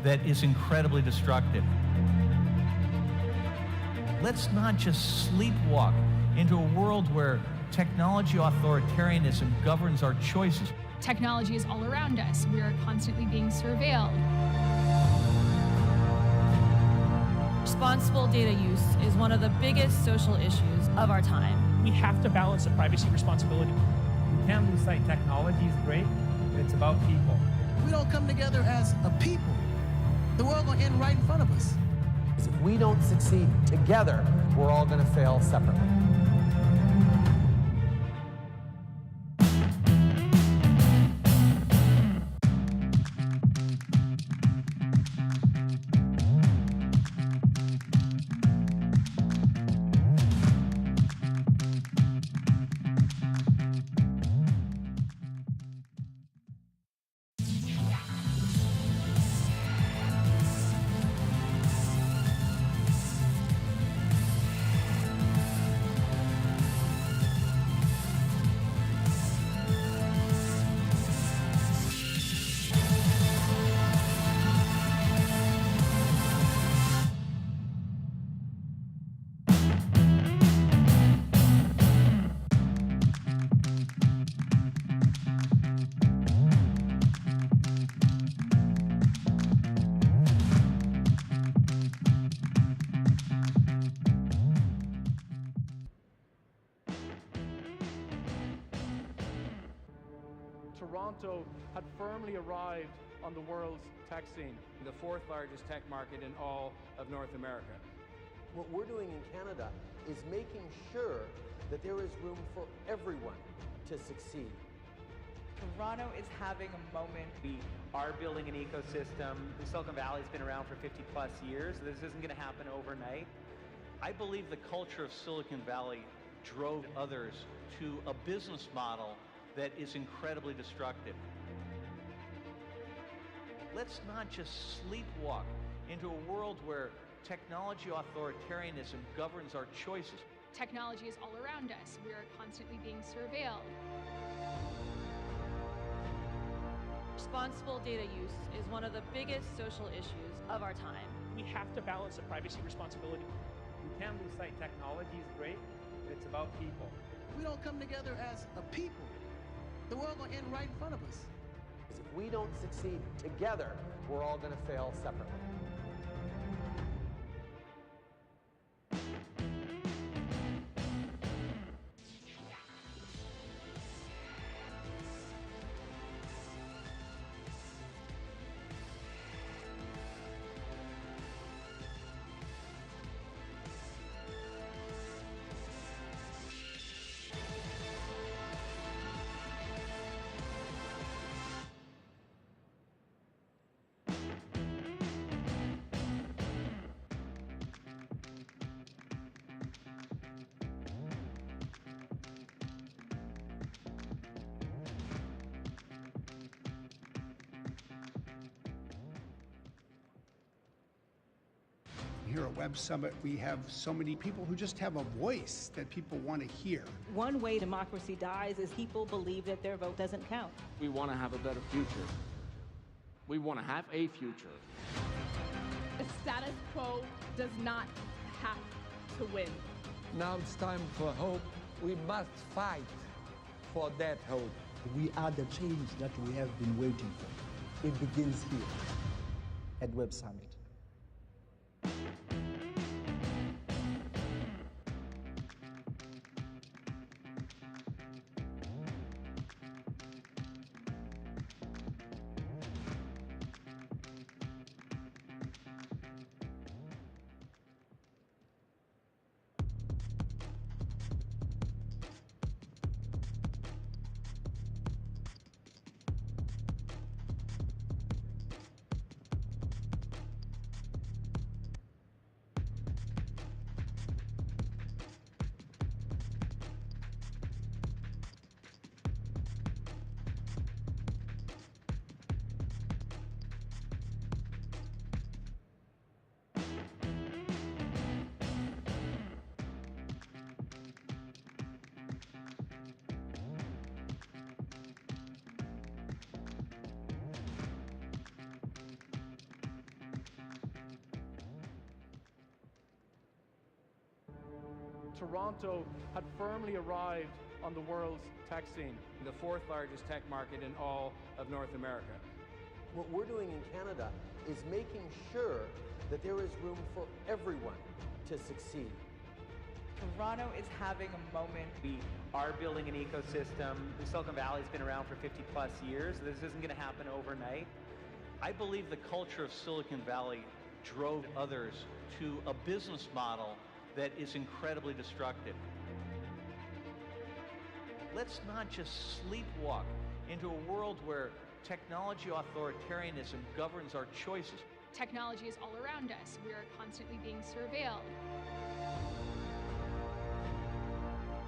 that is incredibly destructive. Let's not just sleepwalk into a world where technology authoritarianism governs our choices. Technology is all around us. We are constantly being surveilled. Responsible data use is one of the biggest social issues of our time. We have to balance the privacy responsibility. We can't lose sight. Technology is great, but it's about people. We don't come together as a people, the world will end right in front of us. If we don't succeed together, we're all going to fail separately. Toronto had firmly arrived on the world's tech scene, the fourth largest tech market in all of North America. What we're doing in Canada is making sure that there is room for everyone to succeed. Toronto is having a moment. We are building an ecosystem. The Silicon Valley's been around for 50 plus years. This isn't going to happen overnight. I believe the culture of Silicon Valley drove others to a business model that is incredibly destructive. Let's not just sleepwalk into a world where technology authoritarianism governs our choices. Technology is all around us. We are constantly being surveilled. Responsible data use is one of the biggest social issues of our time. We have to balance the privacy responsibility. We can't lose sight. Technology is great, but it's about people. We don't come together as a people, the world will end right in front of us. If we don't succeed together, we're all going to fail separately. Here at Web Summit, we have so many people who just have a voice that people want to hear. One way democracy dies is people believe that their vote doesn't count. We want to have a better future. We want to have a future. The status quo does not have to win. Now it's time for hope. We must fight for that hope. We are the change that we have been waiting for. It begins here at Web Summit. Toronto had firmly arrived on the world's tech scene. The fourth largest tech market in all of North America. What we're doing in Canada is making sure that there is room for everyone to succeed. Toronto is having a moment. We are building an ecosystem. The Silicon Valley's been around for 50 plus years. This isn't going to happen overnight. I believe the culture of Silicon Valley drove others to a business model that is incredibly destructive. Let's not just sleepwalk into a world where technology authoritarianism governs our choices. Technology is all around us. We are constantly being surveilled.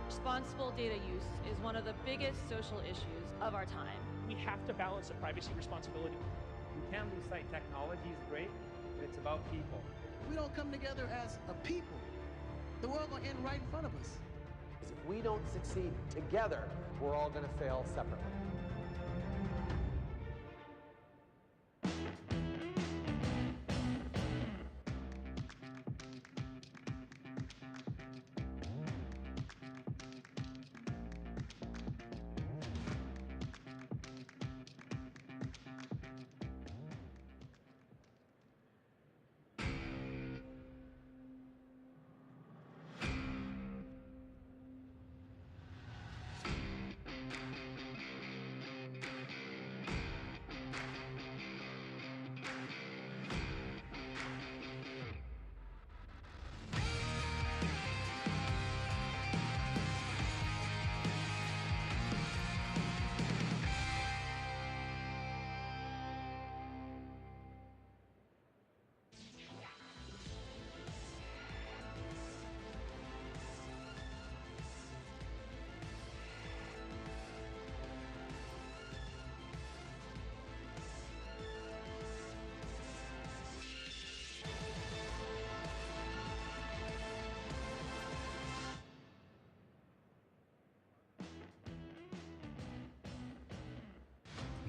Responsible data use is one of the biggest social issues of our time. We have to balance the privacy responsibility. We can't lose sight. Technology is great, but it's about people. If we don't come together as a people, the world will end right in front of us. If we don't succeed together, we're all going to fail separately.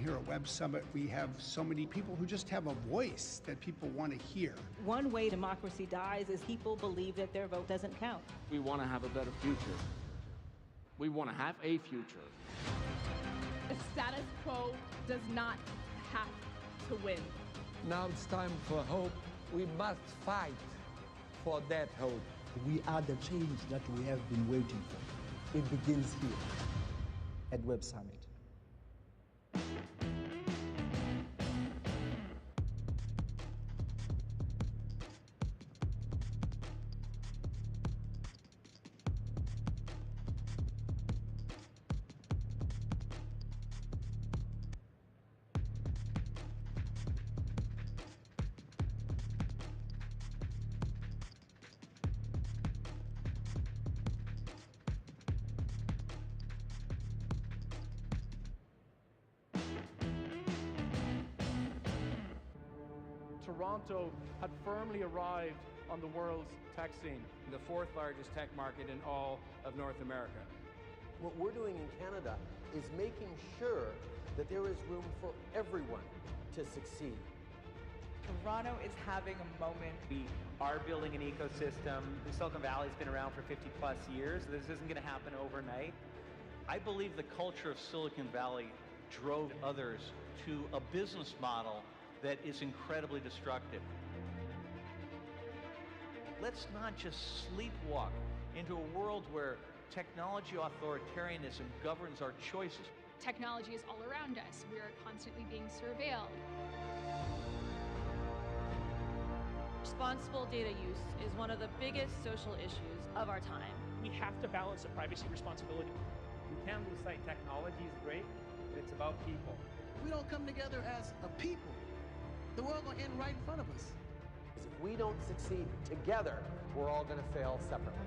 Here at Web Summit, we have so many people who just have a voice that people want to hear. One way democracy dies is people believe that their vote doesn't count. We want to have a better future. We want to have a future. The status quo does not have to win. Now it's time for hope. We must fight for that hope. We are the change that we have been waiting for. It begins here at Web Summit. Toronto had firmly arrived on the world's tech scene. The fourth largest tech market in all of North America. What we're doing in Canada is making sure that there is room for everyone to succeed. Toronto is having a moment. We are building an ecosystem. The Silicon Valley's been around for 50 plus years. This isn't going to happen overnight. I believe the culture of Silicon Valley drove others to a business model that is incredibly destructive. Let's not just sleepwalk into a world where technology authoritarianism governs our choices. Technology is all around us. We are constantly being surveilled. Responsible data use is one of the biggest social issues of our time. We have to balance the privacy responsibility. We can't lose sight. Technology is great, but it's about people. If we don't come together as a people, the world will end right in front of us. If we don't succeed together, we're all going to fail separately.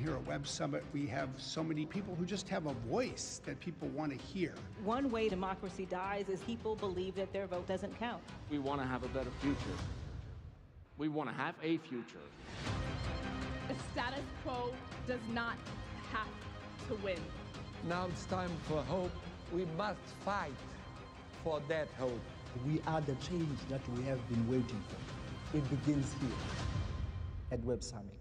Here at Web Summit, we have so many people who just have a voice that people want to hear. One way democracy dies is people believe that their vote doesn't count. We want to have a better future. We want to have a future. The status quo does not have to win. Now it's time for hope. We must fight for that hope. We are the change that we have been waiting for. It begins here at Web Summit.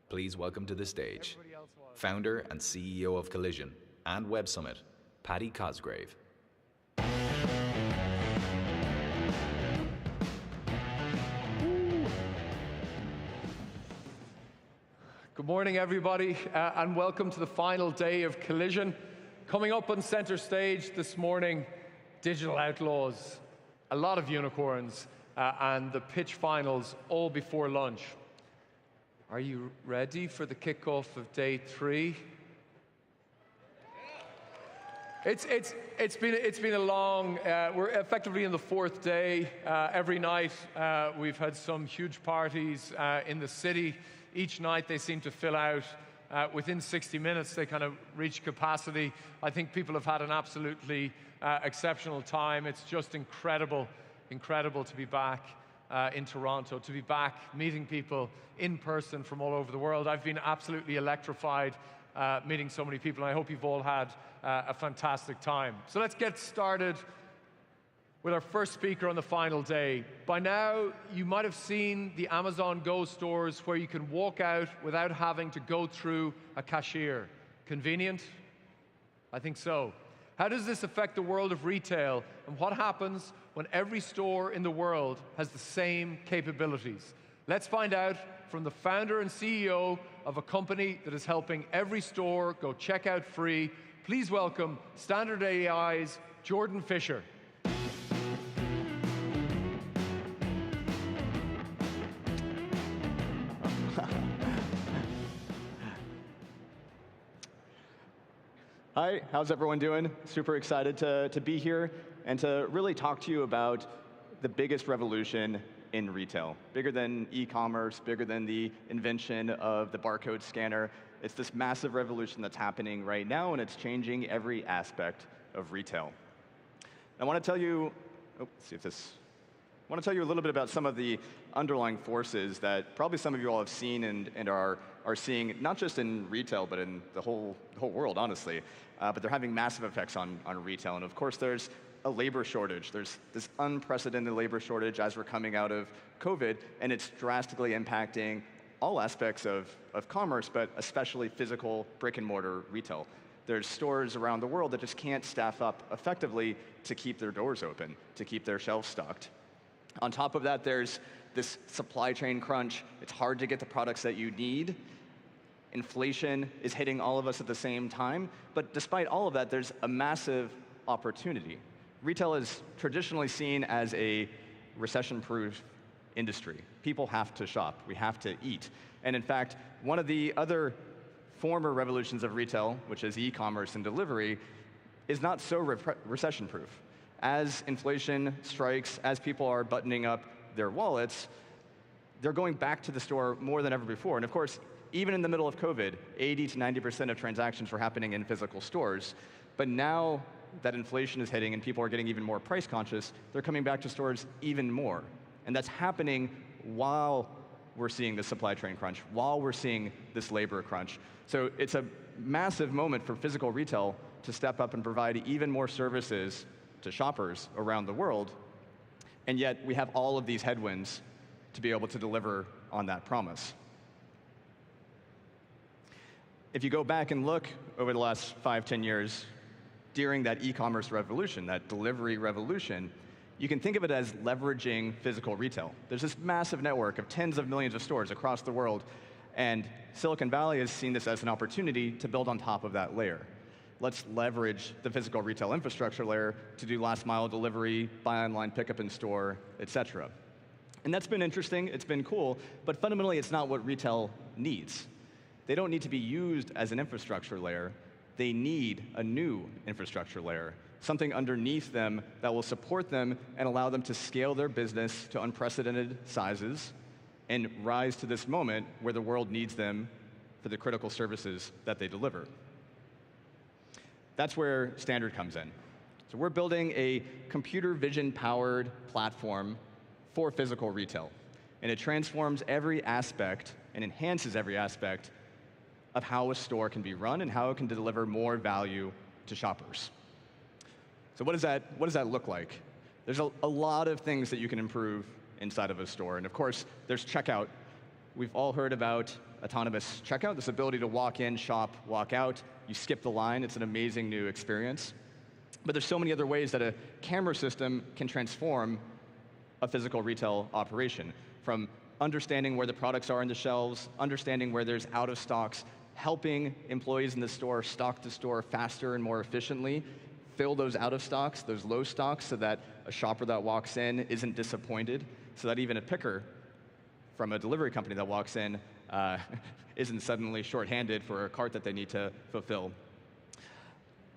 Please welcome to the stage, founder and CEO of Collision and Web Summit, Paddy Cosgrave. Good morning, everybody, and welcome to the final day of Collision. Coming up on center stage this morning, digital outlaws, a lot of unicorns, and the pitch finals all before lunch. Are you ready for the kickoff of day 3? It's been a long. We're effectively in the 4th day. Every night we've had some huge parties in the city. Each night they seem to fill out. Within 60 minutes they kind of reach capacity. I think people have had an absolutely exceptional time. It's just incredible to be back in Toronto, to be back meeting people in person from all over the world. I've been absolutely electrified meeting so many people, and I hope you've all had a fantastic time. So let's get started with our first speaker on the final day. By now, you might have seen the Amazon Go stores where you can walk out without having to go through a cashier. Convenient? I think so. How does this affect the world of retail, and what happens when every store in the world has the same capabilities? Let's find out from the founder and CEO of a company that is helping every store go checkout free. Please welcome Standard AI's Jordan Fisher. Hi, how's everyone doing? Super excited to be here and to really talk to you about the biggest revolution in retail. Bigger than e-commerce, bigger than the invention of the barcode scanner. It's this massive revolution that's happening right now, and it's changing every aspect of retail. I want to tell you, I want to tell you a little bit about some of the underlying forces that probably some of you all have seen and are seeing, not just in retail, but in the whole world, honestly. But they're having massive effects on retail. And of course, there's a labor shortage. There's this unprecedented labor shortage as we're coming out of COVID, and it's drastically impacting all aspects of commerce, but especially physical brick and mortar retail. There's stores around the world that just can't staff up effectively to keep their doors open, to keep their shelves stocked. On top of that, there's this supply chain crunch. It's hard to get the products that you need. Inflation is hitting all of us at the same time. But despite all of that, there's a massive opportunity. Retail is traditionally seen as a recession-proof industry. People have to shop. We have to eat. And in fact, one of the other former revolutions of retail, which is e-commerce and delivery, is not so recession-proof. As inflation strikes, as people are buttoning up their wallets, they're going back to the store more than ever before. And of course, even in the middle of COVID, 80 to 90% of transactions were happening in physical stores. But now that inflation is hitting and people are getting even more price conscious, they're coming back to stores even more. And that's happening while we're seeing the supply chain crunch, while we're seeing this labor crunch. So it's a massive moment for physical retail to step up and provide even more services to shoppers around the world. And yet we have all of these headwinds to be able to deliver on that promise. If you go back and look over the last 5-10 years, during that e-commerce revolution, that delivery revolution, you can think of it as leveraging physical retail. There's this massive network of tens of millions of stores across the world, and Silicon Valley has seen this as an opportunity to build on top of that layer. Let's leverage the physical retail infrastructure layer to do last mile delivery, buy online, pick up in store, etc. And that's been interesting, it's been cool, but fundamentally it's not what retail needs. They don't need to be used as an infrastructure layer. They need a new infrastructure layer, something underneath them that will support them and allow them to scale their business to unprecedented sizes and rise to this moment where the world needs them for the critical services that they deliver. That's where Standard comes in. So we're building a computer vision-powered platform for physical retail. And it transforms every aspect and enhances every aspect of how a store can be run and how it can deliver more value to shoppers. So what does that look like? There's a lot of things that you can improve inside of a store. And of course, there's checkout. We've all heard about autonomous checkout, this ability to walk in, shop, walk out. You skip the line. It's an amazing new experience. But there's so many other ways that a camera system can transform a physical retail operation, from understanding where the products are in the shelves, understanding where there's out of stocks, helping employees in the store stock the store faster and more efficiently, fill those out of stocks, those low stocks, so that a shopper that walks in isn't disappointed, so that even a picker from a delivery company that walks in isn't suddenly shorthanded for a cart that they need to fulfill.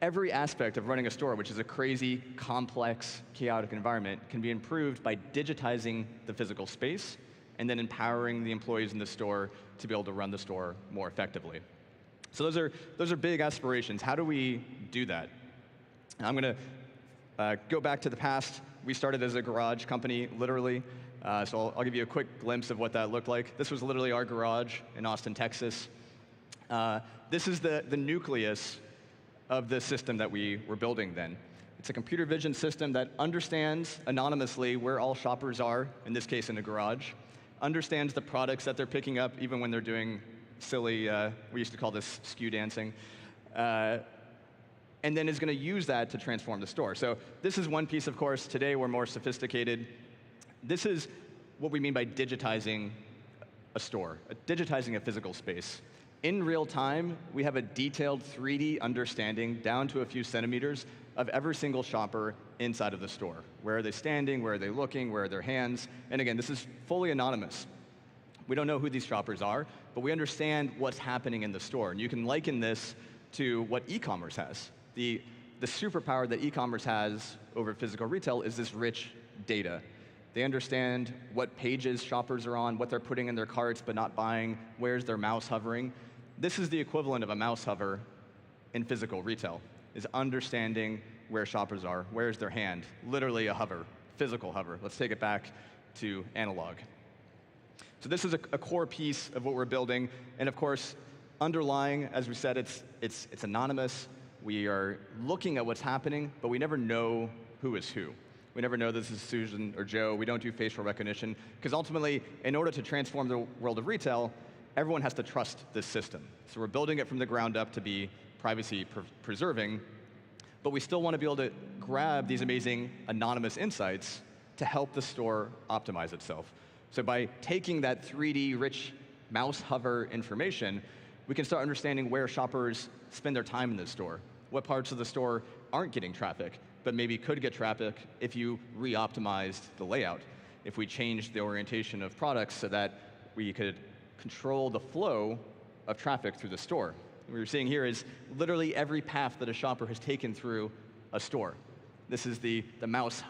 Every aspect of running a store, which is a crazy, complex, chaotic environment, can be improved by digitizing the physical space and then empowering the employees in the store to be able to run the store more effectively. So those are big aspirations. How do we do that? I'm going to go back to the past. We started as a garage company, literally. So I'll give you a quick glimpse of what that looked like. This was literally our garage in Austin, Texas. This is the nucleus of the system that we were building then. It's a computer vision system that understands anonymously where all shoppers are, in this case in a garage, understands the products that they're picking up even when they're doing silly, we used to call this skew dancing, and then is going to use that to transform the store. So this is one piece, of course. Today we're more sophisticated. This is what we mean by digitizing a store, digitizing a physical space. In real time, we have a detailed 3D understanding down to a few centimeters of every single shopper inside of the store. Where are they standing? Where are they looking? Where are their hands? And again, this is fully anonymous. We don't know who these shoppers are, but we understand what's happening in the store. And you can liken this to what e-commerce has. The superpower that e-commerce has over physical retail is this rich data. They understand what pages shoppers are on, what they're putting in their carts but not buying, where's their mouse hovering. This is the equivalent of a mouse hover in physical retail, is understanding where shoppers are, where's their hand, literally a hover, physical hover. Let's take it back to analog. So this is a core piece of what we're building, and of course, underlying, as we said, it's anonymous. We are looking at what's happening, but we never know who is who. We never know this is Susan or Joe. We don't do facial recognition, because ultimately, in order to transform the world of retail, everyone has to trust this system. So we're building it from the ground up to be privacy preserving, but we still want to be able to grab these amazing anonymous insights to help the store optimize itself. So by taking that 3D rich mouse hover information, we can start understanding where shoppers spend their time in the store, what parts of the store aren't getting traffic, but maybe could get traffic if you re-optimized the layout, if we changed the orientation of products so that we could control the flow of traffic through the store. What you're seeing here is literally every path that a shopper has taken through a store. This is the mouse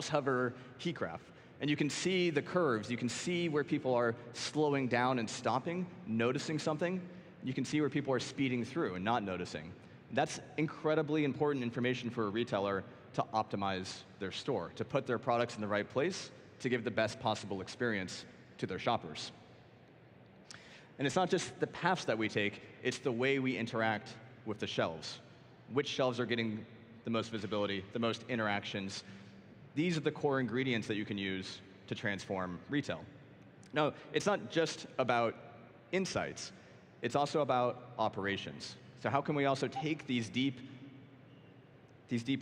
hover heat graph. And you can see the curves. You can see where people are slowing down and stopping, noticing something. You can see where people are speeding through and not noticing. That's incredibly important information for a retailer to optimize their store, to put their products in the right place, to give the best possible experience to their shoppers. And it's not just the paths that we take, it's the way we interact with the shelves. Which shelves are getting the most visibility, the most interactions. These are the core ingredients that you can use to transform retail. Now, it's not just about insights, it's also about operations. So how can we also take these deep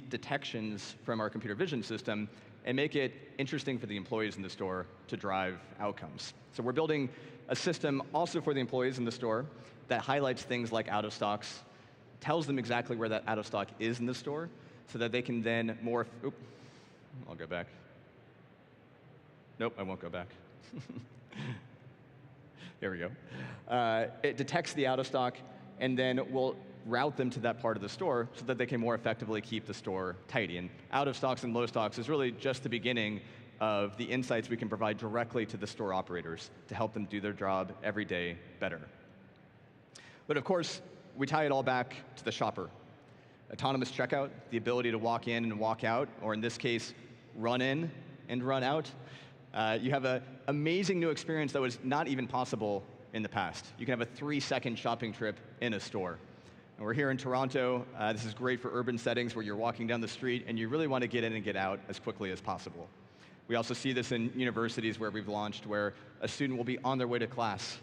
detections from our computer vision system and make it interesting for the employees in the store to drive outcomes? So we're building a system also for the employees in the store that highlights things like out of stocks, tells them exactly where that out of stock is in the store, so that they can then I'll go back. Nope, I won't go back. There we go. It detects the out of stock, and then we'll route them to that part of the store so that they can more effectively keep the store tidy. And out of stocks and low stocks is really just the beginning of the insights we can provide directly to the store operators to help them do their job every day better. But of course, we tie it all back to the shopper. Autonomous checkout, the ability to walk in and walk out, or in this case, run in and run out. You have an amazing new experience that was not even possible in the past. You can have a 3-second shopping trip in a store. And we're here in Toronto. This is great for urban settings where you're walking down the street and you really want to get in and get out as quickly as possible. We also see this in universities where we've launched, where a student will be on their way to class.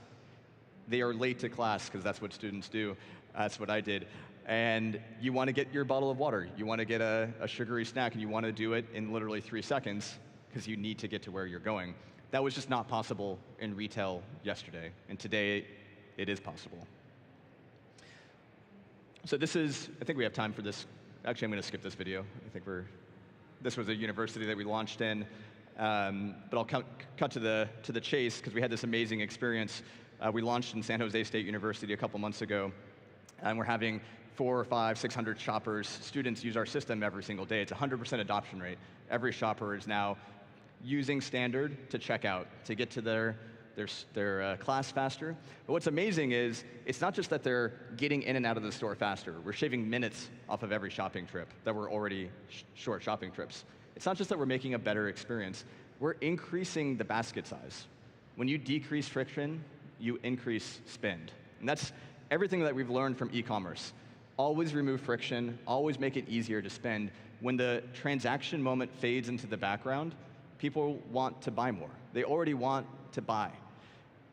They are late to class because that's what students do. That's what I did. And you want to get your bottle of water. You want to get a sugary snack, and you want to do it in literally 3 seconds because you need to get to where you're going. That was just not possible in retail yesterday, and today it is possible. So this is, I think we have time for this. Actually, I'm going to skip this video. I think this was a university that we launched in, but I'll cut to the chase because we had this amazing experience. We launched in San Jose State University a couple months ago, and we're having 400 or 500, 600 shoppers, students use our system every single day. It's 100% adoption rate. Every shopper is now using Standard to check out, to get to their class faster. But what's amazing is it's not just that they're getting in and out of the store faster. We're shaving minutes off of every shopping trip that were already short shopping trips. It's not just that we're making a better experience. We're increasing the basket size. When you decrease friction, you increase spend. And that's everything that we've learned from e-commerce. Always remove friction, always make it easier to spend. When the transaction moment fades into the background, people want to buy more. They already want to buy.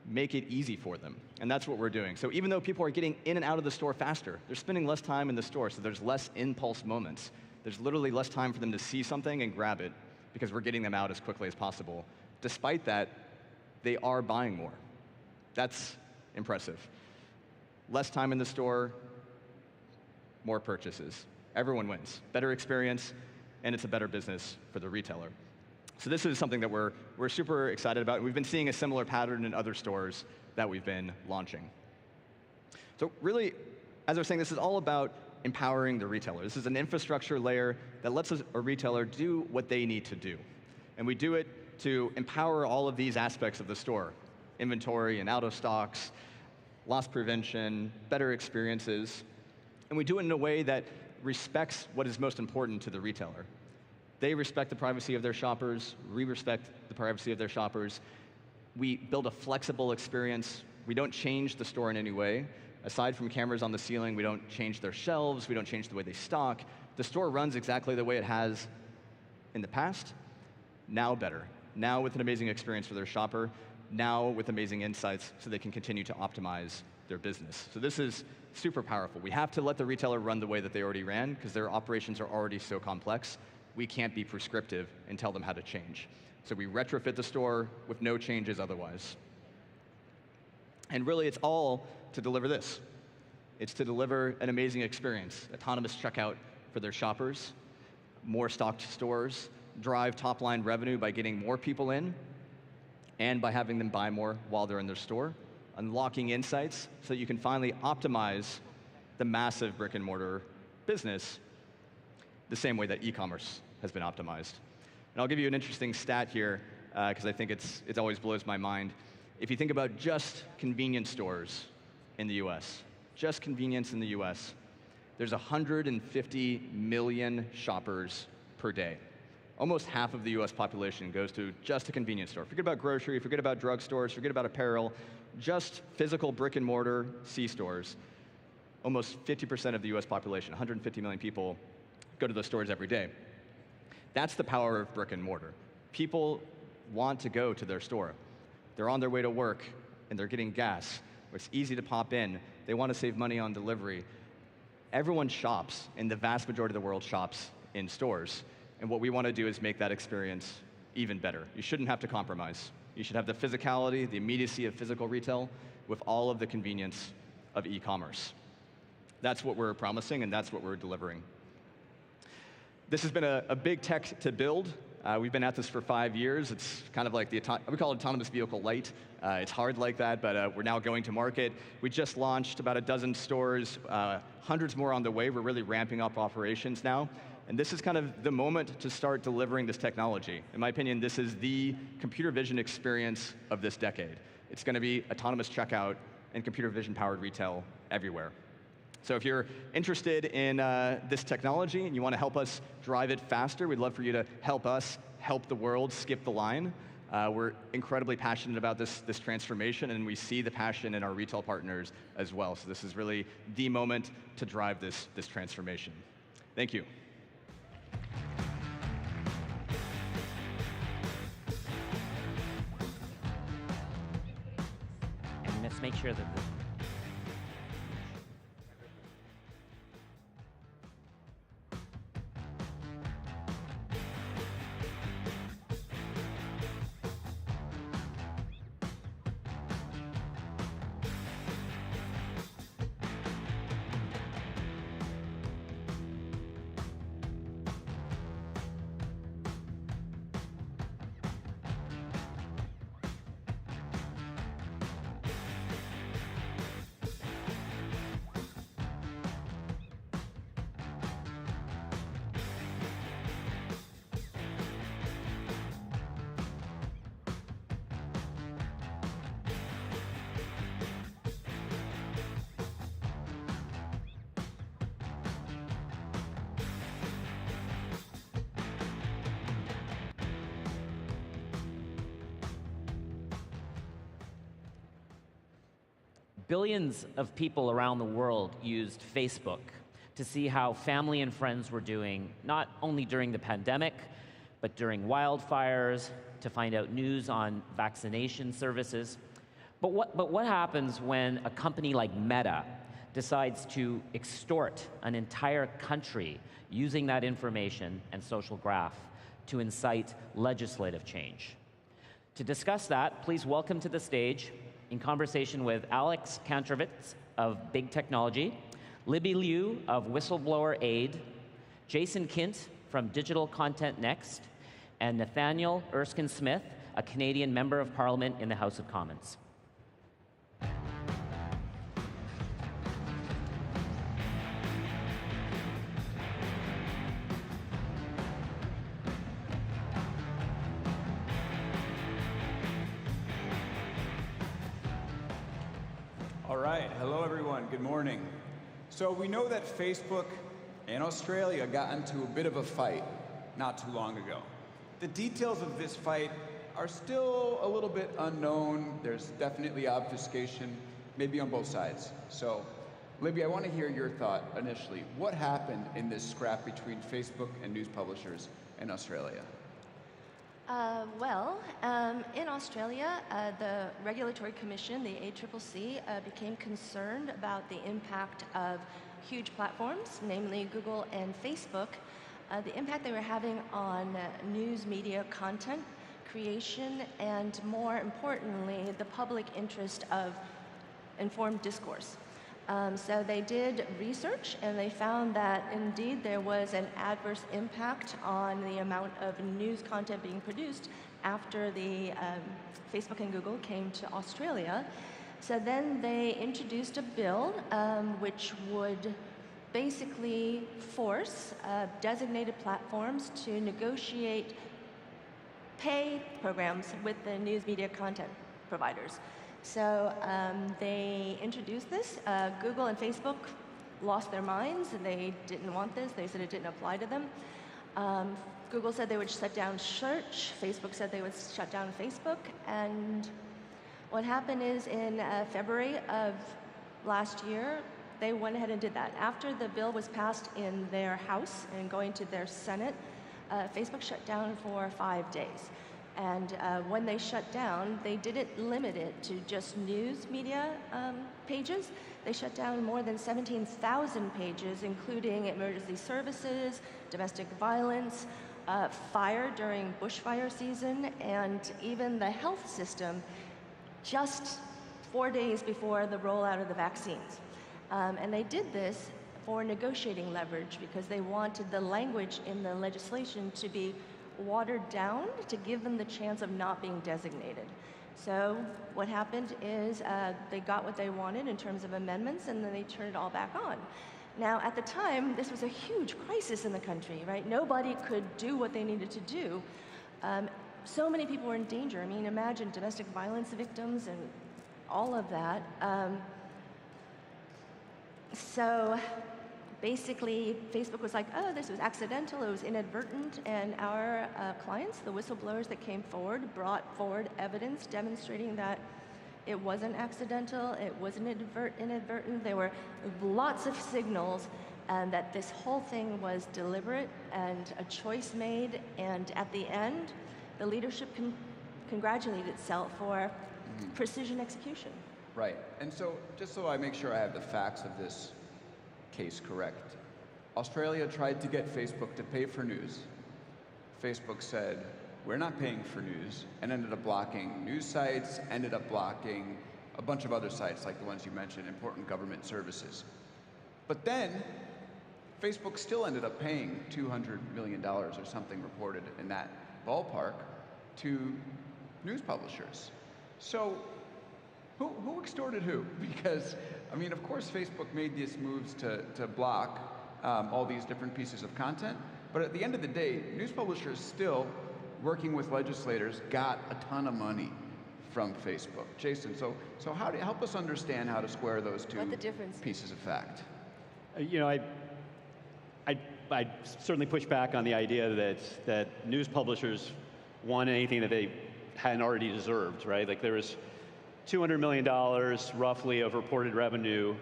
Make it easy for them. And that's what we're doing. So even though people are getting in and out of the store faster, they're spending less time in the store, so there's less impulse moments. There's literally less time for them to see something and grab it because we're getting them out as quickly as possible. Despite that, they are buying more. That's impressive. Less time in the store, more purchases. Everyone wins. Better experience, and it's a better business for the retailer. So this is something that we're super excited about. We've been seeing a similar pattern in other stores that we've been launching. So really, as I was saying, this is all about empowering the retailer. This is an infrastructure layer that lets a retailer do what they need to do. And we do it to empower all of these aspects of the store: inventory and out of stocks, loss prevention, better experiences. And we do it in a way that respects what is most important to the retailer. They respect the privacy of their shoppers. We respect the privacy of their shoppers. We build a flexible experience. We don't change the store in any way. Aside from cameras on the ceiling, we don't change their shelves. We don't change the way they stock. The store runs exactly the way it has in the past, now better. Now with an amazing experience for their shopper, now with amazing insights so they can continue to optimize their business. So this is super powerful. We have to let the retailer run the way that they already ran because their operations are already so complex. We can't be prescriptive and tell them how to change. So we retrofit the store with no changes otherwise. And really, it's all to deliver this. It's to deliver an amazing experience, autonomous checkout for their shoppers, more stocked stores, drive top-line revenue by getting more people in, and by having them buy more while they're in their store, unlocking insights so that you can finally optimize the massive brick-and-mortar business the same way that e-commerce has been optimized. And I'll give you an interesting stat here, because I think it always blows my mind. If you think about just convenience stores in the US, just convenience in the US, there's 150 million shoppers per day. Almost half of the US population goes to just a convenience store. Forget about grocery, forget about drugstores, forget about apparel, just physical brick and mortar C-stores. Almost 50% of the US population, 150 million people, go to those stores every day. That's the power of brick and mortar. People want to go to their store. They're on their way to work and they're getting gas. It's easy to pop in. They want to save money on delivery. Everyone shops, and the vast majority of the world shops in stores. And what we want to do is make that experience even better. You shouldn't have to compromise. You should have the physicality, the immediacy of physical retail with all of the convenience of e-commerce. That's what we're promising, and that's what we're delivering. This has been a big tech to build. We've been at this for 5 years. It's kind of like we call it autonomous vehicle light. It's hard like that, but we're now going to market. We just launched about a dozen stores, hundreds more on the way. We're really ramping up operations now. And this is kind of the moment to start delivering this technology. In my opinion, this is the computer vision experience of this decade. It's going to be autonomous checkout and computer vision powered retail everywhere. So if you're interested in this technology and you want to help us drive it faster, we'd love for you to help us help the world skip the line. We're incredibly passionate about this transformation, and we see the passion in our retail partners as well. So this is really the moment to drive this transformation. Thank you. And let's make sure that billions of people around the world used Facebook to see how family and friends were doing, not only during the pandemic, but during wildfires, to find out news on vaccination services. But what happens when a company like Meta decides to extort an entire country using that information and social graph to incite legislative change? To discuss that, please welcome to the stage, in conversation with Alex Kantrovitz of Big Technology, Libby Liu of Whistleblower Aid, Jason Kint from Digital Content Next, and Nathaniel Erskine-Smith, a Canadian Member of Parliament in the House of Commons. Hello, everyone. Good morning. So we know that Facebook and Australia got into a bit of a fight not too long ago. The details of this fight are still a little bit unknown. There's definitely obfuscation, maybe on both sides. So, Libby, I want to hear your thought initially. What happened in this scrap between Facebook and news publishers in Australia? In Australia, the Regulatory Commission, the ACCC, became concerned about the impact of huge platforms, namely Google and Facebook, the impact they were having on news media content creation, and more importantly, the public interest of informed discourse. So they did research and they found that indeed there was an adverse impact on the amount of news content being produced after the Facebook and Google came to Australia. So then they introduced a bill which would basically force designated platforms to negotiate pay programs with the news media content providers. So they introduced this. Google and Facebook lost their minds. They didn't want this. They said it didn't apply to them. Google said they would shut down Search. Facebook said they would shut down Facebook. And what happened is in February of last year, they went ahead and did that. After the bill was passed in their House and going to their Senate, Facebook shut down for 5 days. And when they shut down, they didn't limit it to just news media pages. They shut down more than 17,000 pages, including emergency services, domestic violence, fire during bushfire season, and even the health system just 4 days before the rollout of the vaccines. And they did this for negotiating leverage because they wanted the language in the legislation to be watered down to give them the chance of not being designated. So what happened is they got what they wanted in terms of amendments, and then they turned it all back on. Now, at the time, this was a huge crisis in the country, right? Nobody could do what they needed to do. So many people were in danger. I mean, imagine domestic violence victims and all of that. So basically, Facebook was like, oh, this was accidental, it was inadvertent, and our clients, the whistleblowers that came forward, brought forward evidence demonstrating that it wasn't accidental, it wasn't inadvertent. There were lots of signals that this whole thing was deliberate and a choice made, and at the end, the leadership congratulated itself for precision execution. Right, and so just so I make sure I have the facts of this case correct, Australia tried to get Facebook to pay for news. Facebook said, we're not paying for news, and ended up blocking news sites, ended up blocking a bunch of other sites like the ones you mentioned, important government services. But then, Facebook still ended up paying $200 million or something reported in that ballpark to news publishers. So, who extorted who? Because, I mean, of course Facebook made these moves to block all these different pieces of content, but at the end of the day, news publishers still, working with legislators, got a ton of money from Facebook. Jason, so how do you help us understand how to square those two pieces of fact? You know, I certainly push back on the idea that news publishers won anything that they hadn't already deserved, right? Like there was $200 million roughly of reported revenue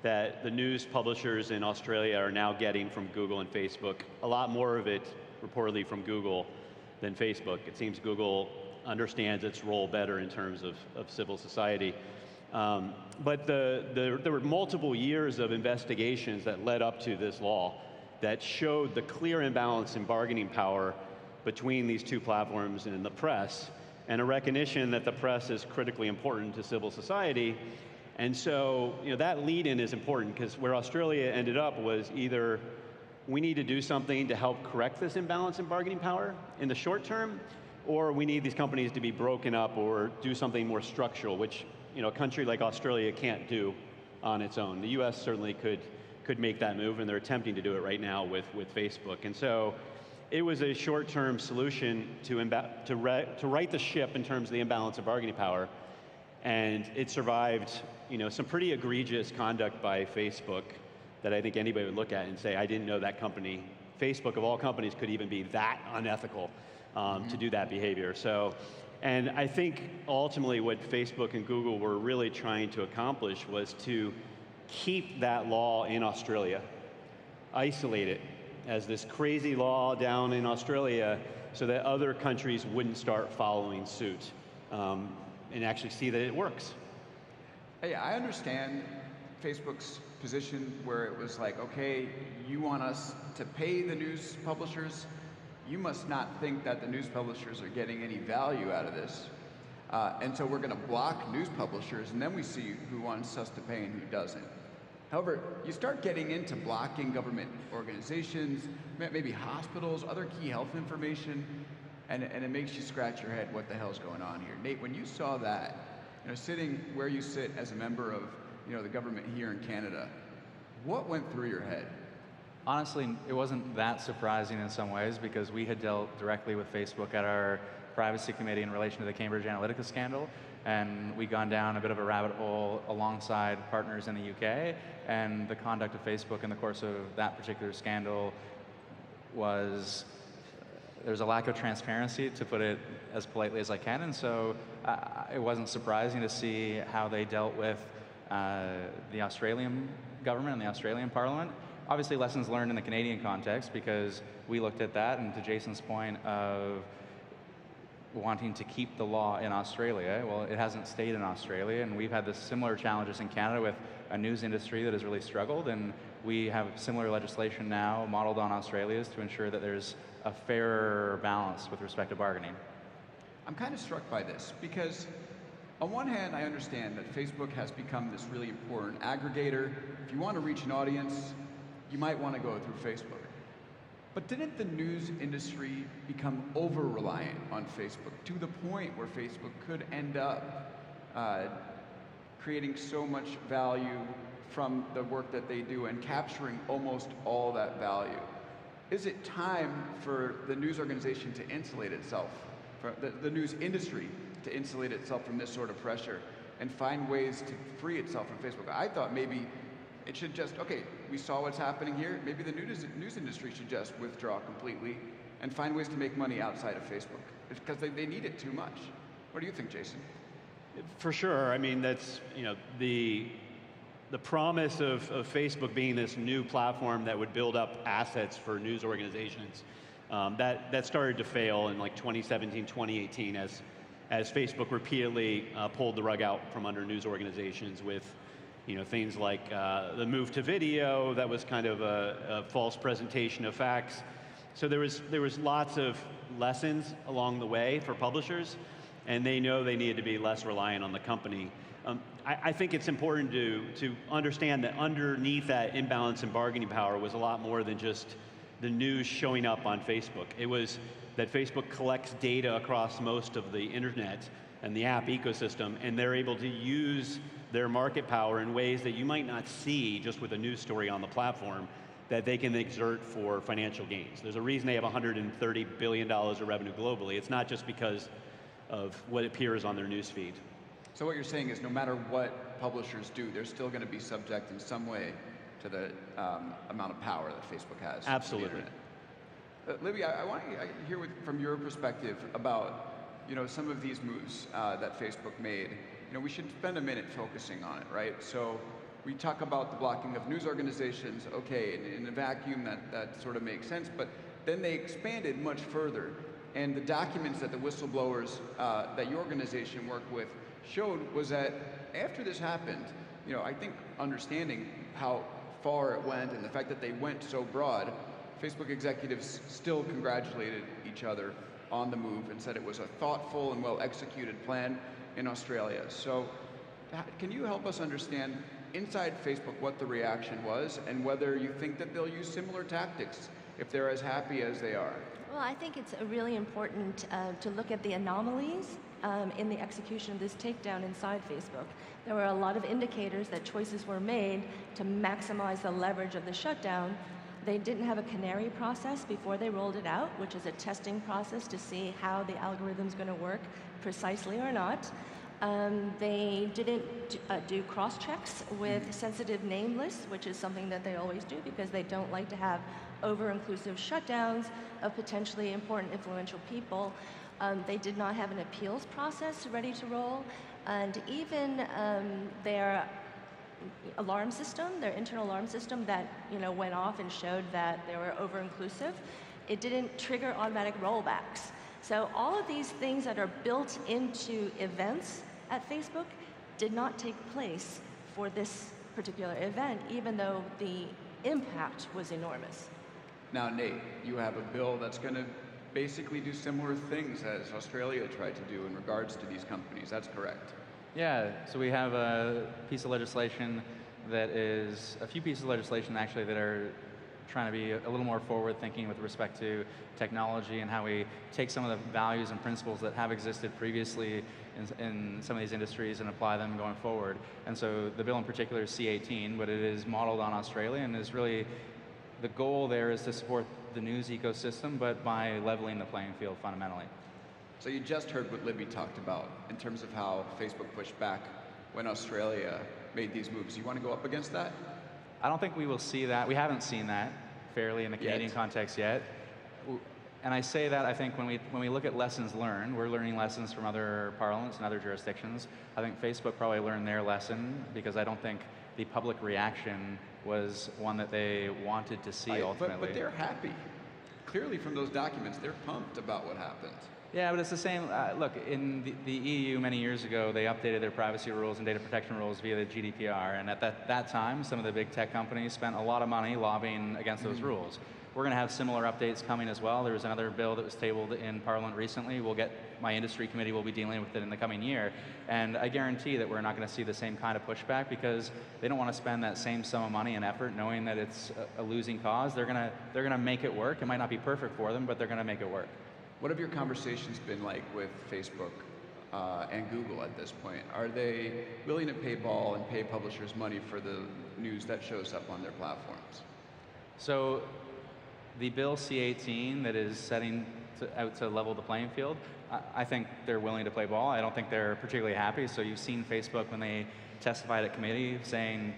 that the news publishers in Australia are now getting from Google and Facebook. A lot more of it reportedly from Google than Facebook. It seems Google understands its role better in terms of civil society. But there were multiple years of investigations that led up to this law that showed the clear imbalance in bargaining power between these two platforms and the press, and a recognition that the press is critically important to civil society. And so, you know, that lead-in is important because where Australia ended up was either we need to do something to help correct this imbalance in bargaining power in the short term, or we need these companies to be broken up or do something more structural, which, you know, a country like Australia can't do on its own. The US certainly could make that move, and they're attempting to do it right now with Facebook. And so it was a short-term solution to right the ship in terms of the imbalance of bargaining power. And it survived, some pretty egregious conduct by Facebook that I think anybody would look at and say, I didn't know that company, Facebook of all companies, could even be that unethical to do that behavior. So, and I think ultimately what Facebook and Google were really trying to accomplish was to keep that law in Australia, isolate it as this crazy law down in Australia so that other countries wouldn't start following suit and actually see that it works. Hey, I understand Facebook's position where it was like, okay, you want us to pay the news publishers? You must not think that the news publishers are getting any value out of this. And so we're going to block news publishers, and then we see who wants us to pay and who doesn't. However, you start getting into blocking government organizations, maybe hospitals, other key health information, and it makes you scratch your head, what the hell's going on here? Nate, when you saw that, sitting where you sit as a member of the government here in Canada, what went through your head? Honestly, it wasn't that surprising in some ways because we had dealt directly with Facebook at our privacy committee in relation to the Cambridge Analytica scandal, and we'd gone down a bit of a rabbit hole alongside partners in the UK, and the conduct of Facebook in the course of that particular scandal was, there's a lack of transparency, to put it as politely as I can, and so it wasn't surprising to see how they dealt with the Australian government and the Australian Parliament. Obviously lessons learned in the Canadian context, because we looked at that, and to Jason's point of wanting to keep the law in Australia, well, it hasn't stayed in Australia, and we've had the similar challenges in Canada with a news industry that has really struggled, and we have similar legislation now modeled on Australia's to ensure that there's a fairer balance with respect to bargaining. I'm kind of struck by this because on one hand, I understand that Facebook has become this really important aggregator. If you want to reach an audience, you might want to go through Facebook. But didn't the news industry become over-reliant on Facebook to the point where Facebook could end up creating so much value from the work that they do and capturing almost all that value? Is it time for the news organization to insulate itself, for the news industry to insulate itself from this sort of pressure and find ways to free itself from Facebook? I thought maybe it should just, okay, we saw what's happening here, maybe the news industry should just withdraw completely and find ways to make money outside of Facebook, because they need it too much. What do you think, Jason? For sure. I mean, that's, the promise of Facebook being this new platform that would build up assets for news organizations, that started to fail in like 2017, 2018 as Facebook repeatedly pulled the rug out from under news organizations with things like the move to video that was kind of a false presentation of facts. So there was lots of lessons along the way for publishers, and they know they needed to be less reliant on the company. I think it's important to understand that underneath that imbalance in bargaining power was a lot more than just the news showing up on Facebook. It was that Facebook collects data across most of the internet and the app ecosystem, and they're able to use their market power in ways that you might not see just with a news story on the platform, that they can exert for financial gains. There's a reason they have $130 billion of revenue globally. It's not just because of what appears on their news feed. So what you're saying is no matter what publishers do, they're still going to be subject in some way to the amount of power that Facebook has. Absolutely. Libby, I want to hear from your perspective about some of these moves that Facebook made. We should spend a minute focusing on it, right? So we talk about the blocking of news organizations. Okay, in a vacuum, that sort of makes sense. But then they expanded much further. And the documents that the whistleblowers that your organization worked with showed was that after this happened, I think understanding how far it went and the fact that they went so broad, Facebook executives still congratulated each other on the move and said it was a thoughtful and well-executed plan in Australia. So can you help us understand inside Facebook what the reaction was and whether you think that they'll use similar tactics if they're as happy as they are? Well, I think it's really important to look at the anomalies in the execution of this takedown inside Facebook. There were a lot of indicators that choices were made to maximize the leverage of the shutdown. They didn't have a canary process before they rolled it out, which is a testing process to see how the algorithm's going to work precisely or not. They didn't do cross-checks with sensitive name lists, which is something that they always do because they don't like to have over-inclusive shutdowns of potentially important, influential people. They did not have an appeals process ready to roll, and even their alarm system, their internal alarm system that went off and showed that they were over-inclusive, it didn't trigger automatic rollbacks. So all of these things that are built into events at Facebook did not take place for this particular event, even though the impact was enormous. Now, Nate, you have a bill that's going to basically do similar things as Australia tried to do in regards to these companies. That's correct. Yeah, so we have a piece of legislation that is, a few pieces of legislation actually that are trying to be a little more forward-thinking with respect to technology and how we take some of the values and principles that have existed previously in some of these industries and apply them going forward. And so the bill in particular is C18, but it is modeled on Australia and is really, the goal there is to support the news ecosystem, but by leveling the playing field fundamentally. So you just heard what Libby talked about in terms of how Facebook pushed back when Australia made these moves. You want to go up against that? I don't think we will see that. We haven't seen that fairly in the Canadian context yet. And I say that, I think, when we look at lessons learned, we're learning lessons from other parliaments and other jurisdictions. I think Facebook probably learned their lesson because I don't think the public reaction was one that they wanted to see ultimately. But they're happy. Clearly from those documents, they're pumped about what happened. Yeah, but it's the same. Look, in the EU many years ago, they updated their privacy rules and data protection rules via the GDPR. And at that time, some of the big tech companies spent a lot of money lobbying against those rules. We're going to have similar updates coming as well. There was another bill that was tabled in Parliament recently. My industry committee will be dealing with it in the coming year. And I guarantee that we're not going to see the same kind of pushback because they don't want to spend that same sum of money and effort knowing that it's a losing cause. They're going to make it work. It might not be perfect for them, but they're going to make it work. What have your conversations been like with Facebook and Google at this point? Are they willing to pay ball and pay publishers money for the news that shows up on their platforms? So the bill C18 that is setting out to level the playing field, I think they're willing to play ball. I don't think they're particularly happy. So you've seen Facebook when they testified at committee saying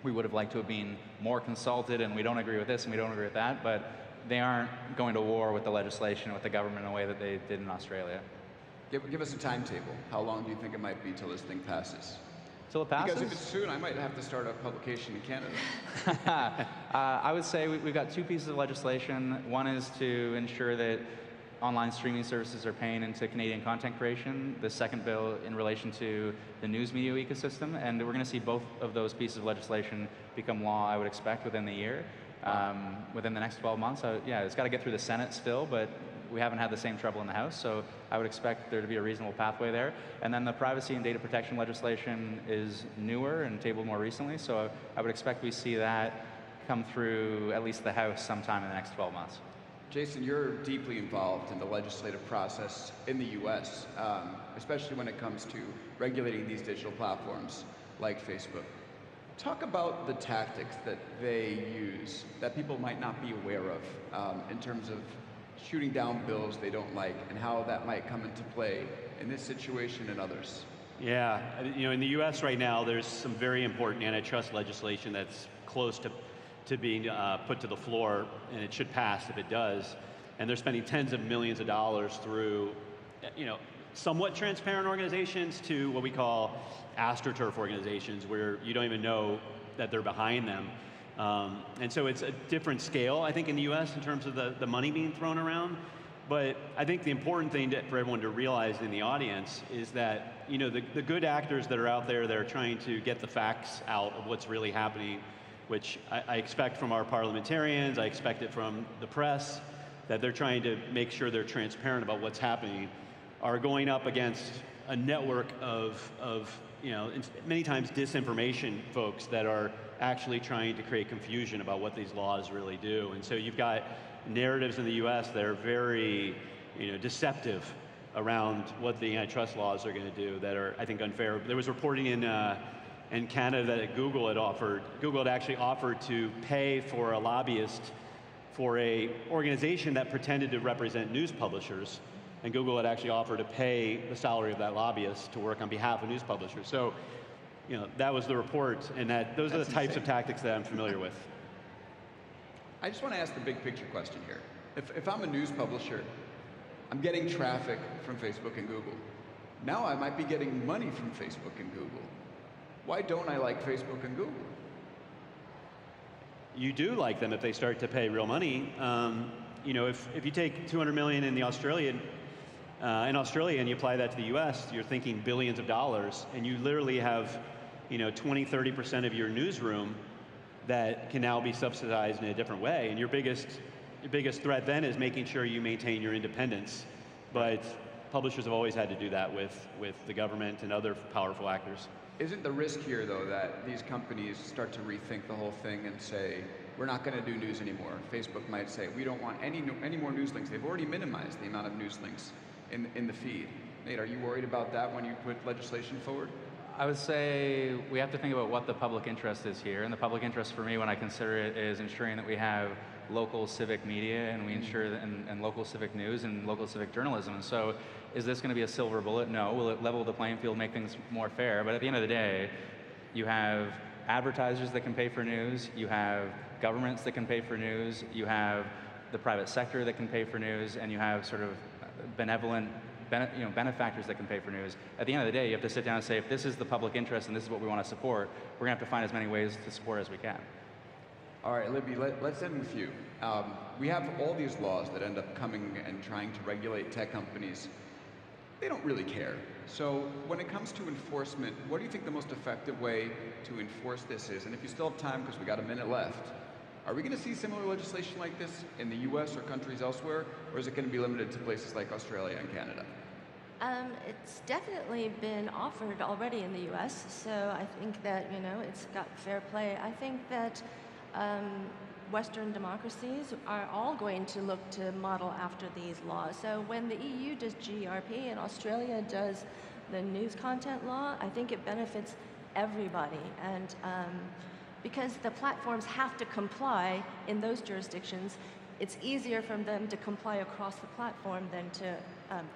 we would have liked to have been more consulted and we don't agree with this and we don't agree with that. But they aren't going to war with the legislation and with the government in a way that they did in Australia. Give us a timetable. How long do you think it might be till this thing passes? Till it passes? Because if it's soon, I might have to start a publication in Canada. I would say we've got two pieces of legislation. One is to ensure that online streaming services are paying into Canadian content creation. The second bill in relation to the news media ecosystem. And we're going to see both of those pieces of legislation become law, I would expect, within the year. Within the next 12 months. Yeah, it's got to get through the Senate still, but we haven't had the same trouble in the House, so I would expect there to be a reasonable pathway there. And then the privacy and data protection legislation is newer and tabled more recently, so I would expect we see that come through at least the House sometime in the next 12 months. Jason, you're deeply involved in the legislative process in the US, especially when it comes to regulating these digital platforms like Facebook. Talk about the tactics that they use that people might not be aware of in terms of shooting down bills they don't like and how that might come into play in this situation and others. Yeah, in the US right now, there's some very important antitrust legislation that's close to being put to the floor, and it should pass if it does. And they're spending tens of millions of dollars through, somewhat transparent organizations to what we call AstroTurf organizations, where you don't even know that they're behind them. And so it's a different scale, I think, in the US in terms of the money being thrown around. But I think the important thing for everyone to realize in the audience is that, the good actors that are out there that are trying to get the facts out of what's really happening, which I expect from our parliamentarians, I expect it from the press, that they're trying to make sure they're transparent about what's happening, are going up against a network of many times disinformation folks that are actually trying to create confusion about what these laws really do. And so you've got narratives in the US that are very deceptive around what the antitrust laws are going to do that are, I think, unfair. There was reporting in Canada that Google had actually offered to pay for a lobbyist for a organization that pretended to represent news publishers and Google had actually offered to pay the salary of that lobbyist to work on behalf of news publishers. So, that was the report, and those are the types of tactics that I'm familiar with. I just want to ask the big picture question here. If I'm a news publisher, I'm getting traffic from Facebook and Google. Now I might be getting money from Facebook and Google. Why don't I like Facebook and Google? You do like them if they start to pay real money. If you take 200 million in Australia and you apply that to the US, you're thinking billions of dollars, and you literally have 20-30% of your newsroom that can now be subsidized in a different way. And your biggest threat then is making sure you maintain your independence. But publishers have always had to do that with the government and other powerful actors. Isn't the risk here, though, that these companies start to rethink the whole thing and say, we're not going to do news anymore? Facebook might say, we don't want any more news links. They've already minimized the amount of news links in the feed. Nate, are you worried about that when you put legislation forward? I would say we have to think about what the public interest is here. And the public interest for me, when I consider it, is ensuring that we have local civic media, and we ensure that and local civic news and local civic journalism. And so is this going to be a silver bullet? No. Will it level the playing field, make things more fair? But at the end of the day, you have advertisers that can pay for news, you have governments that can pay for news, you have the private sector that can pay for news, and you have sort of benevolent benefactors that can pay for news. At the end of the day, you have to sit down and say, if this is the public interest and this is what we want to support, we're going to have to find as many ways to support as we can. All right, Libby, let's end with you. We have all these laws that end up coming and trying to regulate tech companies. They don't really care. So when it comes to enforcement, what do you think the most effective way to enforce this is? And if you still have time, because we got a minute left, are we going to see similar legislation like this in the US or countries elsewhere, or is it going to be limited to places like Australia and Canada? It's definitely been offered already in the US, so I think that, it's got fair play. I think that Western democracies are all going to look to model after these laws. So when the EU does GRP and Australia does the news content law, I think it benefits everybody. And because the platforms have to comply in those jurisdictions, it's easier for them to comply across the platform than to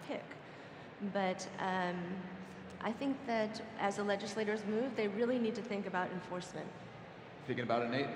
pick. But I think that as the legislators move, they really need to think about enforcement. Thinking about it, Nate?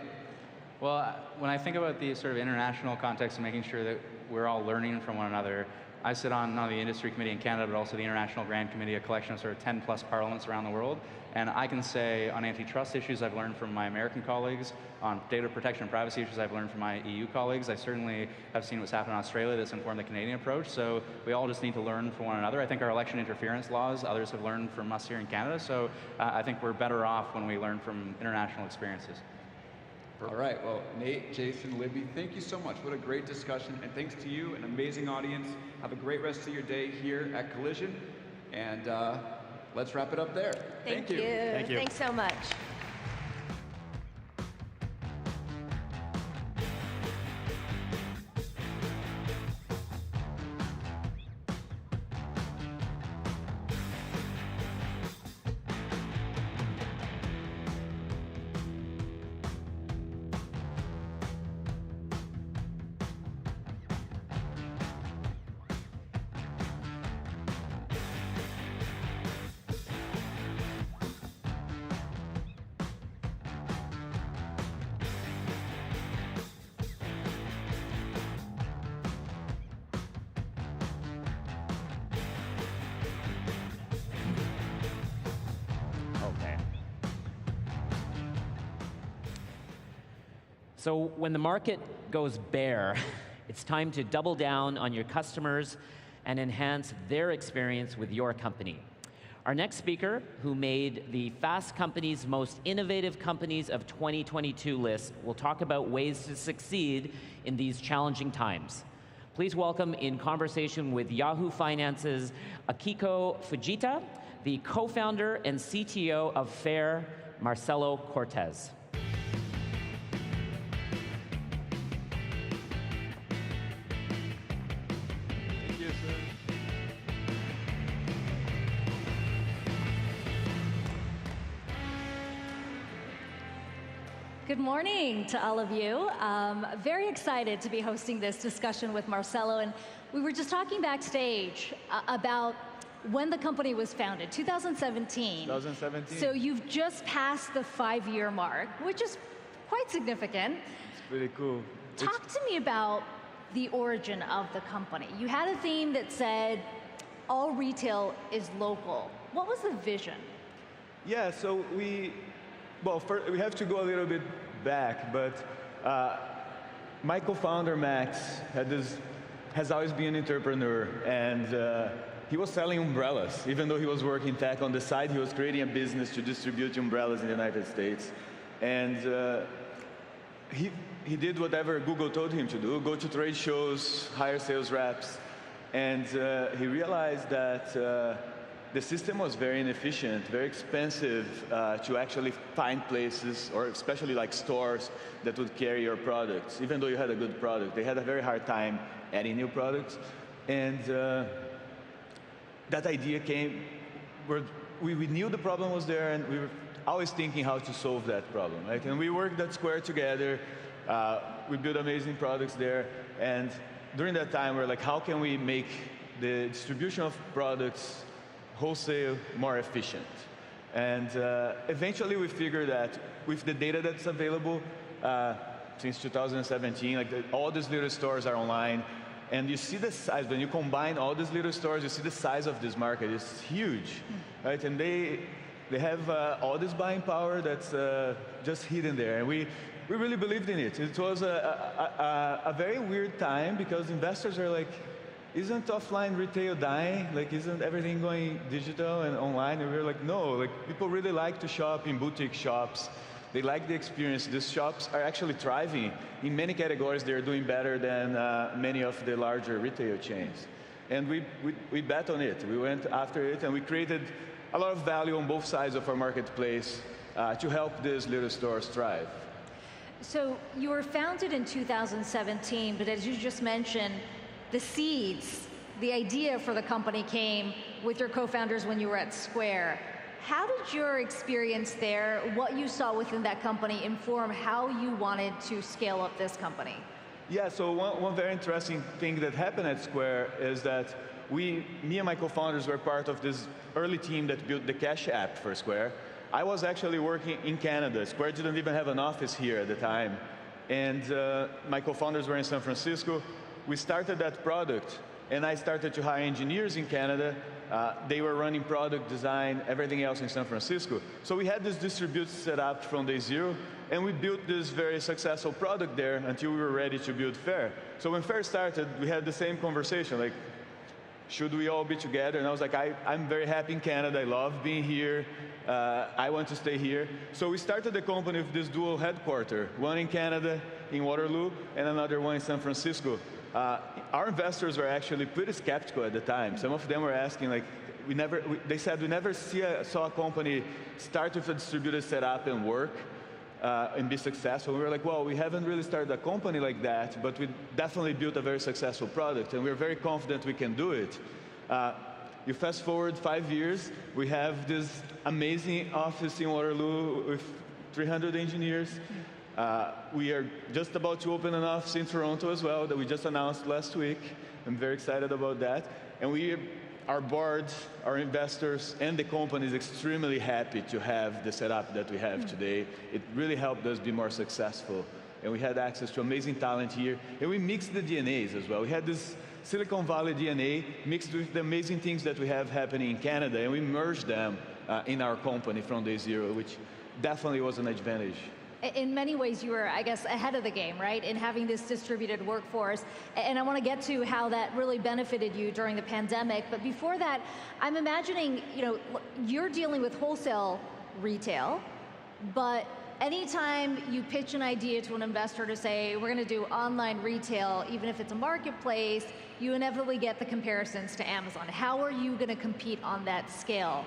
Well, when I think about the sort of international context and making sure that we're all learning from one another, I sit on not only the industry committee in Canada, but also the International Grand Committee, a collection of sort of 10 plus parliaments around the world. And I can say on antitrust issues, I've learned from my American colleagues. On data protection and privacy issues, I've learned from my EU colleagues. I certainly have seen what's happened in Australia that's informed the Canadian approach. So we all just need to learn from one another. I think our election interference laws, others have learned from us here in Canada. So I think we're better off when we learn from international experiences. All right, well, Nate, Jason, Libby, thank you so much. What a great discussion, and thanks to you, an amazing audience. Have a great rest of your day here at Collision, and let's wrap it up there. Thank you. Thank you. Thanks so much. So when the market goes bare, it's time to double down on your customers and enhance their experience with your company. Our next speaker, who made the Fast Company's Most Innovative Companies of 2022 list, will talk about ways to succeed in these challenging times. Please welcome in conversation with Yahoo Finance's Akiko Fujita, the co-founder and CTO of Faire, Marcelo Cortez. Good morning to all of you. Very excited to be hosting this discussion with Marcelo, and We were just talking backstage about when the company was founded, 2017. 2017. So you've just passed the 5-year mark, which is quite significant. It's pretty cool. Talk to me about the origin of the company. You had a theme that said, all retail is local. What was the vision? Yeah, so first, we have to go a little bit back, but my co-founder, Max, has always been an entrepreneur, and he was selling umbrellas. Even though he was working tech on the side, he was creating a business to distribute umbrellas in the United States. And he did whatever Google told him to do, go to trade shows, hire sales reps, and he realized that the system was very inefficient, very expensive to actually find places, or especially like stores that would carry your products. Even though you had a good product, they had a very hard time adding new products. And that idea came, we knew the problem was there, and we were always thinking how to solve that problem, right? And we worked at Square together. We built amazing products there, and during that time, we were like, how can we make the distribution of products wholesale more efficient? And eventually we figured that with the data that's available since 2017, like all these little stores are online, and you see the size, when you combine all these little stores, you see the size of this market. It's huge, right? And they have all this buying power that's just hidden there. And we really believed in it. It was a very weird time because investors are like, isn't offline retail dying? Like, isn't everything going digital and online? And we were like, no, like people really like to shop in boutique shops. They like the experience. These shops are actually thriving. In many categories, they're doing better than many of the larger retail chains. And we bet on it. We went after it, and we created a lot of value on both sides of our marketplace to help these little stores thrive. So you were founded in 2017, but as you just mentioned, the seeds, the idea for the company came with your co-founders when you were at Square. How did your experience there, what you saw within that company, inform how you wanted to scale up this company? Yeah, so one very interesting thing that happened at Square is that me and my co-founders were part of this early team that built the Cash app for Square. I was actually working in Canada. Square didn't even have an office here at the time. And my co-founders were in San Francisco. We started that product, and I started to hire engineers in Canada. They were running product design, everything else in San Francisco. So we had this distributed setup from day zero, and we built this very successful product there until we were ready to build Faire. So when Faire started, we had the same conversation, like, should we all be together? And I was like, I'm very happy in Canada. I love being here. I want to stay here. So we started the company with this dual headquarters, one in Canada, in Waterloo, and another one in San Francisco. Our investors were actually pretty skeptical at the time. Some of them were asking, like, they said we never saw a company start with a distributed setup and work and be successful. We were like, well, we haven't really started a company like that, but we definitely built a very successful product, and we're very confident we can do it. You fast forward 5 years, we have this amazing office in Waterloo with 300 engineers. We are just about to open an office in Toronto as well that we just announced last week. I'm very excited about that. And our board, our investors, and the company is extremely happy to have the setup that we have today. It really helped us be more successful. And we had access to amazing talent here. And we mixed the DNAs as well. We had this Silicon Valley DNA mixed with the amazing things that we have happening in Canada, and we merged them in our company from day zero, which definitely was an advantage. In many ways, you were, I guess, ahead of the game, right, in having this distributed workforce. And I want to get to how that really benefited you during the pandemic. But before that, I'm imagining, you're dealing with wholesale retail, but anytime you pitch an idea to an investor to say, we're going to do online retail, even if it's a marketplace, you inevitably get the comparisons to Amazon. How are you going to compete on that scale?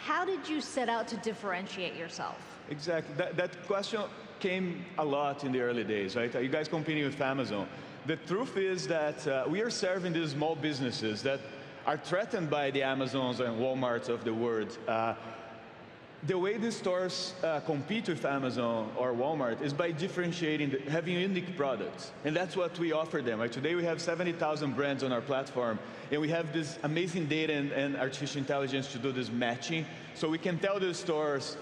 How did you set out to differentiate yourself? Exactly. That question came a lot in the early days, right? Are you guys competing with Amazon? The truth is that we are serving these small businesses that are threatened by the Amazons and Walmarts of the world. the way these stores compete with Amazon or Walmart is by differentiating, having unique products. And that's what we offer them. Right? Today we have 70,000 brands on our platform, and we have this amazing data and artificial intelligence to do this matching. So we can tell the stores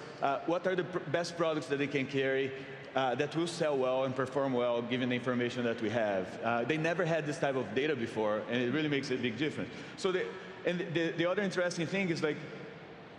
what are the best products that they can carry that will sell well and perform well given the information that we have. They never had this type of data before, and it really makes a big difference. So the other interesting thing is, like,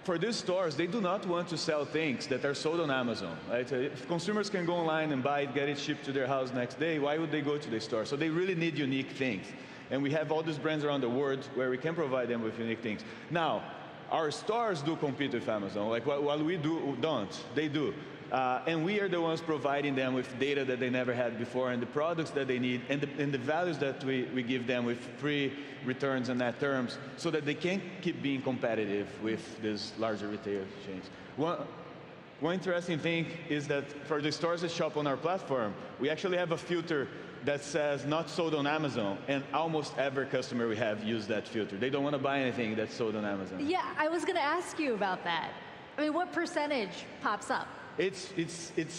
for these stores, they do not want to sell things that are sold on Amazon. Right? If consumers can go online and buy it, get it shipped to their house next day, why would they go to the store? So they really need unique things. And we have all these brands around the world where we can provide them with unique things. Now, our stores do compete with Amazon. Like, while we don't, they do. And we are the ones providing them with data that they never had before, and the products that they need, and the values that we give them with free returns and net terms, so that they can keep being competitive with these larger retail chains. One interesting thing is that for the stores that shop on our platform, we actually have a filter that says not sold on Amazon, and almost every customer we have use that filter. They don't want to buy anything that's sold on Amazon. Yeah, I was going to ask you about that. I mean, what percentage pops up? It's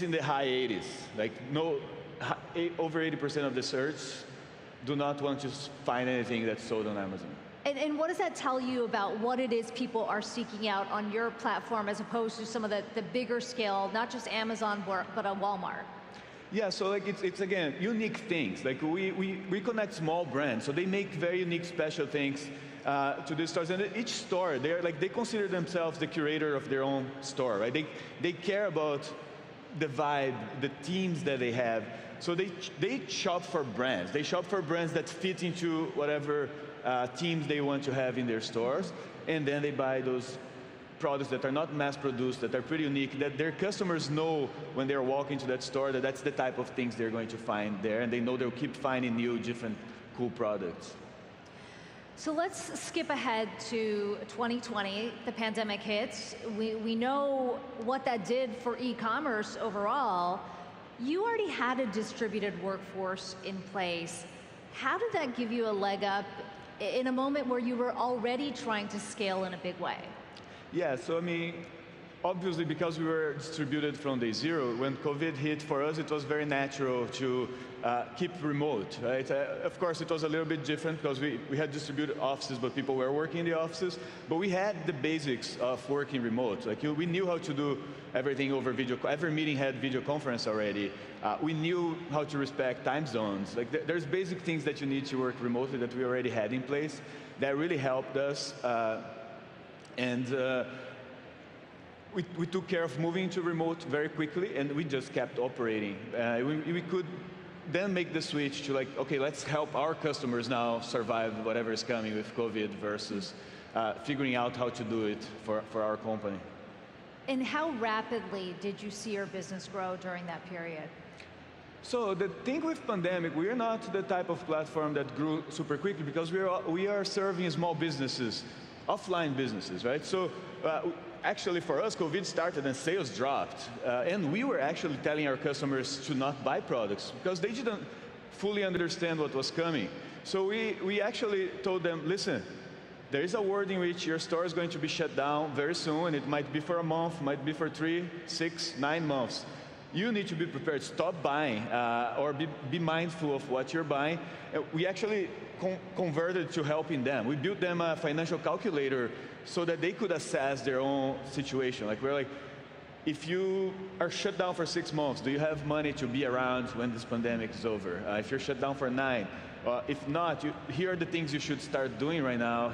in the high 80s. Like, over 80% of the search do not want to find anything that's sold on Amazon. And what does that tell you about what it is people are seeking out on your platform as opposed to some of the bigger scale, not just Amazon, but a Walmart? Yeah, so like it's again, unique things. Like we connect small brands, so they make very unique, special things to these stores. And each store, they consider themselves the curator of their own store, right? They care about the vibe, the teams that they have. So they shop for brands. They shop for brands that fit into whatever teams they want to have in their stores, and then they buy those products that are not mass-produced, that are pretty unique, that their customers know when they're walking to that store that that's the type of things they're going to find there, and they know they'll keep finding new, different, cool products. So let's skip ahead to 2020. The pandemic hits. We know what that did for e-commerce overall. You already had a distributed workforce in place. How did that give you a leg up in a moment where you were already trying to scale in a big way? Yeah, so I mean, obviously because we were distributed from day zero, when COVID hit for us, it was very natural to keep remote, right? Of course, it was a little bit different because we had distributed offices, but people were working in the offices. But we had the basics of working remote. Like we knew how to do everything over video. Every meeting had video conference already. We knew how to respect time zones. Like there's basic things that you need to work remotely that we already had in place that really helped us. We took care of moving to remote very quickly, and we just kept operating. We could then make the switch to like, okay, let's help our customers now survive whatever is coming with COVID versus figuring out how to do it for our company. And how rapidly did you see your business grow during that period? So the thing with pandemic, we are not the type of platform that grew super quickly because we are serving small businesses, offline businesses, right? So actually for us, COVID started and sales dropped. And we were actually telling our customers to not buy products because they didn't fully understand what was coming. So we actually told them, listen, there is a world in which your store is going to be shut down very soon, and it might be for a month, might be for 3, 6, 9 months. You need to be prepared. Stop buying or be mindful of what you're buying. We actually converted to helping them. We built them a financial calculator so that they could assess their own situation. Like we're like, if you are shut down for 6 months, do you have money to be around when this pandemic is over? If you're shut down for 9, if not, here are the things you should start doing right now.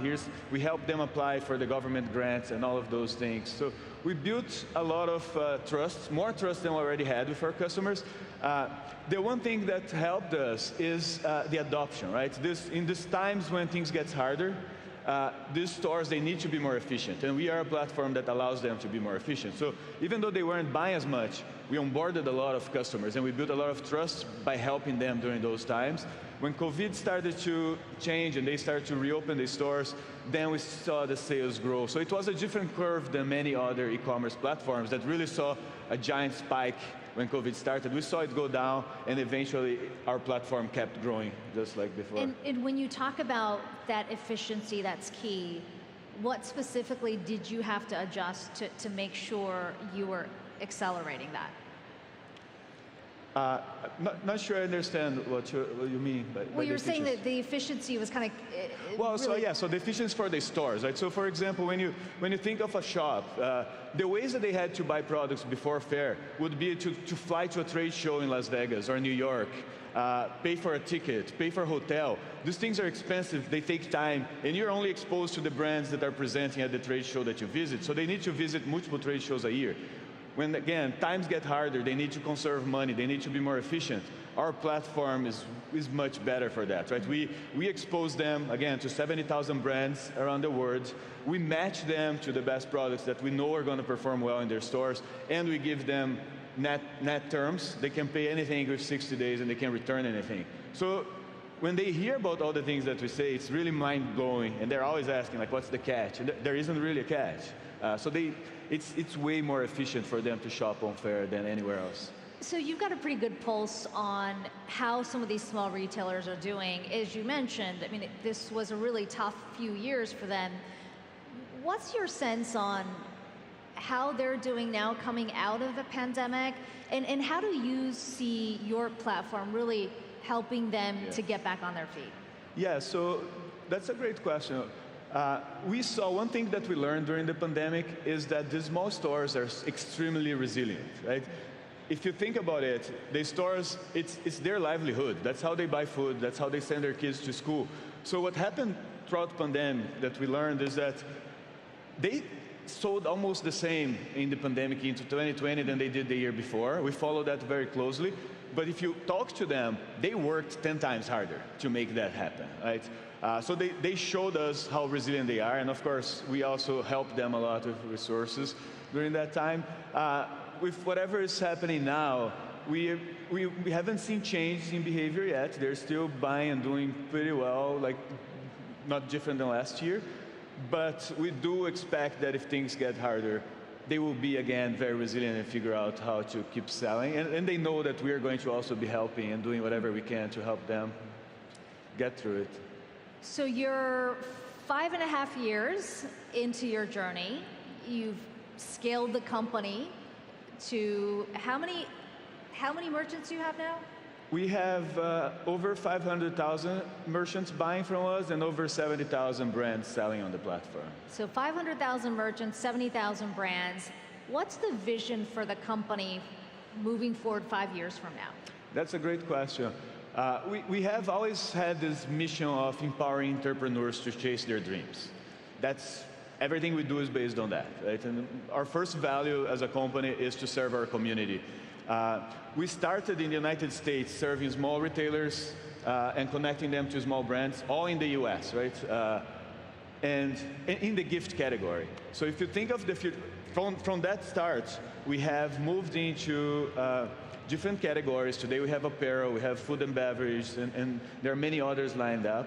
We help them apply for the government grants and all of those things. So we built a lot of trust, more trust than we already had with our customers. The one thing that helped us is the adoption, right? In these times when things get harder, these stores, they need to be more efficient. And we are a platform that allows them to be more efficient. So even though they weren't buying as much, we onboarded a lot of customers and we built a lot of trust by helping them during those times. When COVID started to change and they started to reopen the stores, then we saw the sales grow. So it was a different curve than many other e-commerce platforms that really saw a giant spike when COVID started. We saw it go down, and eventually our platform kept growing just like before. And when you talk about that efficiency, that's key. what specifically did you have to adjust to make sure you were accelerating that? Not sure I understand what you mean by well, you were saying that the efficiency was kind of well, really... so the efficiency for the stores, right? So for example, when you think of a shop, the ways that they had to buy products before Faire would be to fly to a trade show in Las Vegas or New York, pay for a ticket, pay for a hotel. These things are expensive, they take time, and you're only exposed to the brands that are presenting at the trade show that you visit. So they need to visit multiple trade shows a year. When, again, times get harder, they need to conserve money, they need to be more efficient. Our platform is much better for that, right? We expose them, again, to 70,000 brands around the world. We match them to the best products that we know are going to perform well in their stores, and we give them net terms. They can pay anything with 60 days, and they can return anything. So when they hear about all the things that we say, it's really mind-blowing, and they're always asking, like, what's the catch? And there isn't really a catch. So it's way more efficient for them to shop on Faire than anywhere else. So you've got a pretty good pulse on how some of these small retailers are doing. As you mentioned, I mean, this was a really tough few years for them. What's your sense on how they're doing now coming out of the pandemic? And how do you see your platform really helping them to get back on their feet? Yeah, so that's a great question. We saw one thing that we learned during the pandemic is that the small stores are extremely resilient, right? If you think about it, the stores, it's their livelihood. That's how they buy food. That's how they send their kids to school. So what happened throughout the pandemic that we learned is that they sold almost the same in the pandemic into 2020 than they did the year before. We followed that very closely. But if you talk to them, they worked 10 times harder to make that happen, right? So they showed us how resilient they are, and of course, we also helped them a lot with resources during that time. With whatever is happening now, we haven't seen change in behavior yet. They're still buying and doing pretty well, like not different than last year. But we do expect that if things get harder, they will be, again, very resilient and figure out how to keep selling. And they know that we are going to also be helping and doing whatever we can to help them get through it. So you're 5.5 years into your journey. You've scaled the company to how many merchants do you have now? We have over 500,000 merchants buying from us and over 70,000 brands selling on the platform. So 500,000 merchants, 70,000 brands. What's the vision for the company moving forward 5 years from now? That's a great question. We have always had this mission of empowering entrepreneurs to chase their dreams. That's everything we do is based on that, right? And our first value as a company is to serve our community. We started in the United States serving small retailers and connecting them to small brands, all in the US, right? And in the gift category. So if you think of the future, from that start, we have moved into different categories. Today we have apparel, we have food and beverage, and there are many others lined up.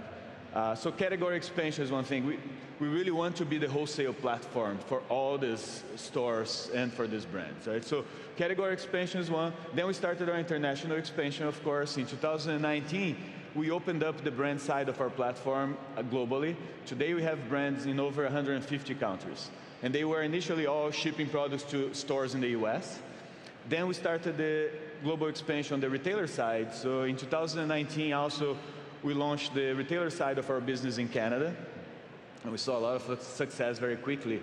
So category expansion is one thing. We really want to be the wholesale platform for all these stores and for these brands, right? So category expansion is one. Then we started our international expansion, of course. In 2019, we opened up the brand side of our platform globally. Today we have brands in over 150 countries. And they were initially all shipping products to stores in the US. Then we started the global expansion on the retailer side. So in 2019 also, we launched the retailer side of our business in Canada. And we saw a lot of success very quickly.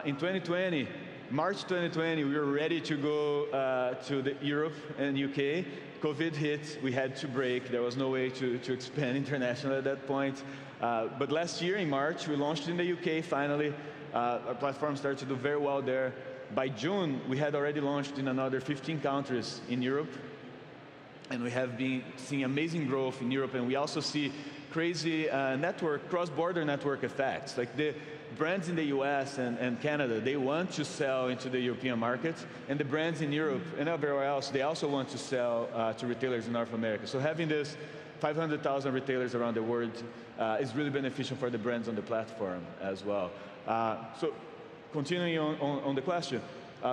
In 2020, March 2020, we were ready to go to Europe and UK. COVID hit, we had to break. There was no way to expand internationally at that point. But last year in March, we launched in the UK finally. Our platform started to do very well there. By June, we had already launched in another 15 countries in Europe. And we have been seeing amazing growth in Europe, and we also see crazy cross-border network effects. Like the brands in the US and Canada, they want to sell into the European market, and the brands in Europe and everywhere else, they also want to sell to retailers in North America. So having this 500,000 retailers around the world is really beneficial for the brands on the platform as well. So continuing on the question,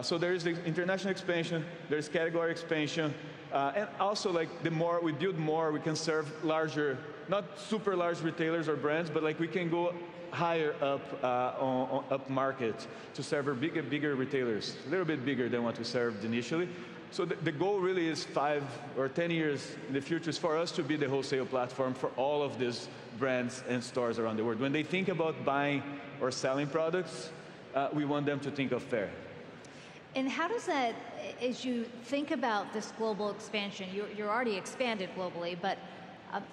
So there is the international expansion, there's category expansion, and also like the more we build more, we can serve larger, not super large retailers or brands, but like we can go higher up up market to serve bigger retailers, a little bit bigger than what we served initially. So the goal really is 5 or 10 years in the future is for us to be the wholesale platform for all of these brands and stores around the world. When they think about buying or selling products, we want them to think of Faire. And how does that, as you think about this global expansion, you're already expanded globally, but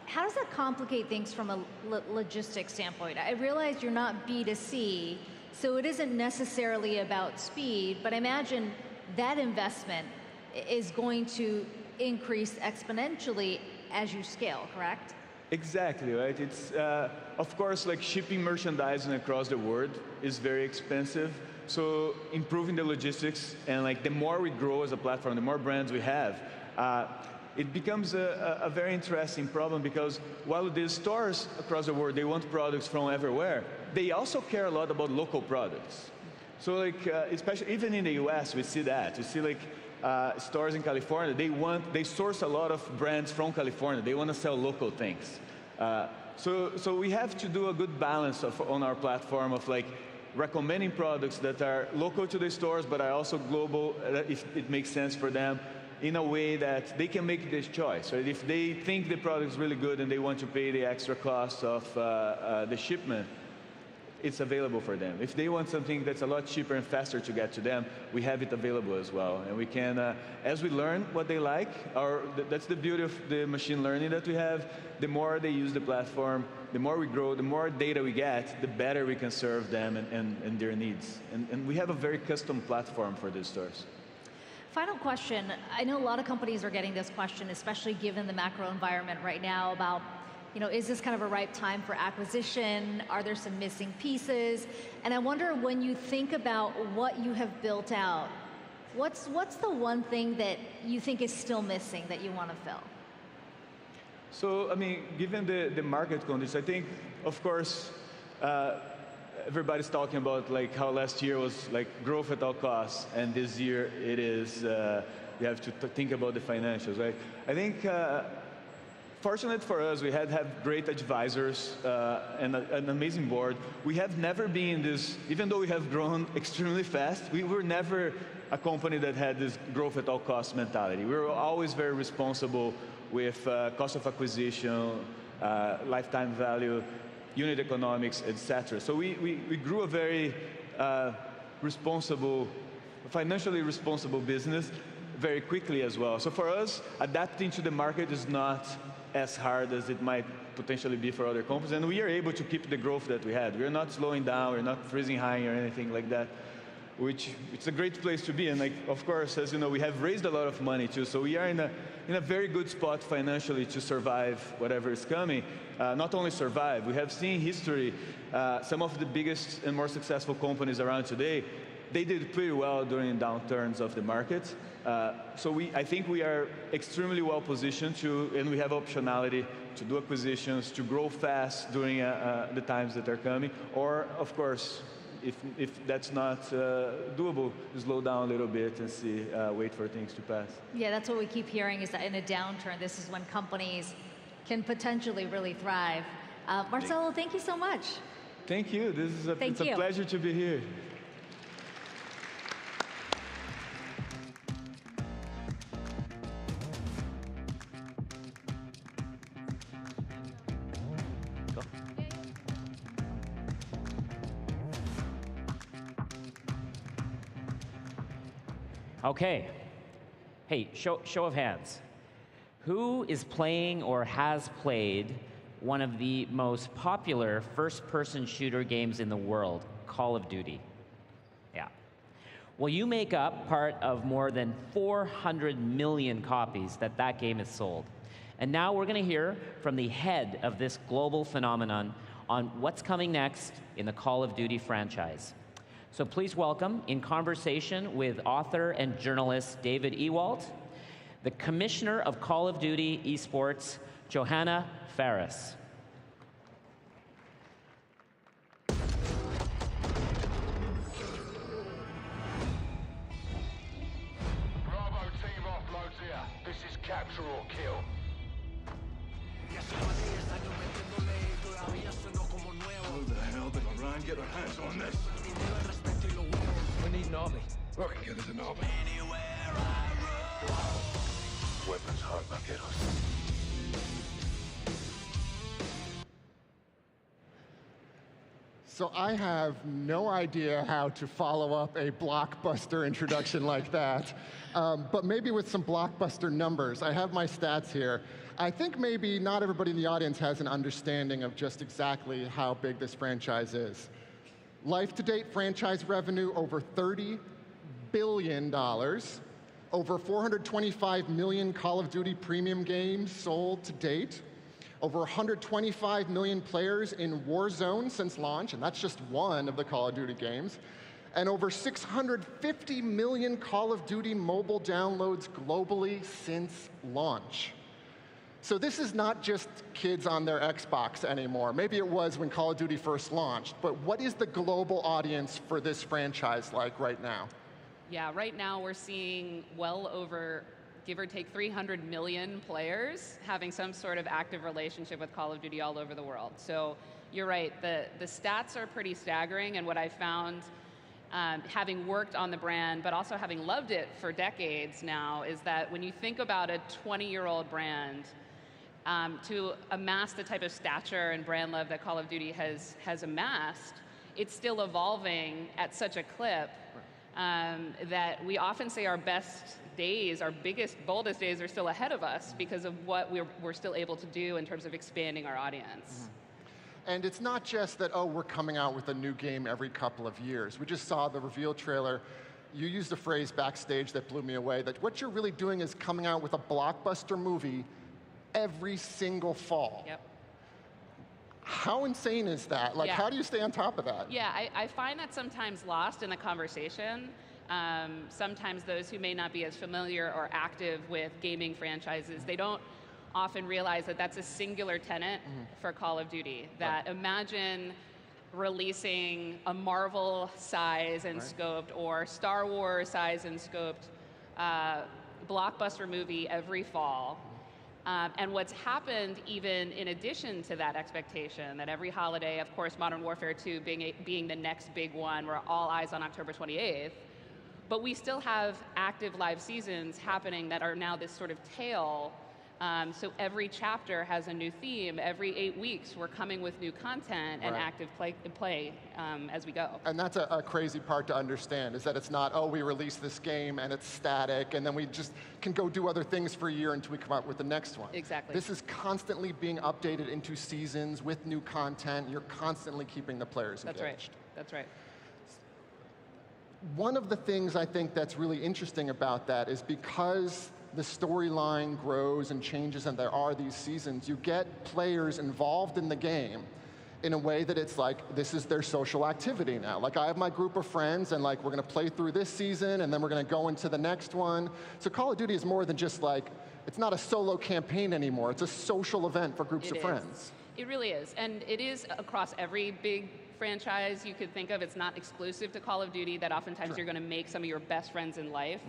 how does that complicate things from a logistics standpoint? I realize you're not B2C, so it isn't necessarily about speed, but I imagine that investment is going to increase exponentially as you scale, correct? Exactly, right? It's, of course, like shipping merchandising across the world is very expensive. So improving the logistics and like the more we grow as a platform, the more brands we have, it becomes a very interesting problem because while the stores across the world, they want products from everywhere, they also care a lot about local products. So like, especially even in the US, we see that. We see like stores in California, they source a lot of brands from California. They want to sell local things. So we have to do a good balance on our platform of like recommending products that are local to the stores, but are also global, if it makes sense for them, in a way that they can make this choice. Right? If they think the product is really good and they want to pay the extra cost of the shipment, it's available for them. If they want something that's a lot cheaper and faster to get to them, we have it available as well. And we can, as we learn what they like, that's the beauty of the machine learning that we have, the more they use the platform, the more we grow, the more data we get, the better we can serve them and their needs. And we have a very custom platform for these stores. Final question. I know a lot of companies are getting this question, especially given the macro environment right now about, is this kind of a ripe time for acquisition? Are there some missing pieces? And I wonder when you think about what you have built out, what's the one thing that you think is still missing that you want to fill? So, I mean, given the market conditions, I think, of course, everybody's talking about like how last year was like growth at all costs, and this year it is, you have to think about the financials, right? I think, fortunate for us, we have great advisors and an amazing board. We have never been in this, even though we have grown extremely fast, we were never a company that had this growth at all costs mentality. We were always very responsible with cost of acquisition, lifetime value, unit economics, etc. So we grew a very responsible, financially responsible business very quickly as well. So for us, adapting to the market is not as hard as it might potentially be for other companies, and we are able to keep the growth that we had. We're not slowing down, we're not freezing hiring or anything like that, which it's a great place to be. And like, of course, as you know, we have raised a lot of money too, so we are in a very good spot financially to survive whatever is coming. Not only survive, we have seen history, some of the biggest and more successful companies around today, they did pretty well during downturns of the market. So I think we are extremely well positioned to, and we have optionality to do acquisitions, to grow fast during the times that are coming, or of course, if that's not doable, slow down a little bit and see, wait for things to pass. Yeah, that's what we keep hearing is that in a downturn, this is when companies can potentially really thrive. Marcelo, thank you so much. Thank you. It's a pleasure to be here. Okay. Hey, show of hands. Who is playing or has played one of the most popular first-person shooter games in the world, Call of Duty? Yeah. Well, you make up part of more than 400 million copies that game has sold. And now we're going to hear from the head of this global phenomenon on what's coming next in the Call of Duty franchise. So please welcome, in conversation with author and journalist David Ewalt, the Commissioner of Call of Duty Esports, Johanna Faris. capture or kill. How the hell did Iran get their hands on this? We need an army. I can get us an army. Weapons hard vaqueros. So I have no idea how to follow up a blockbuster introduction like that, but maybe with some blockbuster numbers. I have my stats here. I think maybe not everybody in the audience has an understanding of just exactly how big this franchise is. Life-to-date franchise revenue over $30 billion, over 425 million Call of Duty premium games sold to date, over 125 million players in Warzone since launch, and that's just one of the Call of Duty games, and over 650 million Call of Duty mobile downloads globally since launch. So this is not just kids on their Xbox anymore. Maybe it was when Call of Duty first launched, but what is the global audience for this franchise like right now? Yeah, right now we're seeing well over, give or take, 300 million players having some sort of active relationship with Call of Duty all over the world. So you're right, the stats are pretty staggering, and what I found, having worked on the brand, but also having loved it for decades now, is that when you think about a 20-year-old brand, to amass the type of stature and brand love that Call of Duty has amassed, it's still evolving at such a clip that we often say our best days, our biggest, boldest days are still ahead of us because of what we're still able to do in terms of expanding our audience. And it's not just that, oh, we're coming out with a new game every couple of years. We just saw the reveal trailer. You used a phrase backstage that blew me away, that what you're really doing is coming out with a blockbuster movie every single fall. Yep. How insane is that? Like, how do you stay on top of that? Yeah, I find that sometimes lost in the conversation. Sometimes those who may not be as familiar or active with gaming franchises, they don't often realize that that's a singular tenet for Call of Duty. That imagine releasing a Marvel size and scoped or Star Wars size and scoped blockbuster movie every fall. And what's happened even in addition to that expectation, that every holiday, of course, Modern Warfare 2 being the next big one, we're all eyes on October 28th, but we still have active live seasons happening that are now this sort of tail. So every chapter has a new theme. Every 8 weeks, we're coming with new content and active play as we go. And that's a crazy part to understand, is that it's not, oh, we release this game and it's static, and then we just can go do other things for a year until we come out with the next one. Exactly. This is constantly being updated into seasons with new content. You're constantly keeping the players engaged. That's right. That's right. One of the things I think that's really interesting about that is because the storyline grows and changes and there are these seasons, you get players involved in the game in a way that it's like, this is their social activity now. Like, I have my group of friends and like, we're gonna play through this season and then we're gonna go into the next one. So Call of Duty is more than just like, it's not a solo campaign anymore, it's a social event for groups of friends. It really is, and it is across every big franchise you could think of. It's not exclusive to Call of Duty, that oftentimes you're gonna make some of your best friends in life.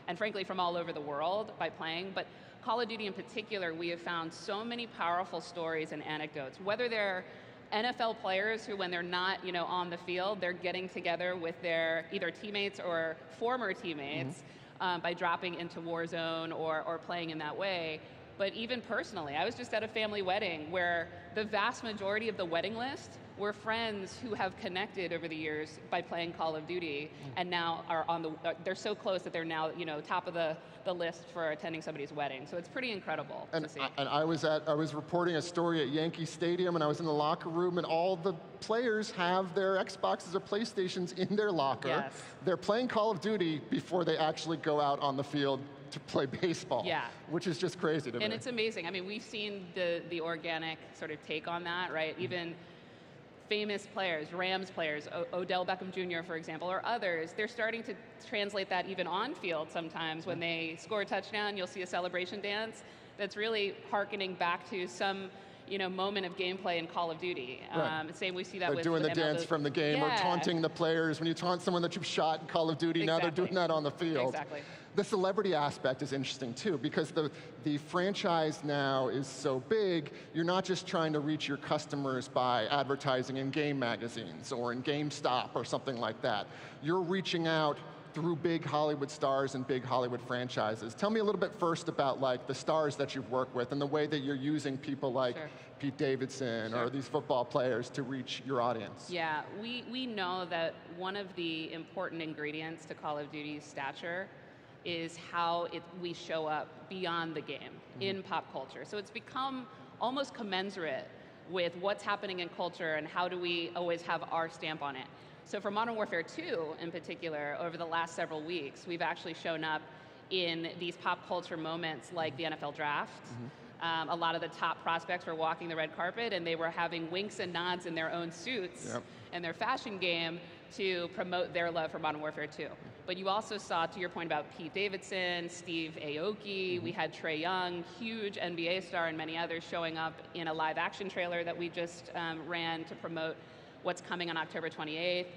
And frankly, from all over the world by playing. But Call of Duty in particular, we have found so many powerful stories and anecdotes, whether they're NFL players who, when they're not, on the field, they're getting together with their either teammates or former teammates by dropping into Warzone or playing in that way. But even personally, I was just at a family wedding where the vast majority of the wedding list were friends who have connected over the years by playing Call of Duty, and now are they're so close that they're now, top of the list for attending somebody's wedding. So it's pretty incredible to see. And I was reporting a story at Yankee Stadium, and I was in the locker room, and all the players have their Xboxes or PlayStations in their locker. Yes. They're playing Call of Duty before they actually go out on the field to play baseball, which is just crazy to me. And it's amazing. I mean, we've seen the organic sort of take on that, right? Even famous players, Rams players, Odell Beckham Jr., for example, or others, they're starting to translate that even on field sometimes. When they score a touchdown, you'll see a celebration dance that's really hearkening back to some moment of gameplay in Call of Duty. Right. Same, we see that they're with doing the dance MLB. from the game or taunting the players. When you taunt someone that you've shot in Call of Duty, now they're doing that on the field. Exactly. The celebrity aspect is interesting too, because the franchise now is so big, you're not just trying to reach your customers by advertising in game magazines or in GameStop or something like that. You're reaching out through big Hollywood stars and big Hollywood franchises. Tell me a little bit first about like the stars that you've worked with and the way that you're using people like Pete Davidson or these football players to reach your audience. Yeah, we know that one of the important ingredients to Call of Duty's stature is how we show up beyond the game in pop culture. So it's become almost commensurate with what's happening in culture and how do we always have our stamp on it. So for Modern Warfare 2 in particular, over the last several weeks, we've actually shown up in these pop culture moments like the NFL draft. A lot of the top prospects were walking the red carpet and they were having winks and nods in their own suits and their fashion game to promote their love for Modern Warfare 2. But you also saw, to your point about Pete Davidson, Steve Aoki, we had Trae Young, huge NBA star, and many others showing up in a live action trailer that we just ran to promote what's coming on October 28th.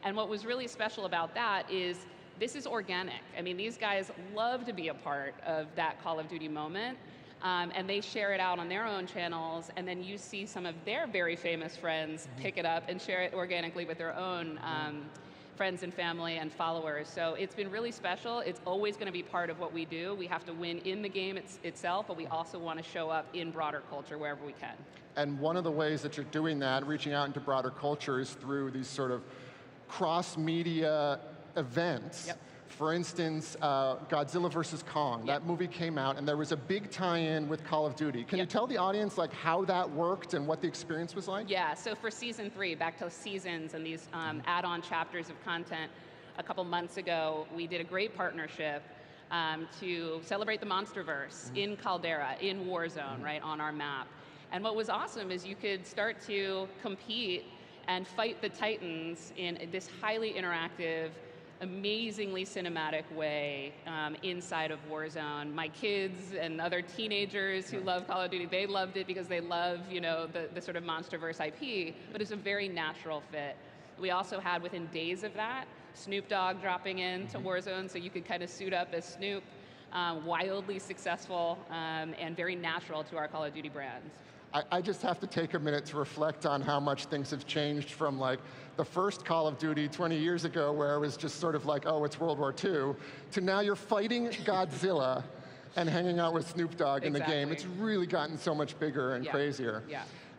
And what was really special about that is this is organic. I mean, these guys love to be a part of that Call of Duty moment. And they share it out on their own channels, and then you see some of their very famous friends pick it up and share it organically with their own friends and family and followers. So it's been really special. It's always going to be part of what we do. We have to win in the game itself, but we also want to show up in broader culture wherever we can. And one of the ways that you're doing that, reaching out into broader culture, is through these sort of cross-media events. For instance, Godzilla vs. Kong, that movie came out and there was a big tie-in with Call of Duty. Can you tell the audience like how that worked and what the experience was like? Yeah, so for season 3, back to seasons and these add-on chapters of content, a couple months ago, we did a great partnership to celebrate the Monsterverse in Caldera, in Warzone, right, on our map. And what was awesome is you could start to compete and fight the Titans in this highly interactive, amazingly cinematic way inside of Warzone. My kids and other teenagers who love Call of Duty, they loved it because they love, the sort of Monsterverse IP, but it's a very natural fit. We also had, within days of that, Snoop Dogg dropping into Warzone, so you could kind of suit up as Snoop. Wildly successful and very natural to our Call of Duty brands. I just have to take a minute to reflect on how much things have changed from like the first Call of Duty 20 years ago where it was just sort of like, oh, it's World War II, to now you're fighting Godzilla and hanging out with Snoop Dogg in the game. It's really gotten so much bigger and crazier.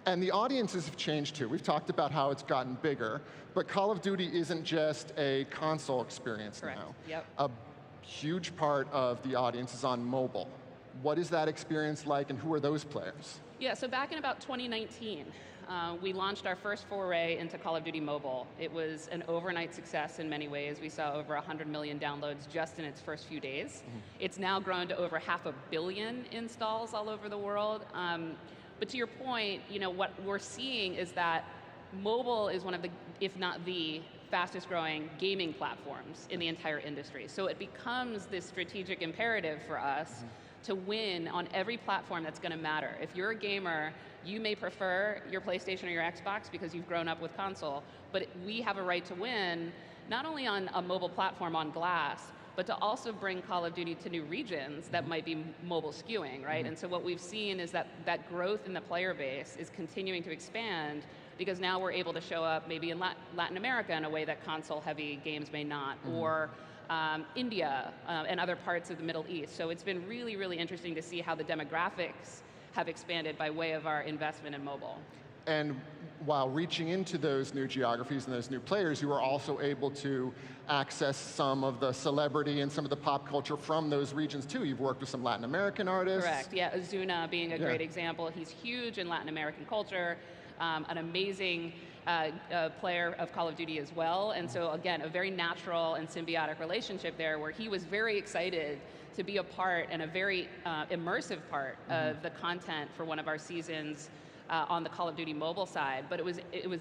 And the audiences have changed too. We've talked about how it's gotten bigger, but Call of Duty isn't just a console experience now. A huge part of the audience is on mobile. What is that experience like and who are those players? Yeah, so back in about 2019, we launched our first foray into Call of Duty Mobile. It was an overnight success in many ways. We saw over 100 million downloads just in its first few days. It's now grown to over 500 million installs all over the world. But to your point, what we're seeing is that mobile is one of the, if not the, fastest growing gaming platforms in the entire industry. So it becomes this strategic imperative for us to win on every platform that's going to matter. If you're a gamer, you may prefer your PlayStation or your Xbox because you've grown up with console, but we have a right to win not only on a mobile platform on glass, but to also bring Call of Duty to new regions that might be mobile skewing, right? And so what we've seen is that growth in the player base is continuing to expand because now we're able to show up maybe in Latin America in a way that console-heavy games may not, or India and other parts of the Middle East. So it's been really, really interesting to see how the demographics have expanded by way of our investment in mobile. And while reaching into those new geographies and those new players, you are also able to access some of the celebrity and some of the pop culture from those regions too. You've worked with some Latin American artists. Correct, yeah, Ozuna being a great example. He's huge in Latin American culture, an amazing player of Call of Duty as well. And so again, a very natural and symbiotic relationship there where he was very excited to be a part and a very immersive part of the content for one of our seasons on the Call of Duty mobile side, but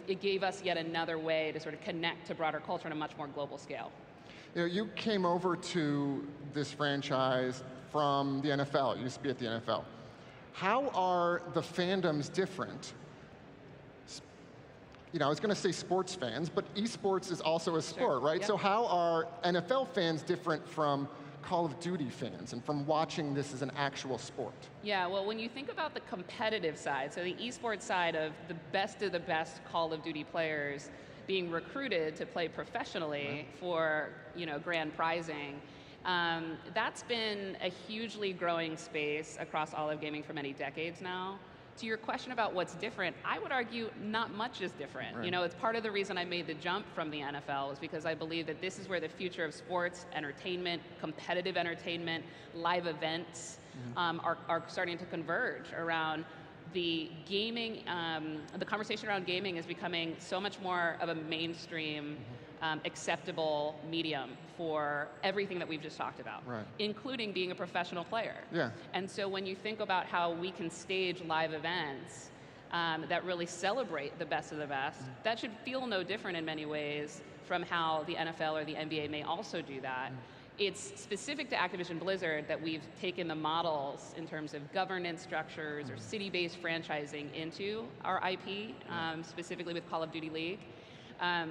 it gave us yet another way to sort of connect to broader culture on a much more global scale. You came over to this franchise from the NFL. You used to be at the NFL. How are the fandoms different? I was going to say sports fans, but esports is also a sport, right? Yep. So how are NFL fans different from Call of Duty fans and from watching this as an actual sport? Yeah, well, when you think about the competitive side, so the esports side of the best Call of Duty players being recruited to play professionally for, grand prizing, that's been a hugely growing space across all of gaming for many decades now. To your question about what's different, I would argue not much is different. Right. It's part of the reason I made the jump from the NFL was because I believe that this is where the future of sports, entertainment, competitive entertainment, live events are starting to converge around the gaming. The conversation around gaming is becoming so much more of a mainstream, acceptable medium for everything that we've just talked about, including being a professional player. Yeah. And so when you think about how we can stage live events that really celebrate the best of the best, that should feel no different in many ways from how the NFL or the NBA may also do that. It's specific to Activision Blizzard that we've taken the models in terms of governance structures or city-based franchising into our IP, specifically with Call of Duty League.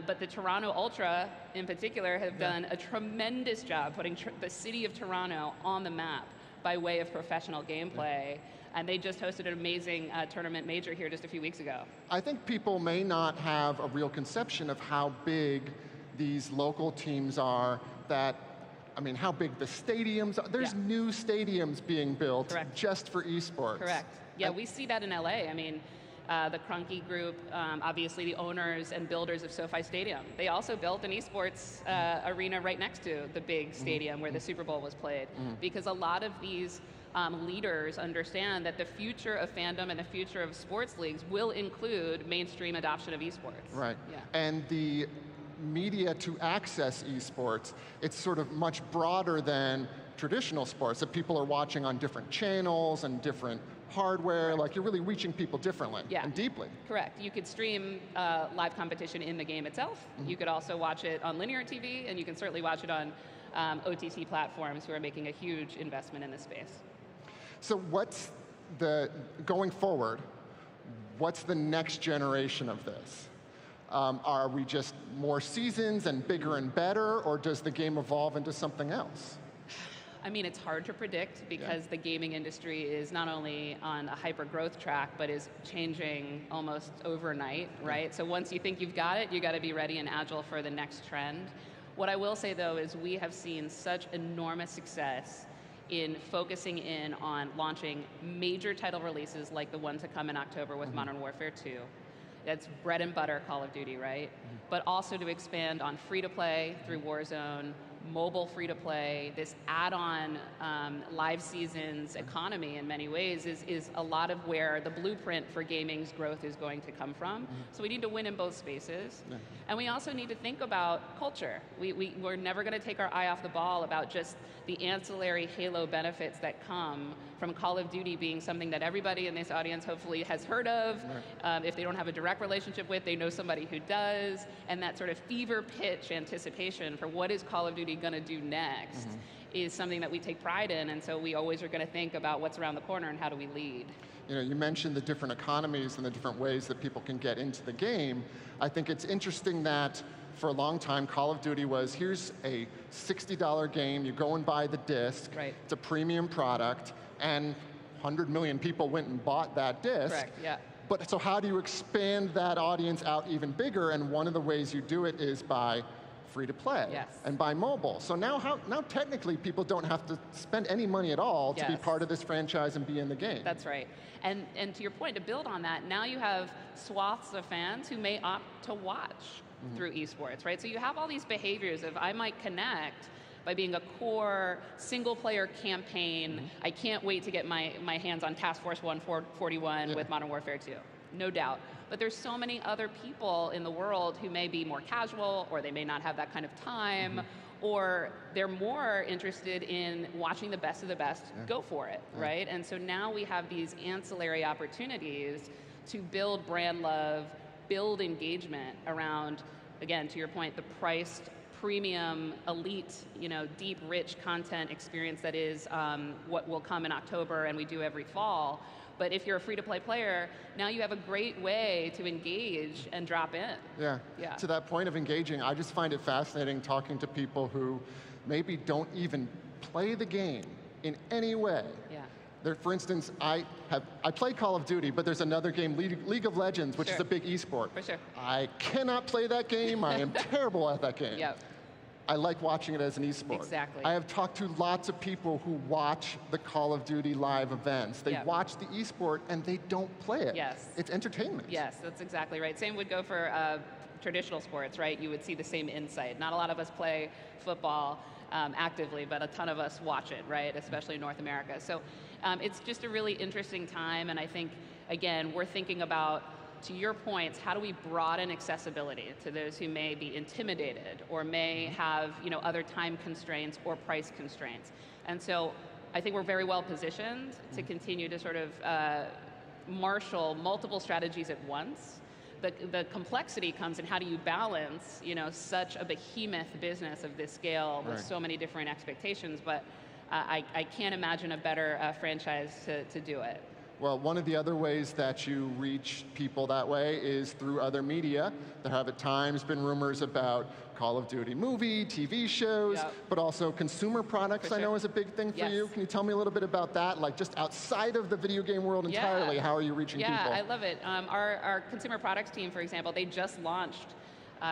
But the Toronto Ultra, in particular, have done a tremendous job putting the city of Toronto on the map by way of professional gameplay. And they just hosted an amazing tournament major here just a few weeks ago. I think people may not have a real conception of how big these local teams are, how big the stadiums are. There's new stadiums being built just for esports. Correct. Yeah, we see that in LA. The Krunke Group, obviously the owners and builders of SoFi Stadium. They also built an esports arena right next to the big stadium where the Super Bowl was played. Because a lot of these leaders understand that the future of fandom and the future of sports leagues will include mainstream adoption of esports. Right. Yeah. And the media to access esports, it's sort of much broader than traditional sports, that people are watching on different channels and different hardware, like you're really reaching people differently and deeply. Correct. You could stream live competition in the game itself. You could also watch it on linear TV, and you can certainly watch it on OTT platforms who are making a huge investment in this space. So going forward, what's the next generation of this? Are we just more seasons and bigger and better, or does the game evolve into something else? It's hard to predict because the gaming industry is not only on a hyper-growth track, but is changing almost overnight, right? So once you think you've got it, you got to be ready and agile for the next trend. What I will say, though, is we have seen such enormous success in focusing in on launching major title releases like the one to come in October with Modern Warfare 2. That's bread and butter Call of Duty, right? But also to expand on free-to-play through Warzone, mobile free-to-play, this add-on live seasons economy in many ways is a lot of where the blueprint for gaming's growth is going to come from. So we need to win in both spaces. And we also need to think about culture. We're never going to take our eye off the ball about just the ancillary halo benefits that come from Call of Duty being something that everybody in this audience hopefully has heard of. If they don't have a direct relationship with, they know somebody who does. And that sort of fever pitch anticipation for what is Call of Duty going to do next is something that we take pride in. And so we always are going to think about what's around the corner and how do we lead. You mentioned the different economies and the different ways that people can get into the game. I think it's interesting that for a long time, Call of Duty was, here's a $60 game, you go and buy the disc, it's a premium product, and 100 million people went and bought that disc. Correct, yeah. But so how do you expand that audience out even bigger? And one of the ways you do it is by free-to-play and by mobile. So now technically people don't have to spend any money at all to be part of this franchise and be in the game. That's right. And to your point, to build on that, now you have swaths of fans who may opt to watch through esports, right? So you have all these behaviors of I might connect by being a core single-player campaign. I can't wait to get my hands on Task Force 141 with Modern Warfare 2. No doubt. But there's so many other people in the world who may be more casual, or they may not have that kind of time, or they're more interested in watching the best of the best go for it, right? And so now we have these ancillary opportunities to build brand love, build engagement around, again, to your point, the priced, premium, elite, deep, rich content experience that is what will come in October and we do every fall. But if you're a free-to-play player, now you have a great way to engage and drop in. Yeah. Yeah. To that point of engaging, I just find it fascinating talking to people who maybe don't even play the game in any way. Yeah. There, for instance, I play Call of Duty, but there's another game, League of Legends, which is a big esport. For sure. I cannot play that game. I am terrible at that game. Yep. I like watching it as an esport. Exactly. I have talked to lots of people who watch the Call of Duty live events. They watch the esport and they don't play it. Yes. It's entertainment. Yes, that's exactly right. Same would go for traditional sports, right? You would see the same insight. Not a lot of us play football actively, but a ton of us watch it, right? Especially in North America. So it's just a really interesting time, and I think, again, we're thinking about, to your points, how do we broaden accessibility to those who may be intimidated or may have other time constraints or price constraints? And so I think we're very well positioned to continue to sort of marshal multiple strategies at once. The complexity comes in how do you balance such a behemoth business of this scale with so many different expectations, but I can't imagine a better franchise to do it. Well, one of the other ways that you reach people that way is through other media. There have at times been rumors about Call of Duty movie, TV shows, but also consumer products I know is a big thing for you. Can you tell me a little bit about that? Like just outside of the video game world entirely, how are you reaching people? Yeah, I love it. Our consumer products team, for example, they just launched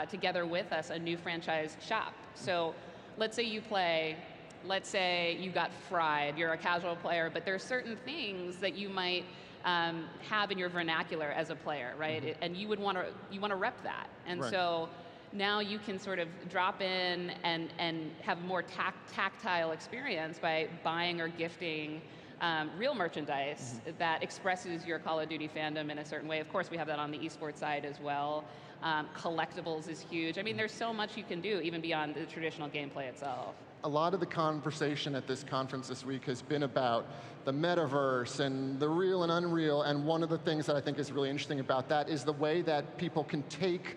together with us a new franchise shop. So let's say you play, let's say you got fried, you're a casual player, but there are certain things that you might have in your vernacular as a player, right? And you would want to rep that. And so now you can sort of drop in and have a more tactile experience by buying or gifting real merchandise that expresses your Call of Duty fandom in a certain way. Of course, we have that on the esports side as well. Collectibles is huge. I mean, there's so much you can do even beyond the traditional gameplay itself. A lot of the conversation at this conference this week has been about the metaverse and the real and unreal, and one of the things that I think is really interesting about that is the way that people can take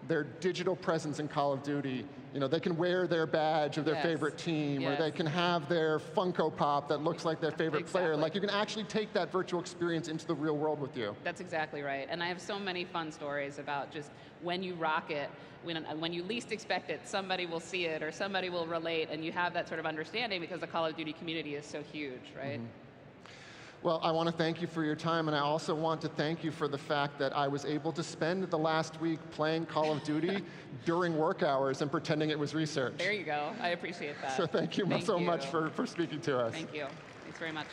their digital presence in Call of Duty. They can wear their badge of their favorite team, or they can have their Funko Pop that looks like their favorite player. Like you can actually take that virtual experience into the real world with you. That's exactly right. And I have so many fun stories about just when you rock it, when you least expect it, somebody will see it or somebody will relate, and you have that sort of understanding because the Call of Duty community is so huge, right? Well, I want to thank you for your time, and I also want to thank you for the fact that I was able to spend the last week playing Call of Duty during work hours and pretending it was research. There you go. I appreciate that. So thank you so much for speaking to us. Thank you. Thanks very much.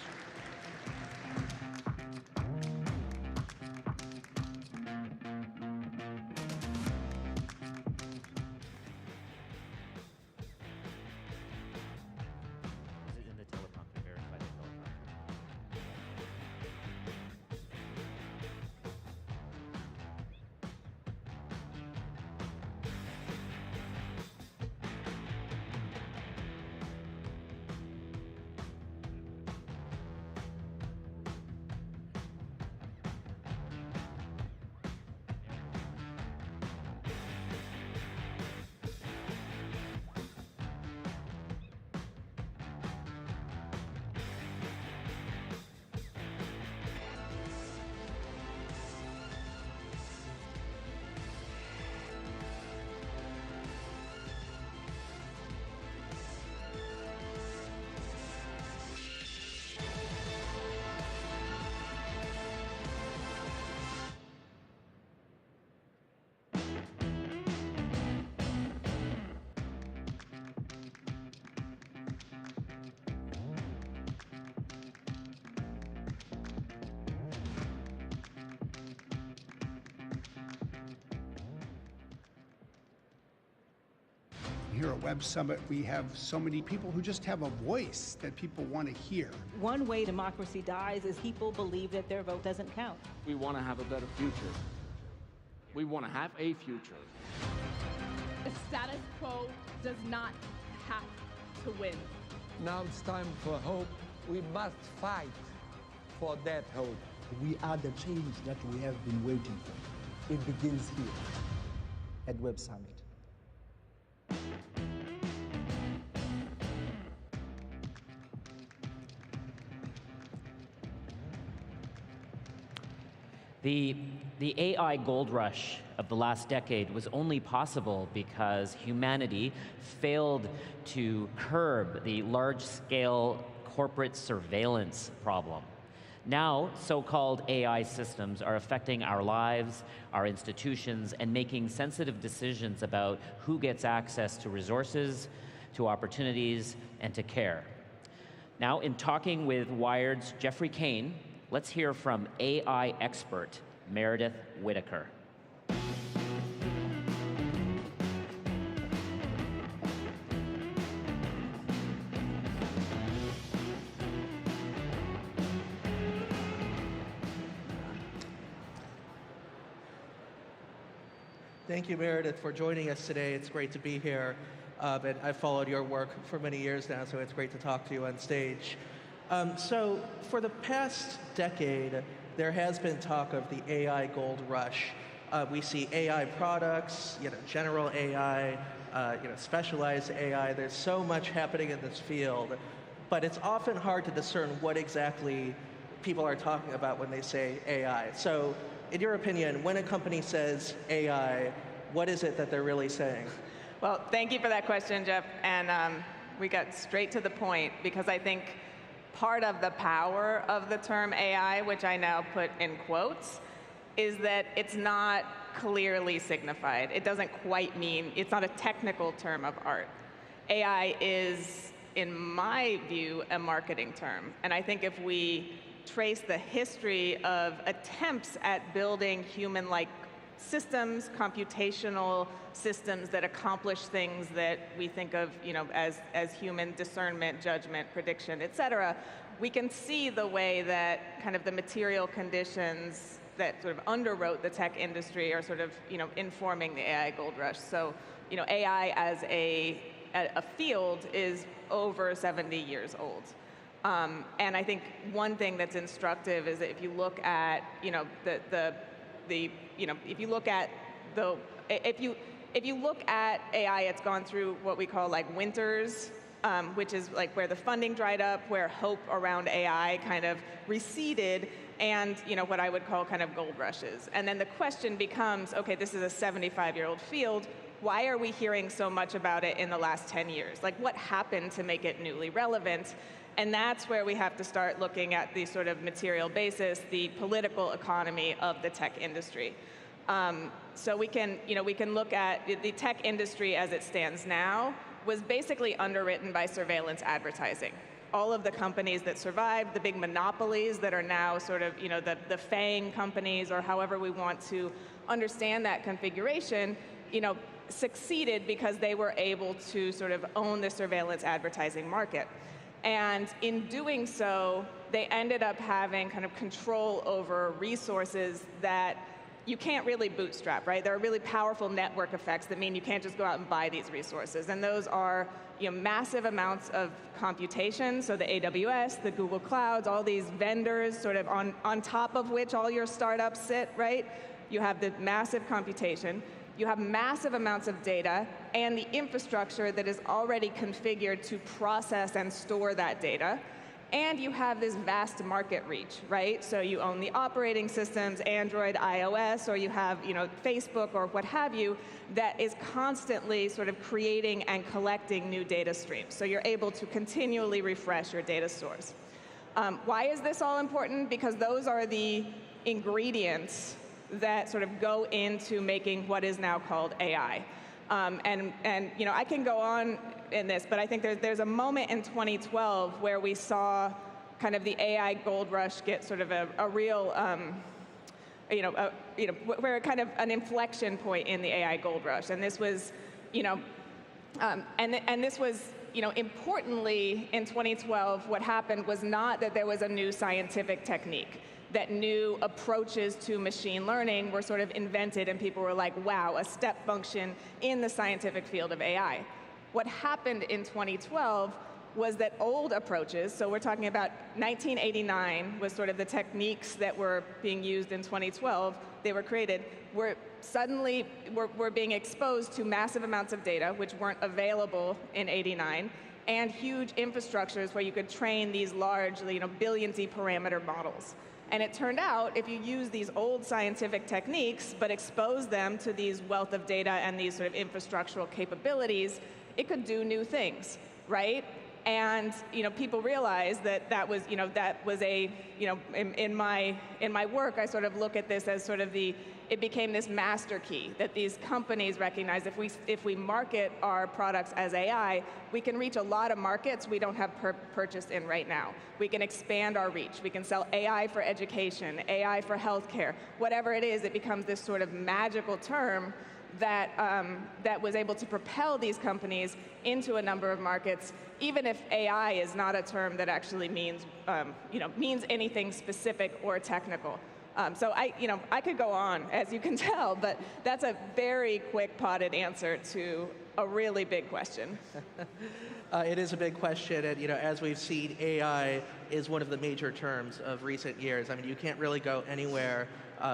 Here at Web Summit, we have so many people who just have a voice that people want to hear. One way democracy dies is people believe that their vote doesn't count. We want to have a better future. We want to have a future. The status quo does not have to win. Now it's time for hope. We must fight for that hope. We are the change that we have been waiting for. It begins here at Web Summit. The AI gold rush of the last decade was only possible because humanity failed to curb the large-scale corporate surveillance problem. Now, so-called AI systems are affecting our lives, our institutions, and making sensitive decisions about who gets access to resources, to opportunities, and to care. Now, in talking with Wired's Jeffrey Kane, let's hear from AI expert Meredith Whitaker. Thank you, Meredith, for joining us today. It's great to be here. And I've followed your work for many years now, so it's great to talk to you on stage. So for the past decade, there has been talk of the AI gold rush. We see AI products, general AI, specialized AI. There's so much happening in this field, but it's often hard to discern what exactly people are talking about when they say AI. So in your opinion, when a company says AI, what is it that they're really saying? Well, thank you for that question, Jeff. And we got straight to the point, because I think part of the power of the term AI, which I now put in quotes, is that it's not clearly signified. It doesn't quite mean, it's not a technical term of art. AI is, in my view, a marketing term. And I think if we trace the history of attempts at building human-like systems, computational systems that accomplish things that we think of, as human discernment, judgment, prediction, et cetera, we can see the way that kind of the material conditions that sort of underwrote the tech industry are sort of, informing the AI gold rush. So, AI as a field is over 70 years old. And I think one thing that's instructive is that if you look at, if you look at AI, it's gone through what we call like winters, which is like where the funding dried up, where hope around AI kind of receded, and what I would call kind of gold rushes. And then the question becomes, okay, this is a 75-year-old field. Why are we hearing so much about it in the last 10 years? Like, what happened to make it newly relevant? And that's where we have to start looking at the sort of material basis, the political economy of the tech industry. So we can look at the tech industry as it stands now was basically underwritten by surveillance advertising. All of the companies that survived, the big monopolies that are now sort of, the FANG companies, or however we want to understand that configuration, succeeded because they were able to sort of own the surveillance advertising market. And in doing so, they ended up having kind of control over resources that you can't really bootstrap, right? There are really powerful network effects that mean you can't just go out and buy these resources. And those are massive amounts of computation, so the AWS, the Google Clouds, all these vendors sort of on top of which all your startups sit, right? You have the massive computation. You have massive amounts of data and the infrastructure that is already configured to process and store that data. And you have this vast market reach, right? So you own the operating systems, Android, iOS, or you have, Facebook or what have you, that is constantly sort of creating and collecting new data streams. So you're able to continually refresh your data stores. Why is this all important? Because those are the ingredients that sort of go into making what is now called AI. And I can go on in this, but I think there's a moment in 2012 where we saw kind of the AI gold rush get sort of a real, where kind of an inflection point in the AI gold rush. And this was, and this was, importantly in 2012, what happened was not that there was a new scientific technique, that new approaches to machine learning were sort of invented and people were like, wow, a step function in the scientific field of AI. What happened in 2012 was that old approaches, so we're talking about 1989 was sort of the techniques that were being used in 2012, they were created, were suddenly were being exposed to massive amounts of data which weren't available in 89, and huge infrastructures where you could train these large, billions-y parameter models. And it turned out, if you use these old scientific techniques, but expose them to these wealth of data and these sort of infrastructural capabilities, it could do new things, right? And people realized that that was a in my work, I sort of look at this as sort of it became this master key that these companies recognize. If we market our products as AI, we can reach a lot of markets we don't have purchased in right now. We can expand our reach. We can sell AI for education, AI for healthcare, whatever it is. It becomes this sort of magical term that was able to propel these companies into a number of markets, even if AI is not a term that actually means anything specific or technical. So I could go on, as you can tell, but that's a very quick potted answer to a really big question. It is a big question, and as we've seen, AI is one of the major terms of recent years. I mean, you can't really go anywhere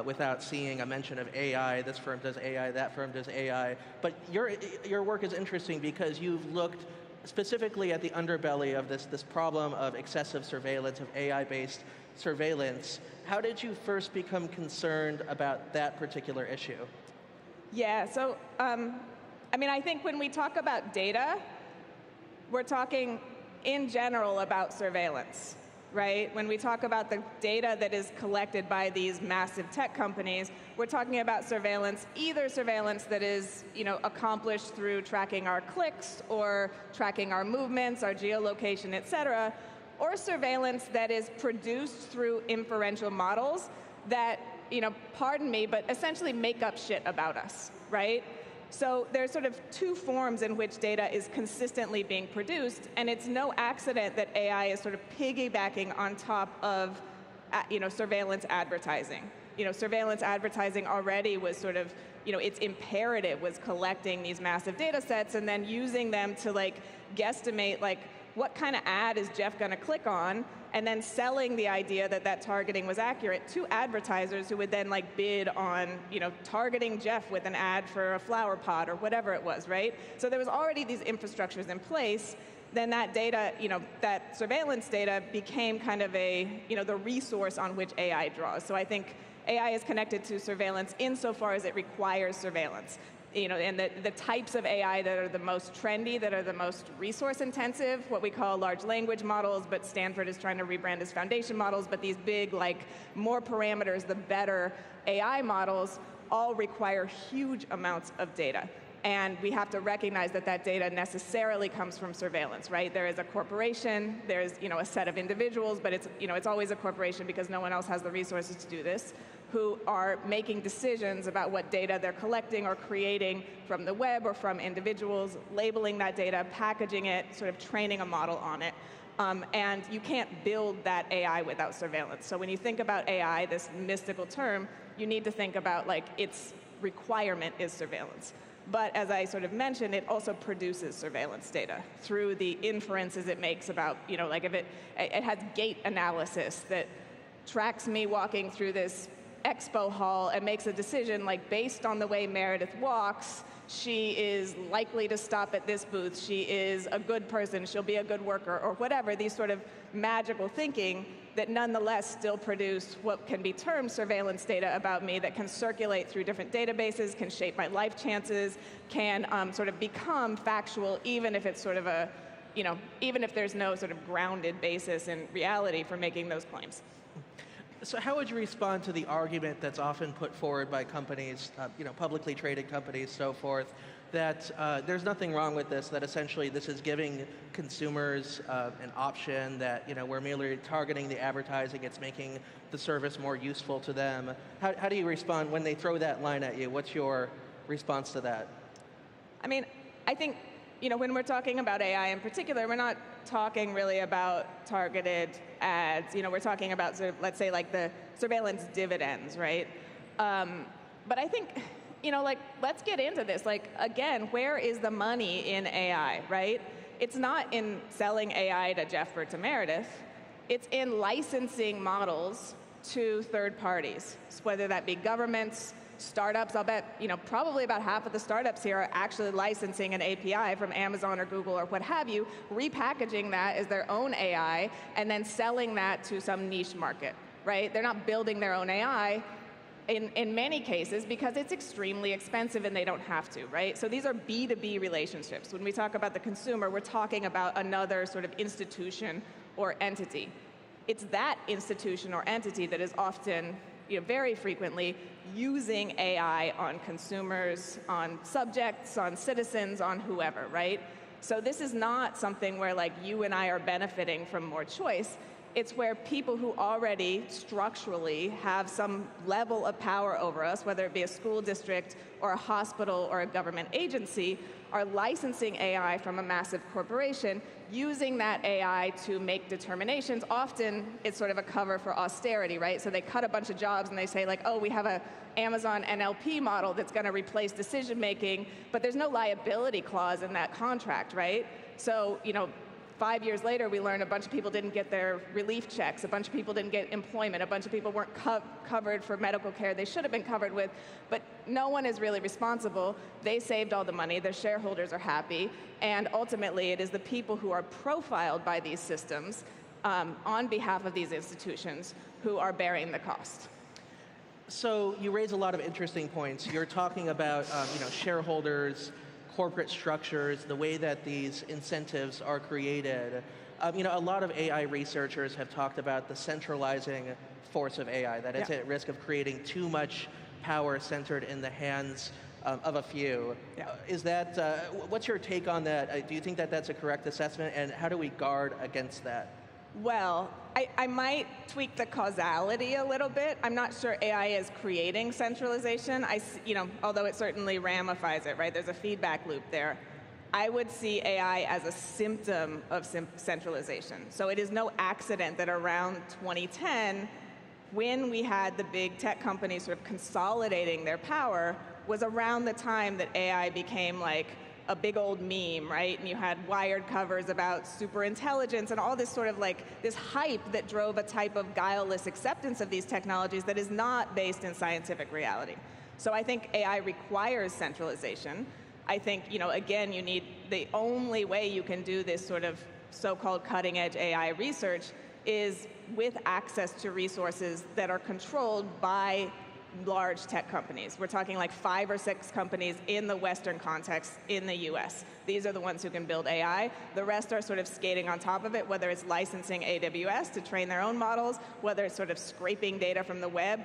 without seeing a mention of AI. This firm does AI, that firm does AI. But your work is interesting because you've looked specifically at the underbelly of this problem of excessive surveillance, of AI-based surveillance. How did you first become concerned about that particular issue? Yeah, so I think when we talk about data, we're talking in general about surveillance, right? When we talk about the data that is collected by these massive tech companies, we're talking about surveillance, either surveillance that is accomplished through tracking our clicks or tracking our movements, our geolocation, et cetera, or surveillance that is produced through inferential models that, pardon me, but essentially make up shit about us, right? So there's sort of two forms in which data is consistently being produced, and it's no accident that AI is sort of piggybacking on top of, surveillance advertising. Surveillance advertising already was sort of, its imperative was collecting these massive data sets and then using them to guesstimate what kind of ad is Jeff going to click on, and then selling the idea that that targeting was accurate to advertisers who would then bid on, targeting Jeff with an ad for a flower pot or whatever it was, right? So there was already these infrastructures in place. Then that data, that surveillance data became kind of the resource on which AI draws. So I think AI is connected to surveillance insofar as it requires surveillance. And the types of AI that are the most trendy, that are the most resource intensive, what we call large language models, but Stanford is trying to rebrand as foundation models, but these big, more parameters, the better AI models, all require huge amounts of data. And we have to recognize that that data necessarily comes from surveillance, right? There is a corporation, there's a set of individuals, but it's always a corporation because no one else has the resources to do this, who are making decisions about what data they're collecting or creating from the web or from individuals, labeling that data, packaging it, sort of training a model on it. And you can't build that AI without surveillance. So when you think about AI, this mystical term, you need to think about its requirement is surveillance. But as I sort of mentioned, it also produces surveillance data through the inferences it makes about, if it has gait analysis that tracks me walking through this expo hall and makes a decision based on the way Meredith walks, she is likely to stop at this booth, she is a good person, she'll be a good worker, or whatever, these sort of magical thinking that nonetheless still produce what can be termed surveillance data about me that can circulate through different databases, can shape my life chances, can sort of become factual even if it's sort of even if there's no sort of grounded basis in reality for making those claims. So how would you respond to the argument that's often put forward by companies, publicly traded companies, so forth, that there's nothing wrong with this, that essentially this is giving consumers an option, that we're merely targeting the advertising, it's making the service more useful to them. How do you respond when they throw that line at you? What's your response to that? I think, when we're talking about AI in particular, we're not talking really about targeted ads. We're talking about sort of, let's say, the surveillance dividends, right? But I think, let's get into this. Again, where is the money in AI, right? It's not in selling AI to Jeff or to Meredith. It's in licensing models to third parties, whether that be governments, startups. I'll bet, probably about half of the startups here are actually licensing an API from Amazon or Google or what have you, repackaging that as their own AI, and then selling that to some niche market, right? They're not building their own AI in many cases because it's extremely expensive and they don't have to, right? So these are B2B relationships. When we talk about the consumer, we're talking about another sort of institution or entity. It's that institution or entity that is often, very frequently using AI on consumers, on subjects, on citizens, on whoever, right? So this is not something where like you and I are benefiting from more choice. It's where people who already structurally have some level of power over us, whether it be a school district or a hospital or a government agency, are licensing AI from a massive corporation, using that AI to make determinations. Often it's sort of a cover for austerity, right? So they cut a bunch of jobs and they say like, oh, we have a Amazon NLP model that's going to replace decision making, but there's no liability clause in that contract, right? So, 5 years later, we learned a bunch of people didn't get their relief checks, a bunch of people didn't get employment, a bunch of people weren't covered for medical care they should have been covered with, but no one is really responsible. They saved all the money, their shareholders are happy, and ultimately it is the people who are profiled by these systems on behalf of these institutions who are bearing the cost. So you raise a lot of interesting points. You're talking about shareholders, corporate structures, the way that these incentives are created. A lot of AI researchers have talked about the centralizing force of AI, that it's at risk of creating too much power centered in the hands of a few. Is that, what's your take on that? Do you think that that's a correct assessment, and how do we guard against that? Well, I might tweak the causality a little bit. I'm not sure AI is creating centralization. Although it certainly ramifies it, right? There's a feedback loop there. I would see AI as a symptom of centralization. So it is no accident that around 2010, when we had the big tech companies sort of consolidating their power, was around the time that AI became like a big old meme, right? And you had Wired covers about super intelligence and all this sort of like this hype that drove a type of guileless acceptance of these technologies that is not based in scientific reality. So I think AI requires centralization. I think, again, you need, the only way you can do this sort of so-called cutting edge AI research is with access to resources that are controlled by large tech companies. We're talking like 5 or 6 companies in the Western context in the US. These are the ones who can build AI. The rest are sort of skating on top of it, whether it's licensing AWS to train their own models, whether it's sort of scraping data from the web,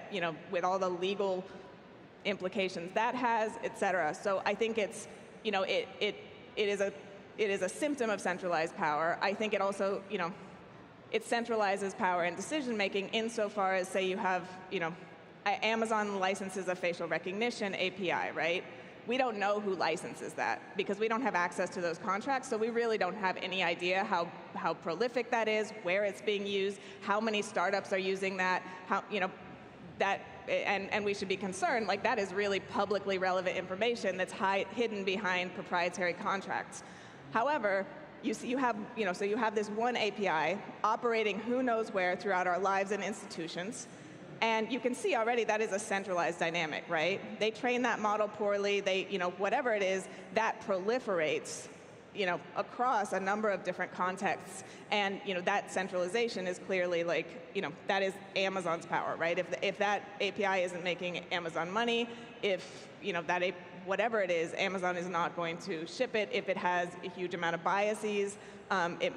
with all the legal implications that has, et cetera. So I think it's, it is a symptom of centralized power. I think it also, it centralizes power and decision making insofar as, say, you have, Amazon licenses a facial recognition API, right? We don't know who licenses that because we don't have access to those contracts, so we really don't have any idea how prolific that is, where it's being used, how many startups are using that, and we should be concerned, like that is really publicly relevant information that's hidden behind proprietary contracts. However, you have this one API operating who knows where throughout our lives and institutions. And you can see already that is a centralized dynamic, right? They train that model poorly, whatever it is, that proliferates, across a number of different contexts. And, that centralization is clearly like, that is Amazon's power, right? If that API isn't making Amazon money, if, whatever it is, Amazon is not going to ship it. If it has a huge amount of biases,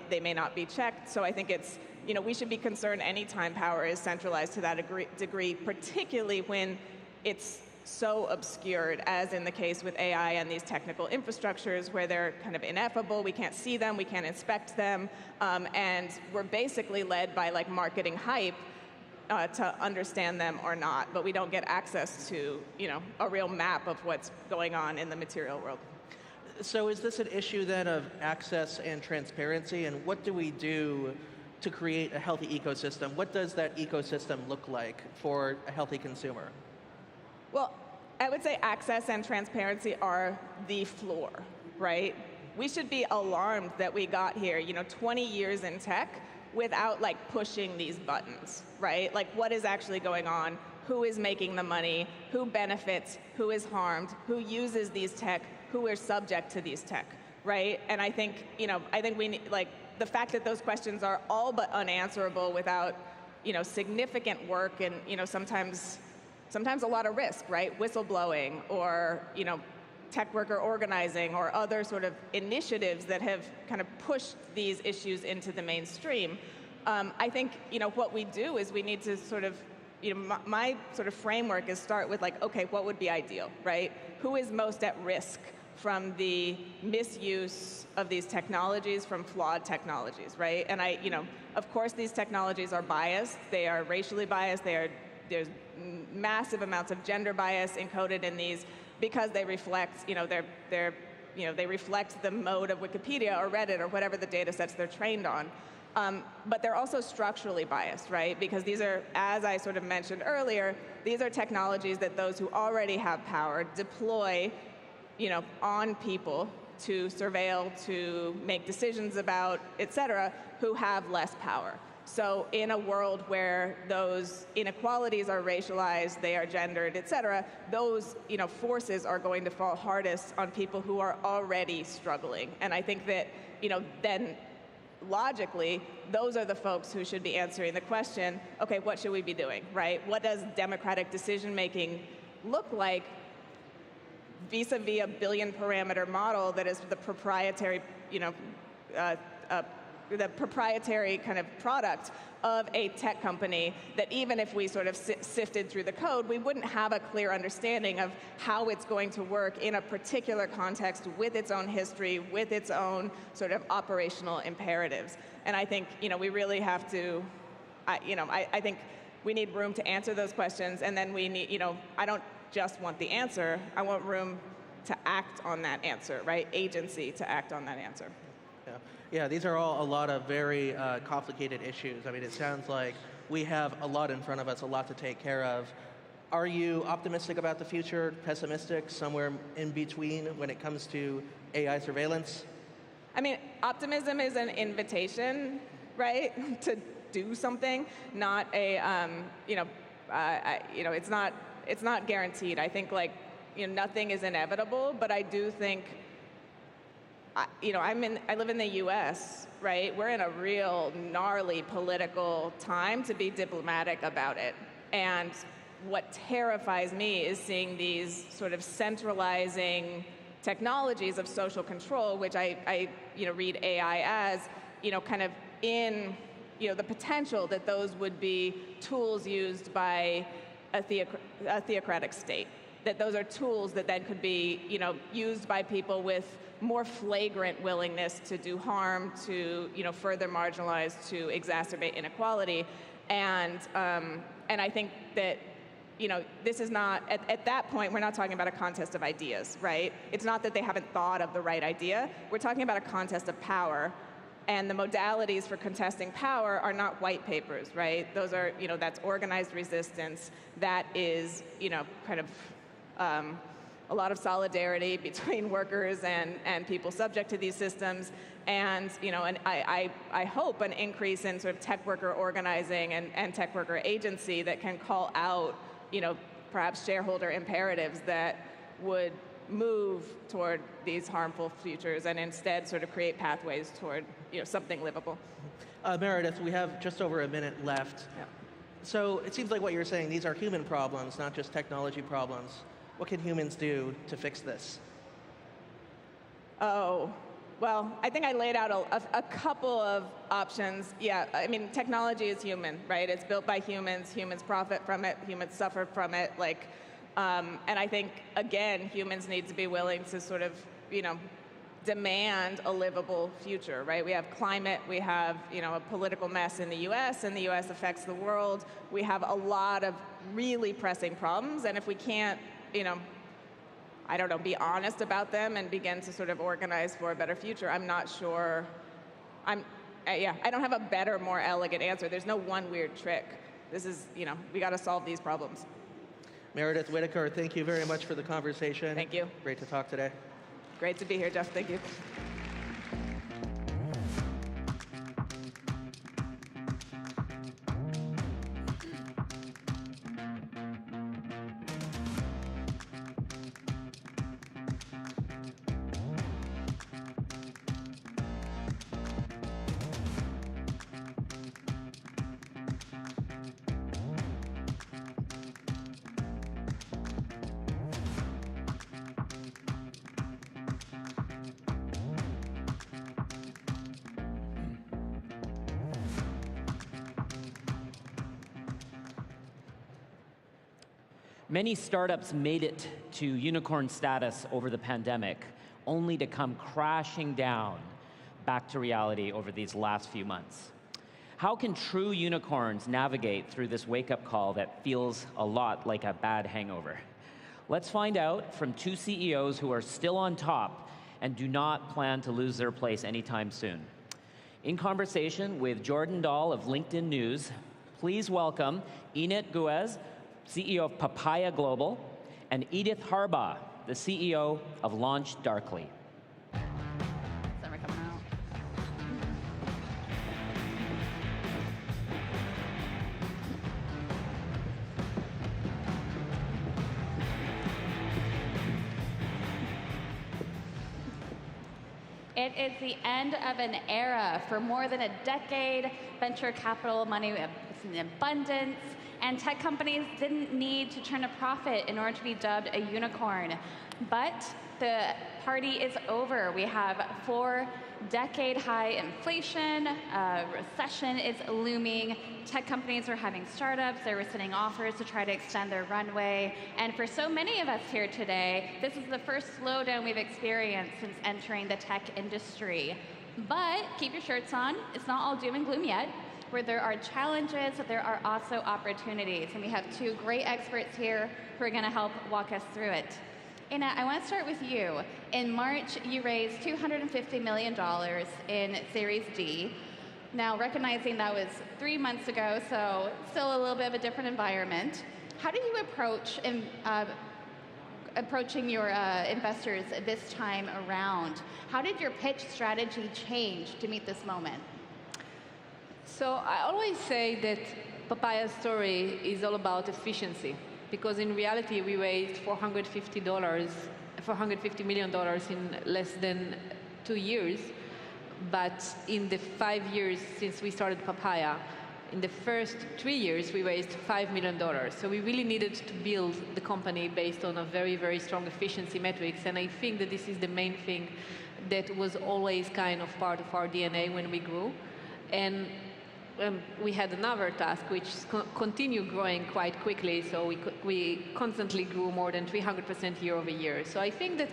they may not be checked. So I think it's, we should be concerned anytime power is centralized to that degree, particularly when it's so obscured, as in the case with AI and these technical infrastructures where they're kind of ineffable, we can't see them, we can't inspect them, and we're basically led by like marketing hype to understand them or not, but we don't get access to, a real map of what's going on in the material world. So is this an issue then of access and transparency, and what do we do to create a healthy ecosystem? What does that ecosystem look like for a healthy consumer? Well, I would say access and transparency are the floor, right? We should be alarmed that we got here, 20 years in tech without like pushing these buttons, right? Like what is actually going on? Who is making the money? Who benefits? Who is harmed? Who uses these tech? Who is subject to these tech, right? And I think, we need, like, the fact that those questions are all but unanswerable without significant work and, sometimes a lot of risk, right? Whistleblowing or, tech worker organizing or other sort of initiatives that have kind of pushed these issues into the mainstream. I think, what we do is we need to sort of, my sort of framework is start with like, okay, what would be ideal, right? Who is most at risk from the misuse of these technologies, from flawed technologies, right? And of course these technologies are biased. They are racially biased. There's massive amounts of gender bias encoded in these because they reflect, they reflect the mode of Wikipedia or Reddit or whatever the data sets they're trained on. But they're also structurally biased, right? Because these are, as I sort of mentioned earlier, these are technologies that those who already have power deploy, on people to surveil, to make decisions about, et cetera, who have less power. So in a world where those inequalities are racialized, they are gendered, et cetera, those forces are going to fall hardest on people who are already struggling. And I think that then logically, those are the folks who should be answering the question, okay, what should we be doing, right? What does democratic decision-making look like vis-a-vis a billion parameter model that is the proprietary, the proprietary kind of product of a tech company that even if we sort of sifted through the code, we wouldn't have a clear understanding of how it's going to work in a particular context with its own history, with its own sort of operational imperatives. And I think, we really have to, I think we need room to answer those questions, and then we need, I don't just want the answer, I want room to act on that answer, right? Agency to act on that answer. Yeah, these are all a lot of very complicated issues. I mean, it sounds like we have a lot in front of us, a lot to take care of. Are you optimistic about the future, pessimistic, somewhere in between when it comes to AI surveillance? I mean, optimism is an invitation, right, to do something, not a, it's not guaranteed. I think nothing is inevitable, but I do think I live in the U.S., right? We're in a real gnarly political time to be diplomatic about it. And what terrifies me is seeing these sort of centralizing technologies of social control, which I read AI as, kind of in, the potential that those would be tools used by a theocratic state. That those are tools that then could be, used by people with more flagrant willingness to do harm, to further marginalize, to exacerbate inequality, and I think that this is not at that point we're not talking about a contest of ideas, right? It's not that they haven't thought of the right idea. We're talking about a contest of power, and the modalities for contesting power are not white papers, right? Those are that's organized resistance. That is kind of a lot of solidarity between workers and people subject to these systems, and and I hope an increase in sort of tech worker organizing and tech worker agency that can call out perhaps shareholder imperatives that would move toward these harmful futures and instead sort of create pathways toward something livable. Meredith, we have just over a minute left. Yeah. So it seems like what you're saying, these are human problems, not just technology problems. What can humans do to fix this? Oh, well, I think I laid out a couple of options. Yeah, I mean, technology is human, right? It's built by humans. Humans profit from it. Humans suffer from it. And I think, again, humans need to be willing to sort of, demand a livable future, right? We have climate. We have, a political mess in the U.S., and the U.S. affects the world. We have a lot of really pressing problems, and if we can't I don't know, be honest about them and begin to sort of organize for a better future, I'm not sure. I don't have a better, more elegant answer. There's no one weird trick. This is, we got to solve these problems. Meredith Whitaker, thank you very much for the conversation. Thank you. Great to talk today. Great to be here, Jeff. Thank you. Many startups made it to unicorn status over the pandemic, only to come crashing down back to reality over these last few months. How can true unicorns navigate through this wake-up call that feels a lot like a bad hangover? Let's find out from two CEOs who are still on top and do not plan to lose their place anytime soon. In conversation with Jordan Dahl of LinkedIn News, please welcome Enid Guez, CEO of Papaya Global, and Edith Harbaugh, the CEO of Launch Darkly. Summer coming out. It is the end of an era. For more than a decade, venture capital money was in abundance, and tech companies didn't need to turn a profit in order to be dubbed a unicorn. But the party is over. We have 4-decade-high inflation, recession is looming, tech companies are having startups, they're rescinding offers to try to extend their runway, and for so many of us here today, this is the first slowdown we've experienced since entering the tech industry. But keep your shirts on, it's not all doom and gloom yet. Where there are challenges, there are also opportunities. And we have two great experts here who are going to help walk us through it. Anna, I want to start with you. In March, you raised $250 million in Series D. Now, recognizing that was 3 months ago, so still a little bit of a different environment. How do you approach approaching your investors this time around? How did your pitch strategy change to meet this moment? So I always say that Papaya's story is all about efficiency, because in reality we raised $450 million in less than 2 years, but in the 5 years since we started Papaya, in the first 3 years we raised $5 million. So we really needed to build the company based on a very, very strong efficiency metrics, and I think that this is the main thing that was always kind of part of our DNA when we grew. And we had another task, which is continue growing quite quickly, so we constantly grew more than 300% year over year. So I think that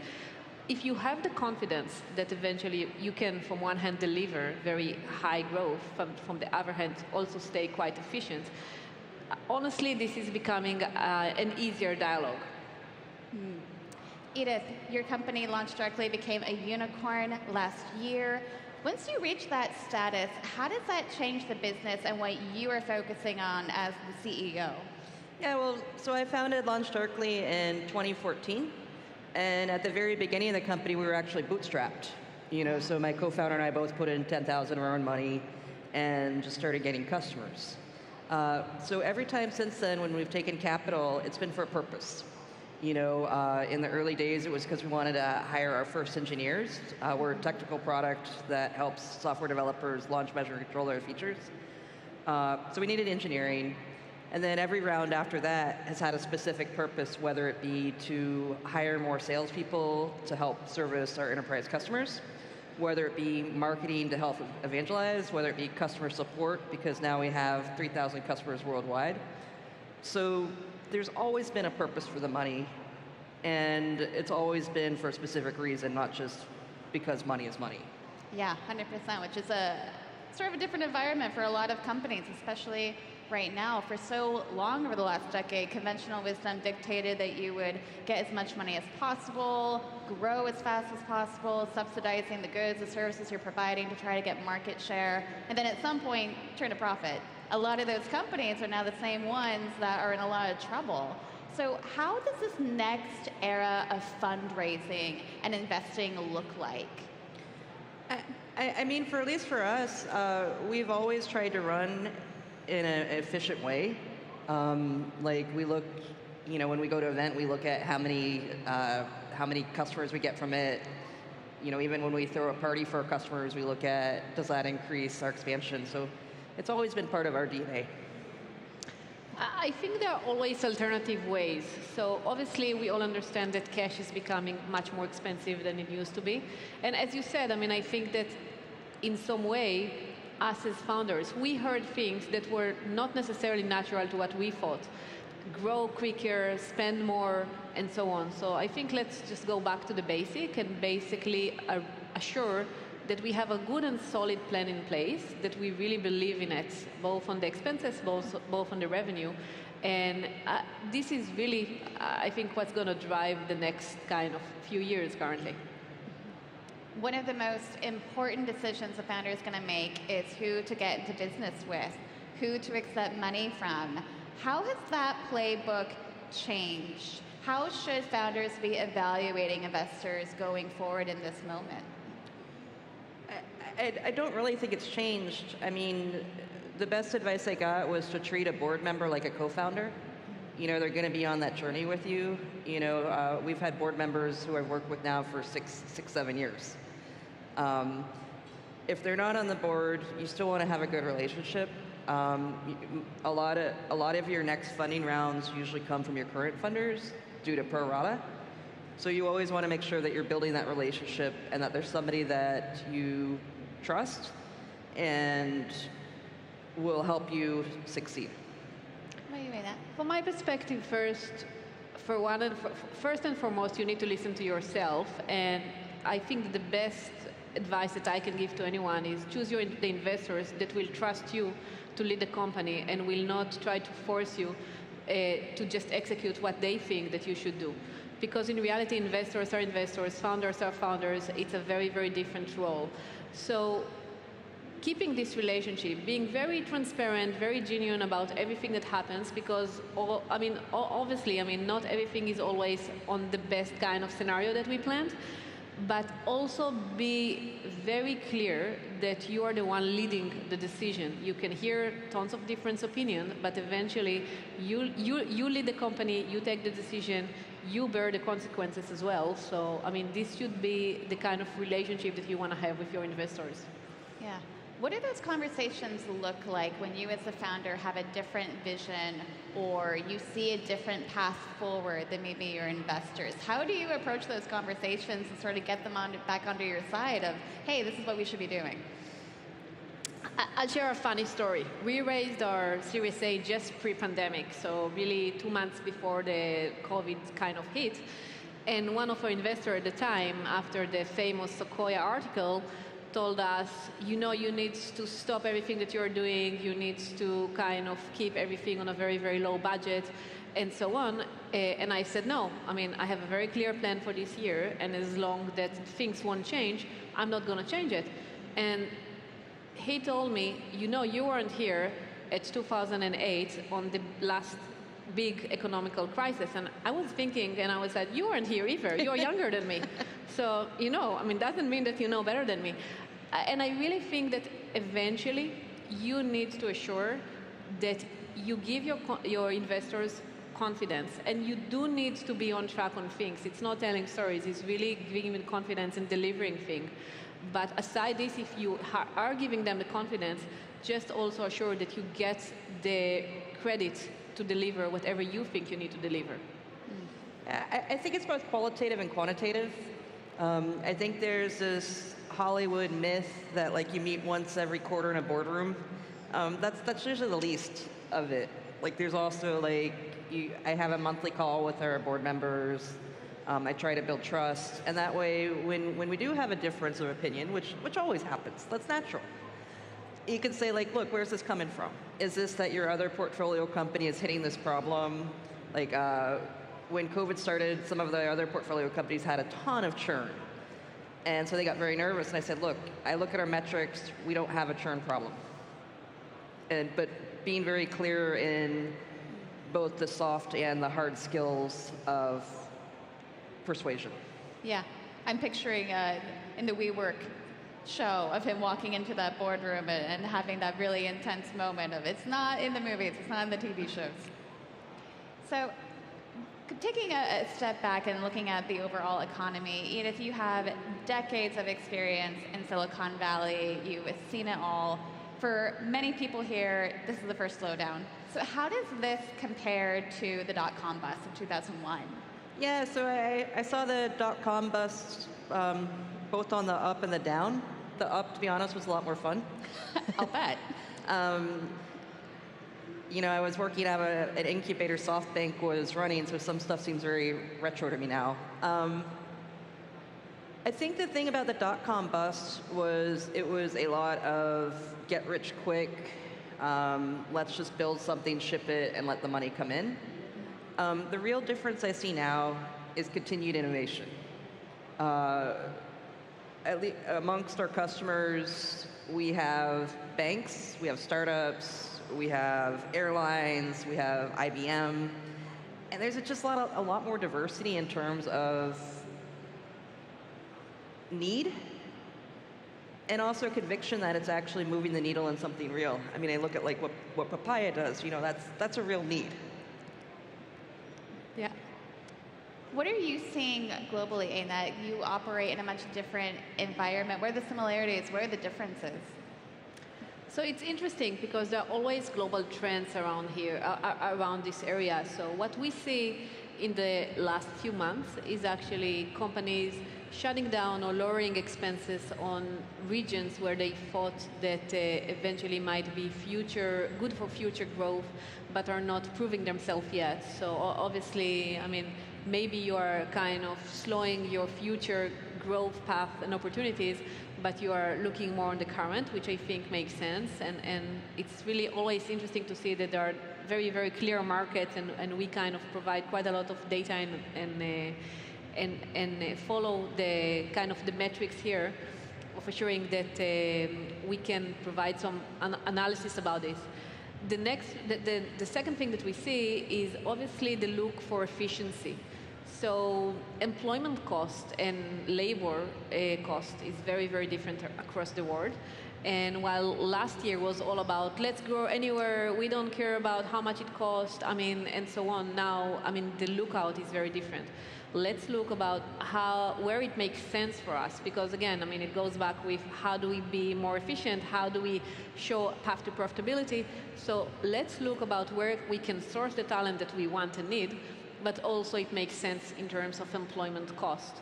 if you have the confidence that eventually you can, from one hand, deliver very high growth, from the other hand, also stay quite efficient, honestly, this is becoming an easier dialogue. Edith, your company Launch Darkly became a unicorn last year. Once you reach that status, how does that change the business and what you are focusing on as the CEO? Yeah, well, so I founded Launch Darkly in 2014, and at the very beginning of the company, we were actually bootstrapped. So my co-founder and I both put in $10,000 of our own money and just started getting customers. So every time since then, when we've taken capital, it's been for a purpose. In the early days, it was because we wanted to hire our first engineers. We're a technical product that helps software developers launch, measure, and control their features. So we needed engineering. And then every round after that has had a specific purpose, whether it be to hire more salespeople to help service our enterprise customers, whether it be marketing to help evangelize, whether it be customer support, because now we have 3,000 customers worldwide. So there's always been a purpose for the money, and it's always been for a specific reason, not just because money is money. Yeah, 100%, which is a sort of a different environment for a lot of companies, especially right now. For so long over the last decade, conventional wisdom dictated that you would get as much money as possible, grow as fast as possible, subsidizing the goods, the services you're providing to try to get market share, and then at some point, turn a profit. A lot of those companies are now the same ones that are in a lot of trouble. So how does this next era of fundraising and investing look like? I mean, at least for us, we've always tried to run in an efficient way. Like we look, when we go to an event, we look at how many customers we get from it. Even when we throw a party for our customers, we look at, does that increase our expansion? So it's always been part of our DNA. I think there are always alternative ways. So obviously, we all understand that cash is becoming much more expensive than it used to be. And as you said, I think that in some way, us as founders, we heard things that were not necessarily natural to what we thought. grow quicker, spend more, and so on. So I think let's just go back to the basic and basically assure that we have a good and solid plan in place, that we really believe in it, both on the expenses, both on the revenue. And this is really, I think, what's going to drive the next kind of few years currently. One of the most important decisions a founder is going to make is who to get into business with, who to accept money from. How has that playbook changed? How should founders be evaluating investors going forward in this moment? I don't really think it's changed. I mean, the best advice I got was to treat a board member like a co-founder. You know, they're going to be on that journey with you. You know, we've had board members who I've worked with now for six, 7 years. If they're not on the board, you still want to have a good relationship. A lot of your next funding rounds usually come from your current funders due to pro rata. So you always want to make sure that you're building that relationship and that there's somebody that you trust and will help you succeed. What do you mean that? From my perspective, first and foremost, you need to listen to yourself. And I think the best advice that I can give to anyone is choose the investors that will trust you to lead the company and will not try to force you to just execute what they think that you should do. Because in reality, investors are investors, founders are founders. It's a very, very different role. So keeping this relationship, being very transparent, very genuine about everything that happens, because, obviously, not everything is always on the best kind of scenario that we planned, but also be very clear that you are the one leading the decision. You can hear tons of different opinions, but eventually you lead the company, you take the decision, you bear the consequences as well. So, this should be the kind of relationship that you want to have with your investors. Yeah. What do those conversations look like when you as a founder have a different vision or you see a different path forward than maybe your investors? How do you approach those conversations and sort of get them back onto your side of, hey, this is what we should be doing? I'll share a funny story. We raised our Series A just pre-pandemic, so really 2 months before the COVID kind of hit. And one of our investors at the time, after the famous Sequoia article, told us, you need to stop everything that you're doing, you need to kind of keep everything on a very, very low budget, and so on. And I said, no, I have a very clear plan for this year, and as long that things won't change, I'm not going to change it. And he told me, you weren't here at 2008 on the last big economical crisis. And I was thinking, and I was like, you weren't here either. You're younger than me. So, doesn't mean that you know better than me. And I really think that eventually you need to assure that you give your investors confidence. And you do need to be on track on things. It's not telling stories. It's really giving them confidence and delivering things. But aside this, if you are giving them the confidence, just also assure that you get the credit to deliver whatever you think you need to deliver. I think it's both qualitative and quantitative. I think there's this Hollywood myth that you meet once every quarter in a boardroom. That's usually the least of it. There's also I have a monthly call with our board members. I try to build trust, and that way, when we do have a difference of opinion, which always happens, that's natural. You can say, look, where's this coming from? Is this that your other portfolio company is hitting this problem? When COVID started, some of the other portfolio companies had a ton of churn. And so they got very nervous, and I said, look, I look at our metrics, we don't have a churn problem. But being very clear in both the soft and the hard skills of persuasion. Yeah, I'm picturing in the WeWork show of him walking into that boardroom and having that really intense moment of it's not in the movies, it's not in the TV shows. So taking a step back and looking at the overall economy, Edith, you have decades of experience in Silicon Valley, you've seen it all. For many people here, this is the first slowdown. So how does this compare to the dot-com bust of 2001? Yeah, so I saw the dot-com bust both on the up and the down. The up, to be honest, was a lot more fun. I'll bet. I was working at an incubator SoftBank was running, so some stuff seems very retro to me now. I think the thing about the dot-com bust was it was a lot of get rich quick, let's just build something, ship it, and let the money come in. The real difference I see now is continued innovation. At least amongst our customers, we have banks, we have startups, we have airlines, we have IBM, and there's just a lot more diversity in terms of need and also conviction that it's actually moving the needle in something real. I mean, I look at like what Papaya does, that's a real need. Yeah. What are you seeing globally, Aina? You operate in a much different environment. What are the similarities? What are the differences? So it's interesting because there are always global trends around here, around this area. So what we see in the last few months is actually companies shutting down or lowering expenses on regions where they thought that eventually might be good for future growth, but are not proving themselves yet. So obviously, I mean, maybe you are kind of slowing your future growth path and opportunities, but you are looking more on the current, which I think makes sense. And it's really always interesting to see that there are very, very clear markets, and we kind of provide quite a lot of data and follow the kind of the metrics here of assuring that we can provide some analysis about this. The second thing that we see is obviously the look for efficiency. So employment cost and labor cost is very, very different across the world. And while last year was all about let's grow anywhere, we don't care about how much it costs, and so on. Now, the lookout is very different. Let's look about where it makes sense for us, because again, it goes back with how do we be more efficient, how do we show a path to profitability. So let's look about where we can source the talent that we want and need, but also it makes sense in terms of employment cost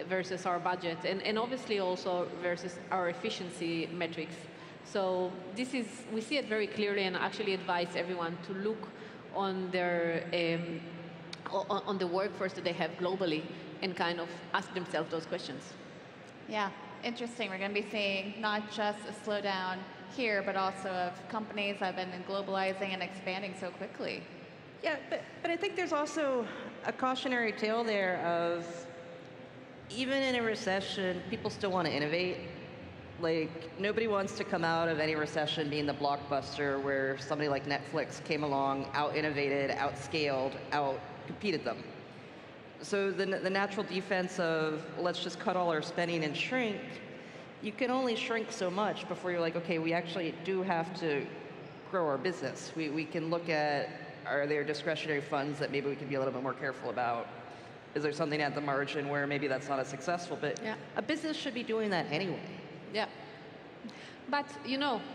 versus our budget, and obviously also versus our efficiency metrics. So we see it very clearly, and actually advise everyone to look on their on the workforce that they have globally and kind of ask themselves those questions. Yeah, interesting. We're going to be seeing not just a slowdown here, but also of companies that have been globalizing and expanding so quickly. Yeah, but I think there's also a cautionary tale there of even in a recession, people still want to innovate. Like, nobody wants to come out of any recession being the blockbuster where somebody like Netflix came along, out-innovated, out-scaled, out-competed them. So the natural defense of let's just cut all our spending and shrink, you can only shrink so much before you're like, okay, we actually do have to grow our business. We can look at, are there discretionary funds that maybe we can be a little bit more careful about? Is there something at the margin where maybe that's not as successful? But yeah, a business should be doing that anyway. Yeah. But,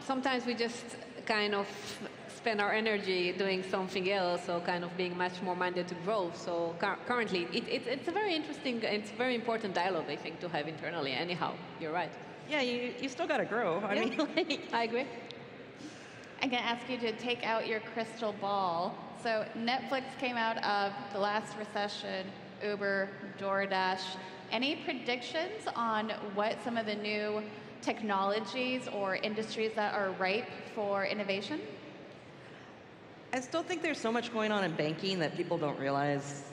sometimes we just kind of spend our energy doing something else, or kind of being much more minded to growth. So currently, it's a very interesting, it's a very important dialogue, I think, to have internally. Anyhow, you're right. Yeah, you still got to grow. I mean, I agree. I'm going to ask you to take out your crystal ball. So Netflix came out of the last recession, Uber, DoorDash. Any predictions on what some of the new technologies or industries that are ripe for innovation? I still think there's so much going on in banking that people don't realize.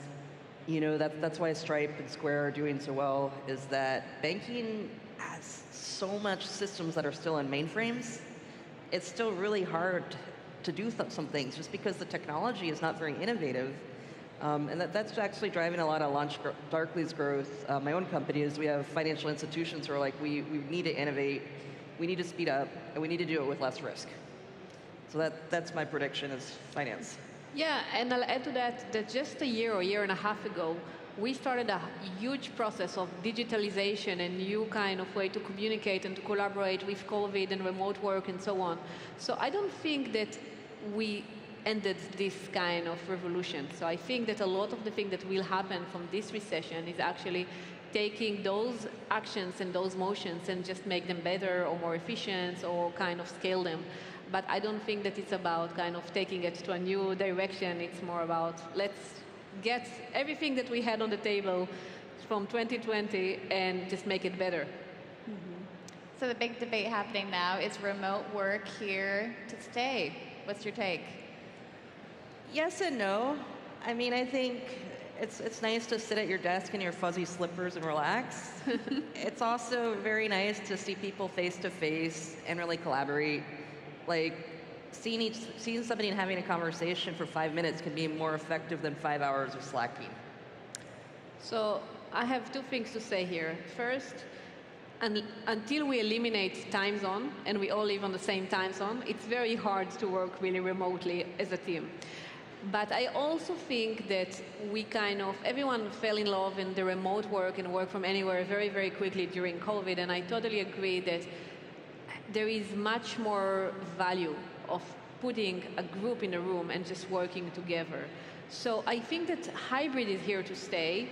That's why Stripe and Square are doing so well, is that banking has so much systems that are still in mainframes. It's still really hard to do some things just because the technology is not very innovative. And that's actually driving a lot of Darkly's growth. My own company is we have financial institutions who are like, we need to innovate, we need to speed up, and we need to do it with less risk. So that's my prediction is finance. Yeah, and I'll add to that just a year or year and a half ago, we started a huge process of digitalization and new kind of way to communicate and to collaborate with COVID and remote work and so on. So I don't think that we ended this kind of revolution. So I think that a lot of the things that will happen from this recession is actually taking those actions and those motions and just make them better or more efficient or kind of scale them. but I don't think that it's about kind of taking it to a new direction. It's more about let's get everything that we had on the table from 2020 and just make it better. So the big debate happening now is remote work here to stay. What's your take? Yes and no. I mean, I think it's nice to sit at your desk in your fuzzy slippers and relax. It's also very nice to see people face to face and really collaborate. Like, seeing somebody and having a conversation for 5 minutes can be more effective than 5 hours of slacking. So I have two things to say here. First, until we eliminate time zone and we all live on the same time zone, it's very hard to work really remotely as a team. But I also think that everyone fell in love in the remote work and work from anywhere very, very quickly during COVID, and I totally agree that there is much more value of putting a group in a room and just working together. So I think that hybrid is here to stay.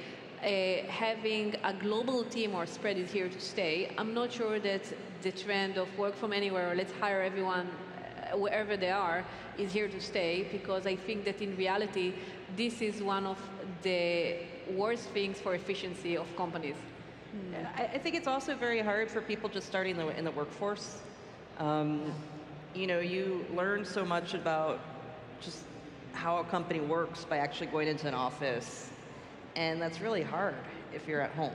Having a global team or spread is here to stay. I'm not sure that the trend of work from anywhere, or let's hire everyone wherever they are, is here to stay, because I think that in reality, this is one of the worst things for efficiency of companies. I think it's also very hard for people just starting in the workforce. You know, you learn so much about just how a company works by actually going into an office, and that's really hard if you're at home.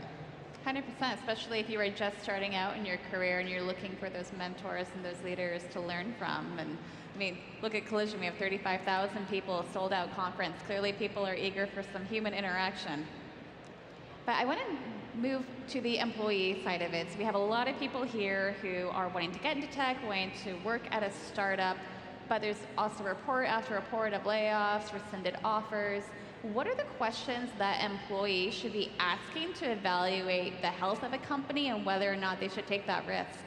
100%, especially if you are just starting out in your career and you're looking for those mentors and those leaders to learn from. And I mean, look at Collision, we have 35,000 people, sold out conference. Clearly people are eager for some human interaction. But I want to move to the employee side of it. So we have a lot of people here who are wanting to get into tech, wanting to work at a startup, but there's also report after report of layoffs, rescinded offers. What are the questions that employees should be asking to evaluate the health of a company and whether or not they should take that risk?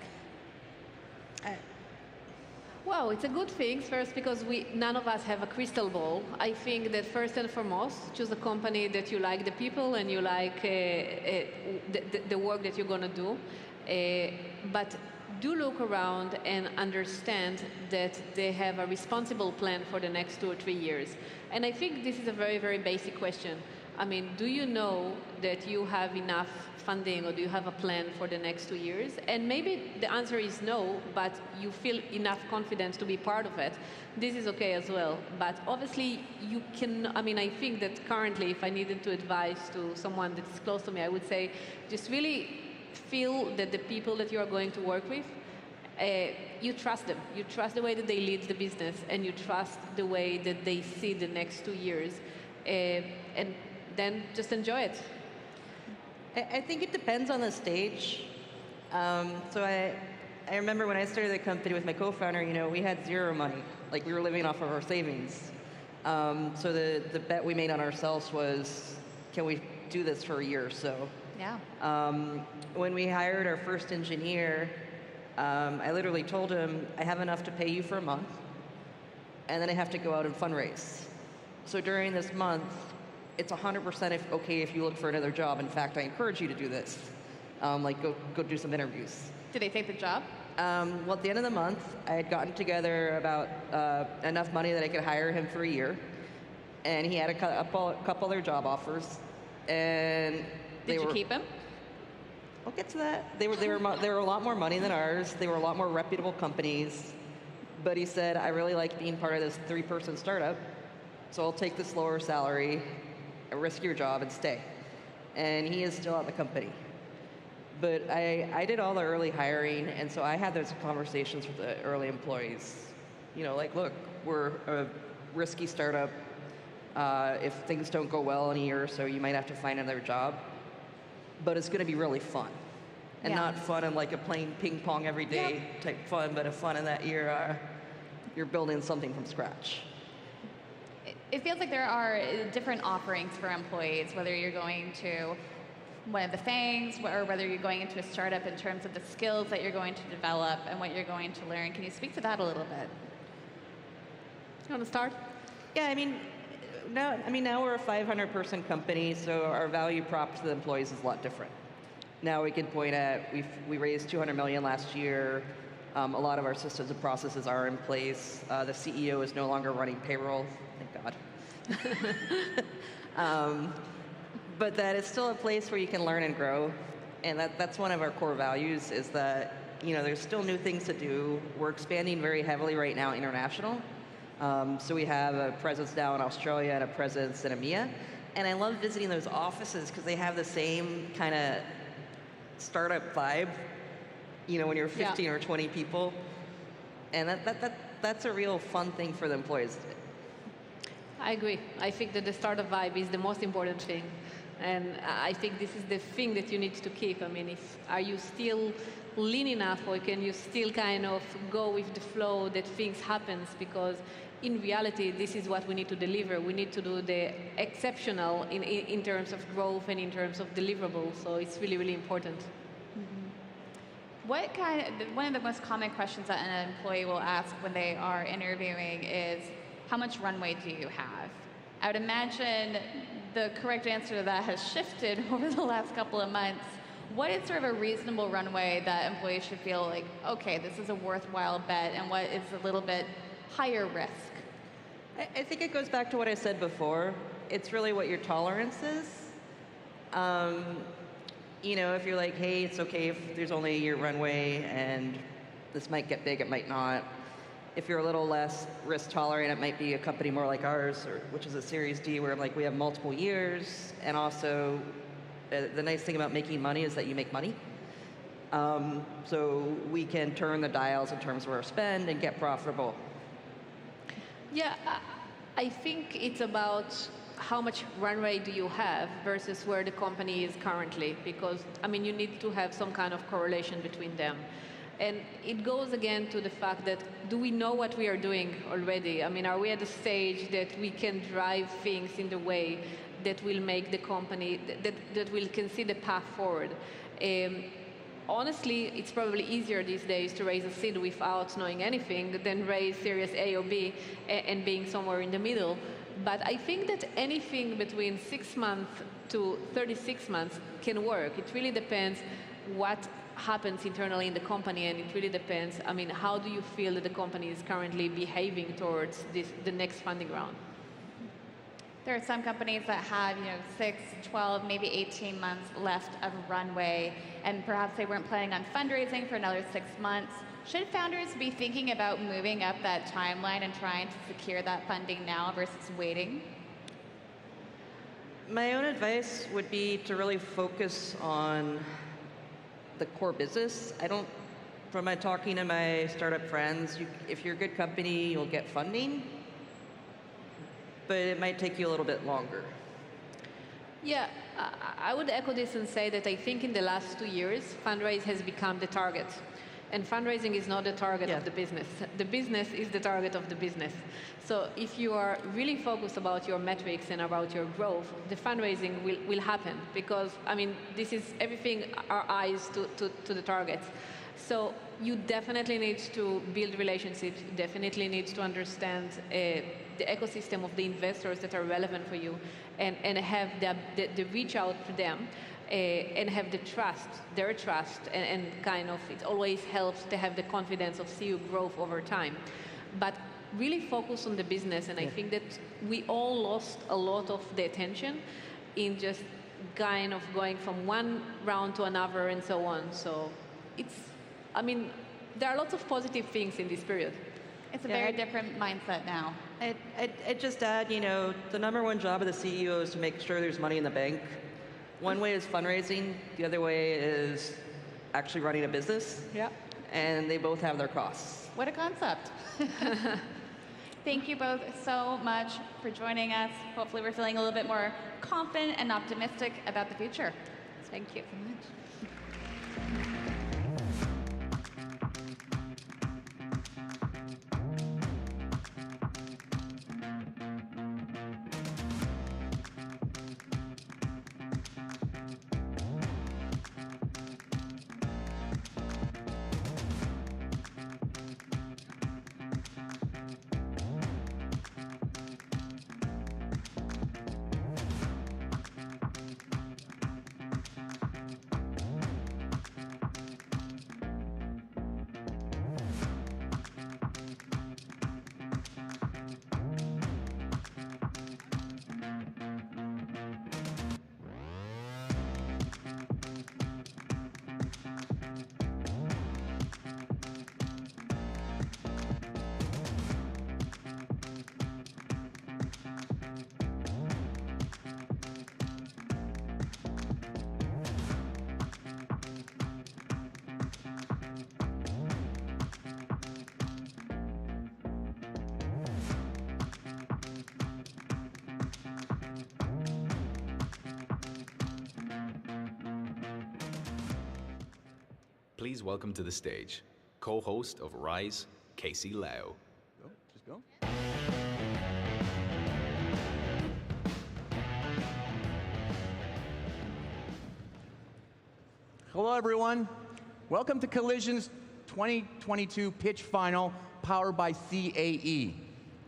Well, it's a good thing, first, because none of us have a crystal ball. I think that first and foremost, choose a company that you like the people and you like the work that you're going to do. But do look around and understand that they have a responsible plan for the next 2 or 3 years. And I think this is a very, very basic question. I mean, do you know that you have enough funding, or do you have a plan for the next 2 years? And maybe the answer is no, but you feel enough confidence to be part of it. This is okay as well. But obviously, you can, I mean, I think that currently, if I needed to advise to someone that's close to me, I would say just really feel that the people that you are going to work with, you trust them. You trust the way that they lead the business, and you trust the way that they see the next 2 years. And then just enjoy it. I think it depends on the stage. So I remember when I started the company with my co-founder, you know, we had zero money. Like, we were living off of our savings. So the bet we made on ourselves was, can we do this for a year or so? Yeah. When we hired our first engineer, I literally told him, I have enough to pay you for a month, and then I have to go out and fundraise. So during this month, it's 100% okay if you look for another job. In fact, I encourage you to do this. Like, go do some interviews. Did they take the job? Well, at the end of the month, I had gotten together about enough money that I could hire him for a year, and he had a couple other job offers, and Did you keep him? I'll get to that. They were a lot more money than ours. They were a lot more reputable companies. But he said, I really like being part of this 3-person startup, so I'll take this lower salary, risk your job, and stay. And he is still at the company. But I did all the early hiring, and so I had those conversations with the early employees. You know, like, look, we're a risky startup. If things don't go well in a year or so, you might have to find another job. But it's going to be really fun. And not fun in like a playing ping pong every day type fun, but a fun in that you're building something from scratch. It feels like there are different offerings for employees, whether you're going to one of the FANGs or whether you're going into a startup, in terms of the skills that you're going to develop and what you're going to learn. Can you speak to that a little bit? You want to start? Yeah, I mean, now we're a 500-person company, so our value prop to the employees is a lot different. Now we can point at, we raised $200 million last year. A lot of our systems and processes are in place. The CEO is no longer running payroll, thank God. But that is still a place where you can learn and grow. And that's one of our core values, is that there's still new things to do. We're expanding very heavily right now international. So we have a presence now in Australia and a presence in EMEA. And I love visiting those offices because they have the same kind of startup vibe, when you're 15 or 20 people. And that's a real fun thing for the employees. I agree. I think that the startup vibe is the most important thing. And I think this is the thing that you need to keep. I mean, are you still lean enough, or can you still kind of go with the flow that things happens? Because in reality, this is what we need to deliver. We need to do the exceptional in terms of growth and in terms of deliverables. So it's really, really important. One of the most common questions that an employee will ask when they are interviewing is, how much runway do you have? I would imagine the correct answer to that has shifted over the last couple of months. What is sort of a reasonable runway that employees should feel like, okay, this is a worthwhile bet, and what is a little bit higher risk? I think it goes back to what I said before. It's really what your tolerance is. If you're like, hey, it's okay if there's only a year runway and this might get big, it might not. If you're a little less risk tolerant, it might be a company more like ours, which is a Series D, where we have multiple years. And also, the nice thing about making money is that you make money. So we can turn the dials in terms of our spend and get profitable. Yeah, I think it's about how much runway do you have versus where the company is currently, because, you need to have some kind of correlation between them. And it goes again to the fact that, do we know what we are doing already? Are we at a stage that we can drive things in the way that will make the company, that we can see the path forward? Honestly, it's probably easier these days to raise a seed without knowing anything than raise Series A or B and being somewhere in the middle. But I think that anything between 6 months to 36 months can work. It really depends what happens internally in the company, and it really depends, how do you feel that the company is currently behaving towards the next funding round? There are some companies that have 6, 12, maybe 18 months left of runway, and perhaps they weren't planning on fundraising for another 6 months. Should founders be thinking about moving up that timeline and trying to secure that funding now versus waiting? My own advice would be to really focus on the core business. From my talking to my startup friends, if you're a good company, you'll get funding, but it might take you a little bit longer. Yeah, I would echo this and say that I think in the last 2 years, fundraise has become the target. And fundraising is not the target of the business. The business is the target of the business. So if you are really focused about your metrics and about your growth, the fundraising will happen, because, this is everything, our eyes to the targets. So you definitely need to build relationships, you definitely need to understand the ecosystem of the investors that are relevant for you, and have the reach out to them. And have their trust, and kind of, it always helps to have the confidence of see you growth over time. But really focus on the business, and I think that we all lost a lot of the attention in just kind of going from one round to another and so on. So there are lots of positive things in this period. It's a very different mindset now. I'd just add, the number one job of the CEO is to make sure there's money in the bank. One way is fundraising, the other way is actually running a business. Yeah. And they both have their costs. What a concept. Thank you both so much for joining us. Hopefully we're feeling a little bit more confident and optimistic about the future. Thank you so much. please welcome to the stage, co-host of Rise, Casey Lau. Go, just go. Hello, everyone. Welcome to Collision's 2022 pitch final, powered by CAE.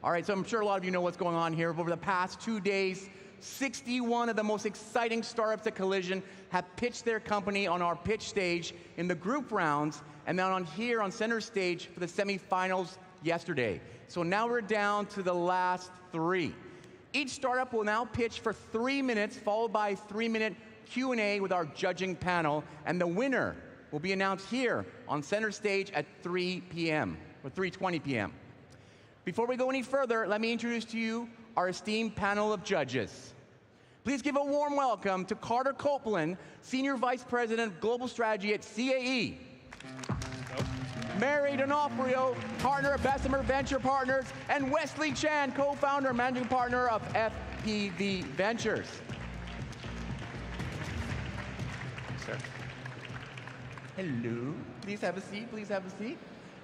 All right, so I'm sure a lot of you know what's going on here. Over the past 2 days, 61 of the most exciting startups at Collision have pitched their company on our pitch stage in the group rounds, and then on here on center stage for the semifinals yesterday. So now we're down to the last 3. Each startup will now pitch for 3 minutes, followed by a 3-minute Q&A with our judging panel, and the winner will be announced here on center stage at 3 p.m. or 3:20 p.m. Before we go any further, let me introduce to you our esteemed panel of judges. Please give a warm welcome to Carter Copeland, Senior Vice President of Global Strategy at CAE. Mary D'Onofrio, partner of Bessemer Venture Partners, and Wesley Chan, co-founder and managing partner of FPV Ventures. Sir. Hello. Please have a seat. Please have a seat.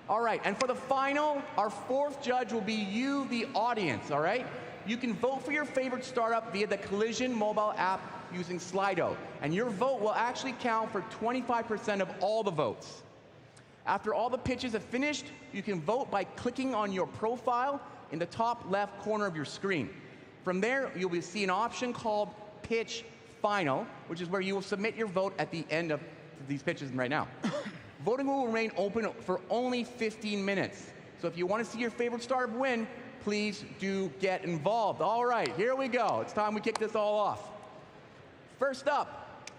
All right, and for the final, our 4th judge will be you, the audience, all right? You can vote for your favorite startup via the Collision mobile app using Slido, and your vote will actually count for 25% of all the votes. After all the pitches have finished, you can vote by clicking on your profile in the top left corner of your screen. From there, you'll see an option called Pitch Final, which is where you will submit your vote at the end of these pitches right now. Voting will remain open for only 15 minutes. So if you want to see your favorite startup win, please do get involved. All right, here we go. It's time we kick this all off. First up,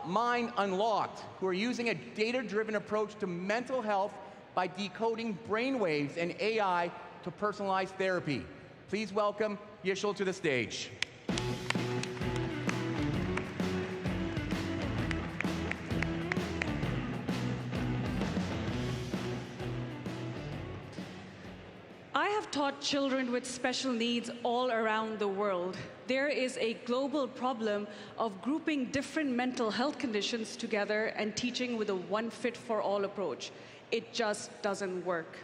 Mind Unlocked, who are using a data-driven approach to mental health by decoding brainwaves and AI to personalize therapy. Please welcome Yishul to the stage. I have taught children with special needs all around the world. There is a global problem of grouping different mental health conditions together and teaching with a one-fit-for-all approach. It just doesn't work.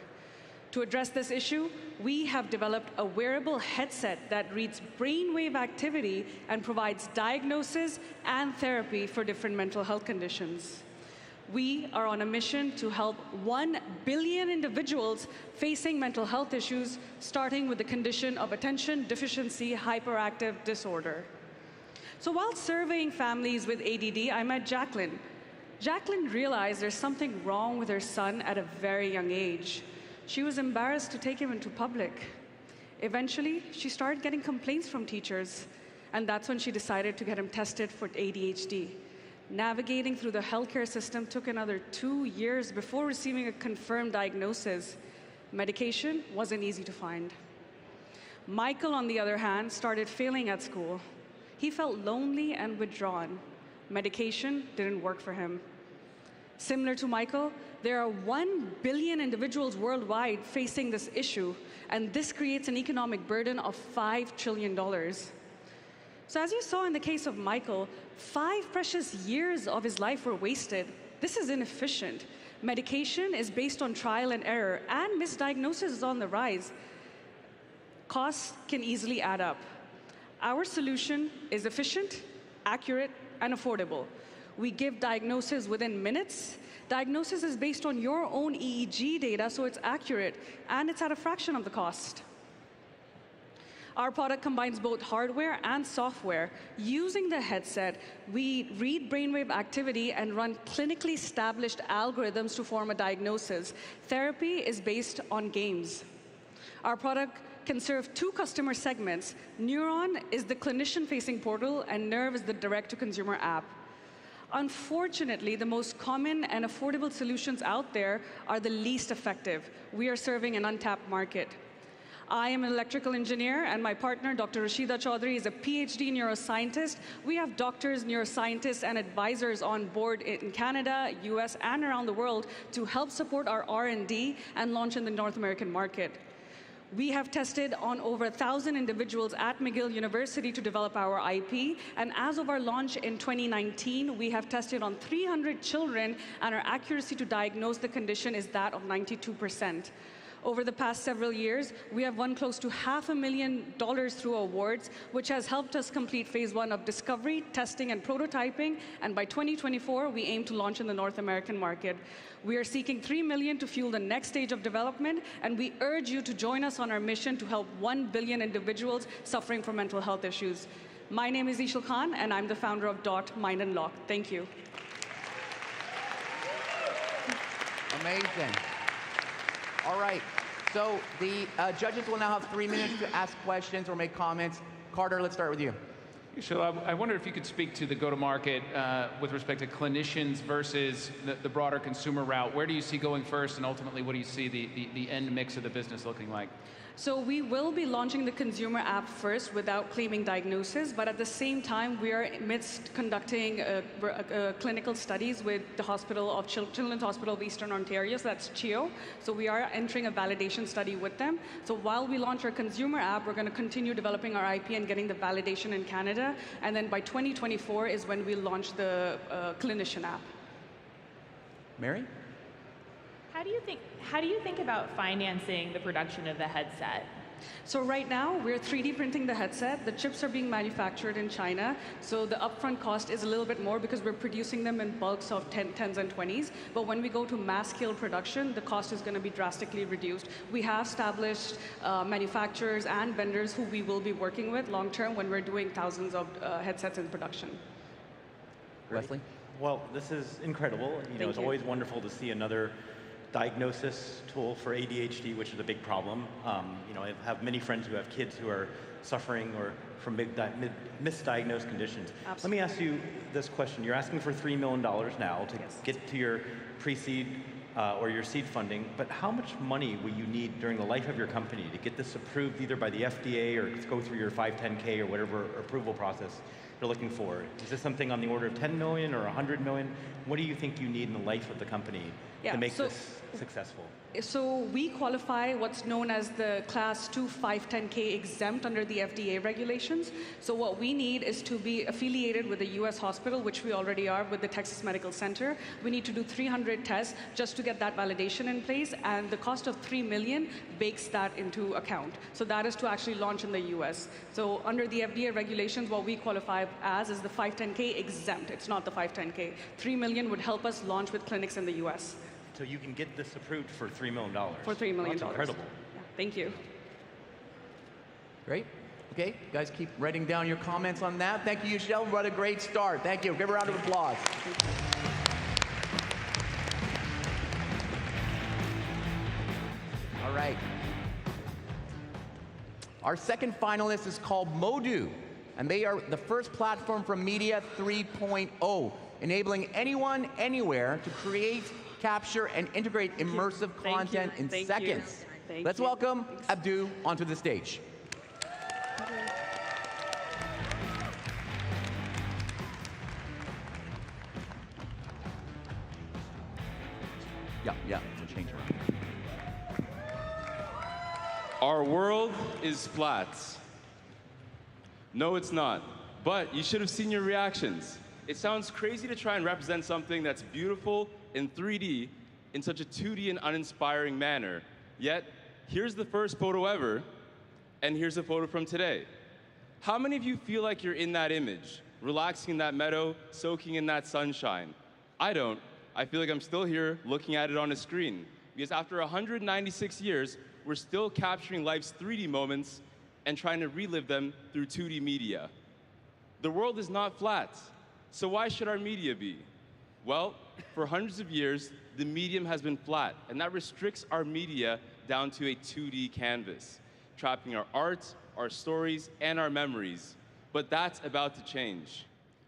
To address this issue, we have developed a wearable headset that reads brainwave activity and provides diagnosis and therapy for different mental health conditions. We are on a mission to help 1 billion individuals facing mental health issues, starting with the condition of attention deficiency hyperactive disorder. So while surveying families with ADD, I met Jacqueline. Jacqueline realized there's something wrong with her son at a very young age. She was embarrassed to take him into public. Eventually, she started getting complaints from teachers, and that's when she decided to get him tested for ADHD. Navigating through the healthcare system took another 2 years before receiving a confirmed diagnosis. Medication wasn't easy to find. Michael, on the other hand, started failing at school. He felt lonely and withdrawn. Medication didn't work for him. Similar to Michael, there are 1 billion individuals worldwide facing this issue, and this creates an economic burden of $5 trillion. So as you saw in the case of Michael, 5 precious years of his life were wasted. This is inefficient. Medication is based on trial and error, and misdiagnosis is on the rise. Costs can easily add up. Our solution is efficient, accurate, and affordable. We give diagnosis within minutes. Diagnosis is based on your own EEG data, so it's accurate, and it's at a fraction of the cost. Our product combines both hardware and software. Using the headset, we read brainwave activity and run clinically established algorithms to form a diagnosis. Therapy is based on games. Our product can serve 2 customer segments. Neuron is the clinician-facing portal, and Nerve is the direct-to-consumer app. Unfortunately, the most common and affordable solutions out there are the least effective. We are serving an untapped market. I am an electrical engineer, and my partner, Dr. Rashida Chaudhry, is a PhD neuroscientist. We have doctors, neuroscientists, and advisors on board in Canada, US, and around the world to help support our R&D and launch in the North American market. We have tested on over 1,000 individuals at McGill University to develop our IP, and as of our launch in 2019, we have tested on 300 children, and our accuracy to diagnose the condition is that of 92%. Over the past several years, we have won close to $500,000 through awards, which has helped us complete phase 1 of discovery, testing, and prototyping, and by 2024, we aim to launch in the North American market. We are seeking $3 million to fuel the next stage of development, and we urge you to join us on our mission to help 1 billion individuals suffering from mental health issues. My name is Ishal Khan, and I'm the founder of Dot Mind and Lock. Thank you. Amazing. All right, so the judges will now have 3 minutes to ask questions or make comments. Carter, let's start with you. So I wonder if you could speak to the go-to-market with respect to clinicians versus the broader consumer route. Where do you see going first, and ultimately, what do you see the end mix of the business looking like? So we will be launching the consumer app first without claiming diagnosis, but at the same time, we are amidst conducting clinical studies with the Children's Hospital of Eastern Ontario, so that's CHEO. So we are entering a validation study with them. So while we launch our consumer app, we're going to continue developing our IP and getting the validation in Canada, and then by 2024 is when we launch the clinician app. Mary? How do you think about financing the production of the headset? So right now, we're 3D printing the headset. The chips are being manufactured in China, so the upfront cost is a little bit more because we're producing them in bulks of 10s and 20s. But when we go to mass-scale production, the cost is going to be drastically reduced. We have established manufacturers and vendors who we will be working with long-term when we're doing thousands of headsets in production. Wesley? Well, this is incredible. It's always wonderful to see another diagnosis tool for ADHD, which is a big problem. I have many friends who have kids who are suffering or from misdiagnosed conditions. Absolutely. Let me ask you this question. You're asking for $3 million now to get to your pre-seed or your seed funding, but how much money will you need during the life of your company to get this approved either by the FDA or go through your 510K or whatever approval process you're looking for? Is this something on the order of 10 million or 100 million? What do you think you need in the life of the company to make this successful? So we qualify what's known as the Class 2 510K exempt under the FDA regulations. So what we need is to be affiliated with a US hospital, which we already are with the Texas Medical Center. We need to do 300 tests just to get that validation in place, and the cost of $3 million bakes that into account. So that is to actually launch in the US. So under the FDA regulations, what we qualify as is the 510K exempt. It's not the 510K. $3 million would help us launch with clinics in the US. So you can get this approved for $3 million. For $3 million. That's incredible. Yeah, thank you. Great. Okay, guys, keep writing down your comments on that. Thank you, Michelle. What a great start. Thank you. Give a round of applause. All right. Our second finalist is called Modu, and they are the first platform from Media 3.0, enabling anyone, anywhere to create, capture, and integrate immersive content in seconds. Let's welcome Abdu onto the stage. Yeah, we'll change around. Our world is flat. No, it's not. But you should have seen your reactions. It sounds crazy to try and represent something that's beautiful in 3D in such a 2D and uninspiring manner. Yet, here's the first photo ever, and here's a photo from today. How many of you feel like you're in that image, relaxing in that meadow, soaking in that sunshine? I don't. I feel like I'm still here looking at it on a screen, because after 196 years, we're still capturing life's 3D moments and trying to relive them through 2D media. The world is not flat, so why should our media be? Well, for hundreds of years, the medium has been flat, and that restricts our media down to a 2D canvas, trapping our art, our stories, and our memories. But that's about to change.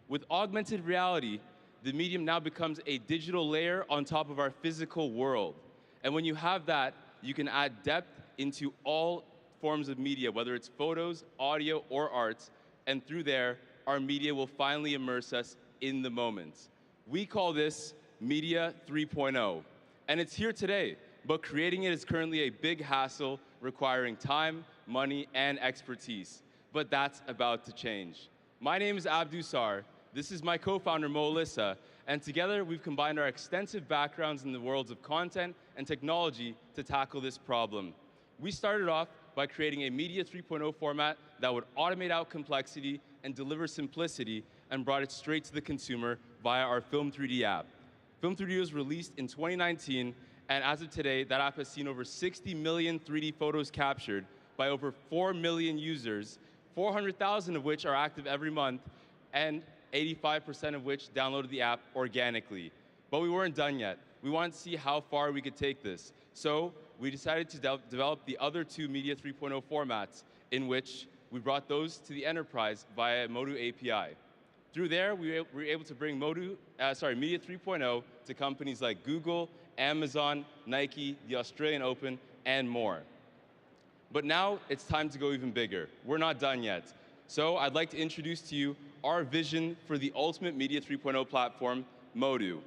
With augmented reality, the medium now becomes a digital layer on top of our physical world. And when you have that, you can add depth into all forms of media, whether it's photos, audio, or art, and through there, our media will finally immerse us in the moment. We call this Media 3.0, and it's here today, but creating it is currently a big hassle requiring time, money, and expertise. But that's about to change. My name is Abdu Sar. This is my co-founder, Melissa, and together we've combined our extensive backgrounds in the worlds of content and technology to tackle this problem. We started off by creating a Media 3.0 format that would automate out complexity and deliver simplicity, and brought it straight to the consumer via our Film 3D app. Film 3D was released in 2019, and as of today, that app has seen over 60 million 3D photos captured by over 4 million users, 400,000 of which are active every month, and 85% of which downloaded the app organically. But we weren't done yet. We wanted to see how far we could take this. So we decided to develop the other two Media 3.0 formats, in which we brought those to the enterprise via Modu API. Through there, we were able to bring Media 3.0 to companies like Google, Amazon, Nike, the Australian Open, and more. But now it's time to go even bigger. We're not done yet. So I'd like to introduce to you our vision for the ultimate Media 3.0 platform, Modu.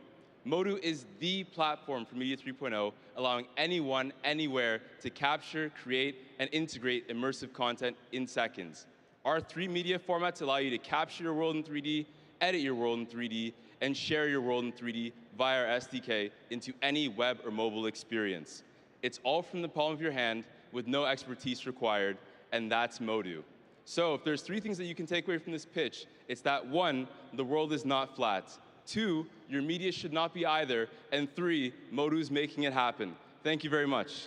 Modu is the platform for Media 3.0, allowing anyone, anywhere to capture, create, and integrate immersive content in seconds. Our three media formats allow you to capture your world in 3D, edit your world in 3D, and share your world in 3D via our SDK into any web or mobile experience. It's all from the palm of your hand with no expertise required, and that's Modu. So if there's three things that you can take away from this pitch, it's that 1, the world is not flat. 2, your media should not be either. And 3, Modu's making it happen. Thank you very much.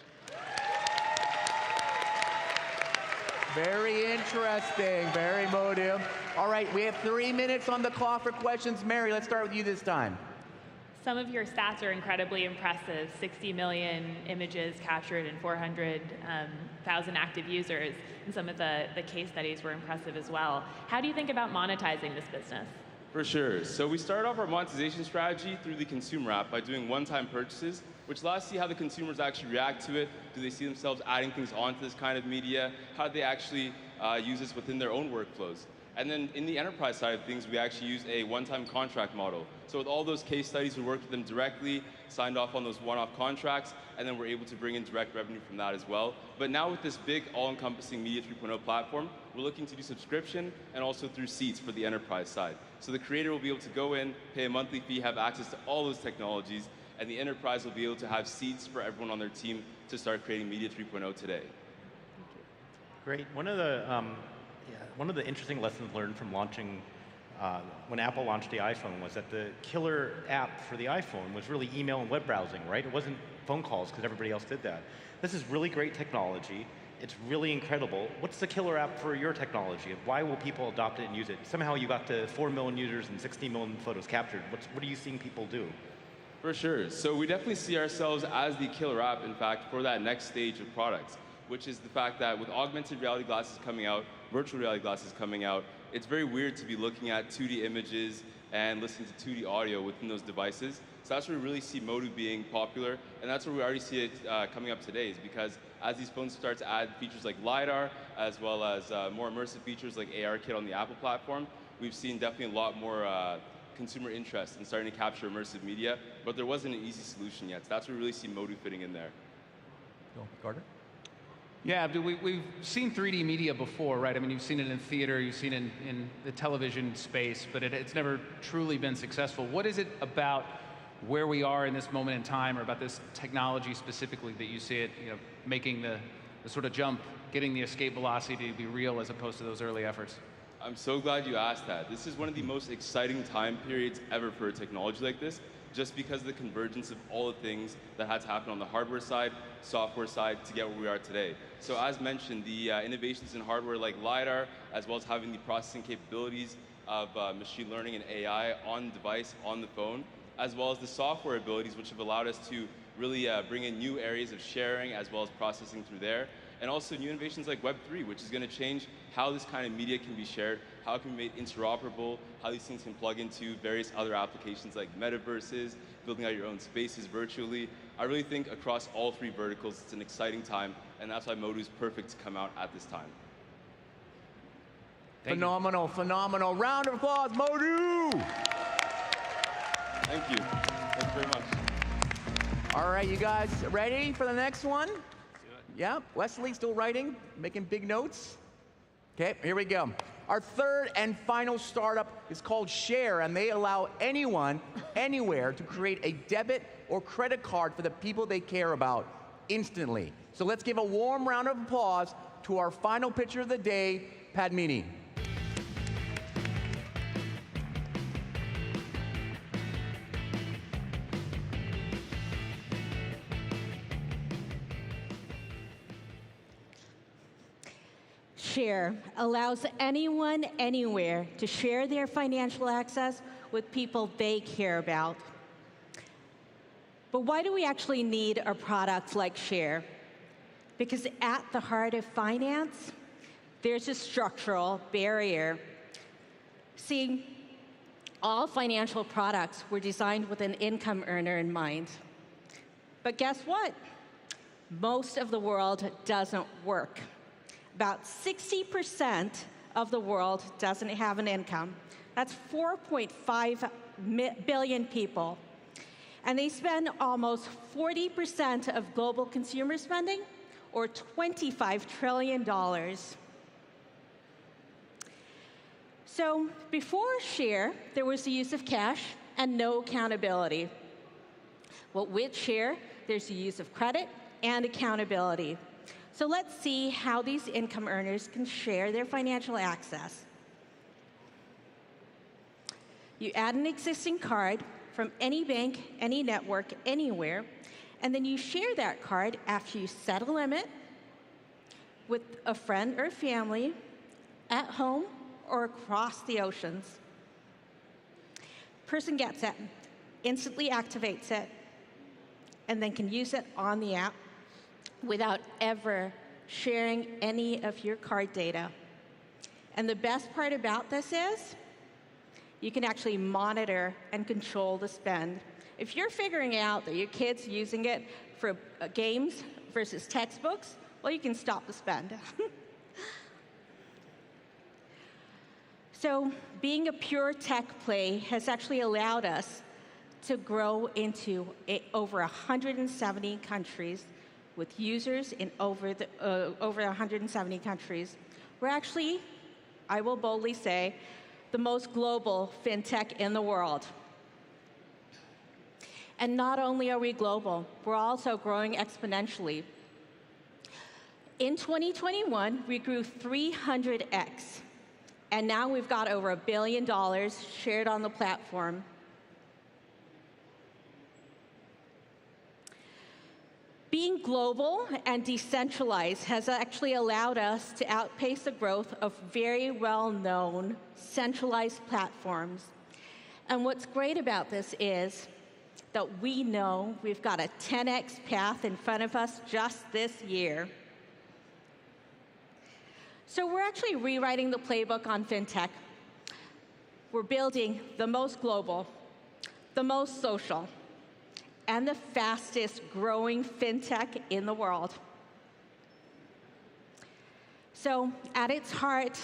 Very interesting, very Modu. All right, we have 3 minutes on the clock for questions. Mary, let's start with you this time. Some of your stats are incredibly impressive. 60 million images captured and 400,000 active users. And some of the case studies were impressive as well. How do you think about monetizing this business? For sure. So we started off our monetization strategy through the consumer app by doing one-time purchases, which allows us to see how the consumers actually react to it. Do they see themselves adding things onto this kind of media? How do they actually use this within their own workflows? And then in the enterprise side of things, we actually use a one-time contract model. So with all those case studies, we worked with them directly, signed off on those one-off contracts, and then we're able to bring in direct revenue from that as well. But now with this big all-encompassing Media 3.0 platform, we're looking to do subscription and also through seats for the enterprise side. So the creator will be able to go in, pay a monthly fee, have access to all those technologies, and the enterprise will be able to have seats for everyone on their team to start creating Media 3.0 today. Great. One of the interesting lessons learned from launching, when Apple launched the iPhone, was that the killer app for the iPhone was really email and web browsing, right? It wasn't phone calls because everybody else did that. This is really great technology. It's really incredible. What's the killer app for your technology? Why will people adopt it and use it? Somehow you got to 4 million users and 60 million photos captured. What are you seeing people do? For sure. So we definitely see ourselves as the killer app, in fact, for that next stage of products, which is the fact that with augmented reality glasses coming out, virtual reality glasses coming out, it's very weird to be looking at 2D images and listening to 2D audio within those devices. So that's where we really see Modu being popular, and that's where we already see it coming up today, is because as these phones start to add features like LiDAR, as well as more immersive features like ARKit on the Apple platform, we've seen definitely a lot more consumer interest in starting to capture immersive media, but there wasn't an easy solution yet. So that's where we really see Modu fitting in there. Carter? Yeah, we've seen 3D media before, right? I mean, you've seen it in theater, you've seen it in the television space, but it's never truly been successful. What is it about where we are in this moment in time, or about this technology specifically, that you see it, making the sort of jump, getting the escape velocity to be real as opposed to those early efforts? I'm so glad you asked that. This is one of the most exciting time periods ever for a technology like this, just because of the convergence of all the things that had to happen on the hardware side, software side, to get where we are today. So as mentioned, the innovations in hardware like LiDAR, as well as having the processing capabilities of machine learning and AI on device, on the phone, as well as the software abilities, which have allowed us to really bring in new areas of sharing as well as processing through there. And also new innovations like Web3, which is going to change how this kind of media can be shared, how it can be made interoperable, how these things can plug into various other applications like metaverses, building out your own spaces virtually. I really think across all three verticals, it's an exciting time, and that's why Modu is perfect to come out at this time. Phenomenal, phenomenal. Round of applause, Modu! Thank you. Thank you very much. All right, you guys ready for the next one? Yeah, Wesley still writing, making big notes. Okay, here we go. Our third and final startup is called Faire, and they allow anyone, anywhere, to create a debit or credit card for the people they care about instantly. So let's give a warm round of applause to our final pitcher of the day, Padmini. Faire allows anyone, anywhere to share their financial access with people they care about. But why do we actually need a product like Faire? Because at the heart of finance, there's a structural barrier. See, all financial products were designed with an income earner in mind. But guess what? Most of the world doesn't work. About 60% of the world doesn't have an income. That's 4.5 billion people. And they spend almost 40% of global consumer spending, or $25 trillion. So before Faire, there was the use of cash and no accountability. Well, with Faire, there's the use of credit and accountability. So let's see how these income earners can share their financial access. You add an existing card from any bank, any network, anywhere, and then you share that card after you set a limit with a friend or family at home or across the oceans. Person gets it, instantly activates it, and then can use it on the app without ever sharing any of your card data. And the best part about this is you can actually monitor and control the spend. If you're figuring out that your kid's using it for games versus textbooks, well, you can stop the spend. So being a pure tech play has actually allowed us to grow into over 170 countries with users in over 170 countries. We're actually, I will boldly say, the most global fintech in the world. And not only are we global, we're also growing exponentially. In 2021, we grew 300x, and now we've got over $1 billion shared on the platform. Being global and decentralized has actually allowed us to outpace the growth of very well-known centralized platforms. And what's great about this is that we know we've got a 10x path in front of us just this year. So we're actually rewriting the playbook on fintech. We're building the most global, the most social, and the fastest growing fintech in the world. So at its heart,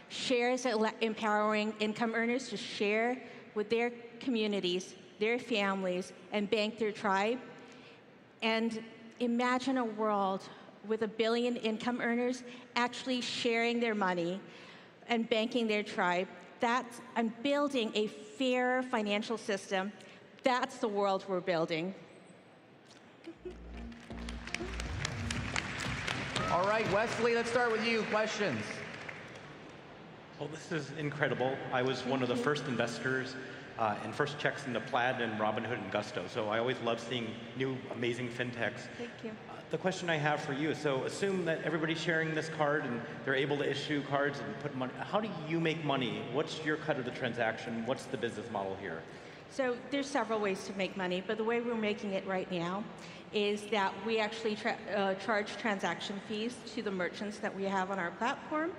Faire is empowering income earners to share with their communities, their families, and bank their tribe. And imagine a world with 1 billion income earners actually sharing their money and banking their tribe. I'm building a fair financial system. That's the world we're building. All right, Wesley, let's start with you. Questions? Well, this is incredible. I was one of the first investors and first checks into Plaid and Robinhood and Gusto. So I always love seeing new, amazing fintechs. Thank you. The question I have for you is, so assume that everybody's sharing this card and they're able to issue cards and put money. How do you make money? What's your cut of the transaction? What's the business model here? So there's several ways to make money, but the way we're making it right now is that we actually charge transaction fees to the merchants that we have on our platform.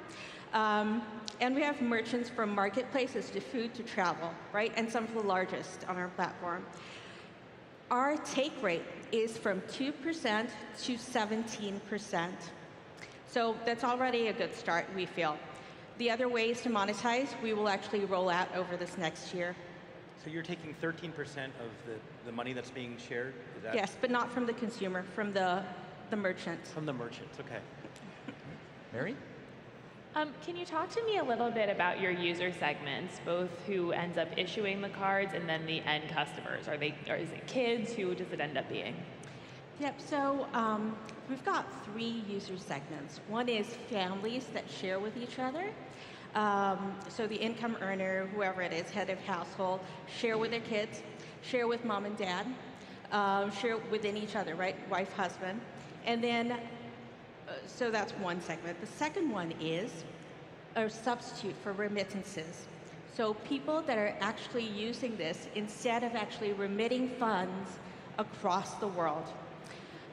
And we have merchants from marketplaces to food to travel, right? And some of the largest on our platform. Our take rate is from 2% to 17%. So that's already a good start, we feel. The other ways to monetize, we will actually roll out over this next year. So you're taking 13% of the money that's being shared? Is that Yes, but not from the consumer, from the merchants. From the merchants, okay. Mary? Can you talk to me a little bit about your user segments, both who ends up issuing the cards and then the end customers? Or is it kids? Who does it end up being? Yep, so we've got 3 user segments. One is families that share with each other. So the income earner, whoever it is, head of household, share with their kids, share with mom and dad, share within each other, right? Wife, husband. And then, so that's one segment. The second one is a substitute for remittances. So people that are actually using this instead of actually remitting funds across the world.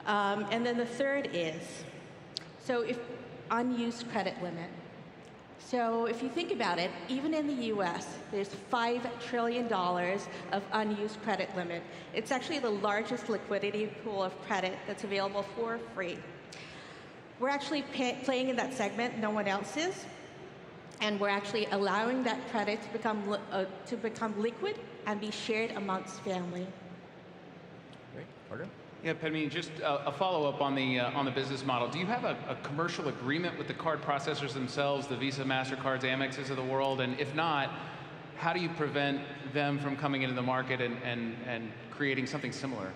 And then the third is, so if unused credit limit. So if you think about it, even in the US, there's $5 trillion of unused credit limit. It's actually the largest liquidity pool of credit that's available for free. We're actually playing in that segment, no one else is, and we're actually allowing that credit to become liquid and be shared amongst family. Great. Carter? Yeah, Padmini, just a follow-up on the business model. Do you have a commercial agreement with the card processors themselves, the Visa, MasterCards, Amexes of the world? And if not, how do you prevent them from coming into the market and creating something similar?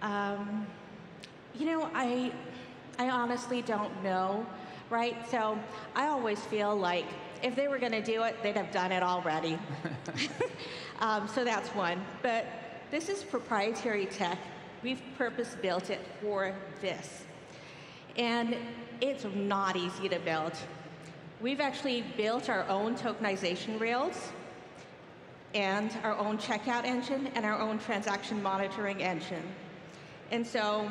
You know, I honestly don't know, right? So I always feel like if they were going to do it, they'd have done it already. So that's one. But this is proprietary tech. We've purpose-built it for this. And it's not easy to build. We've actually built our own tokenization rails and our own checkout engine and our own transaction monitoring engine. And so,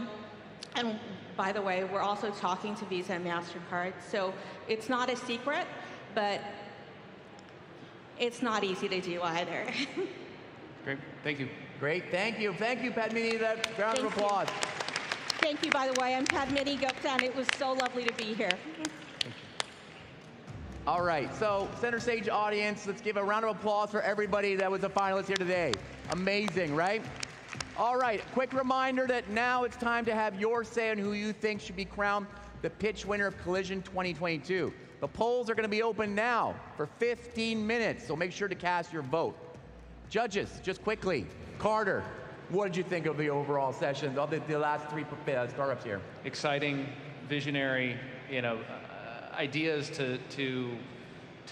and by the way, we're also talking to Visa and MasterCard. So it's not a secret, but it's not easy to do either. Great, thank you. Great, thank you. Thank you, Padmini. That round of applause. Thank you, by the way. I'm Padmini Gupta, and it was so lovely to be here. All right, so center stage audience, let's give a round of applause for everybody that was a finalist here today. Amazing, right? All right, quick reminder that now it's time to have your say on who you think should be crowned the pitch winner of Collision 2022. The polls are going to be open now for 15 minutes, so make sure to cast your vote. Judges, just quickly, Carter, what did you think of the overall session, of the last 3 startups here? Exciting, visionary, ideas to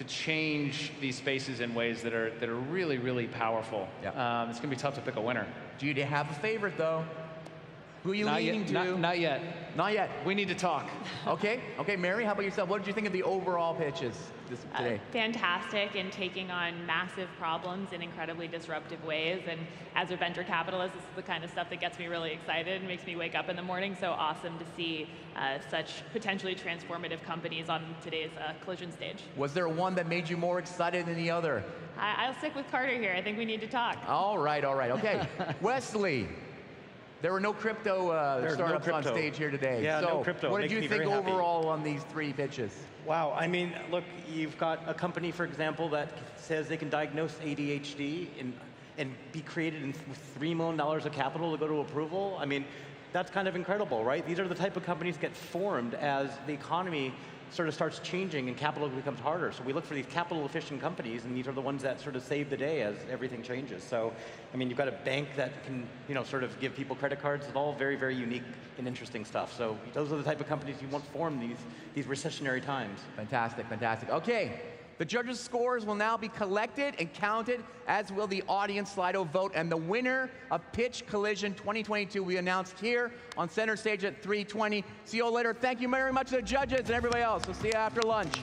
change these spaces in ways that are really, really powerful. Yep. It's going to be tough to pick a winner. Do you have a favorite, though? Who are you leaning to? Not yet. Not yet. We need to talk. Okay. Okay, Mary, how about yourself? What did you think of the overall pitches today? Fantastic in taking on massive problems in incredibly disruptive ways. And as a venture capitalist, this is the kind of stuff that gets me really excited and makes me wake up in the morning. So awesome to see such potentially transformative companies on today's Collision stage. Was there one that made you more excited than the other? I'll stick with Carter here. I think we need to talk. All right, all right. Okay. Wesley. There were no crypto startups on stage here today. Yeah, so no crypto. What did you think overall on these 3 pitches? Wow, I mean, look, you've got a company, for example, that says they can diagnose ADHD and be created with $3 million of capital to go to approval. I mean, that's kind of incredible, right? These are the type of companies that get formed as the economy sort of starts changing and capital becomes harder. So we look for these capital efficient companies, and these are the ones that sort of save the day as everything changes. So, I mean, you've got a bank that can, sort of give people credit cards. It's all very, very unique and interesting stuff. So those are the type of companies you want to form these recessionary times. Fantastic, fantastic. Okay. The judges' scores will now be collected and counted, as will the audience Slido vote. And the winner of Pitch Collision 2022 will be announced here on center stage at 3:20. See you all later. Thank you very much to the judges and everybody else. We'll see you after lunch.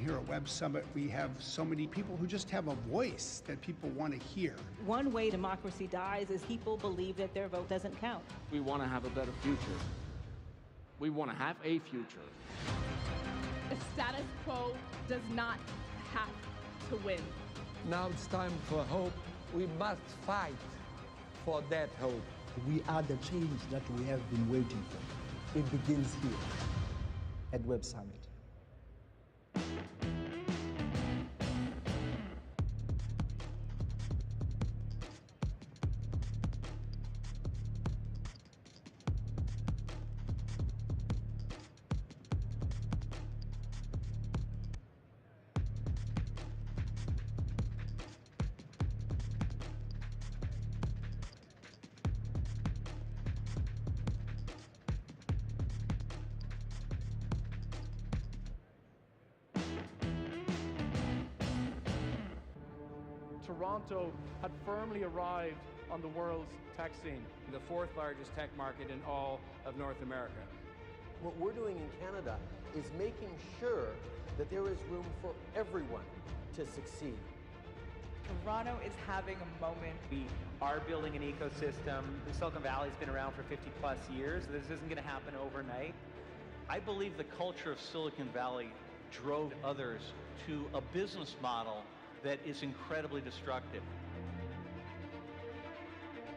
Here at Web Summit, we have so many people who just have a voice that people want to hear. One way democracy dies is people believe that their vote doesn't count. We want to have a better future. We want to have a future. The status quo does not have to win. Now it's time for hope. We must fight for that hope. We are the change that we have been waiting for. It begins here at Web Summit. Toronto had firmly arrived on the world's tech scene. The fourth largest tech market in all of North America. What we're doing in Canada is making sure that there is room for everyone to succeed. Toronto is having a moment. We are building an ecosystem. The Silicon Valley's been around for 50 plus years. This isn't going to happen overnight. I believe the culture of Silicon Valley drove others to a business model that is incredibly destructive.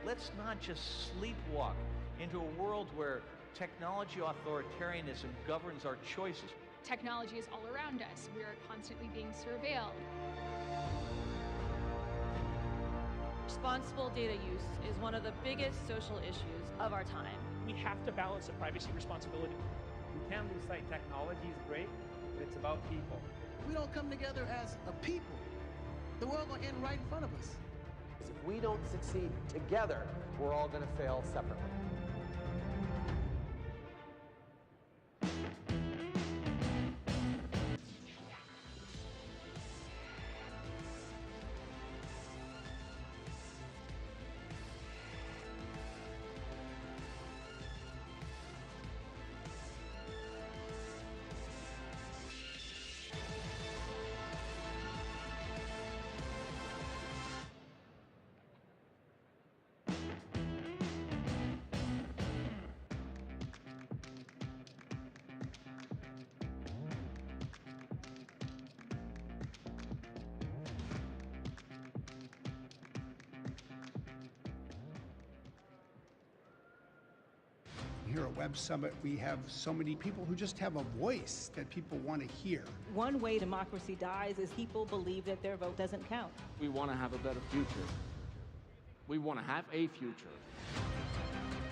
Let's not just sleepwalk into a world where technology authoritarianism governs our choices. Technology is all around us. We are constantly being surveilled. Responsible data use is one of the biggest social issues of our time. We have to balance the privacy responsibility. We can't lose sight. Technology is great, but it's about people. We don't come together as a people, the world will end right in front of us. If we don't succeed together, we're all going to fail separately. Here at Web Summit, we have so many people who just have a voice that people want to hear. One way democracy dies is people believe that their vote doesn't count. We want to have a better future. We want to have a future.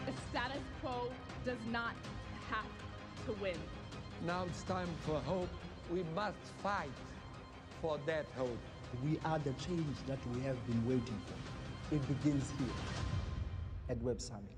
The status quo does not have to win. Now it's time for hope. We must fight for that hope. We are the change that we have been waiting for. It begins here at Web Summit.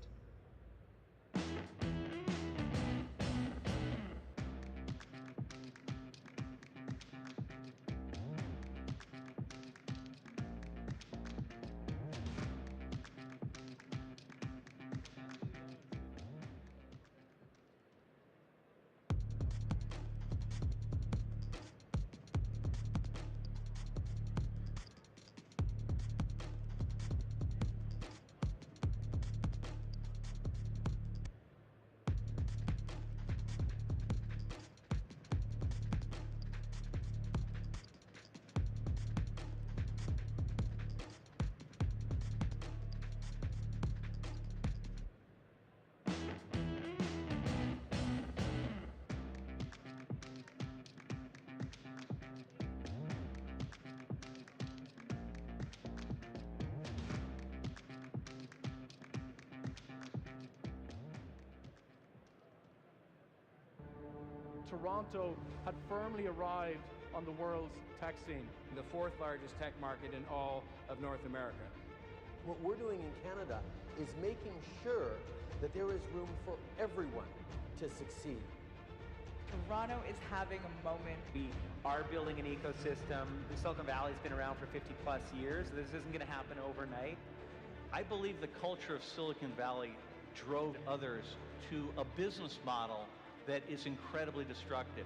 Toronto had firmly arrived on the world's tech scene. The fourth largest tech market in all of North America. What we're doing in Canada is making sure that there is room for everyone to succeed. Toronto is having a moment. We are building an ecosystem. The Silicon Valley's been around for 50 plus years. This isn't going to happen overnight. I believe the culture of Silicon Valley drove others to a business model that is incredibly destructive.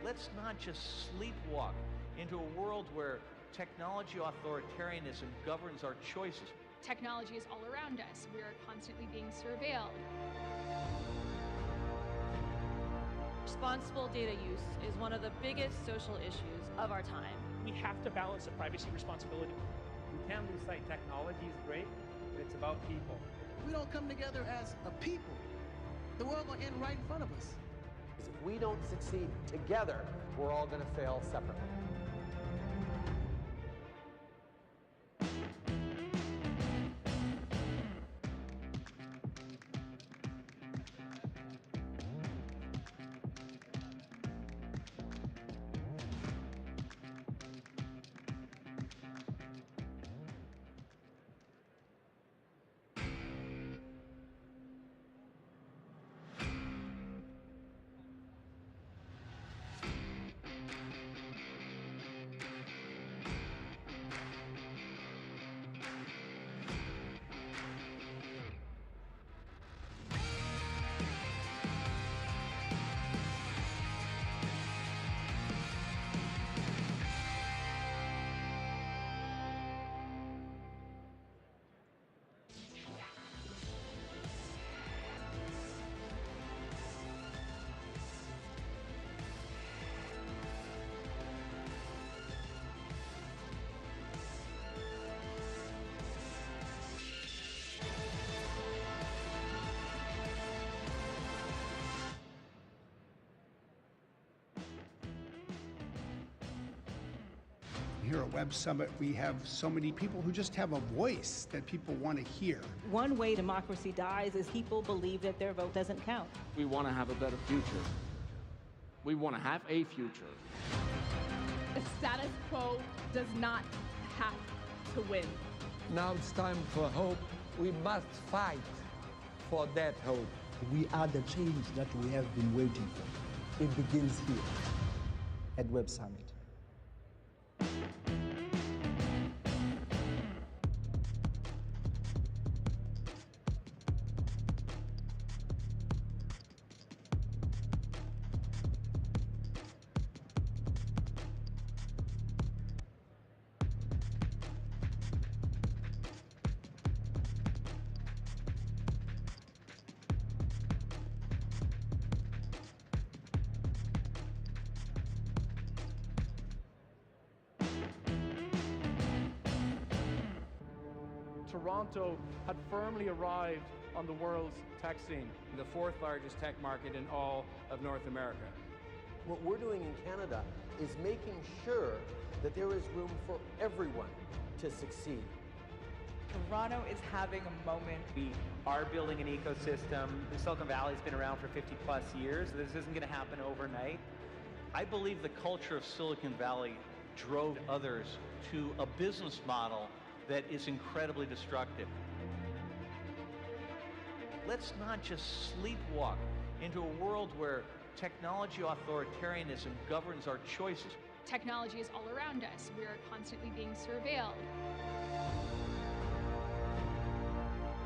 Let's not just sleepwalk into a world where technology authoritarianism governs our choices. Technology is all around us. We are constantly being surveilled. Responsible data use is one of the biggest social issues of our time. We have to balance the privacy responsibility. We can lose sight technology is great, but it's about people. If we don't come together as a people, the world will end right in front of us. If we don't succeed together, we're all going to fail separately. Here at Web Summit, we have so many people who just have a voice that people want to hear. One way democracy dies is people believe that their vote doesn't count. We want to have a better future. We want to have a future. The status quo does not have to win. Now it's time for hope. We must fight for that hope. We are the change that we have been waiting for. It begins here at Web Summit. Toronto had firmly arrived on the world's tech scene. The fourth largest tech market in all of North America. What we're doing in Canada is making sure that there is room for everyone to succeed. Toronto is having a moment. We are building an ecosystem. The Silicon Valley's been around for 50 plus years. This isn't going to happen overnight. I believe the culture of Silicon Valley drove others to a business model that is incredibly destructive. Let's not just sleepwalk into a world where technology authoritarianism governs our choices. Technology is all around us. We are constantly being surveilled.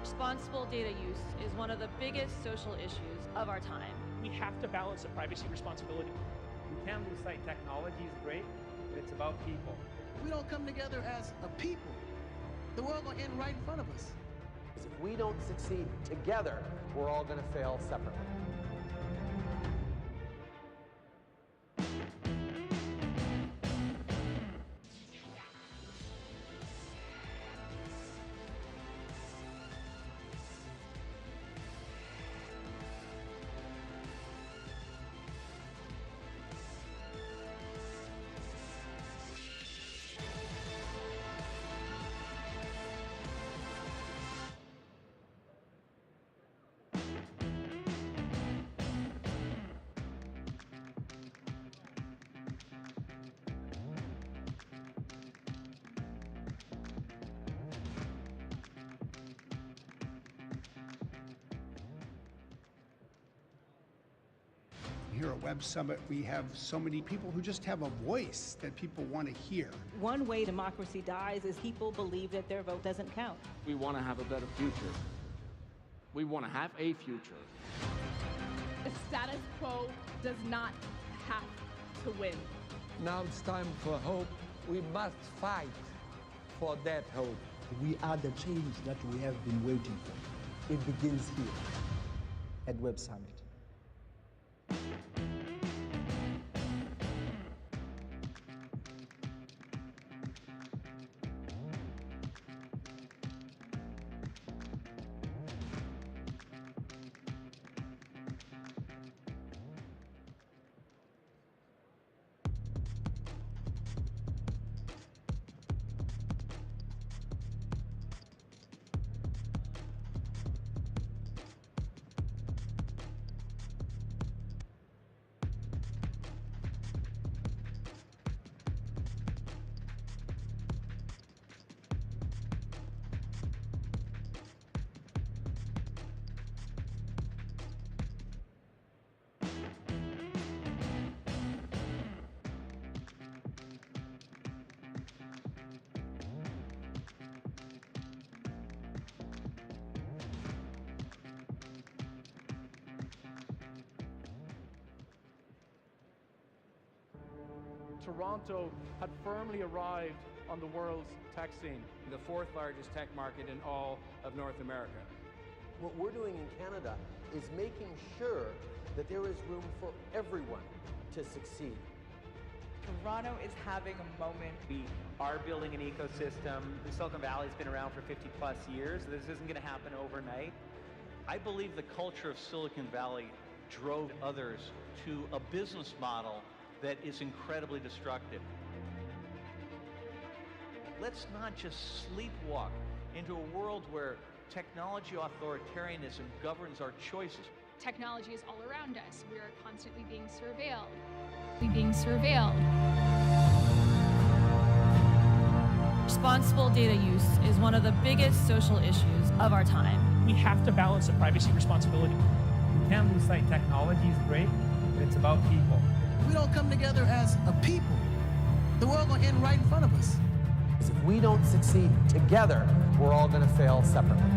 Responsible data use is one of the biggest social issues of our time. We have to balance the privacy responsibility. We can lose sight technology is great, but it's about people. If we don't come together as a people, the world will end right in front of us. If we don't succeed together, we're all going to fail separately. Here at Web Summit, we have so many people who just have a voice that people want to hear. One way democracy dies is people believe that their vote doesn't count. We want to have a better future. We want to have a future. The status quo does not have to win. Now it's time for hope. We must fight for that hope. We are the change that we have been waiting for. It begins here at Web Summit. Toronto had firmly arrived on the world's tech scene. The fourth largest tech market in all of North America. What we're doing in Canada is making sure that there is room for everyone to succeed. Toronto is having a moment. We are building an ecosystem. The Silicon Valley's been around for 50 plus years. This isn't going to happen overnight. I believe the culture of Silicon Valley drove others to a business model that is incredibly destructive. Let's not just sleepwalk into a world where technology authoritarianism governs our choices. Technology is all around us. We are constantly being surveilled. We're being surveilled. Responsible data use is one of the biggest social issues of our time. We have to balance the privacy responsibility. We can't lose sight technology is great, but it's about people. We don't come together as a people, the world will end right in front of us. If we don't succeed together, we're all going to fail separately.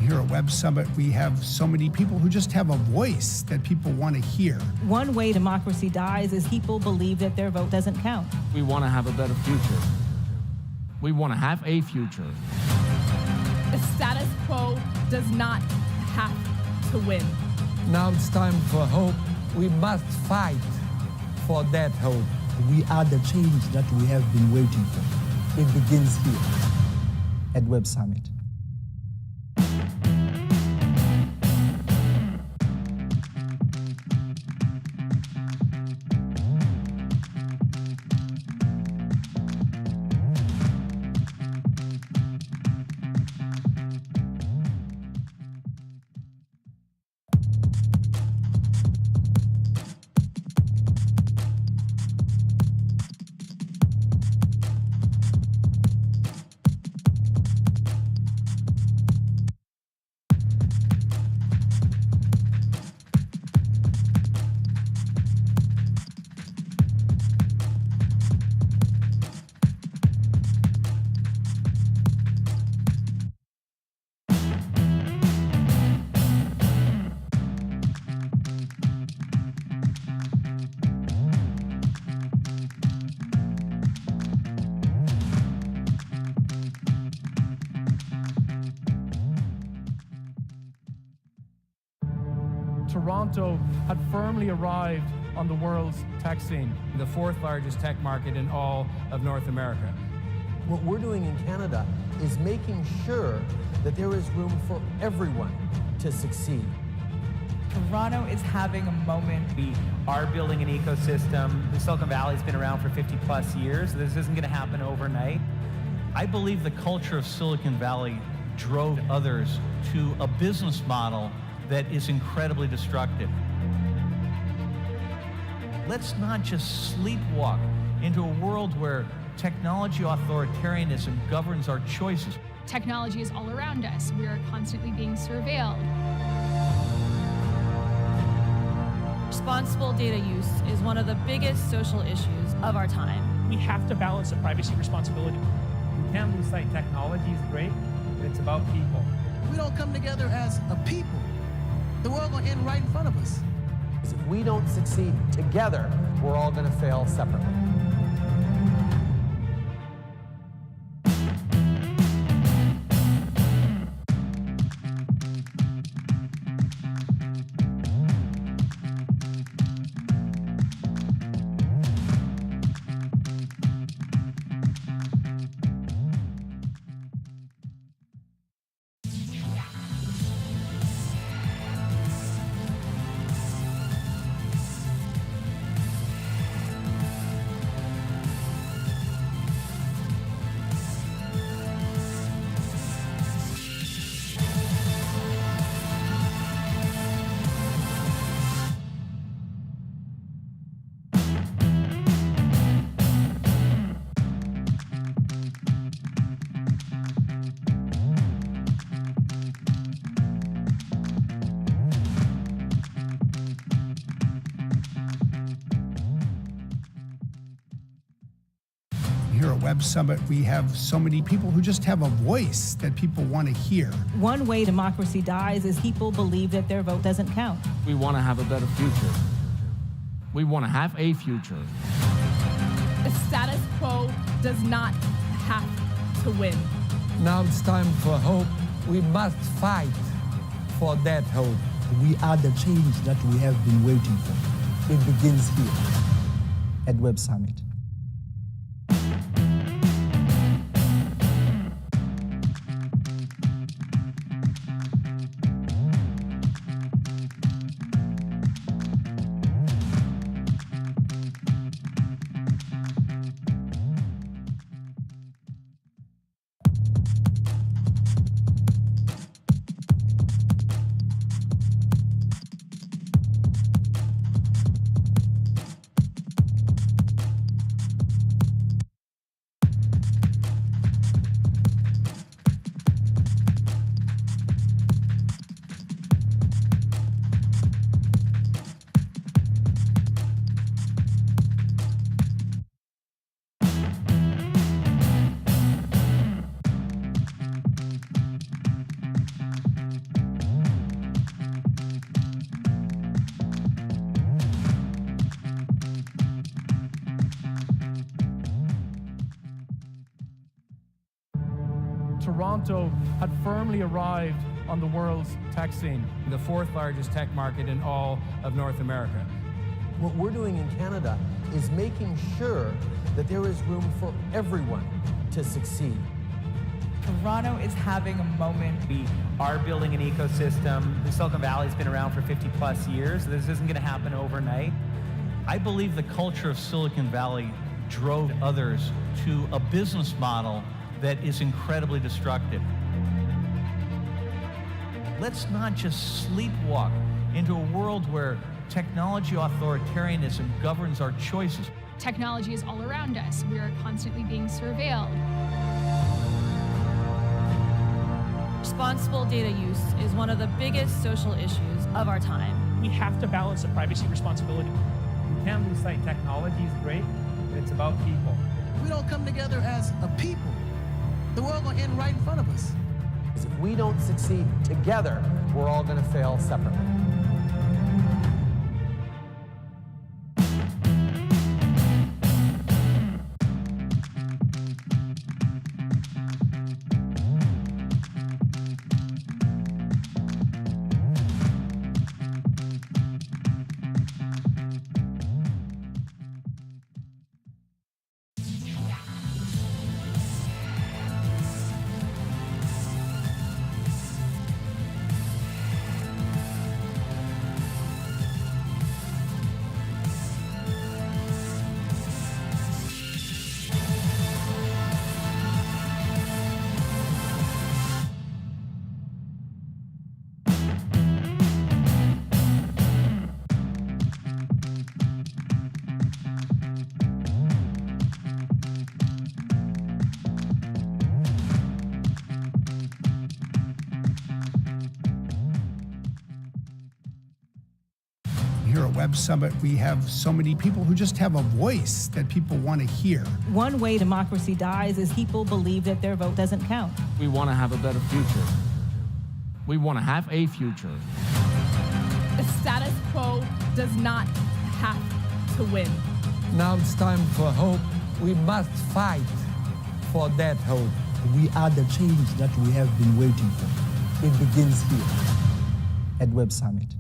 Here at Web Summit, we have so many people who just have a voice that people want to hear. One way democracy dies is people believe that their vote doesn't count. We want to have a better future. We want to have a future. The status quo does not have to win. Now it's time for hope. We must fight for that hope. We are the change that we have been waiting for. It begins here at Web Summit. Toronto had firmly arrived on the world's tech scene. The fourth largest tech market in all of North America. What we're doing in Canada is making sure that there is room for everyone to succeed. Toronto is having a moment. We are building an ecosystem. The Silicon Valley's been around for 50 plus years. This isn't going to happen overnight. I believe the culture of Silicon Valley drove others to a business model that is incredibly destructive. Let's not just sleepwalk into a world where technology authoritarianism governs our choices. Technology is all around us. We are constantly being surveilled. Responsible data use is one of the biggest social issues of our time. We have to balance the privacy responsibility. You can't lose sight. Technology is great, but it's about people. We don't come together as a people, the world will end right in front of us. Because if we don't succeed together, we're all going to fail separately. Here at Web Summit, we have so many people who just have a voice that people want to hear. One way democracy dies is people believe that their vote doesn't count. We want to have a better future. We want to have a future. The status quo does not have to win. Now it's time for hope. We must fight for that hope. We are the change that we have been waiting for. It begins here at Web Summit. Toronto had firmly arrived on the world's tech scene. The fourth largest tech market in all of North America. What we're doing in Canada is making sure that there is room for everyone to succeed. Toronto is having a moment. We are building an ecosystem. The Silicon Valley's been around for 50 plus years. This isn't going to happen overnight. I believe the culture of Silicon Valley drove others to a business model that is incredibly destructive. Let's not just sleepwalk into a world where technology authoritarianism governs our choices. Technology is all around us. We are constantly being surveilled. Responsible data use is one of the biggest social issues of our time. We have to balance the privacy responsibility. You can't lose sight. Technology is great, but it's about people. We don't come together as a people, the world will end right in front of us. Because if we don't succeed together, we're all going to fail separately. Web Summit, we have so many people who just have a voice that people want to hear. One way democracy dies is people believe that their vote doesn't count. We want to have a better future. We want to have a future. The status quo does not have to win. Now it's time for hope. We must fight for that hope. We are the change that we have been waiting for. It begins here at Web Summit.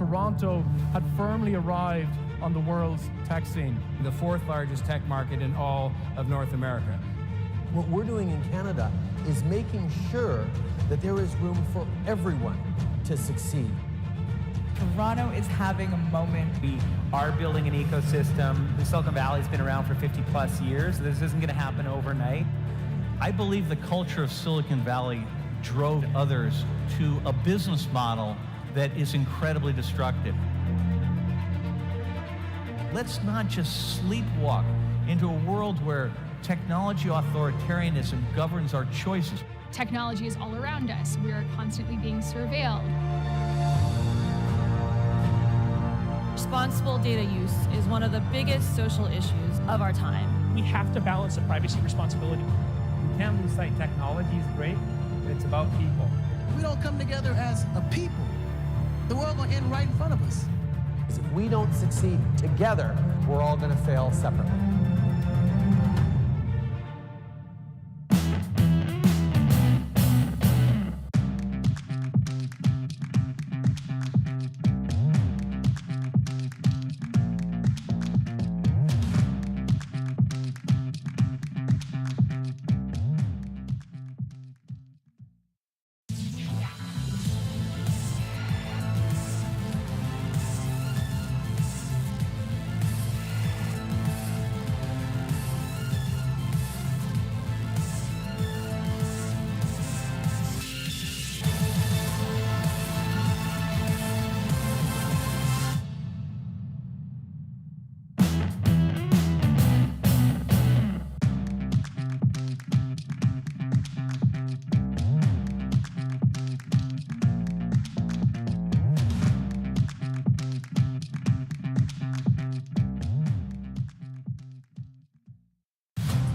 Toronto had firmly arrived on the world's tech scene. The fourth largest tech market in all of North America. What we're doing in Canada is making sure that there is room for everyone to succeed. Toronto is having a moment. We are building an ecosystem. The Silicon Valley's been around for 50 plus years. This isn't going to happen overnight. I believe the culture of Silicon Valley drove others to a business model that is incredibly destructive. Let's not just sleepwalk into a world where technology authoritarianism governs our choices. Technology is all around us. We are constantly being surveilled. Responsible data use is one of the biggest social issues of our time. We have to balance the privacy responsibility. You can't lose sight. Technology is great, but it's about people. If we don't come together as a people, the world will end right in front of us. Because if we don't succeed together, we're all going to fail separately.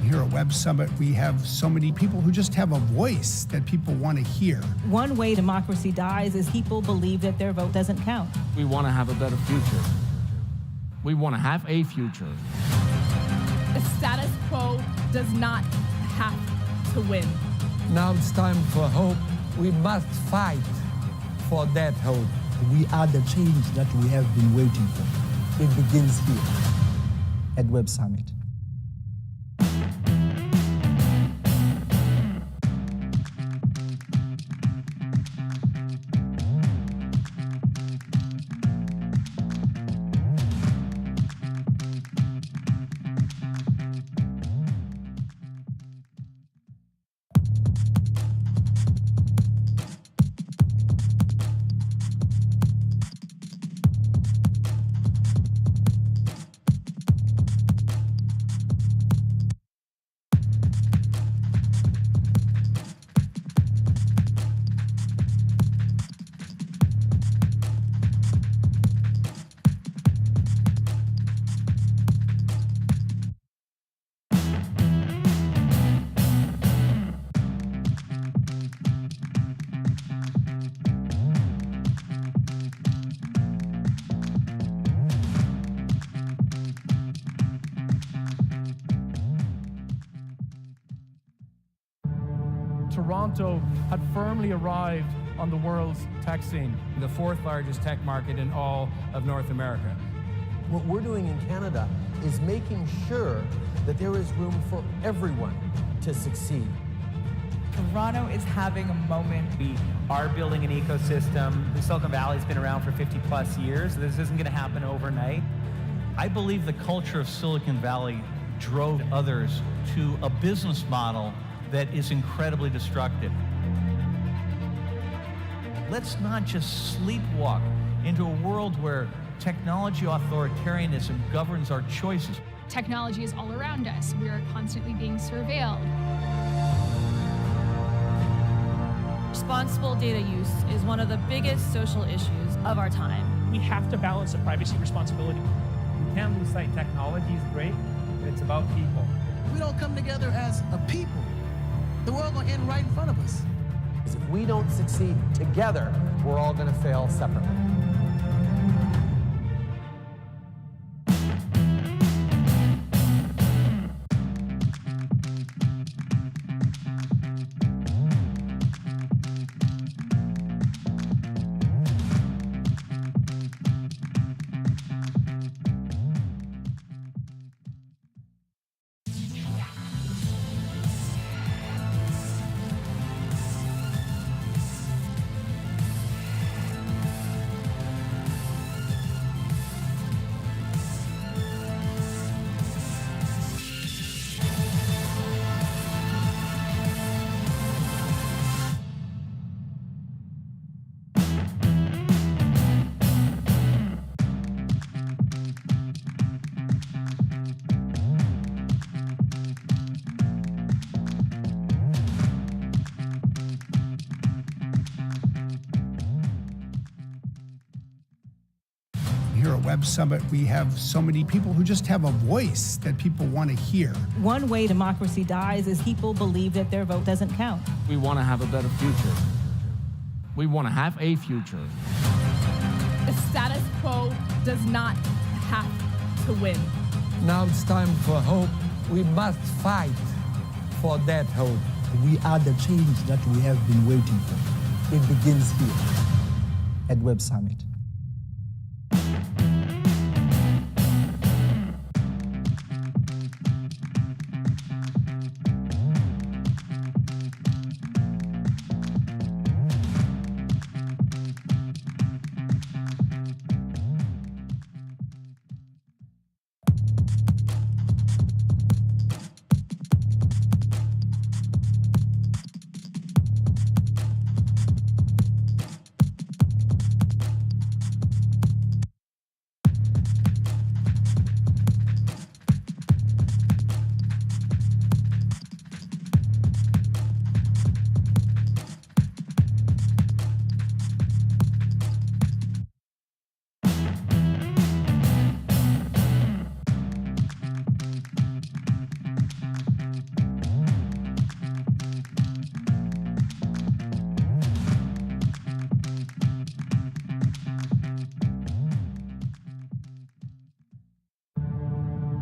Here at Web Summit, we have so many people who just have a voice that people want to hear. One way democracy dies is people believe that their vote doesn't count. We want to have a better future. We want to have a future. The status quo does not have to win. Now it's time for hope. We must fight for that hope. We are the change that we have been waiting for. It begins here at Web Summit. Toronto had firmly arrived on the world's tech scene. The fourth largest tech market in all of North America. What we're doing in Canada is making sure that there is room for everyone to succeed. Toronto is having a moment. We are building an ecosystem. The Silicon Valley's been around for 50 plus years. This isn't going to happen overnight. I believe the culture of Silicon Valley drove others to a business model that is incredibly destructive. Let's not just sleepwalk into a world where technology authoritarianism governs our choices. Technology is all around us. We are constantly being surveilled. Responsible data use is one of the biggest social issues of our time. We have to balance the privacy responsibility. You can't lose sight. Technology is great, but it's about people. We don't come together as a people, the world will end right in front of us. If we don't succeed together, we're all going to fail separately. Here at Web Summit, we have so many people who just have a voice that people want to hear. One way democracy dies is people believe that their vote doesn't count. We want to have a better future. We want to have a future. The status quo does not have to win. Now it's time for hope. We must fight for that hope. We are the change that we have been waiting for. It begins here at Web Summit.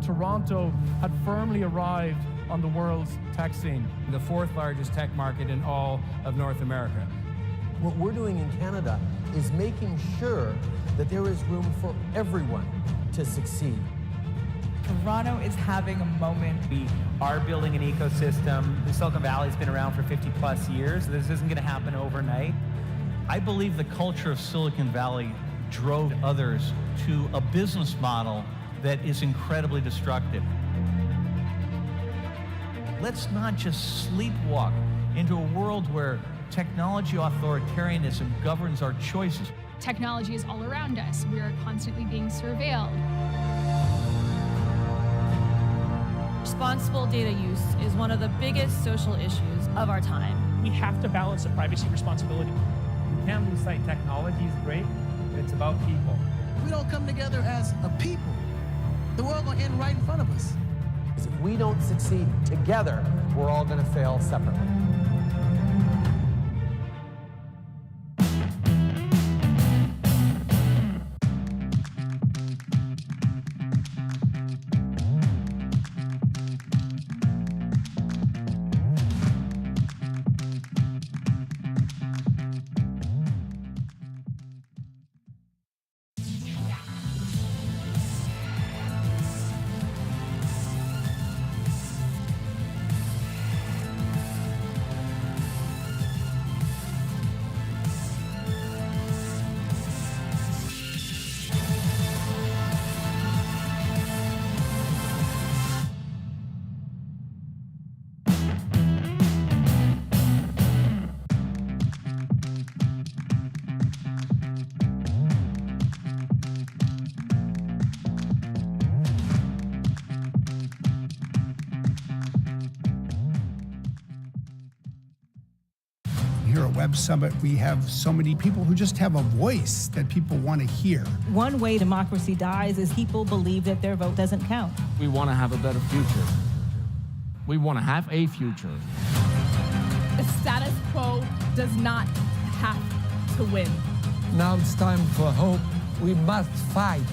Toronto had firmly arrived on the world's tech scene. The fourth largest tech market in all of North America. What we're doing in Canada is making sure that there is room for everyone to succeed. Toronto is having a moment. We are building an ecosystem. The Silicon Valley's been around for 50 plus years. This isn't going to happen overnight. I believe the culture of Silicon Valley drove others to a business model that is incredibly destructive. Let's not just sleepwalk into a world where technology authoritarianism governs our choices. Technology is all around us. We are constantly being surveilled. Responsible data use is one of the biggest social issues of our time. We have to balance the privacy responsibility. You can't lose sight. Technology is great, but it's about people. We don't come together as a people, the world will end right in front of us. If we don't succeed together, we're all going to fail separately. Web Summit, we have so many people who just have a voice that people want to hear. One way democracy dies is people believe that their vote doesn't count. We want to have a better future. We want to have a future. The status quo does not have to win. Now it's time for hope. We must fight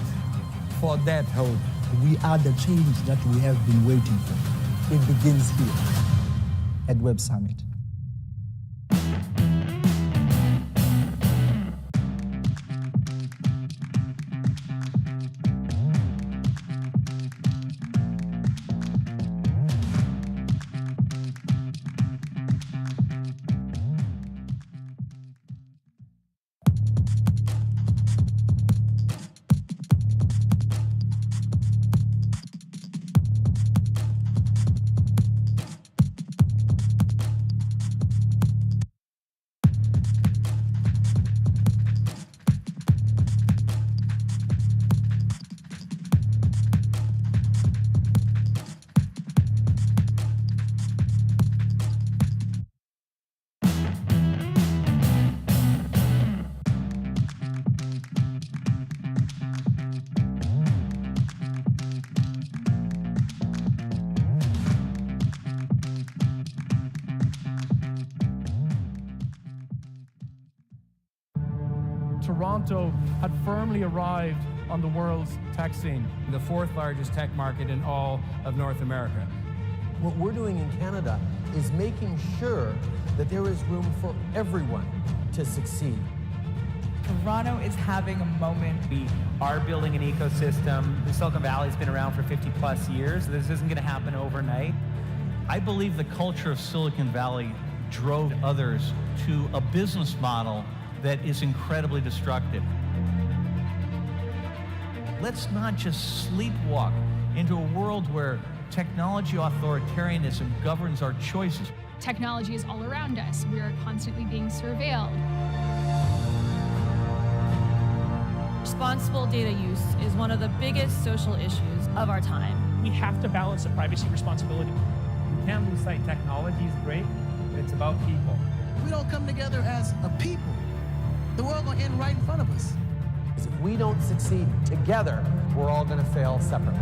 for that hope. We are the change that we have been waiting for. It begins here at Web Summit. Toronto had firmly arrived on the world's tech scene. The fourth largest tech market in all of North America. What we're doing in Canada is making sure that there is room for everyone to succeed. Toronto is having a moment. We are building an ecosystem. The Silicon Valley's been around for 50 plus years. This isn't going to happen overnight. I believe the culture of Silicon Valley drove others to a business model that is incredibly destructive. Let's not just sleepwalk into a world where technology authoritarianism governs our choices. Technology is all around us. We are constantly being surveilled. Responsible data use is one of the biggest social issues of our time. We have to balance the privacy responsibility. You can't lose sight. Technology is great, but it's about people. We don't come together as a people, the world will end right in front of us. Because if we don't succeed together, we're all going to fail separately.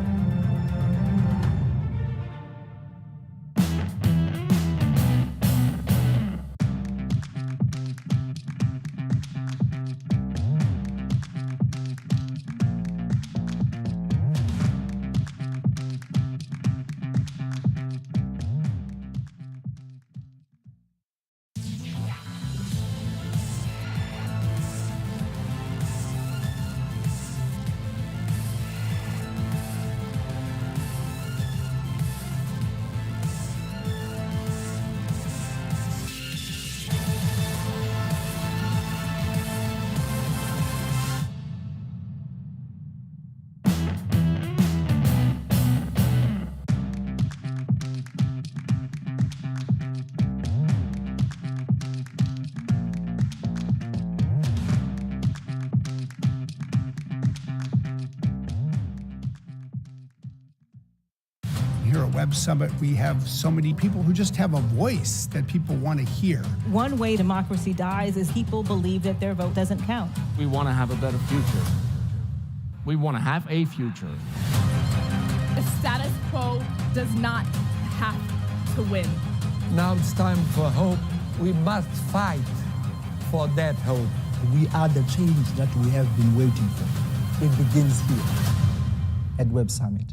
Here at Web Summit, we have so many people who just have a voice that people want to hear. One way democracy dies is people believe that their vote doesn't count. We want to have a better future. We want to have a future. The status quo does not have to win. Now it's time for hope. We must fight for that hope. We are the change that we have been waiting for. It begins here at Web Summit.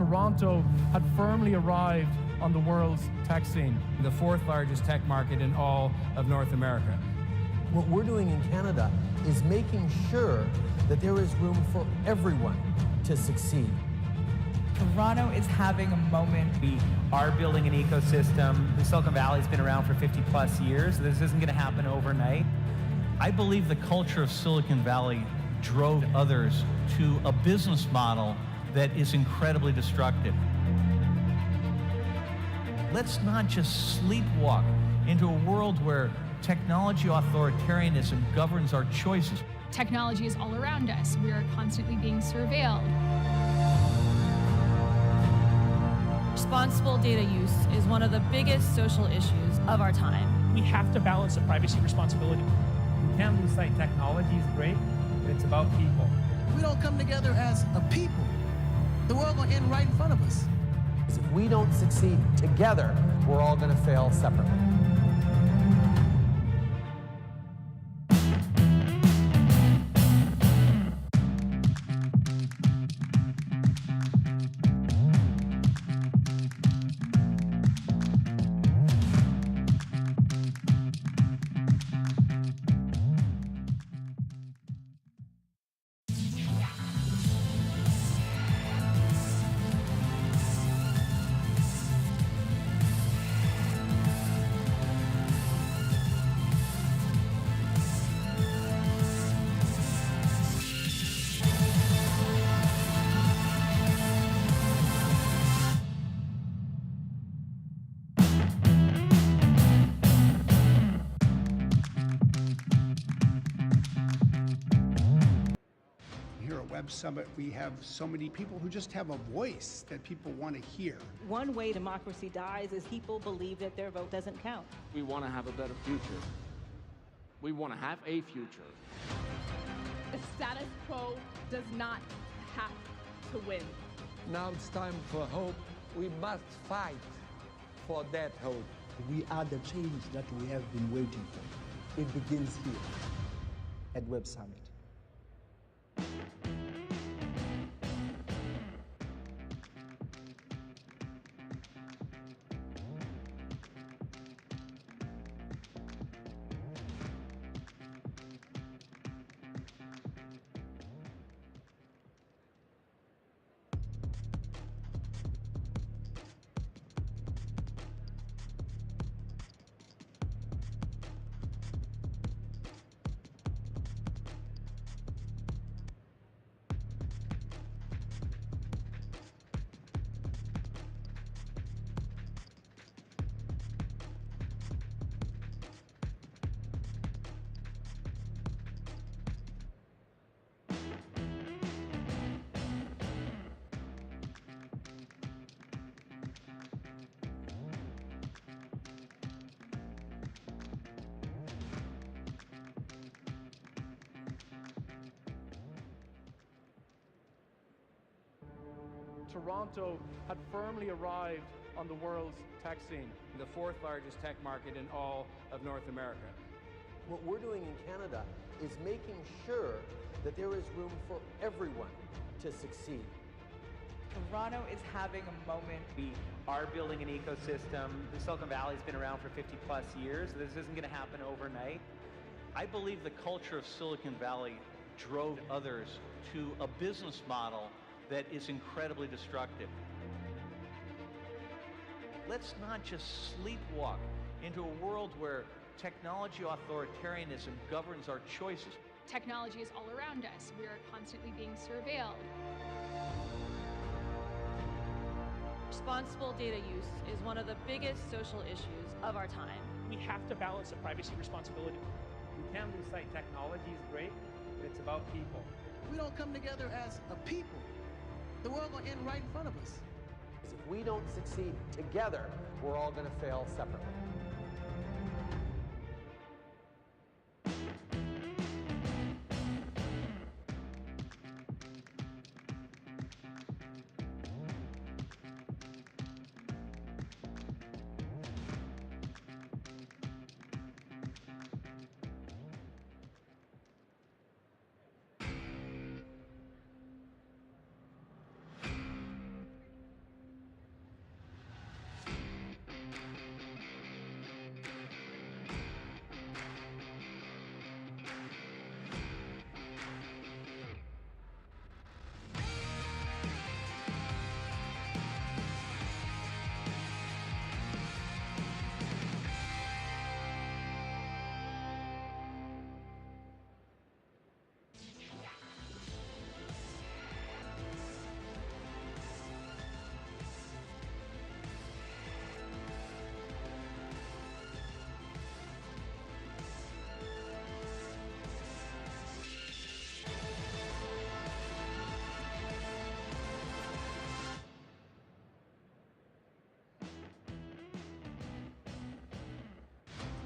Toronto had firmly arrived on the world's tech scene. The fourth largest tech market in all of North America. What we're doing in Canada is making sure that there is room for everyone to succeed. Toronto is having a moment. We are building an ecosystem. The Silicon Valley's been around for 50 plus years. This isn't going to happen overnight. I believe the culture of Silicon Valley drove others to a business model that is incredibly destructive. Let's not just sleepwalk into a world where technology authoritarianism governs our choices. Technology is all around us. We are constantly being surveilled. Responsible data use is one of the biggest social issues of our time. We have to balance the privacy responsibility. We can't lose sight. Technology is great, but it's about people. We don't come together as a people, the world will end right in front of us. If we don't succeed together, we're all going to fail separately. Summit, we have so many people who just have a voice that people want to hear. One way democracy dies is people believe that their vote doesn't count. We want to have a better future. We want to have a future. The status quo does not have to win. Now it's time for hope. We must fight for that hope. We are the change that we have been waiting for. It begins here at Web Summit. Toronto had firmly arrived on the world's tech scene. The fourth largest tech market in all of North America. What we're doing in Canada is making sure that there is room for everyone to succeed. Toronto is having a moment. We are building an ecosystem. The Silicon Valley's been around for 50 plus years. This isn't going to happen overnight. I believe the culture of Silicon Valley drove others to a business model that is incredibly destructive. Let's not just sleepwalk into a world where technology authoritarianism governs our choices. Technology is all around us. We are constantly being surveilled. Responsible data use is one of the biggest social issues of our time. We have to balance the privacy responsibility. We can't lose sight. Technology is great, but it's about people. We don't come together as a people, the world will end right in front of us. If we don't succeed together, we're all going to fail separately.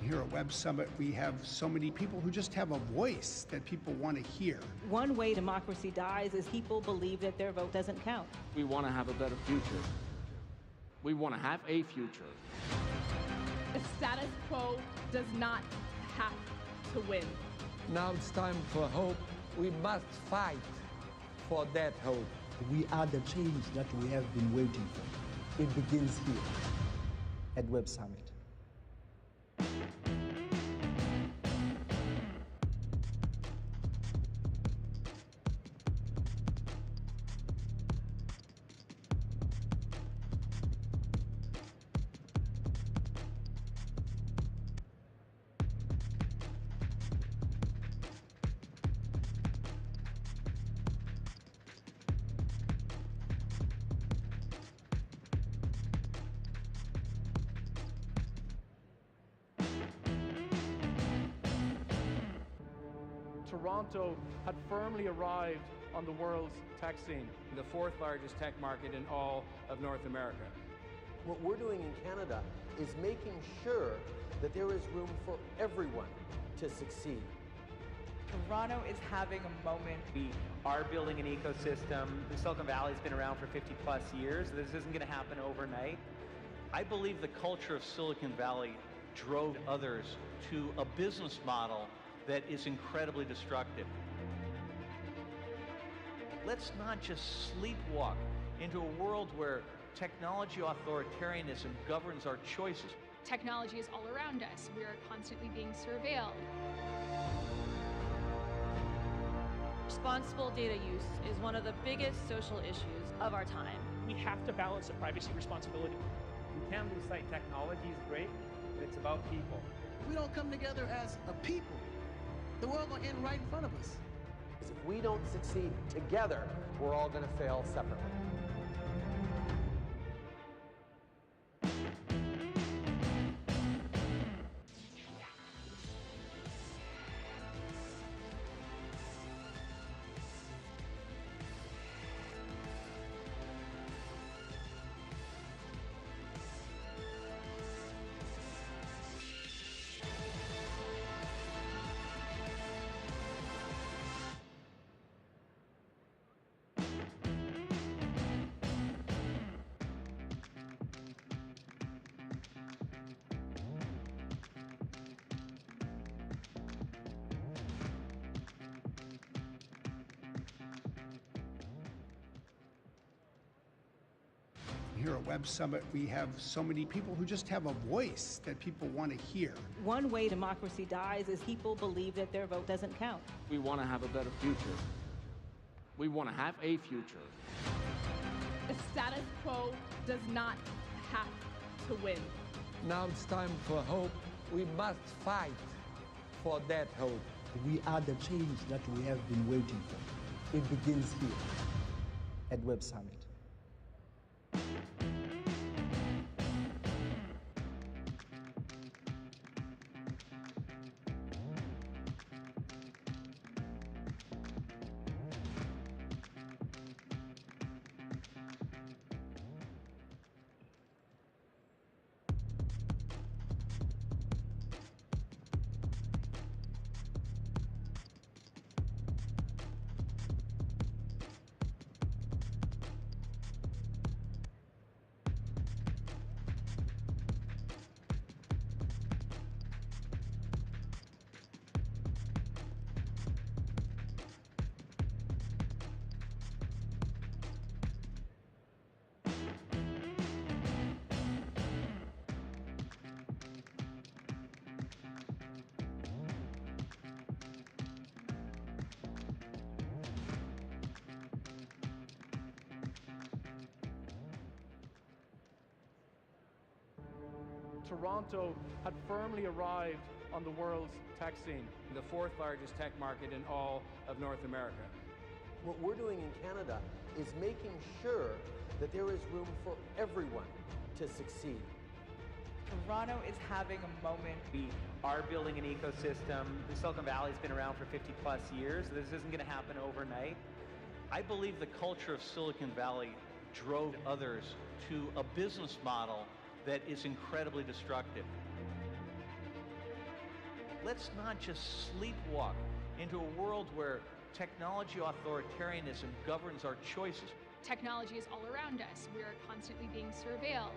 Here at Web Summit, we have so many people who just have a voice that people want to hear. One way democracy dies is people believe that their vote doesn't count. We want to have a better future. We want to have a future. The status quo does not have to win. Now it's time for hope. We must fight for that hope. We are the change that we have been waiting for. It begins here at Web Summit. Toronto had firmly arrived on the world's tech scene. The fourth largest tech market in all of North America. What we're doing in Canada is making sure that there is room for everyone to succeed. Toronto is having a moment. We are building an ecosystem. The Silicon Valley's been around for 50 plus years. This isn't going to happen overnight. I believe the culture of Silicon Valley drove others to a business model that is incredibly destructive. Let's not just sleepwalk into a world where technology authoritarianism governs our choices. Technology is all around us. We are constantly being surveilled. Responsible data use is one of the biggest social issues of our time. We have to balance the privacy responsibility. We can't lose sight. Technology is great, but it's about people. We don't come together as a people, the world will end right in front of us. If we don't succeed together, we're all going to fail separately. Here at Web Summit, we have so many people who just have a voice that people want to hear. One way democracy dies is people believe that their vote doesn't count. We want to have a better future. We want to have a future. The status quo does not have to win. Now it's time for hope. We must fight for that hope. We are the change that we have been waiting for. It begins here at Web Summit. Toronto had firmly arrived on the world's tech scene. The fourth largest tech market in all of North America. What we're doing in Canada is making sure that there is room for everyone to succeed. Toronto is having a moment. We are building an ecosystem. The Silicon Valley's been around for 50 plus years. This isn't going to happen overnight. I believe the culture of Silicon Valley drove others to a business model that is incredibly destructive. Let's not just sleepwalk into a world where technology authoritarianism governs our choices. Technology is all around us. We are constantly being surveilled.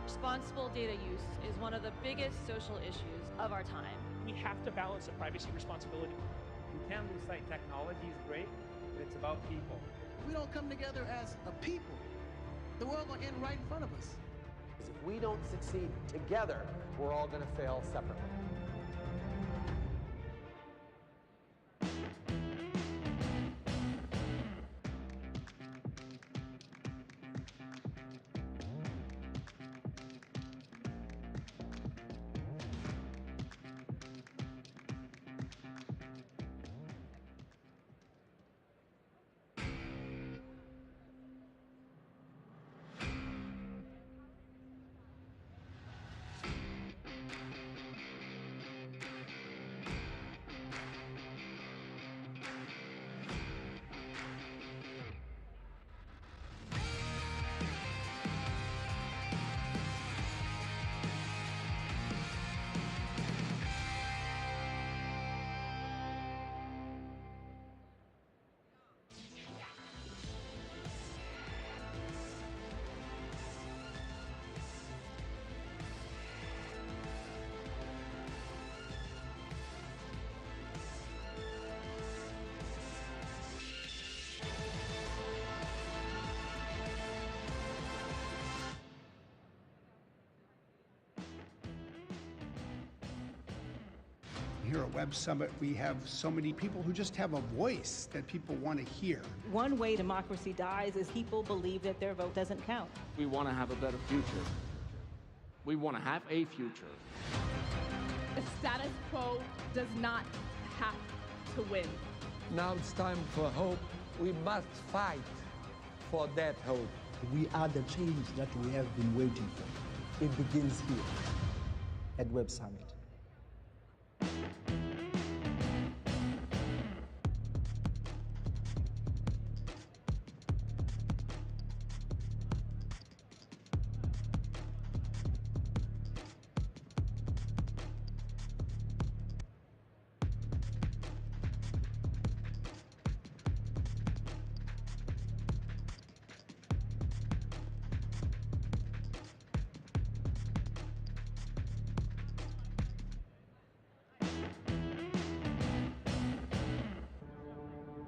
Responsible data use is one of the biggest social issues of our time. We have to balance the privacy responsibility. You can lose sight technology is great, but it's about people. If we don't come together as a people, the world will end right in front of us. Because if we don't succeed together, we're all going to fail separately. Here at Web Summit, we have so many people who just have a voice that people want to hear. One way democracy dies is people believe that their vote doesn't count. We want to have a better future. We want to have a future. The status quo does not have to win. Now it's time for hope. We must fight for that hope. We are the change that we have been waiting for. It begins here at Web Summit.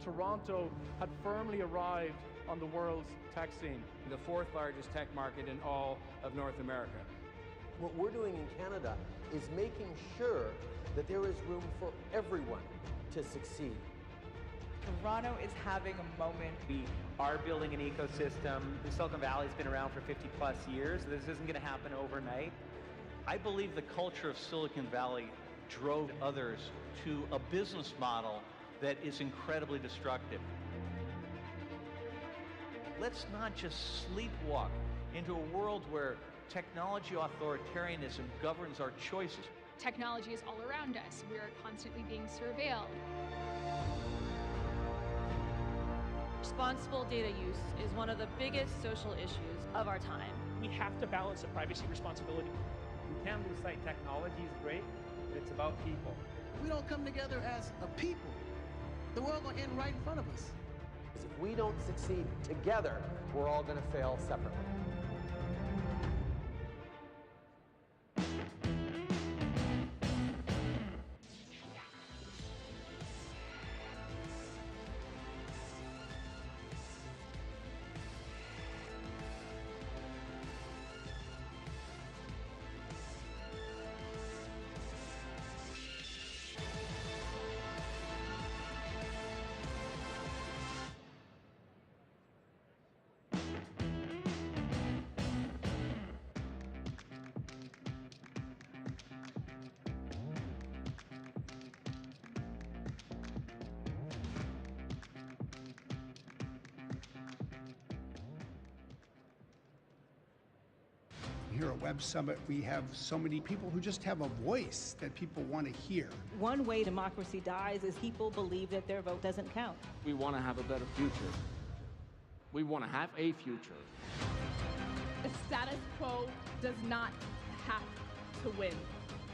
Toronto had firmly arrived on the world's tech scene. The fourth largest tech market in all of North America. What we're doing in Canada is making sure that there is room for everyone to succeed. Toronto is having a moment. We are building an ecosystem. The Silicon Valley's been around for 50 plus years. This isn't going to happen overnight. I believe the culture of Silicon Valley drove others to a business model that is incredibly destructive. Let's not just sleepwalk into a world where technology authoritarianism governs our choices. Technology is all around us. We are constantly being surveilled. Responsible data use is one of the biggest social issues of our time. We have to balance the privacy responsibility. You can lose sight technology is great, but it's about people. If we don't come together as a people, the world will end right in front of us. Because if we don't succeed together, we're all going to fail separately. Here at Web Summit, we have so many people who just have a voice that people want to hear. One way democracy dies is people believe that their vote doesn't count. We want to have a better future. We want to have a future. The status quo does not have to win.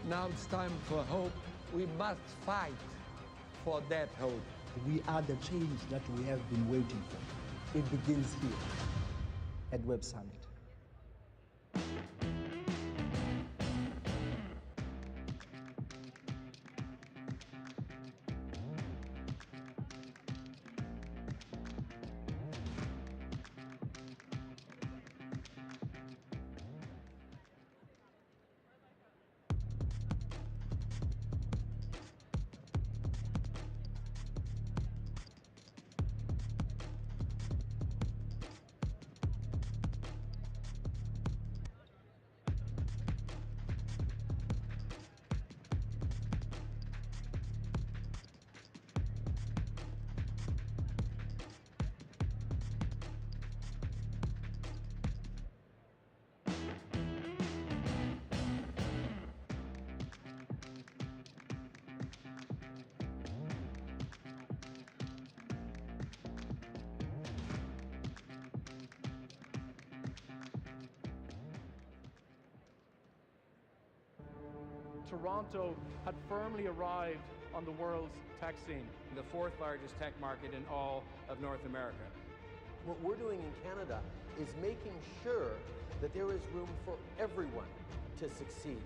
Now it's time for hope. We must fight for that hope. We are the change that we have been waiting for. It begins here at Web Summit. Toronto had firmly arrived on the world's tech scene. The fourth largest tech market in all of North America. What we're doing in Canada is making sure that there is room for everyone to succeed.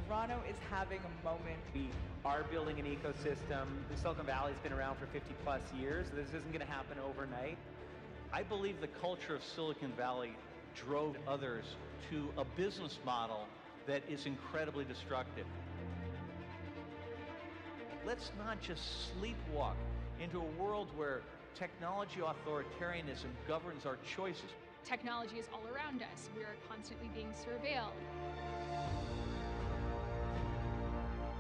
Toronto is having a moment. We are building an ecosystem. The Silicon Valley's been around for 50 plus years. This isn't going to happen overnight. I believe the culture of Silicon Valley drove others to a business model that is incredibly destructive. Let's not just sleepwalk into a world where technology authoritarianism governs our choices. Technology is all around us. We are constantly being surveilled.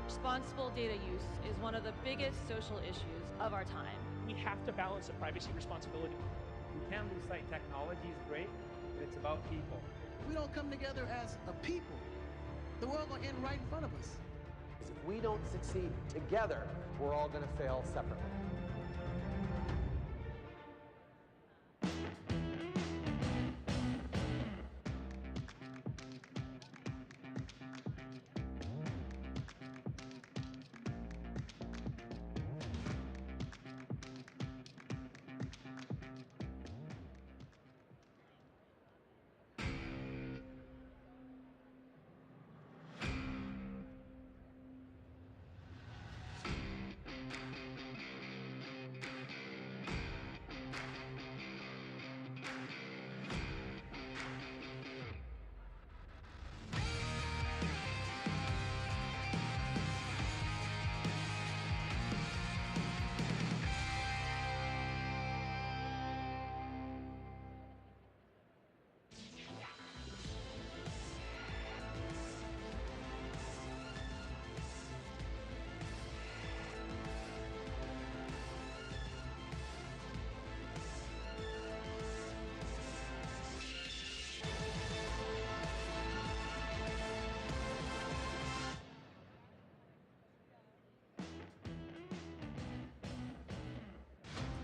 Responsible data use is one of the biggest social issues of our time. We have to balance the privacy responsibility. We can't lose sight. Technology is great, but it's about people. If we don't come together as a people, the world will end right in front of us. If we don't succeed together, we're all going to fail separately.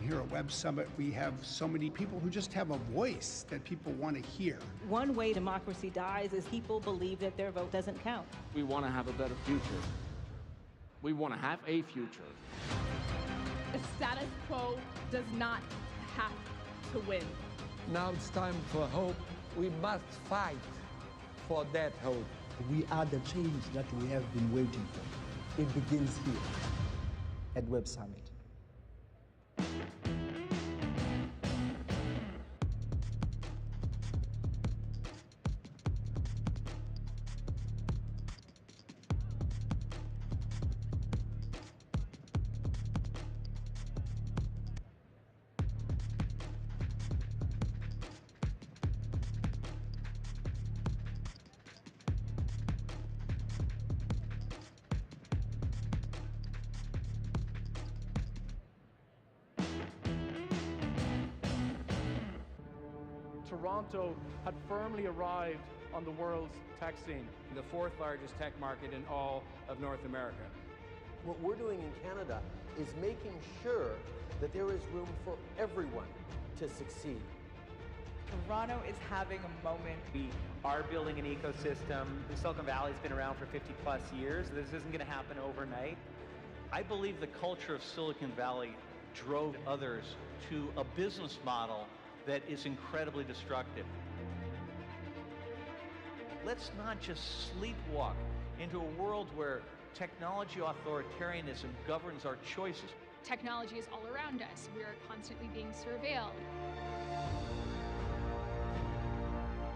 Here at Web Summit, we have so many people who just have a voice that people want to hear. One way democracy dies is people believe that their vote doesn't count. We want to have a better future. We want to have a future. The status quo does not have to win. Now it's time for hope. We must fight for that hope. We are the change that we have been waiting for. It begins here at Web Summit. Toronto had firmly arrived on the world's tech scene. The fourth largest tech market in all of North America. What we're doing in Canada is making sure that there is room for everyone to succeed. Toronto is having a moment. We are building an ecosystem. The Silicon Valley's been around for 50 plus years. This isn't going to happen overnight. I believe the culture of Silicon Valley drove others to a business model that is incredibly destructive. Let's not just sleepwalk into a world where technology authoritarianism governs our choices. Technology is all around us. We are constantly being surveilled.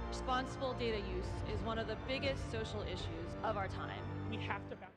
Responsible data use is one of the biggest social issues of our time. We have to balance.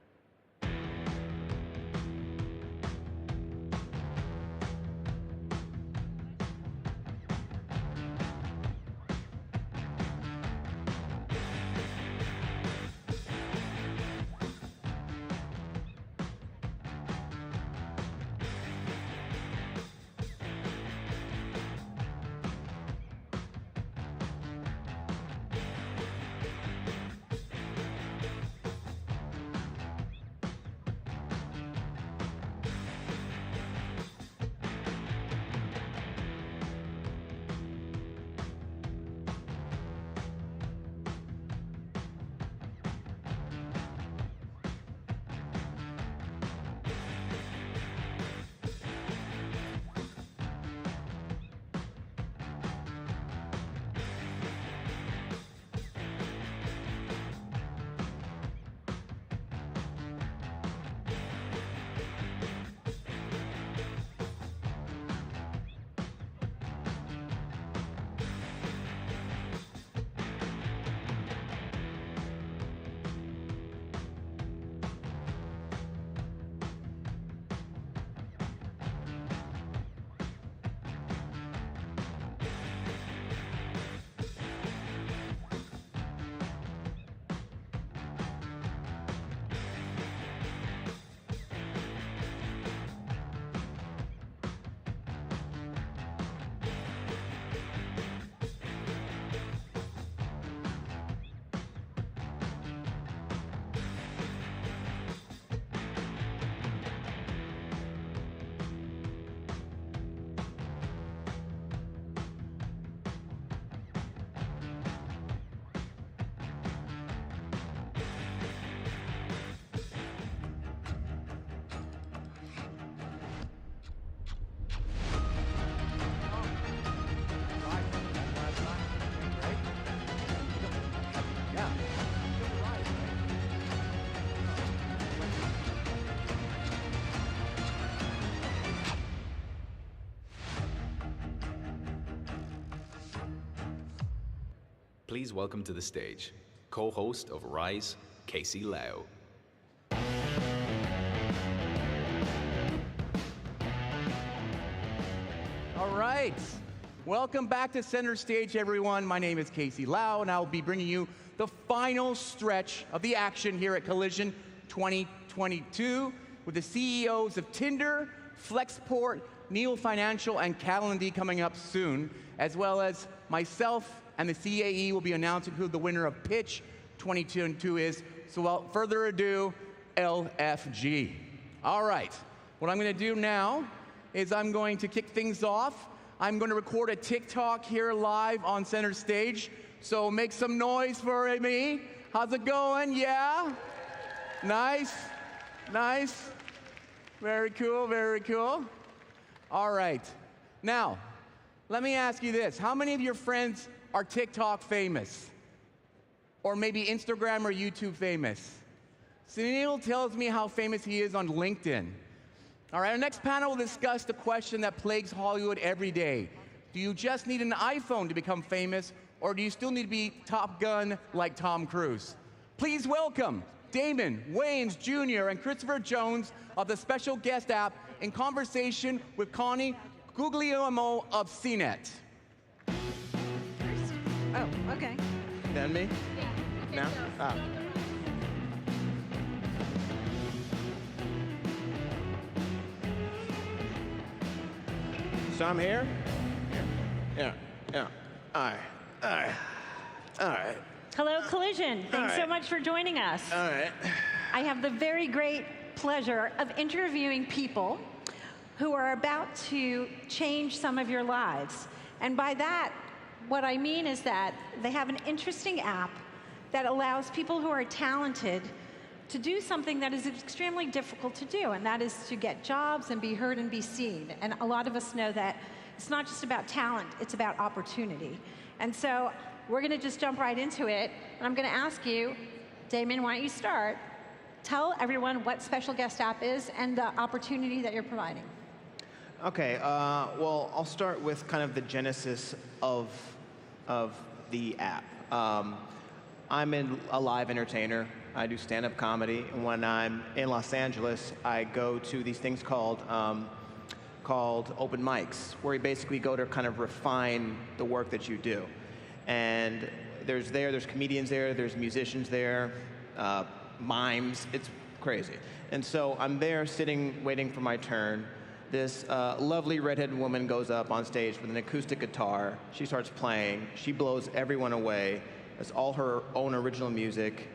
Please welcome to the stage, co-host of Rise, Casey Lau. All right. Welcome back to Center Stage, everyone. My name is Casey Lau, and I'll be bringing you the final stretch of the action here at Collision 2022 with the CEOs of Tinder, Flexport, Neo Financial, and Calendly coming up soon, as well as myself and the CAE will be announcing who the winner of Pitch 2022 is. So without further ado, LFG. All right, what I'm gonna do now is I'm going to kick things off. I'm going to record a TikTok here live on Center Stage. So make some noise for me. How's it going? Yeah? Nice, nice. Very cool, very cool. All right. Now, let me ask you this. How many of your friends are TikTok famous? Or maybe Instagram or YouTube famous? Sunil tells me how famous he is on LinkedIn. All right, our next panel will discuss the question that plagues Hollywood every day. Do you just need an iPhone to become famous, or do you still need to be Top Gun like Tom Cruise? Please welcome Damon Wayans Jr. and Christopher Jones of the Special Guest app in conversation with Connie Guglielmo of CNET. Oh, okay. Then me? Yeah. Now? Ah. So I'm here? Yeah. All right. Hello, Collision. Thanks so much for joining us. All right. I have the very great pleasure of interviewing people who are about to change some of your lives. And by that, what I mean is that they have an interesting app that allows people who are talented to do something that is extremely difficult to do, and that is to get jobs and be heard and be seen. And a lot of us know that it's not just about talent, it's about opportunity. And so we're going to just jump right into it, and I'm going to ask you, Damon, why don't you start? Tell everyone what Special Guest App is and the opportunity that you're providing. Okay, well, I'll start with kind of the genesis of the app. I'm a live entertainer. I do stand-up comedy, and when I'm in Los Angeles, I go to these things called open mics, where you basically go to kind of refine the work that you do. And there's comedians there, there's musicians there, mimes, it's crazy. And so I'm there sitting, waiting for my turn. This lovely redheaded woman goes up on stage with an acoustic guitar. She starts playing. She blows everyone away. It's all her own original music.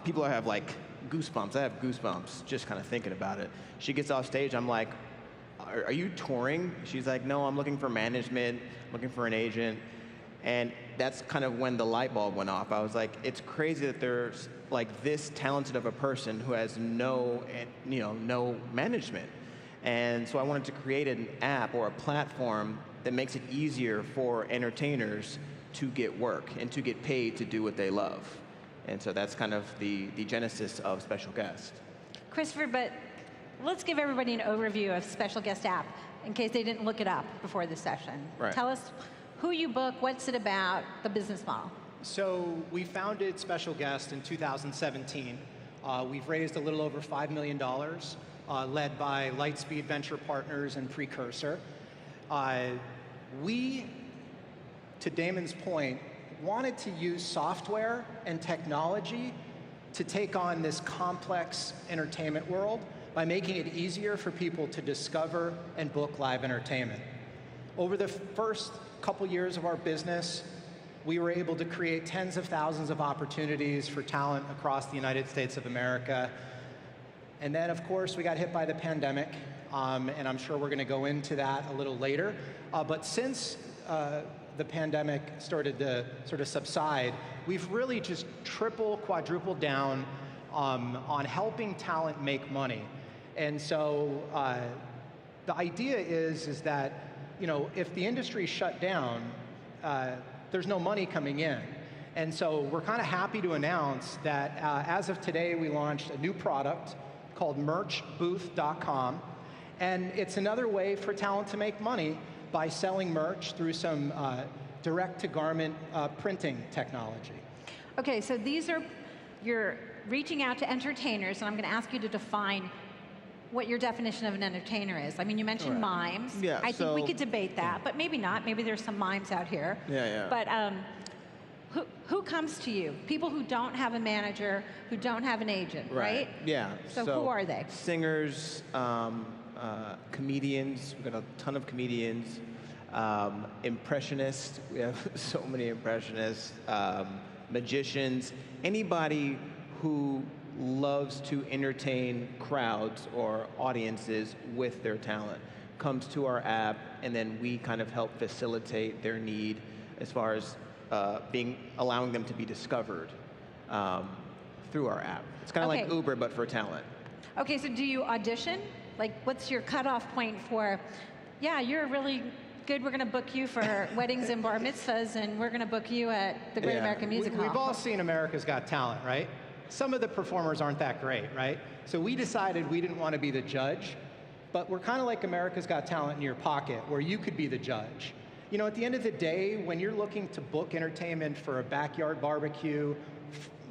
People have like goosebumps. I have goosebumps just kind of thinking about it. She gets off stage. I'm like, are you touring? She's like, no, I'm looking for management, looking for an agent. And that's kind of when the light bulb went off. I was like, it's crazy that there's like this talented of a person who has no management. And so I wanted to create an app or a platform that makes it easier for entertainers to get work and to get paid to do what they love. And so that's kind of the genesis of Special Guest. Christopher, but let's give everybody an overview of Special Guest App in case they didn't look it up before the session. Right. Tell us who you book, what's it about, the business model. So we founded Special Guest in 2017. We've raised a little over $5 million, led by Lightspeed Venture Partners and Precursor. We, to Damon's point, wanted to use software and technology to take on this complex entertainment world by making it easier for people to discover and book live entertainment. Over the first couple years of our business, we were able to create tens of thousands of opportunities for talent across the United States of America. And then, of course, we got hit by the pandemic, and I'm sure we're going to go into that a little later. But since the pandemic started to sort of subside, we've really just quadrupled down on helping talent make money. And so the idea is that, if the industry shut down, there's no money coming in. And so we're kind of happy to announce that as of today, we launched a new product called merchbooth.com. And it's another way for talent to make money by selling merch through some direct-to-garment printing technology. Okay, so you're reaching out to entertainers, and I'm going to ask you to define what your definition of an entertainer is. I mean, you mentioned mimes. Yeah, I think we could debate that, but maybe not. Maybe there's some mimes out here. Yeah. But who comes to you? People who don't have a manager, who don't have an agent, right? Yeah. So who are they? Singers, comedians. We've got a ton of comedians. Impressionists. We have so many impressionists. Magicians. Anybody who loves to entertain crowds or audiences with their talent comes to our app, and then we kind of help facilitate their need as far as allowing them to be discovered through our app. It's kind of like Uber, but for talent. Okay, so do you audition? Like, what's your cutoff point for, yeah, you're really good, we're going to book you for weddings and bar mitzvahs, and we're going to book you at the Great American Music Hall? We've all seen America's Got Talent, right? Some of the performers aren't that great, right? So we decided we didn't want to be the judge, but we're kind of like America's Got Talent in your pocket, where you could be the judge. At the end of the day, when you're looking to book entertainment for a backyard barbecue,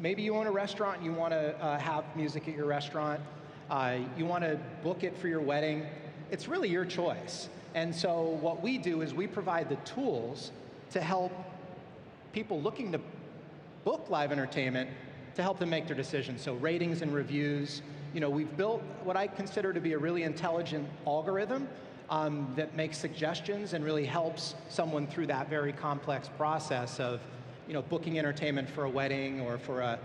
maybe you own a restaurant and you want to have music at your restaurant, you want to book it for your wedding, it's really your choice. And so what we do is we provide the tools to help people looking to book live entertainment to help them make their decisions. So ratings and reviews. We've built what I consider to be a really intelligent algorithm that makes suggestions and really helps someone through that very complex process of, booking entertainment for a wedding or for a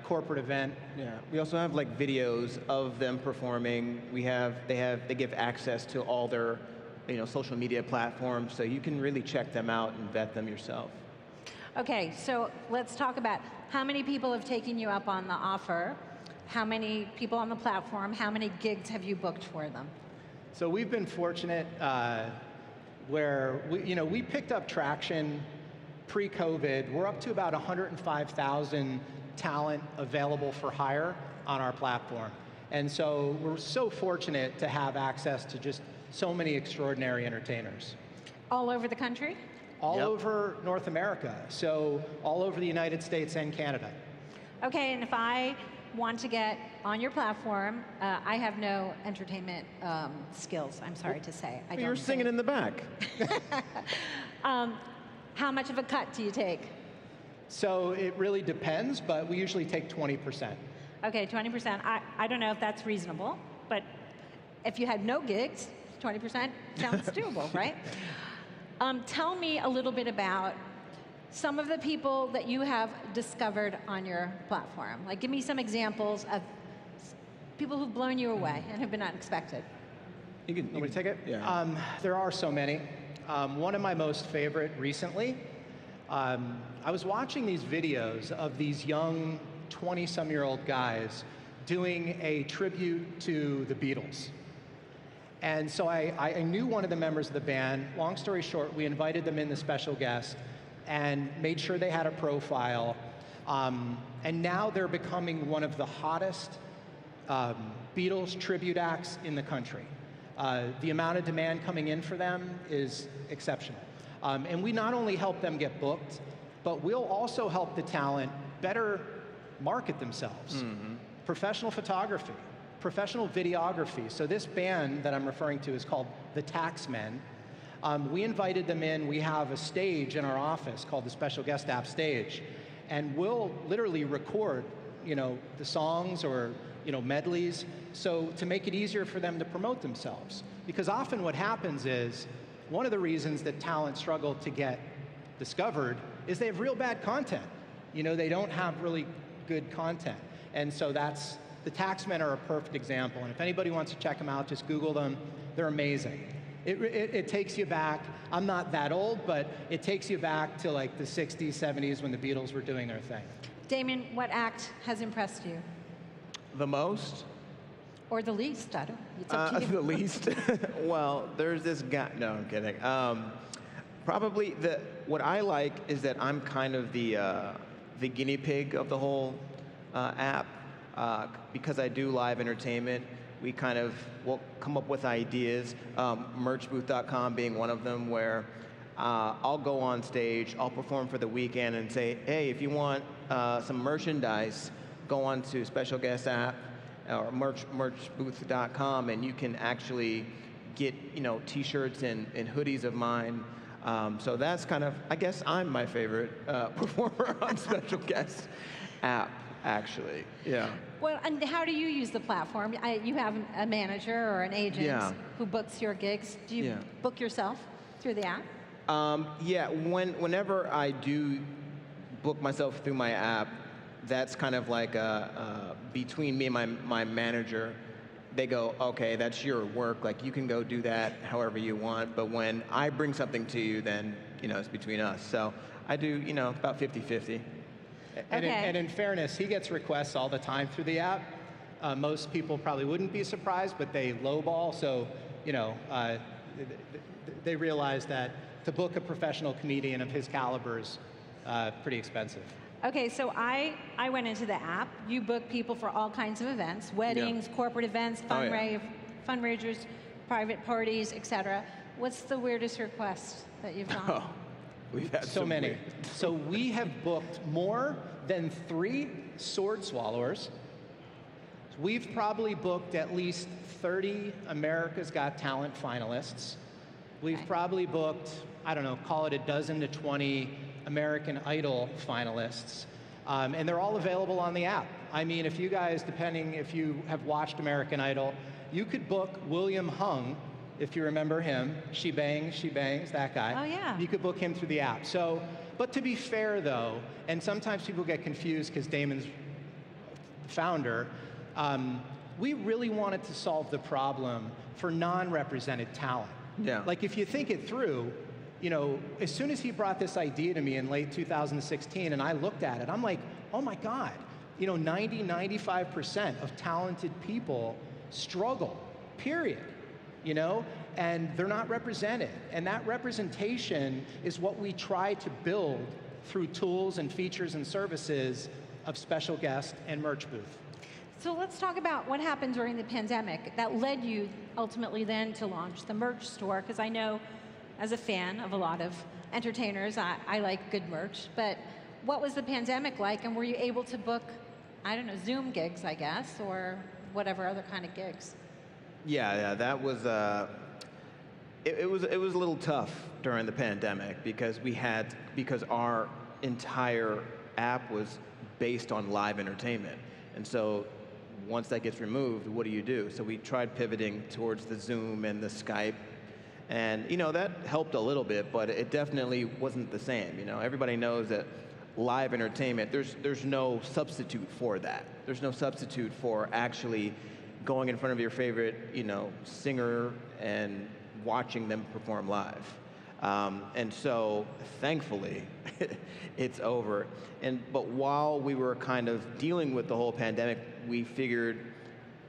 corporate event. Yeah. We also have like videos of them performing. They give access to all their social media platforms, so you can really check them out and vet them yourself. Okay, so let's talk about how many people have taken you up on the offer, how many people on the platform, how many gigs have you booked for them? So we've been fortunate where we picked up traction pre-COVID. We're up to about 105,000 talent available for hire on our platform. And so we're so fortunate to have access to just so many extraordinary entertainers. All over the country? All over North America, so all over the United States and Canada. Okay, and if I want to get on your platform, I have no entertainment skills, I'm sorry to say. You're singing in the back. How much of a cut do you take? So it really depends, but we usually take 20%. Okay, 20%. I don't know if that's reasonable, but if you had no gigs, 20% sounds doable, right? Tell me a little bit about some of the people that you have discovered on your platform. Like, give me some examples of people who've blown you away and have been unexpected. You can take it? Yeah. There are so many. One of my most favorite recently, I was watching these videos of these young 20-some-year-old guys doing a tribute to the Beatles. And so I knew one of the members of the band. Long story short, we invited them in as special guest and made sure they had a profile. And now they're becoming one of the hottest Beatles tribute acts in the country. The amount of demand coming in for them is exceptional. And we not only help them get booked, but we'll also help the talent better market themselves. Mm-hmm. Professional photography, professional videography. So this band that I'm referring to is called the Taxmen. We invited them in. We have a stage in our office called the Special Guest App Stage. And we'll literally record, the songs or, medleys, so to make it easier for them to promote themselves. Because often what happens is, one of the reasons that talent struggle to get discovered is they have real bad content. They don't have really good content. And so the Taxmen are a perfect example. And if anybody wants to check them out, just Google them. They're amazing. It takes you back, I'm not that old, but it takes you back to like the 60s, 70s when the Beatles were doing their thing. Damien, what act has impressed you? The most? Or the least, I don't know. It's up to you. The least? Well, there's this guy, no, I'm kidding. Probably what I like is that I'm kind of the guinea pig of the whole app. Because I do live entertainment, we will come up with ideas, merchbooth.com being one of them, where I'll go on stage, I'll perform for the weekend and say, hey, if you want some merchandise, go on to Special Guest App or merchbooth.com, and you can actually get t-shirts and hoodies of mine. So that's I guess I'm my favorite performer on Special Guest App, actually. Yeah. Well, and how do you use the platform? You have a manager or an agent who books your gigs. Do you book yourself through the app? Yeah, whenever I do book myself through my app, that's kind of like between me and my manager. They go, okay, that's your work. Like, you can go do that however you want. But when I bring something to you, then, it's between us. So I do, about 50-50. And in fairness, he gets requests all the time through the app. Most people probably wouldn't be surprised, but they lowball. So, they realize that to book a professional comedian of his caliber is pretty expensive. Okay, so I went into the app. You book people for all kinds of events, weddings, corporate events, fundraisers, private parties, etc. What's the weirdest request that you've done? Oh, we've had so many. So we have booked more than 3 sword swallowers. We've probably booked at least 30 America's Got Talent finalists. We've probably booked, I don't know, call it a dozen to 20 American Idol finalists. And they're all available on the app. I mean, if you guys, depending if you have watched American Idol, you could book William Hung, if you remember him. She Bangs, that guy. Oh, yeah. You could book him through the app. So, but to be fair, though, and sometimes people get confused because Damon's the founder, we really wanted to solve the problem for non-represented talent. Yeah. Like if you think it through, you know, as soon as he brought this idea to me in late 2016 and I looked at it, I'm like, oh my God, you know, 95% of talented people struggle, period, you know, and they're not represented. And that representation is what we try to build through tools and features and services of special guest and merch booth. So let's talk about what happened during the pandemic that led you ultimately then to launch the merch store, because I know as a fan of a lot of entertainers, I like good merch, but what was the pandemic like, and were you able to book, I don't know, Zoom gigs, I guess, or whatever other kind of gigs? Yeah, that was, it was a little tough during the pandemic because our entire app was based on live entertainment. And so once that gets removed, what do? So we tried pivoting towards the Zoom and the Skype. And, you know, that helped a little bit, but it definitely wasn't the same. You know, everybody knows that live entertainment, there's no substitute for that. There's no substitute for actually going in front of your favorite, you know, singer and watching them perform live. And so, thankfully, it's over. But while we were kind of dealing with the whole pandemic, we figured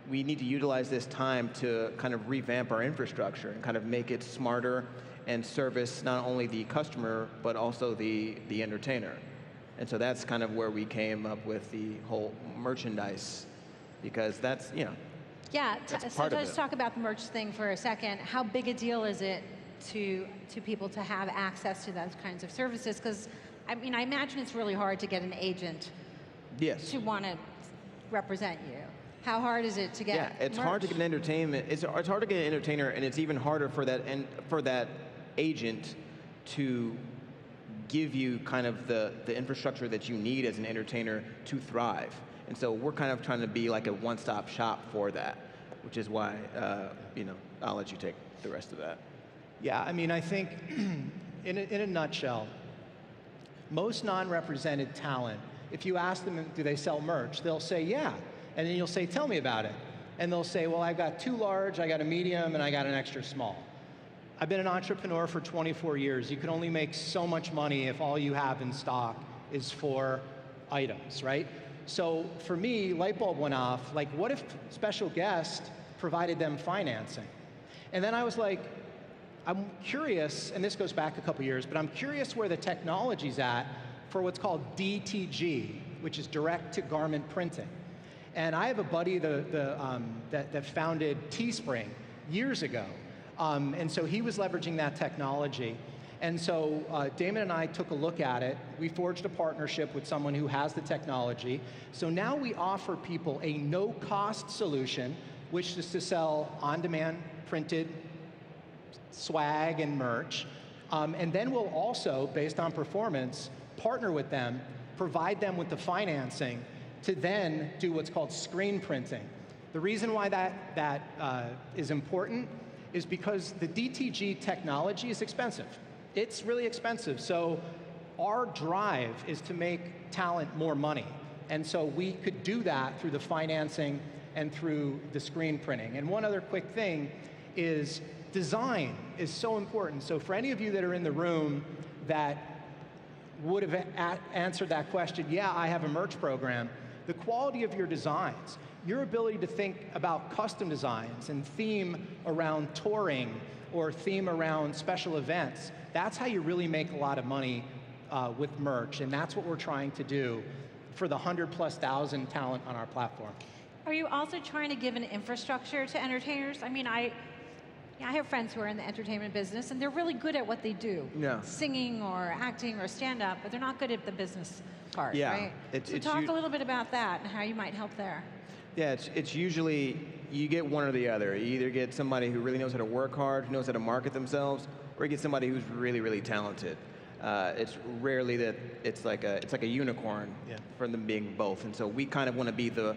we need to utilize this time to kind of revamp our infrastructure and kind of make it smarter and service not only the customer, but also the entertainer. And so that's kind of where we came up with the whole merchandise, because that's, you know, yeah, that's so part of let's it. talk about the merch thing for a second. How big a deal is it to people to have access to those kinds of services? Because, I mean, I imagine it's really hard to get an agent to want to represent you. How hard is it to get it's merch? hard to get an entertainment. It's hard to get an entertainer, and it's even harder for that agent to give you kind of the infrastructure that you need as an entertainer to thrive. And so we're kind of trying to be like a one-stop shop for that, which is why, you know, I'll let you take the rest of that. Yeah, I mean, I think in a nutshell, most non-represented talent, if you ask them, do they sell merch? They'll say, yeah. And then you'll say, tell me about it. And they'll say, well, I've got 2 large, I got a medium, and I got an extra small. I've been an entrepreneur for 24 years. You can only make so much money if all you have in stock is 4 items, right? So for me, light bulb went off. Like, what if special guest provided them financing? And then I was like, I'm curious, and this goes back a couple years, but I'm curious where the technology's at for what's called DTG, which is direct to garment printing. And I have a buddy that founded Teespring years ago. And so he was leveraging that technology. And so Damon and I took a look at it. We forged a partnership with someone who has the technology. So now we offer people a no-cost solution, which is to sell on-demand printed swag and merch. And then we'll also, based on performance, partner with them, provide them with the financing to then do what's called screen printing. The reason why that is important is because the DTG technology is expensive. It's really expensive. So our drive is to make talent more money. And so we could do that through the financing and through the screen printing. And one other quick thing is design is so important. So for any of you that are in the room that would have answered that question, yeah, I have a merch program, the quality of your designs, your ability to think about custom designs and theme around touring or theme around special events, that's how you really make a lot of money with merch, and that's what we're trying to do for the 100,000+ talent on our platform. Are you also trying to give an infrastructure to entertainers? I mean, I have friends who are in the entertainment business, and they're really good at what they do. Yeah. Singing or acting or stand-up, but they're not good at the business part, Yeah. right? So talk a little bit about that and how you might help there. Yeah, it's usually, you get one or the other. You either get somebody who really knows how to work hard, who knows how to market themselves, or you get somebody who's really, really talented. It's rarely that it's like a unicorn for them being both. And so we kind of want to be the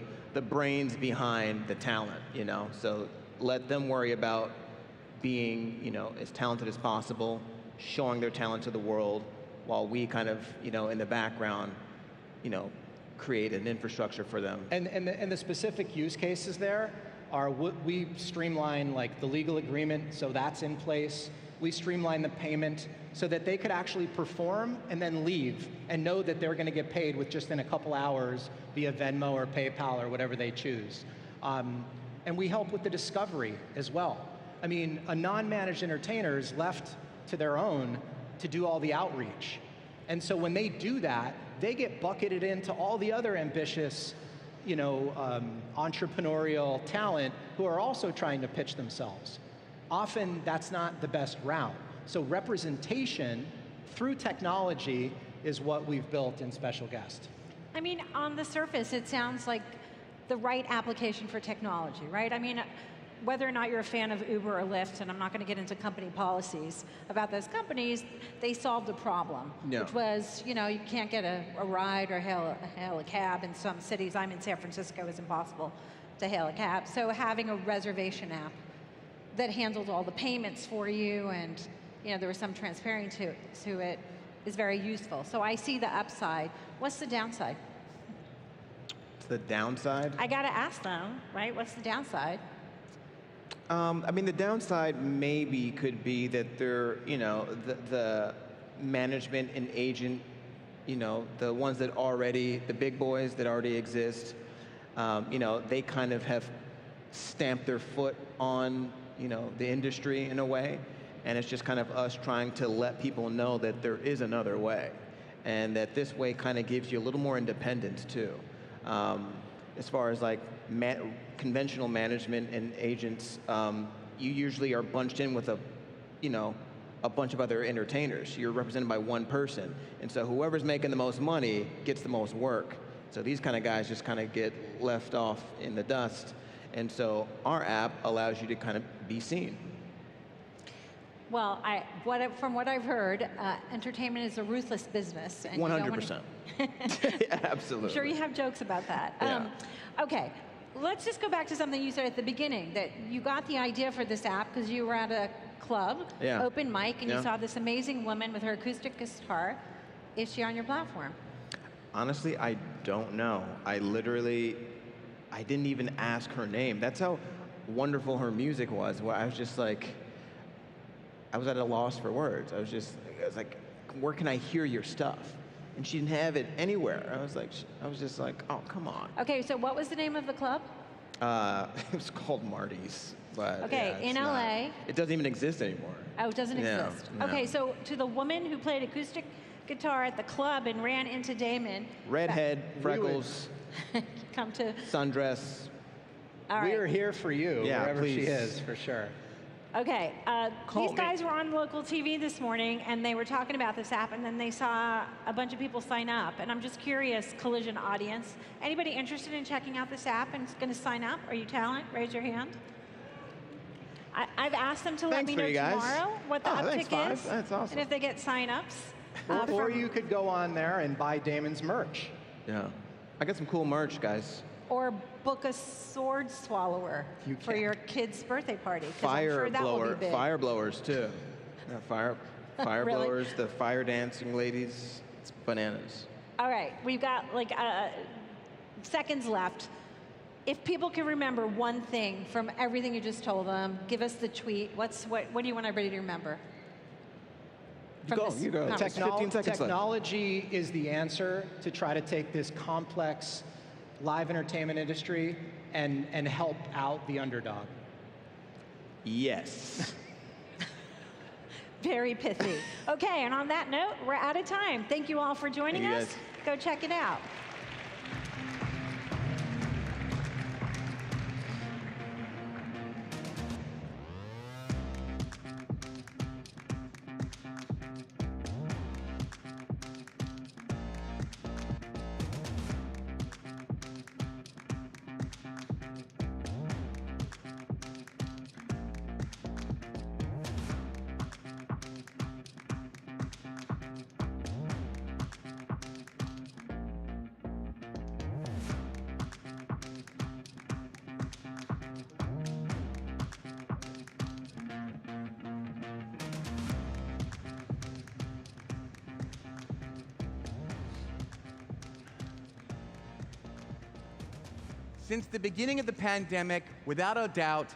brains behind the talent, you know? So let them worry about being, you know, as talented as possible, showing their talent to the world, while we kind of, you know, in the background, you know, create an infrastructure for them. And the specific use cases there are we streamline like the legal agreement, so that's in place. We streamline the payment so that they could actually perform and then leave and know that they're going to get paid within a couple hours via Venmo or PayPal or whatever they choose. And we help with the discovery as well. I mean, a non-managed entertainer is left to their own to do all the outreach. And so when they do that, they get bucketed into all the other ambitious, entrepreneurial talent who are also trying to pitch themselves. Often that's not the best route. So representation through technology is what we've built in Special Guest. I mean, on the surface, it sounds like the right application for technology, right? I mean, whether or not you're a fan of Uber or Lyft, and I'm not going to get into company policies about those companies, they solved a problem, which was, you can't get a ride or hail a cab in some cities. I'm in San Francisco, it's impossible to hail a cab. So having a reservation app that handled all the payments for you and, there was some transparency to it is very useful. So I see the upside. What's the downside? The downside? I got to ask them, right? What's the downside? I mean, the downside maybe could be that they're, the management and agent, the ones that already, the big boys that already exist, they kind of have stamped their foot on, the industry in a way. And it's just kind of us trying to let people know that there is another way. And that this way kind of gives you a little more independence too. As far as like conventional management and agents, you usually are bunched in with a bunch of other entertainers. You're represented by one person. And so whoever's making the most money gets the most work. So these kind of guys just kind of get left off in the dust. And so our app allows you to kind of be seen. Well, from what I've heard, entertainment is a ruthless business. And 100%. Absolutely. I'm sure you have jokes about that. Yeah. Okay, let's just go back to something you said at the beginning, that you got the idea for this app because you were at a club, open mic, and you saw this amazing woman with her acoustic guitar. Is she on your platform? Honestly, I don't know. I didn't even ask her name. That's how wonderful her music was. Where I was just like, I was at a loss for words. I was like, where can I hear your stuff? And she didn't have it anywhere. I was just like, oh, come on. Okay, so what was the name of the club? It was called Marty's. But okay, in LA. It doesn't even exist anymore. Oh, it doesn't exist. No. Okay, so to the woman who played acoustic guitar at the club and ran into Damon. Redhead, freckles. Come to. Sundress. All right. We are here for you, wherever please. she is, for sure. Okay, these guys were on local TV this morning, and they were talking about this app, and then they saw a bunch of people sign up. And I'm just curious, Collision audience, anybody interested in checking out this app and is going to sign up? Are you talent? Raise your hand. I've asked them to let me know tomorrow what the uptick is. That's awesome. And if they get sign-ups. Or you could go on there and buy Damon's merch. Yeah. I got some cool merch, guys. Or book a sword swallower for your kid's birthday party. Fire blowers too. Yeah, fire Really? blowers, the fire dancing ladies. It's bananas. All right, we've got like seconds left. If people can remember one thing from everything you just told them, give us the tweet. What do you want everybody to remember? You go. 15 seconds left. Technology is the answer to try to take this complex live entertainment industry and help out the underdog. Yes. Very pithy. Okay, and on that note, we're out of time. Thank you all for joining us. Go check it out. Since the beginning of the pandemic, without a doubt,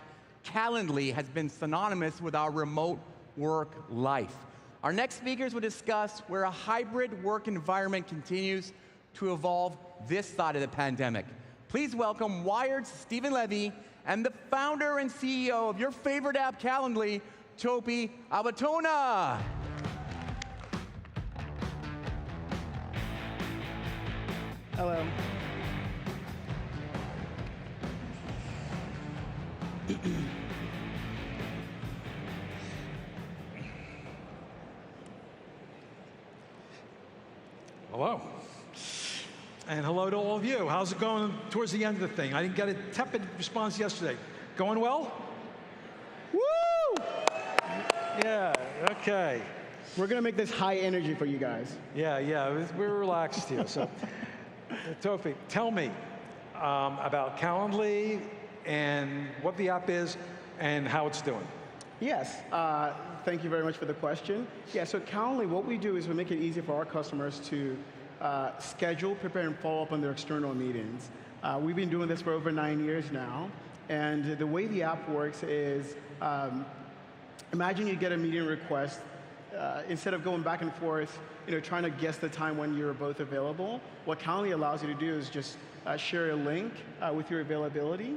Calendly has been synonymous with our remote work life. Our next speakers will discuss where a hybrid work environment continues to evolve this side of the pandemic. Please welcome Wired's Stephen Levy and the founder and CEO of your favorite app, Calendly, Topi Abatona. Hello. Hello. And hello to all of you. How's it going towards the end of the thing? I didn't get a tepid response yesterday. Going well? Woo! Yeah, okay. We're going to make this high energy for you guys. Yeah, we're relaxed here. So, Tofi, tell me about Calendly and what the app is and how it's doing. Yes, thank you very much for the question. Yeah, so Calendly, what we do is we make it easy for our customers to schedule, prepare, and follow up on their external meetings. We've been doing this for over 9 years now, and the way the app works is, imagine you get a meeting request. Instead of going back and forth, trying to guess the time when you're both available, what Calendly allows you to do is just share a link with your availability,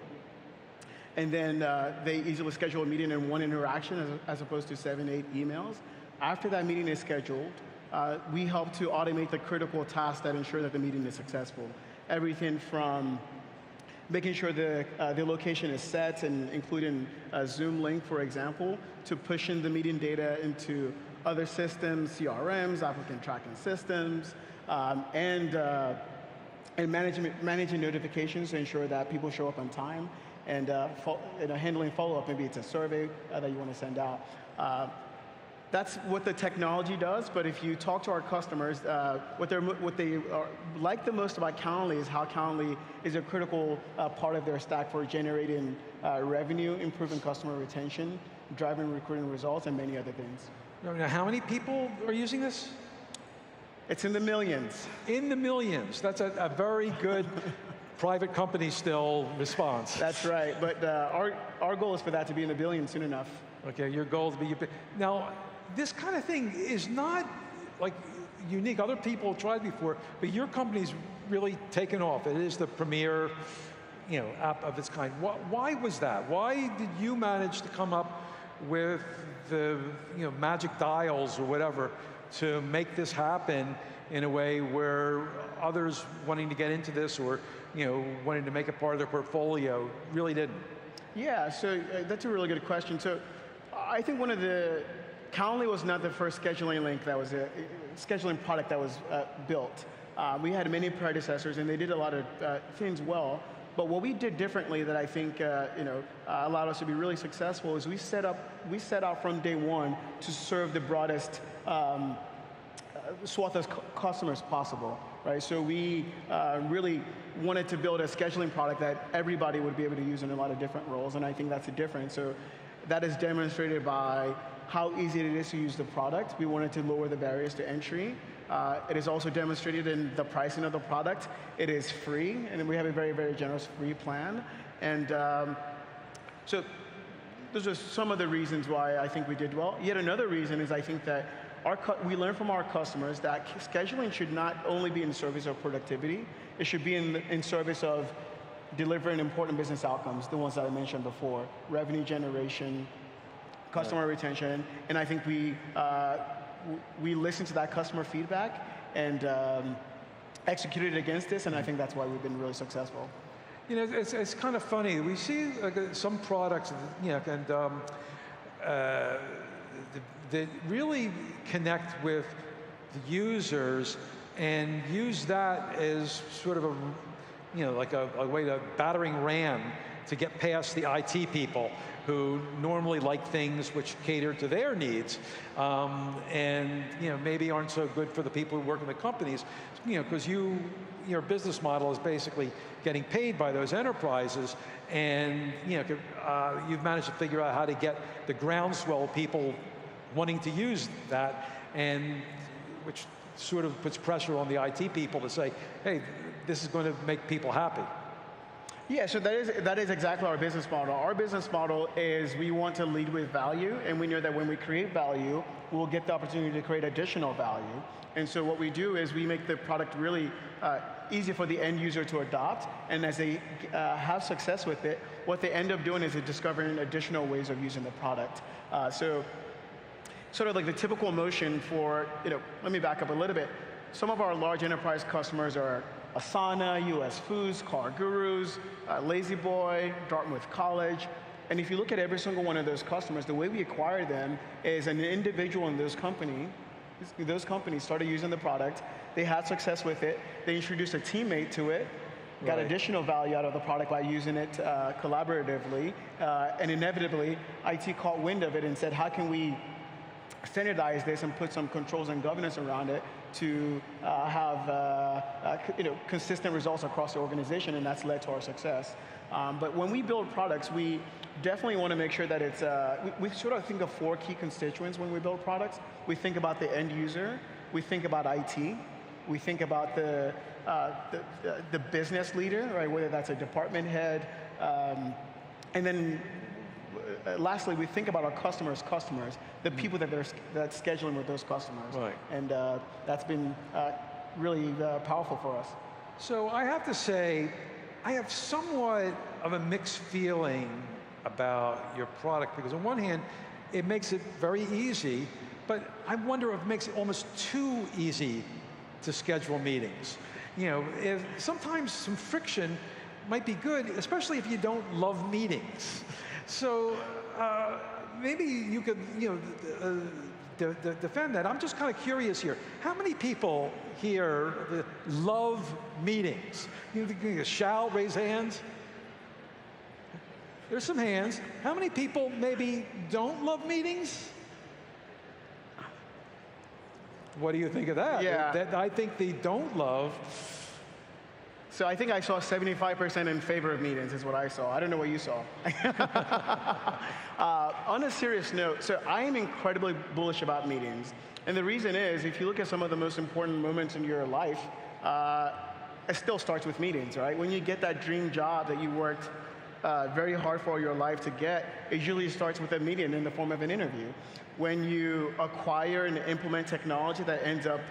and then they easily schedule a meeting in one interaction as opposed to 7, 8 emails. After that meeting is scheduled, we help to automate the critical tasks that ensure that the meeting is successful. Everything from making sure the location is set, and including a Zoom link, for example, to pushing the meeting data into other systems, CRMs, applicant tracking systems, and managing notifications to ensure that people show up on time, and handling follow-up. Maybe it's a survey that you want to send out. That's what the technology does, but if you talk to our customers, what they like the most about Calendly is how Calendly is a critical part of their stack for generating revenue, improving customer retention, driving recruiting results, and many other things. Now, how many people are using this? It's in the millions. In the millions. That's a very good private company still response. That's right, but our goal is for that to be in the billions soon enough. Okay, your goal is to be... Now, this kind of thing is not like unique. Other people tried before, but your company's really taken off. It is the premier, app of its kind. Why was that? Why did you manage to come up with the magic dials or whatever to make this happen in a way where others wanting to get into this or wanting to make it part of their portfolio really didn't? Yeah, so that's a really good question. So I think Calendly was not the first scheduling link that was scheduling product that was built. We had many predecessors, and they did a lot of things well. But what we did differently that I think allowed us to be really successful is we set out from day one to serve the broadest swath of customers possible, right? So we really wanted to build a scheduling product that everybody would be able to use in a lot of different roles, and I think that's a difference. So that is demonstrated by how easy it is to use the product. We wanted to lower the barriers to entry. It is also demonstrated in the pricing of the product. It is free, and we have a very, very generous free plan. And so those are some of the reasons why I think we did well. Yet another reason is I think that we learned from our customers that scheduling should not only be in service of productivity, it should be in service of delivering important business outcomes, the ones that I mentioned before, revenue generation, customer retention, and I think we listened to that customer feedback and executed against this, and I think that's why we've been really successful. It's kind of funny. We see some products, that really connect with the users and use that as sort of a way to battering ram to get past the IT people who normally like things which cater to their needs, and maybe aren't so good for the people who work in the companies, because your business model is basically getting paid by those enterprises, and you've managed to figure out how to get the groundswell of people wanting to use that, and which sort of puts pressure on the IT people to say, hey, this is going to make people happy. Yeah, so that is exactly our business model. Our business model is we want to lead with value, and we know that when we create value, we'll get the opportunity to create additional value. And so what we do is we make the product really easy for the end user to adopt, and as they have success with it, what they end up doing is discovering additional ways of using the product. So sort of like the typical motion for, let me back up a little bit. Some of our large enterprise customers are Asana, US Foods, Car Gurus, Lazy Boy, Dartmouth College. And if you look at every single one of those customers, the way we acquire them is an individual in those companies started using the product, they had success with it, they introduced a teammate to it, got additional value out of the product by using it collaboratively, and inevitably, IT caught wind of it and said, how can we standardize this and put some controls and governance around it to have consistent results across the organization, and that's led to our success. But when we build products, we definitely want to make sure that it's, we sort of think of 4 key constituents when we build products. We think about the end user, we think about IT, we think about the business leader, right, whether that's a department head, and then lastly, we think about our customers, the people that's scheduling with those customers. Right. And that's been really powerful for us. So I have to say, I have somewhat of a mixed feeling about your product, because on one hand, it makes it very easy, but I wonder if it makes it almost too easy to schedule meetings. If sometimes some friction might be good, especially if you don't love meetings. So maybe you could, defend that. I'm just kind of curious here. How many people here love meetings? Shall raise hands? There's some hands. How many people maybe don't love meetings? What do you think of that? Yeah. I think they don't love. So I think I saw 75% in favor of meetings is what I saw. I don't know what you saw. On a serious note, so I am incredibly bullish about meetings. And the reason is, if you look at some of the most important moments in your life, it still starts with meetings, right? When you get that dream job that you worked very hard for your life to get, it usually starts with a meeting in the form of an interview. When you acquire and implement technology that ends up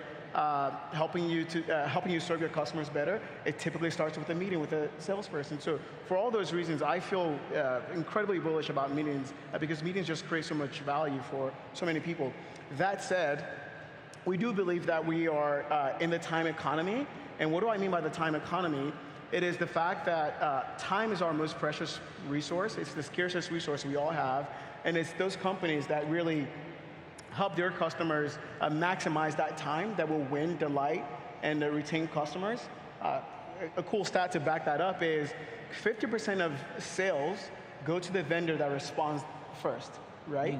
helping you serve your customers better, it typically starts with a meeting with a salesperson. So for all those reasons, I feel incredibly bullish about meetings because meetings just create so much value for so many people. That said, we do believe that we are in the time economy. And what do I mean by the time economy? It is the fact that time is our most precious resource. It's the scarcest resource we all have. And it's those companies that really help their customers maximize that time that will win, delight, and retain customers. A cool stat to back that up is 50% of sales go to the vendor that responds first, right?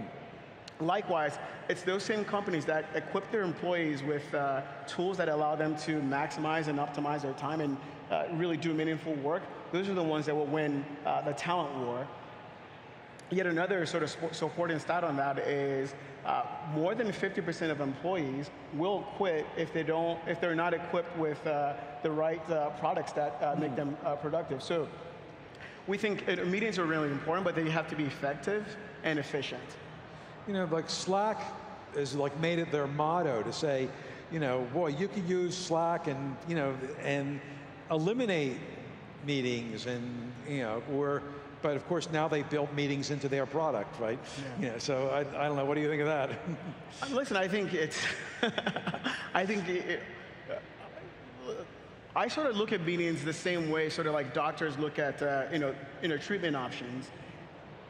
Likewise, it's those same companies that equip their employees with tools that allow them to maximize and optimize their time and really do meaningful work. Those are the ones that will win the talent war. Yet another sort of supporting stat on that is more than 50% of employees will quit if they're not equipped with the right products that make them productive. So we think meetings are really important, but they have to be effective and efficient. Like Slack is like made it their motto to say, boy, you could use Slack and and eliminate meetings and but of course now they built meetings into their product, right? Yeah. So I don't know. What do you think of that? Listen, I think it's. I sort of look at meetings the same way, sort of like doctors look at treatment options.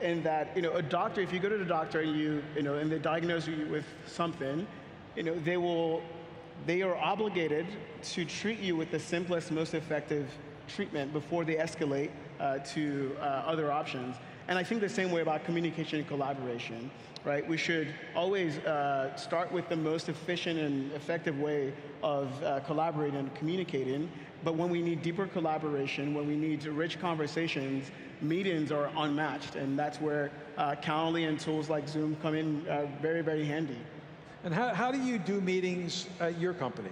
And that a doctor, if you go to the doctor and and they diagnose you with something, they are obligated to treat you with the simplest, most effective treatment before they escalate to other options. And I think the same way about communication and collaboration, right? We should always start with the most efficient and effective way of collaborating and communicating. But when we need deeper collaboration, when we need rich conversations, meetings are unmatched. And that's where Calendly and tools like Zoom come in very, very handy. And how do you do meetings at your company?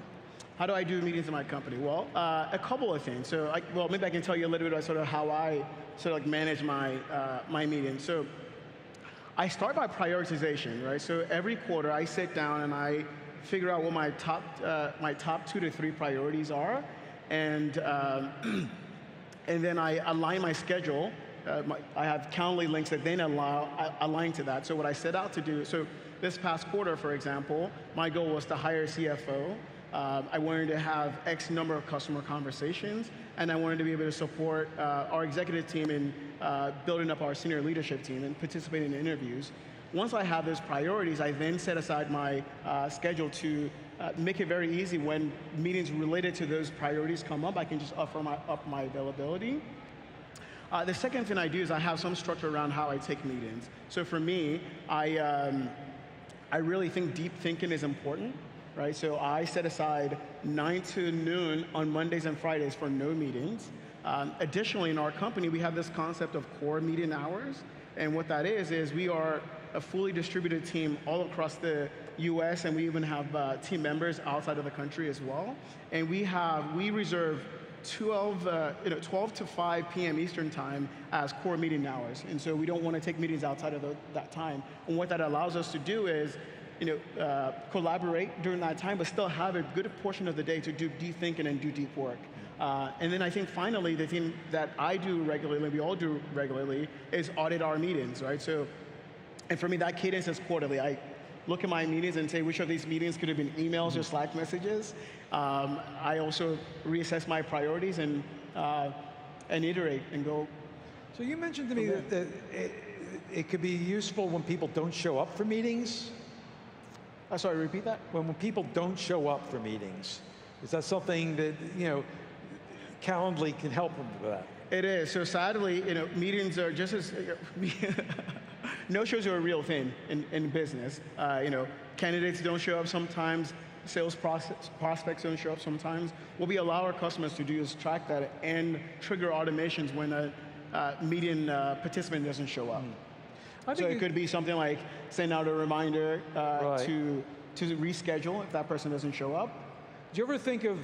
How do I do meetings in my company? Well, a couple of things. So, maybe I can tell you a little bit about sort of how I sort of like manage my my meetings. So, I start by prioritization, right? So every quarter I sit down and I figure out what my top 2 to 3 priorities are, and then I align my schedule. I have Calendly links that then align to that. So what I set out to do, so this past quarter, for example, my goal was to hire a CFO. I wanted to have X number of customer conversations, and I wanted to be able to support our executive team in building up our senior leadership team and participating in interviews. Once I have those priorities, I then set aside my schedule to make it very easy when meetings related to those priorities come up. I can just up my availability. The second thing I do is I have some structure around how I take meetings. So for me, I really think deep thinking is important, right? So I set aside 9 to noon on Mondays and Fridays for no meetings. Additionally, in our company, we have this concept of core meeting hours. And what that is we are a fully distributed team all across the US, and we even have team members outside of the country as well. And we reserve 12 to 5 p.m. Eastern time as core meeting hours. And so we don't want to take meetings outside of that time. And what that allows us to do is collaborate during that time, but still have a good portion of the day to do deep thinking and do deep work. And then I think finally, the thing that I do regularly, we all do regularly, is audit our meetings, right? So, and for me, that cadence is quarterly. I look at my meetings and say which of these meetings could have been emails or Slack messages. I also reassess my priorities and iterate and go. So you mentioned to me that it could be useful when people don't show up for meetings. Sorry, repeat that? When people don't show up for meetings, is that something that, Calendly can help them with that? It is. So sadly, meetings are just as, no-shows are a real thing in business. Candidates don't show up sometimes, sales prospects don't show up sometimes. What we allow our customers to do is track that and trigger automations when a meeting participant doesn't show up. So it could be something like send out a reminder to reschedule if that person doesn't show up. Do you ever think of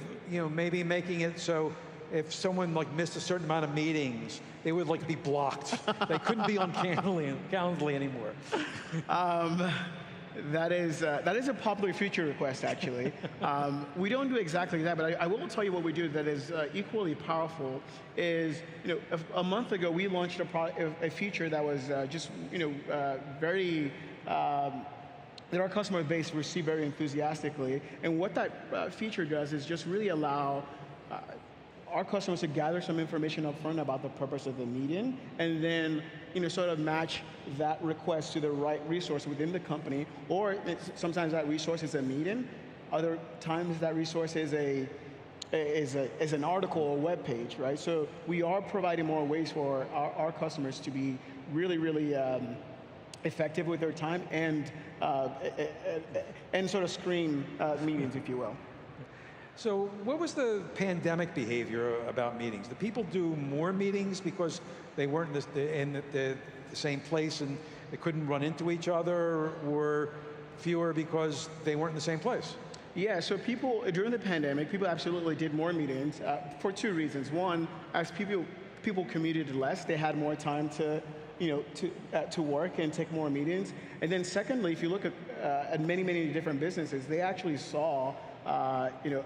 maybe making it so if someone missed a certain amount of meetings, they would be blocked? They couldn't be on Calendly anymore. That is a popular feature request, actually. We don't do exactly that, but I will tell you what we do that is equally powerful. Is a month ago we launched a feature that was very that our customer base received very enthusiastically. And what that feature does is just really allow our customers to gather some information up front about the purpose of the meeting, and then sort of match that request to the right resource within the company. Or sometimes that resource is a meeting. Other times that resource is an article or web page, right? So we are providing more ways for our customers to be really, really effective with their time and sort of screen meetings, if you will. So what was the pandemic behavior about meetings? Did people do more meetings because they weren't in the same place and they couldn't run into each other, or fewer because they weren't in the same place? Yeah, so people, during the pandemic, people absolutely did more meetings for 2 reasons. One, as people commuted less, they had more time to work and take more meetings. And then secondly, if you look at many different businesses, they actually saw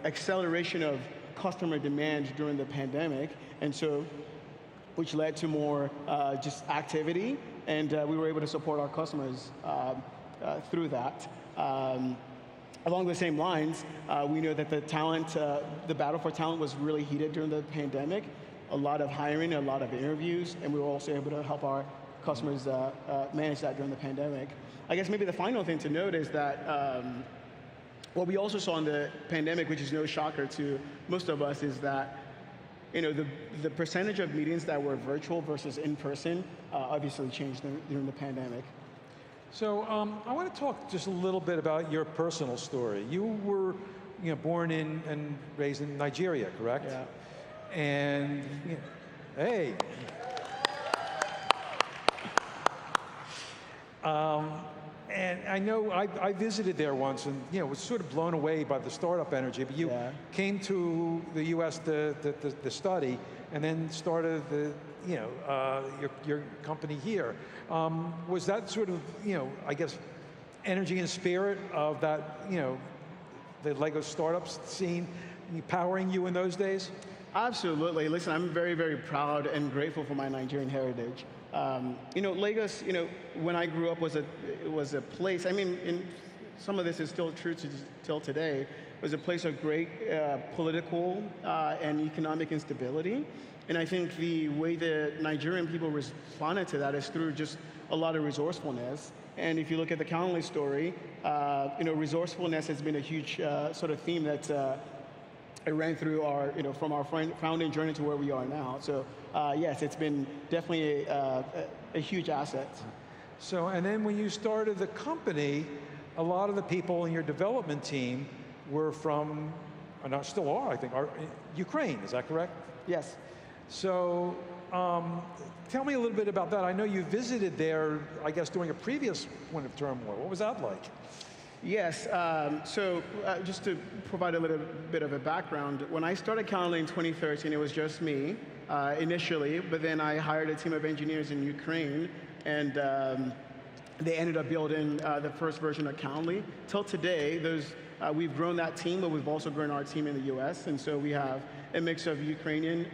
acceleration of customer demand during the pandemic, and so which led to more just activity, and we were able to support our customers through that. Along the same lines, we know that the battle for talent was really heated during the pandemic. A lot of hiring, a lot of interviews, and we were also able to help our customers manage that during the pandemic. I guess maybe the final thing to note is that what we also saw in the pandemic, which is no shocker to most of us, is that the percentage of meetings that were virtual versus in person obviously changed during the pandemic. So I want to talk just a little bit about your personal story. You were born and raised in Nigeria, correct? Yeah. And And I know I visited there once, and was sort of blown away by the startup energy. But you came to the U.S. to study, and then started your company here. Was that sort of I guess energy and spirit of that the Lego startups scene powering you in those days? Absolutely. Listen, I'm very, very proud and grateful for my Nigerian heritage. Lagos, when I grew up was a place, I mean, some of this is still true till today, it was a place of great political and economic instability. And I think the way the Nigerian people responded to that is through just a lot of resourcefulness. And if you look at the Calendly story, resourcefulness has been a huge sort of theme that it ran through our, from our founding journey to where we are now. So yes, it's been definitely a huge asset. So, and then when you started the company, a lot of the people in your development team were from, and still are, I think, Ukraine, is that correct? Yes. So, tell me a little bit about that. I know you visited there, I guess, during a previous point of turmoil. What was that like? Yes, so just to provide a little bit of a background, when I started Calendly in 2013, it was just me initially, but then I hired a team of engineers in Ukraine, and they ended up building the first version of Calendly. Till today, we've grown that team, but we've also grown our team in the US, and so we have a mix of Ukrainian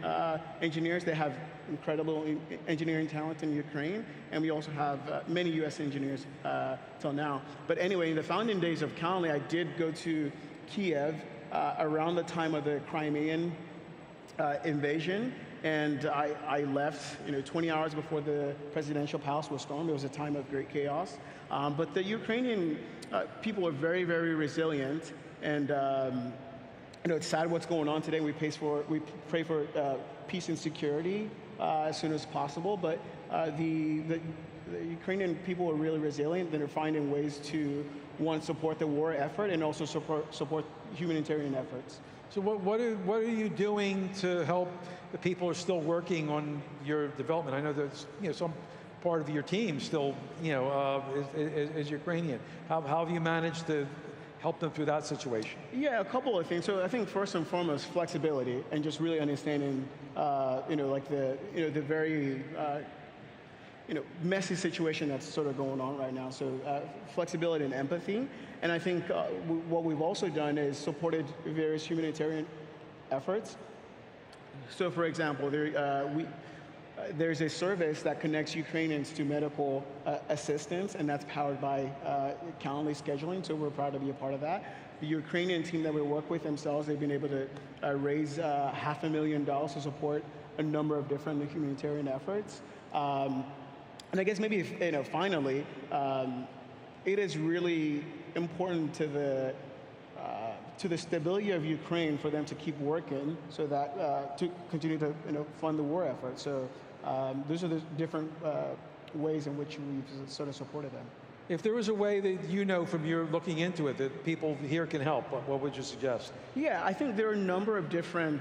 engineers. They have incredible engineering talent in Ukraine, and we also have many US engineers till now. But anyway, in the founding days of Calendly, I did go to Kiev around the time of the Crimean invasion, and I left 20 hours before the presidential palace was stormed. It was a time of great chaos. But the Ukrainian people are very, very resilient, and it's sad what's going on today. We pray for peace and security as soon as possible, but the Ukrainian people are really resilient, and they're finding ways to, one, support the war effort and also support humanitarian efforts. So what are you doing to help the people who are still working on your development? I know there's some part of your team still is Ukrainian. How have you managed to help them through that situation? Yeah, a couple of things. So I think first and foremost, flexibility and just really understanding, the very, messy situation that's sort of going on right now. So flexibility and empathy. And I think what we've also done is supported various humanitarian efforts. So for example, there's a service that connects Ukrainians to medical assistance, and that's powered by Calendly scheduling, so we're proud to be a part of that. The Ukrainian team that we work with themselves, they've been able to raise $500,000 to support a number of different humanitarian efforts. And I guess maybe, finally, it is really important to the stability of Ukraine for them to keep working, so that to continue to fund the war effort. So those are the different ways in which we've sort of supported them. If there was a way that from your looking into it that people here can help, what would you suggest? Yeah, I think there are a number of different,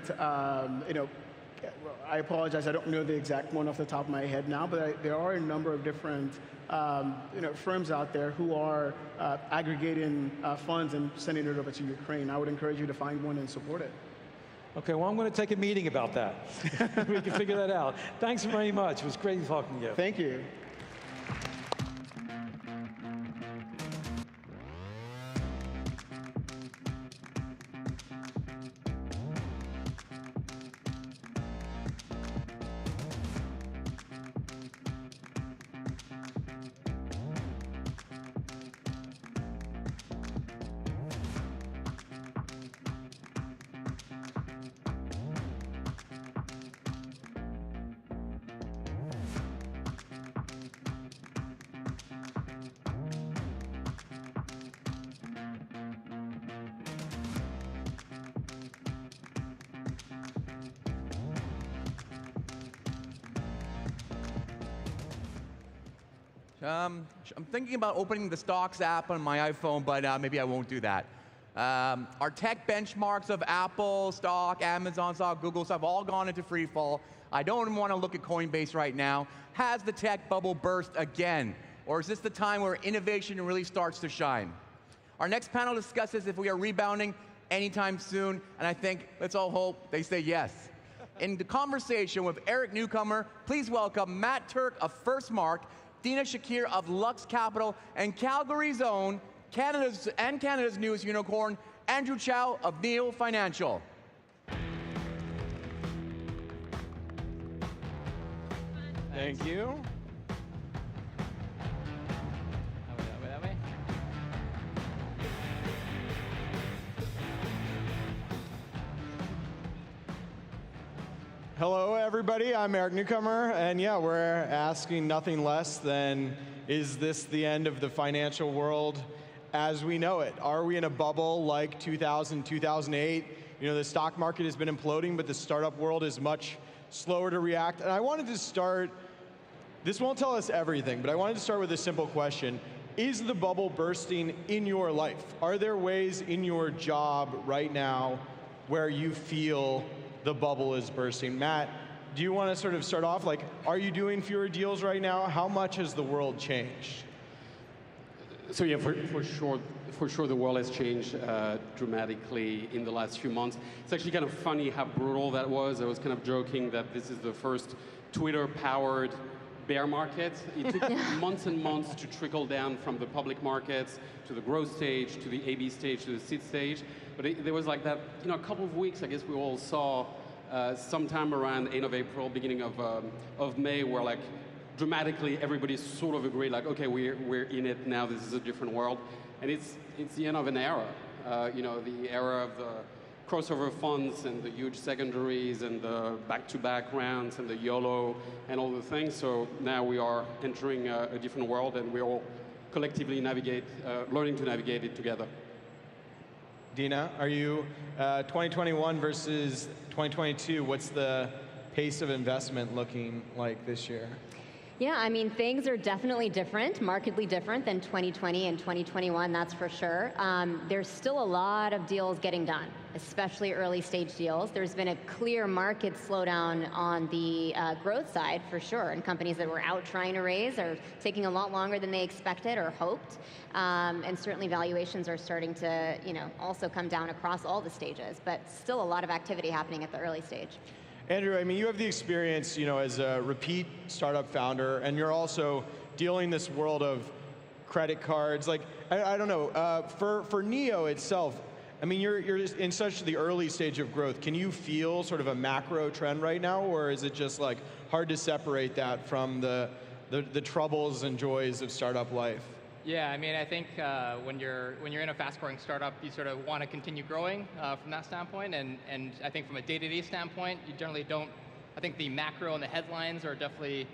I apologize, I don't know the exact one off the top of my head now, but there are a number of different firms out there who are aggregating funds and sending it over to Ukraine. I would encourage you to find one and support it. Okay, well, I'm going to take a meeting about that. We can figure that out. Thanks very much. It was great talking to you. Thank you. I'm thinking about opening the Stocks app on my iPhone, but maybe I won't do that. Our tech benchmarks of Apple stock, Amazon stock, Google stock have all gone into free fall. I don't want to look at Coinbase right now. Has the tech bubble burst again? Or is this the time where innovation really starts to shine? Our next panel discusses if we are rebounding anytime soon, and I think, let's all hope they say yes. In the conversation with Eric Newcomer, please welcome Matt Turk of First Mark, Dina Shakir of Lux Capital, and Calgary's own, Canada's newest unicorn, Andrew Chow of Neo Financial. Thank you. Hello, everybody. I'm Eric Newcomer, and yeah, we're asking nothing less than, is this the end of the financial world as we know it? Are we in a bubble like 2000, 2008? You know, the stock market has been imploding, but the startup world is much slower to react. And I wanted to start, this won't tell us everything, but I wanted to start with a simple question. Is the bubble bursting in your life? Are there ways in your job right now where you feel the bubble is bursting? Matt, do you want to sort of start off? Like, are you doing fewer deals right now? How much has the world changed? So yeah, for sure the world has changed dramatically in the last few months. It's actually kind of funny how brutal that was. I was kind of joking that this is the first Twitter-powered bear market. It took months and months to trickle down from the public markets to the growth stage, to the A/B stage, to the seed stage. But there was like that, you know, a couple of weeks, I guess we all saw sometime around end of April, beginning of May, where like dramatically everybody sort of agreed, like, okay, we're in it now. This is a different world, and it's the end of an era. You know, the era of the crossover funds and the huge secondaries and the back-to-back rounds and the YOLO and all the things. So now we are entering a different world, and we're all collectively learning to navigate it together. Dina, are you 2021 versus 2022? What's the pace of investment looking like this year? Yeah, I mean, things are definitely different, markedly different than 2020 and 2021, that's for sure. There's still a lot of deals getting done, especially early stage deals. There's been a clear market slowdown on the growth side, for sure, and companies that were out trying to raise are taking a lot longer than they expected or hoped. And certainly valuations are starting to, you know, also come down across all the stages, but still a lot of activity happening at the early stage. Andrew, I mean, you have the experience, you know, as a repeat startup founder, and you're also dealing this world of credit cards. Like, I don't know, for Neo itself, I mean, you're in such the early stage of growth. Can you feel sort of a macro trend right now, or is it just like hard to separate that from the troubles and joys of startup life? Yeah, I mean, I think when you're in a fast-growing startup, you sort of want to continue growing from that standpoint, and I think from a day-to-day standpoint, you generally don't. I think the macro and the headlines are definitely,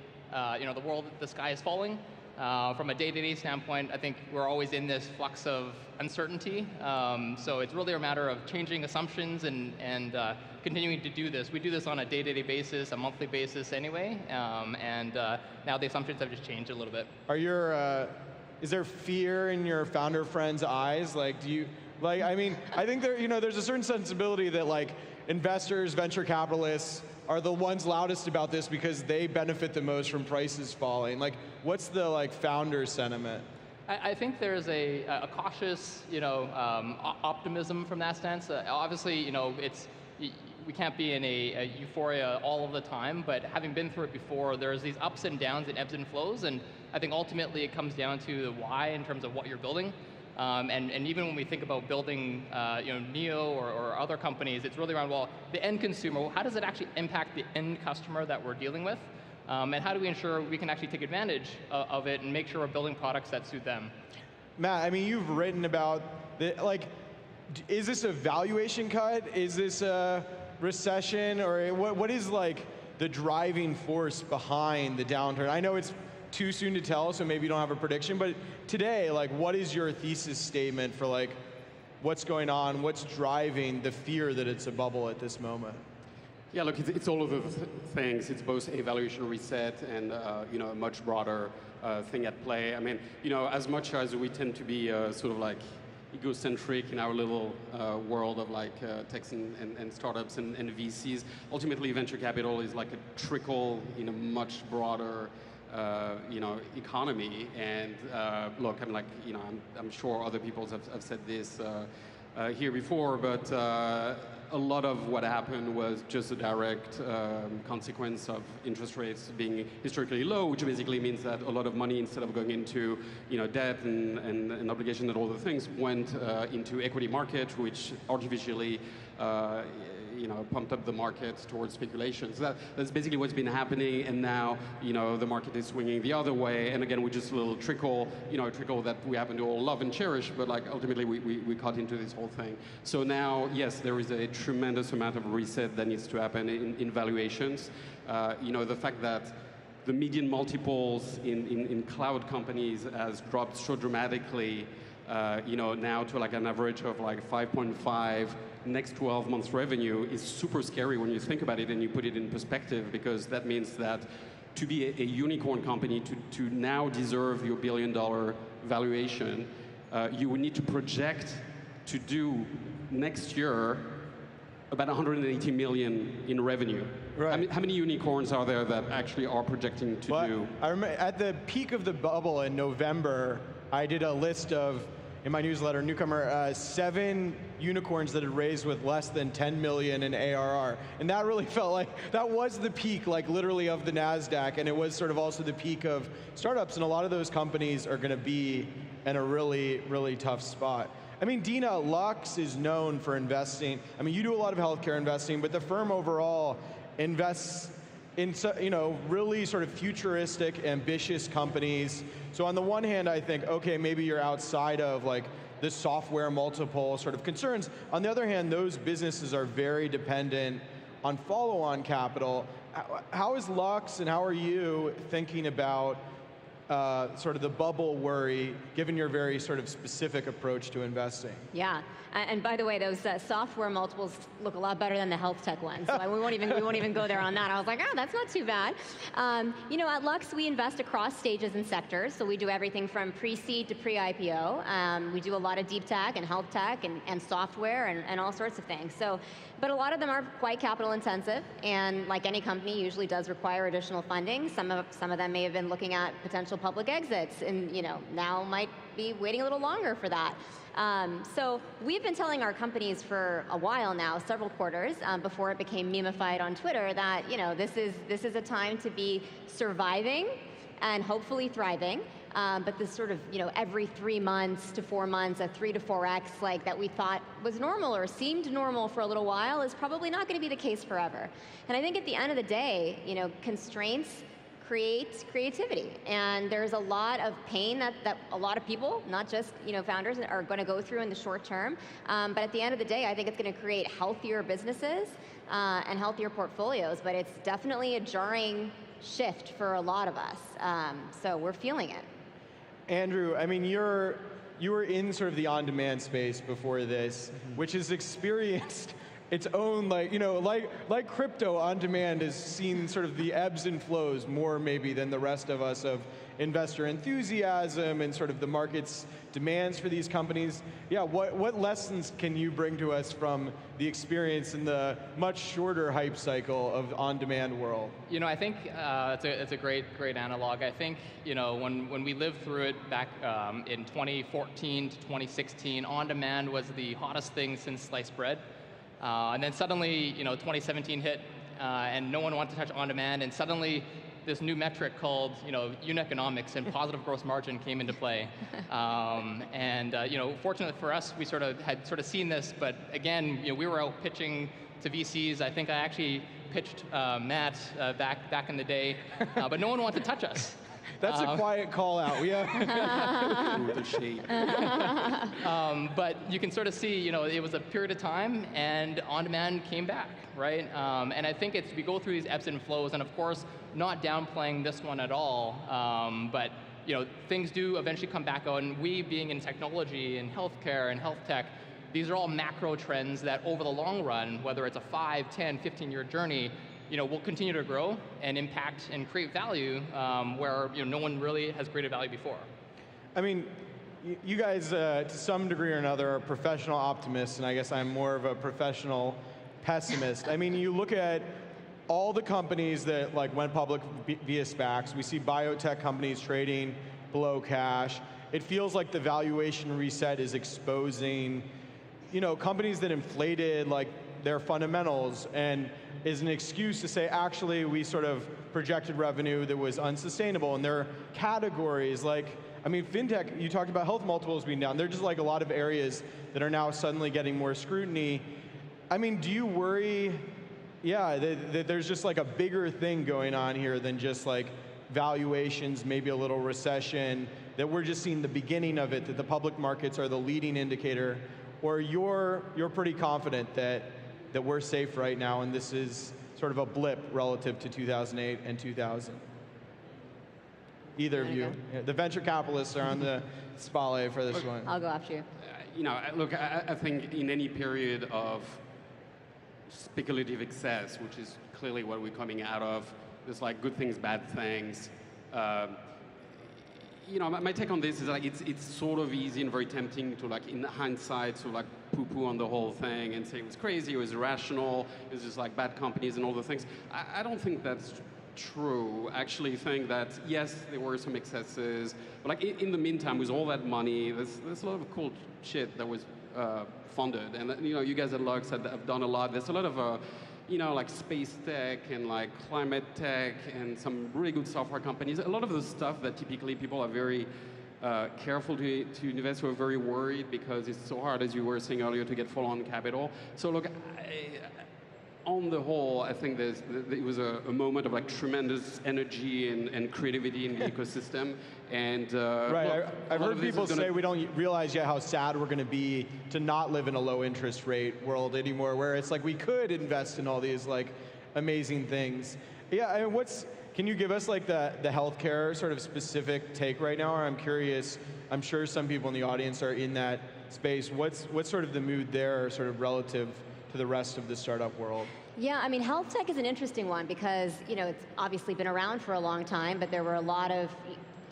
you know, the sky is falling. From a day-to-day standpoint, I think we're always in this flux of uncertainty. So it's really a matter of changing assumptions and continuing to do this. We do this on a day-to-day basis, a monthly basis anyway, and now the assumptions have just changed a little bit. Is there fear in your founder friends' eyes? Like, do you, like, I mean, I think there, you know, there's a certain sensibility that like investors, venture capitalists are the ones loudest about this because they benefit the most from prices falling. Like, what's the like founder sentiment? I think there's a cautious, you know, optimism from that stance. Obviously, you know, we can't be in a euphoria all of the time, but having been through it before, there's these ups and downs and ebbs and flows, and I think ultimately it comes down to the why in terms of what you're building. And even when we think about building, you know, Neo or other companies, it's really around, well, the end consumer, well, how does it actually impact the end customer that we're dealing with? And how do we ensure we can actually take advantage of it and make sure we're building products that suit them? Matt, I mean, you've written about, like, is this a valuation cut? Is this a recession? Or what is like the driving force behind the downturn? I know it's too soon to tell, so maybe you don't have a prediction, but today, like, what is your thesis statement for like what's going on, what's driving the fear that it's a bubble at this moment? Yeah, look, it's all of the things. It's both a valuation reset and you know, a much broader thing at play. I mean, you know, as much as we tend to be sort of like egocentric in our little world of like techs and startups and VCs, ultimately venture capital is like a trickle in a much broader economy. And look, I'm sure other people have said this here before, but a lot of what happened was just a direct consequence of interest rates being historically low, which basically means that a lot of money, instead of going into debt and obligation and all the things, went into equity market, which artificially pumped up the market towards speculation. So that's basically what's been happening, and now the market is swinging the other way. And again, we're just a little trickle, a trickle that we happen to all love and cherish, but like ultimately we caught into this whole thing. So now, yes, there is a tremendous amount of reset that needs to happen in valuations. The fact that the median multiples in cloud companies has dropped so dramatically, now to like an average of like 5.5 next 12 months revenue is super scary when you think about it and you put it in perspective, because that means that to be a unicorn company, to now deserve your $1 billion valuation, you would need to project to do next year about 180 million in revenue. Right. How many unicorns are there that actually are projecting to do? I remember at the peak of the bubble in November, I did a list of, in my newsletter, Newcomer, 7 unicorns that had raised with less than 10 million in ARR. And that really felt like, that was the peak, like literally of the NASDAQ, and it was sort of also the peak of startups, and a lot of those companies are gonna be in a really, really tough spot. I mean, Dina, Lux is known for investing. I mean, you do a lot of healthcare investing, but the firm overall invests in really sort of futuristic, ambitious companies. So on the one hand, I think, okay, maybe you're outside of like the software multiple sort of concerns. On the other hand, those businesses are very dependent on follow-on capital. How is Lux and how are you thinking about sort of the bubble worry, given your very sort of specific approach to investing? Yeah, and by the way, those software multiples look a lot better than the health tech ones. So we won't even go there on that. I was like, oh, that's not too bad. At Lux, we invest across stages and sectors. So we do everything from pre-seed to pre-IPO. We do a lot of deep tech and health tech and software and all sorts of things. So, but a lot of them are quite capital intensive, and like any company, usually does require additional funding. Some of them may have been looking at potential public exits, and now might be waiting a little longer for that. So we've been telling our companies for a while now, several quarters, before it became memeified on Twitter, that this is a time to be surviving and hopefully thriving. But this sort of, every 3 months to 4 months, a 3 to 4x like that we thought was normal or seemed normal for a little while is probably not going to be the case forever. And I think at the end of the day, constraints create creativity. And there's a lot of pain that a lot of people, not just founders, are going to go through in the short term. But at the end of the day, I think it's going to create healthier businesses and healthier portfolios. But it's definitely a jarring shift for a lot of us. So we're feeling it. Andrew, I mean, you were in sort of the on-demand space before this, which has experienced its own, like crypto, on-demand has seen sort of the ebbs and flows more maybe than the rest of us of investor enthusiasm and sort of the market's demands for these companies. Yeah, what lessons can you bring to us from the experience in the much shorter hype cycle of on-demand world? I think it's a great analog. I think when we lived through it back in 2014 to 2016, on-demand was the hottest thing since sliced bread. And then suddenly, 2017 hit, and no one wanted to touch on-demand, and suddenly this new metric called, unit economics and positive gross margin came into play. Fortunately for us, we had seen this, but again, we were out pitching to VCs. I think I actually pitched Matt back in the day, but no one wanted to touch us. That's a quiet call out. Yeah. But you can sort of see, it was a period of time, and on-demand came back, right? And I think we go through these ebbs and flows, and of course, not downplaying this one at all. But things do eventually come back out, and we being in technology and healthcare and health tech, these are all macro trends that over the long run, whether it's a 5, 10, 15-year journey, will continue to grow and impact and create value where no one really has created value before. I mean, you guys, to some degree or another, are professional optimists, and I guess I'm more of a professional pessimist. I mean, you look at all the companies that like went public via SPACs, we see biotech companies trading below cash. It feels like the valuation reset is exposing, companies that inflated like their fundamentals and is an excuse to say, actually, we sort of projected revenue that was unsustainable. And there are categories like, fintech, you talked about health multiples being down. There are just like a lot of areas that are now suddenly getting more scrutiny. Do you worry, that there's just like a bigger thing going on here than just like valuations, maybe a little recession, that we're just seeing the beginning of it, that the public markets are the leading indicator, or you're pretty confident that we're safe right now and this is sort of a blip relative to 2008 and 2000? Either of you. Yeah, the venture capitalists are on the spotlight for this one. I'll go after you. Look, I think in any period of speculative excess, which is clearly what we're coming out of, there's like good things, bad things. My take on this is like it's sort of easy and very tempting to like in hindsight to like poo-poo on the whole thing and say it was crazy, it was irrational, it was just like bad companies and all the things. I don't think that's true. I actually think that yes, there were some excesses, but like in the meantime, with all that money, there's a lot of cool shit that was funded, and you guys at Lux have done a lot. There's a lot of like space tech and like climate tech and some really good software companies. A lot of the stuff that typically people are very careful to invest, who are very worried because it's so hard, as you were saying earlier, to get follow-on capital. So look, on the whole, I think it was a moment of like tremendous energy and creativity in the ecosystem. And right, look, I've heard people say we don't realize yet how sad we're going to be to not live in a low interest rate world anymore, where it's like we could invest in all these like amazing things. Yeah, can you give us like the healthcare sort of specific take right now? Or I'm curious, I'm sure some people in the audience are in that space. What's sort of the mood there, sort of relative to the rest of the startup world? Yeah, health tech is an interesting one because, it's obviously been around for a long time, but there were a lot of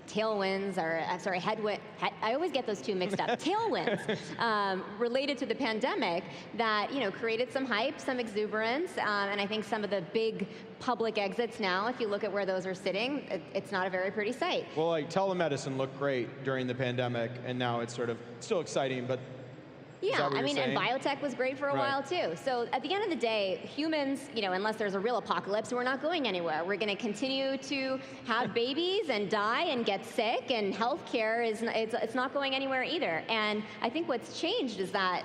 tailwinds, I always get those two mixed up. Tailwinds related to the pandemic that, created some hype, some exuberance, and I think some of the big public exits now, if you look at where those are sitting, it's not a very pretty sight. Well, like telemedicine looked great during the pandemic, and now it's sort of still exciting, but yeah, and biotech was great for a while too. So at the end of the day, humans, unless there's a real apocalypse, we're not going anywhere. We're going to continue to have babies and die and get sick, and healthcare it's not going anywhere either. And I think what's changed is that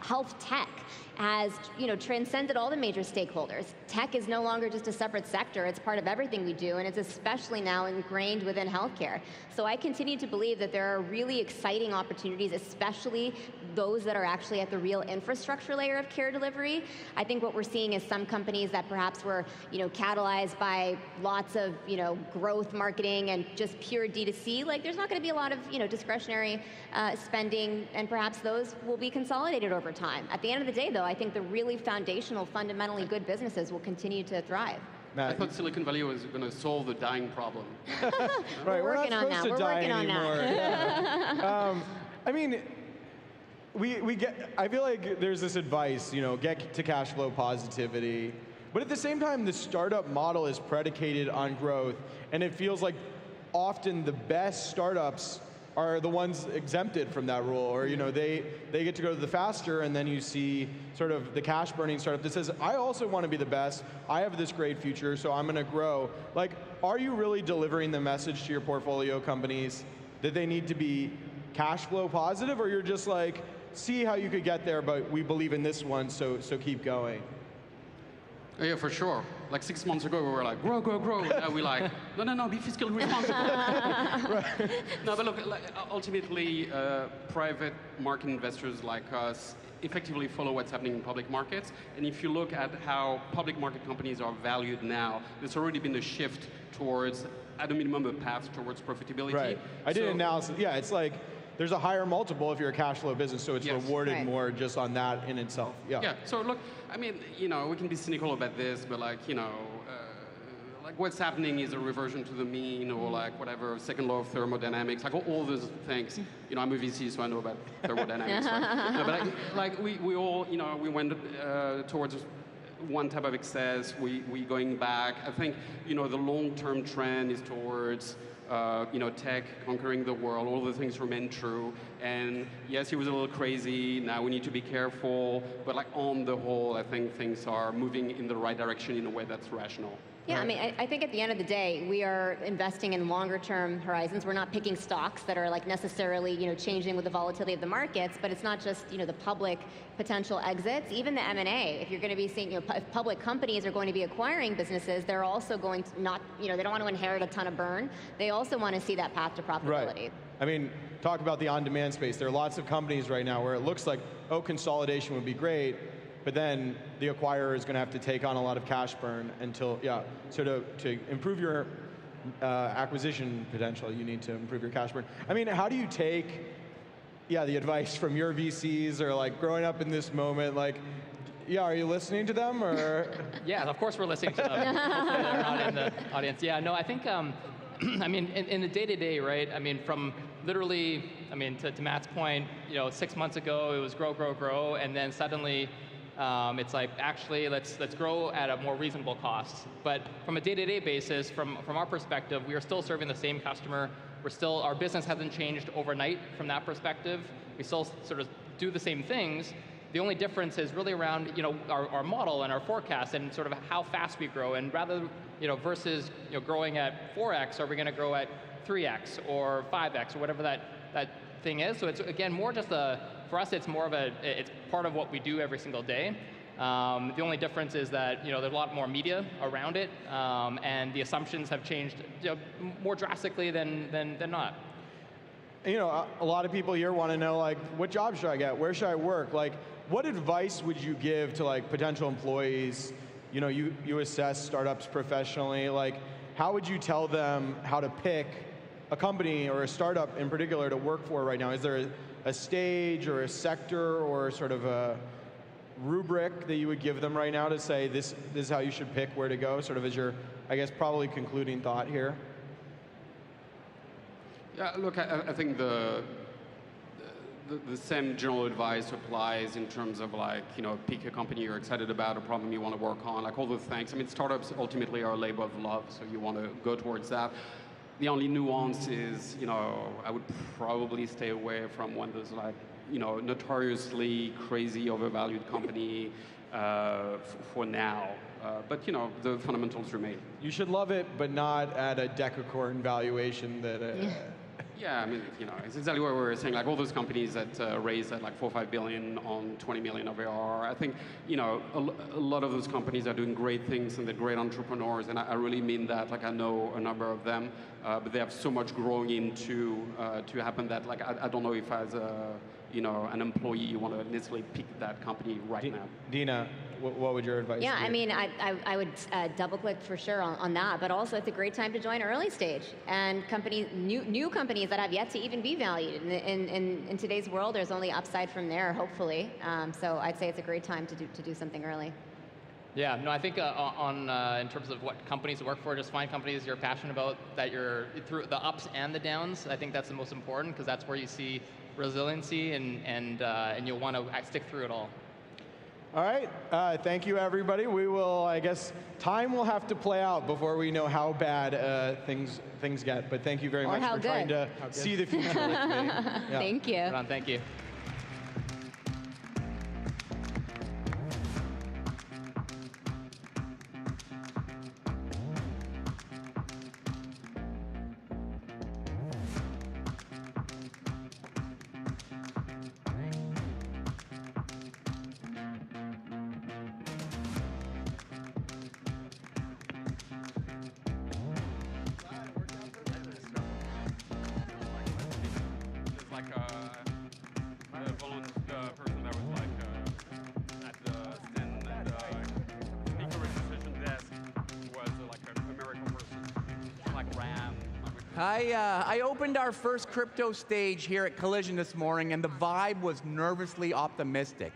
health tech has transcended all the major stakeholders. Tech is no longer just a separate sector, it's part of everything we do, and it's especially now ingrained within healthcare. So I continue to believe that there are really exciting opportunities, especially those that are actually at the real infrastructure layer of care delivery. I think what we're seeing is some companies that perhaps were catalyzed by lots of growth marketing and just pure D2C, like there's not going to be a lot of discretionary spending, and perhaps those will be consolidated over time. At the end of the day, though, I think the really foundational, fundamentally good businesses will continue to thrive. I thought Silicon Valley was going to solve the dying problem. Right, we're working on that. We're working on that. I feel like there's this advice, get to cash flow positivity. But at the same time, the startup model is predicated on growth, and it feels like often the best startups are the ones exempted from that rule, or they get to go to the faster, and then you see sort of the cash burning startup that says, I also want to be the best, I have this great future, so I'm going to grow. Like, are you really delivering the message to your portfolio companies that they need to be cash flow positive, or you're just like, see how you could get there, but we believe in this one, so keep going? Yeah, for sure. Like 6 months ago, we were like, grow, grow, grow. Now we're like, no, be fiscally responsible. No, but look, ultimately, private market investors like us effectively follow what's happening in public markets. And if you look at how public market companies are valued now, there's already been a shift towards, at a minimum, a path towards profitability. Right. I did an analysis. Yeah, it's like, there's a higher multiple if you're a cash flow business, so it's rewarded more just on that in itself. Yeah. So look, we can be cynical about this, but like what's happening is a reversion to the mean, or like whatever, second law of thermodynamics, like all those things. I'm a VC, so I know about thermodynamics. Right? No, but we all, we went towards one type of excess, we going back. I think, the long-term trend is towards tech conquering the world. All the things remain true. And yes, he was a little crazy. Now we need to be careful. But like on the whole, I think things are moving in the right direction in a way that's rational. Yeah, I mean, I think at the end of the day, we are investing in longer-term horizons. We're not picking stocks that are like necessarily, changing with the volatility of the markets. But it's not just, the public potential exits. Even the M&A. If you're going to be seeing, if public companies are going to be acquiring businesses, they're also going to not, they don't want to inherit a ton of burn. They also want to see that path to profitability. Right. I mean, talk about the on-demand space. There are lots of companies right now where it looks like, consolidation would be great. But then the acquirer is going to have to take on a lot of cash burn until, so to improve your acquisition potential, you need to improve your cash burn. I mean, how do you take, the advice from your VCs or like growing up in this moment, like, are you listening to them or? Yeah, of course we're listening to them. Hopefully they're not in the audience. Yeah, no, I think, I mean, in the day-to-day, right? I mean, from literally, I mean, to Matt's point, 6 months ago, it was grow, grow, grow, and then suddenly, it's like, actually, let's grow at a more reasonable cost. But from a day-to-day basis, from our perspective, we are still serving the same customer. Our business hasn't changed overnight from that perspective. We still sort of do the same things. The only difference is really around, our model and our forecast and sort of how fast we grow. And rather, versus, growing at 4x, are we going to grow at 3x or 5x or whatever that thing is. So it's, again, more just for us, it's more of it's part of what we do every single day. The only difference is that, there's a lot more media around it, and the assumptions have changed, more drastically than not. A lot of people here want to know, like, what job should I get? Where should I work? Like, what advice would you give to, like, potential employees? You assess startups professionally. Like, how would you tell them how to pick a company or a startup in particular to work for right now? Is there a stage or a sector or sort of a rubric that you would give them right now to say this is how you should pick where to go, sort of as your, I guess, probably concluding thought here? Yeah, look, I think the same general advice applies in terms of, like, pick a company you're excited about, a problem you want to work on, like all those things. I mean, startups ultimately are a labor of love, so you want to go towards that. The only nuance is, I would probably stay away from one of those, like, notoriously crazy overvalued company for now. But, the fundamentals remain. You should love it, but not at a decacorn valuation that... Yeah, I mean, it's exactly what we were saying. Like all those companies that raised at like 4 or 5 billion on 20 million of ARR. I think, a lot of those companies are doing great things and they're great entrepreneurs, and I really mean that. Like I know a number of them, but they have so much growing into to happen that, like, I don't know if as an employee you want to necessarily pick that company right now. Dina, what would your advice be? Yeah, I mean, I would double click for sure on that, but also it's a great time to join early stage and new companies that have yet to even be valued. In today's world, there's only upside from there, hopefully. So I'd say it's a great time to do something early. Yeah, no, I think in terms of what companies to work for, just find companies you're passionate about, that you're through the ups and the downs. I think that's the most important, because that's where you see resiliency, and you'll want to stick through it all. All right, thank you, everybody. We will, I guess, time will have to play out before we know how bad things get. But thank you very much for trying to see the future with me. Yeah. Thank you. Right on, thank you. I opened our first crypto stage here at Collision this morning, and the vibe was nervously optimistic.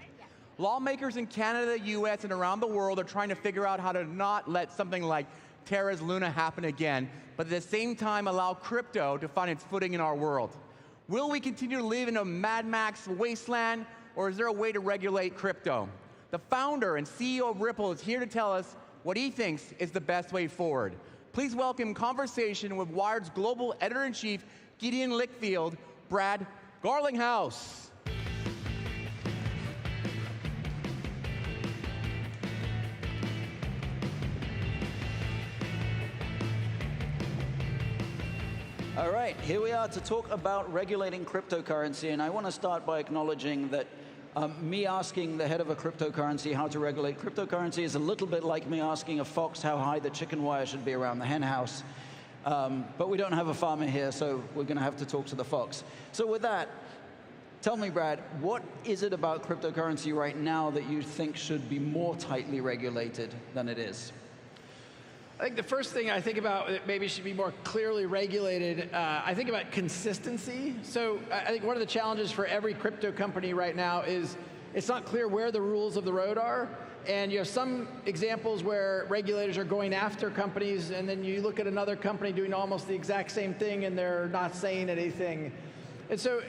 Lawmakers in Canada, US, and around the world are trying to figure out how to not let something like Terra's Luna happen again, but at the same time allow crypto to find its footing in our world. Will we continue to live in a Mad Max wasteland, or is there a way to regulate crypto? the founder and CEO of Ripple, is here to tell us what he thinks is the best way forward. Please welcome conversation with Wired's global editor-in-chief, Gideon Lichtfield, Brad Garlinghouse. All right, here we are to talk about regulating cryptocurrency, and I want to start by acknowledging that me asking the head of a cryptocurrency how to regulate cryptocurrency is a little bit like me asking a fox how high the chicken wire should be around the hen house. But we don't have a farmer here, so we're going to have to talk to the fox. So with that, tell me, Brad, what is it about cryptocurrency right now that you think should be more tightly regulated than it is? I think the first thing I think about that maybe should be more clearly regulated, I think about consistency. So I think one of the challenges for every crypto company right now is it's not clear where the rules of the road are. And you have some examples where regulators are going after companies, and then you look at another company doing almost the exact same thing and they're not saying anything. And so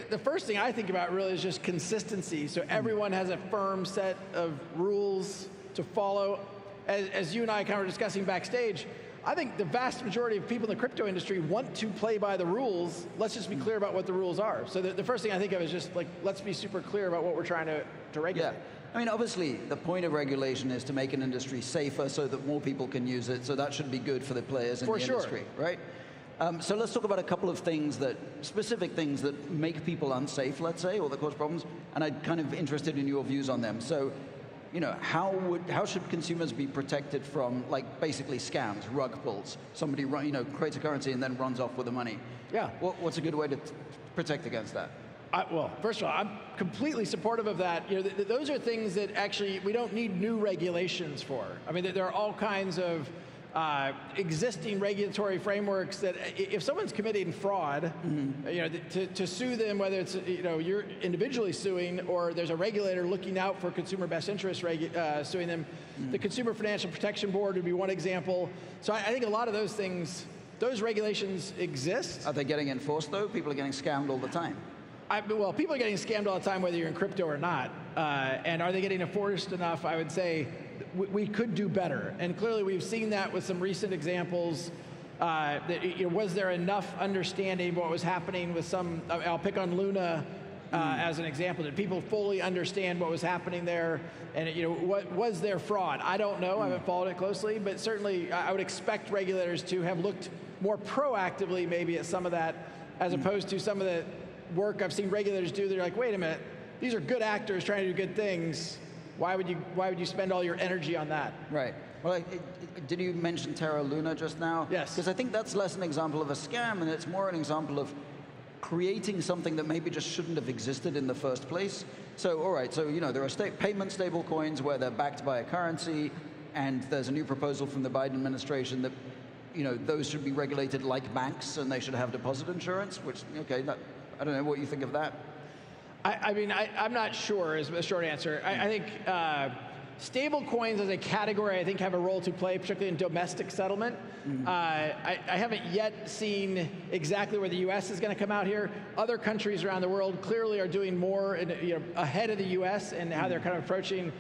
the first thing I think about really is just consistency. So everyone has a firm set of rules to follow. As you and I kind of were discussing backstage, I think the vast majority of people in the crypto industry want to play by the rules. Let's just be clear about what the rules are. So the first thing I think of is just like, let's be super clear about what we're trying to regulate. Yeah. I mean, obviously, the point of regulation is to make an industry safer so that more people can use it. So that should be good for the players in the industry, right? So let's talk about a couple of things specific things that make people unsafe, let's say, or that cause problems. And I'm kind of interested in your views on them. So, you know, how should consumers be protected from, like, basically scams, rug pulls? Somebody creates a currency and then runs off with the money. Yeah. What's a good way to protect against that? Well, first of all, I'm completely supportive of that. You know, those are things that actually we don't need new regulations for. I mean, there are all kinds of existing regulatory frameworks that if someone's committing fraud, you know, to sue them, whether it's, you know, you're individually suing or there's a regulator looking out for consumer best interest suing them, the Consumer Financial Protection Board would be one example. So I think a lot of those things, those regulations exist. Are they getting enforced though? People are getting scammed all the time. Well, people are getting scammed all the time, whether you're in crypto or not. And are they getting enforced enough? I would say we could do better. And clearly we've seen that with some recent examples. Was there enough understanding of what was happening with some, I'll pick on Luna as an example. Did people fully understand what was happening there? And what was there fraud? I don't know, I haven't followed it closely, but certainly I would expect regulators to have looked more proactively maybe at some of that, as opposed to some of the work I've seen regulators do. They're like, wait a minute, these are good actors trying to do good things. Why would you spend all your energy on that? Right. Well, did you mention Terra Luna just now? Yes. Because I think that's less an example of a scam, and it's more an example of creating something that maybe just shouldn't have existed in the first place. So, all right, so, you know, there are payment stable coins where they're backed by a currency, and there's a new proposal from the Biden administration that, you know, those should be regulated like banks, and they should have deposit insurance, which, okay, I don't know what you think of that. I mean, I'm not sure is the short answer. I think stable coins as a category, I think, have a role to play, particularly in domestic settlement. I haven't yet seen exactly where the U.S. is going to come out here. Other countries around the world clearly are doing more ahead of the U.S. and how they're kind of approaching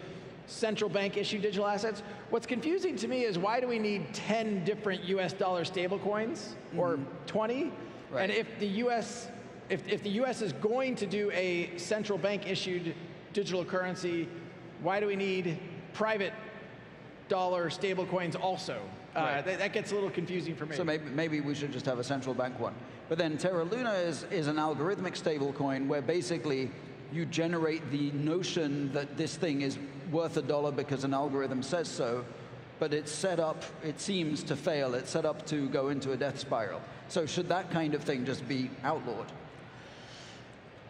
central bank issued digital assets. What's confusing to me is why do we need 10 different U.S. dollar stable coins or 20? Right. And if the U.S. If the U.S. is going to do a central bank issued digital currency, why do we need private dollar stable coins also? Right. That gets a little confusing for me. So maybe we should just have a central bank one. But then Terra Luna is an algorithmic stable coin where basically you generate the notion that this thing is worth $1 because an algorithm says so, but it's set up, it seems, to fail. It's set up to go into a death spiral. So should that kind of thing just be outlawed?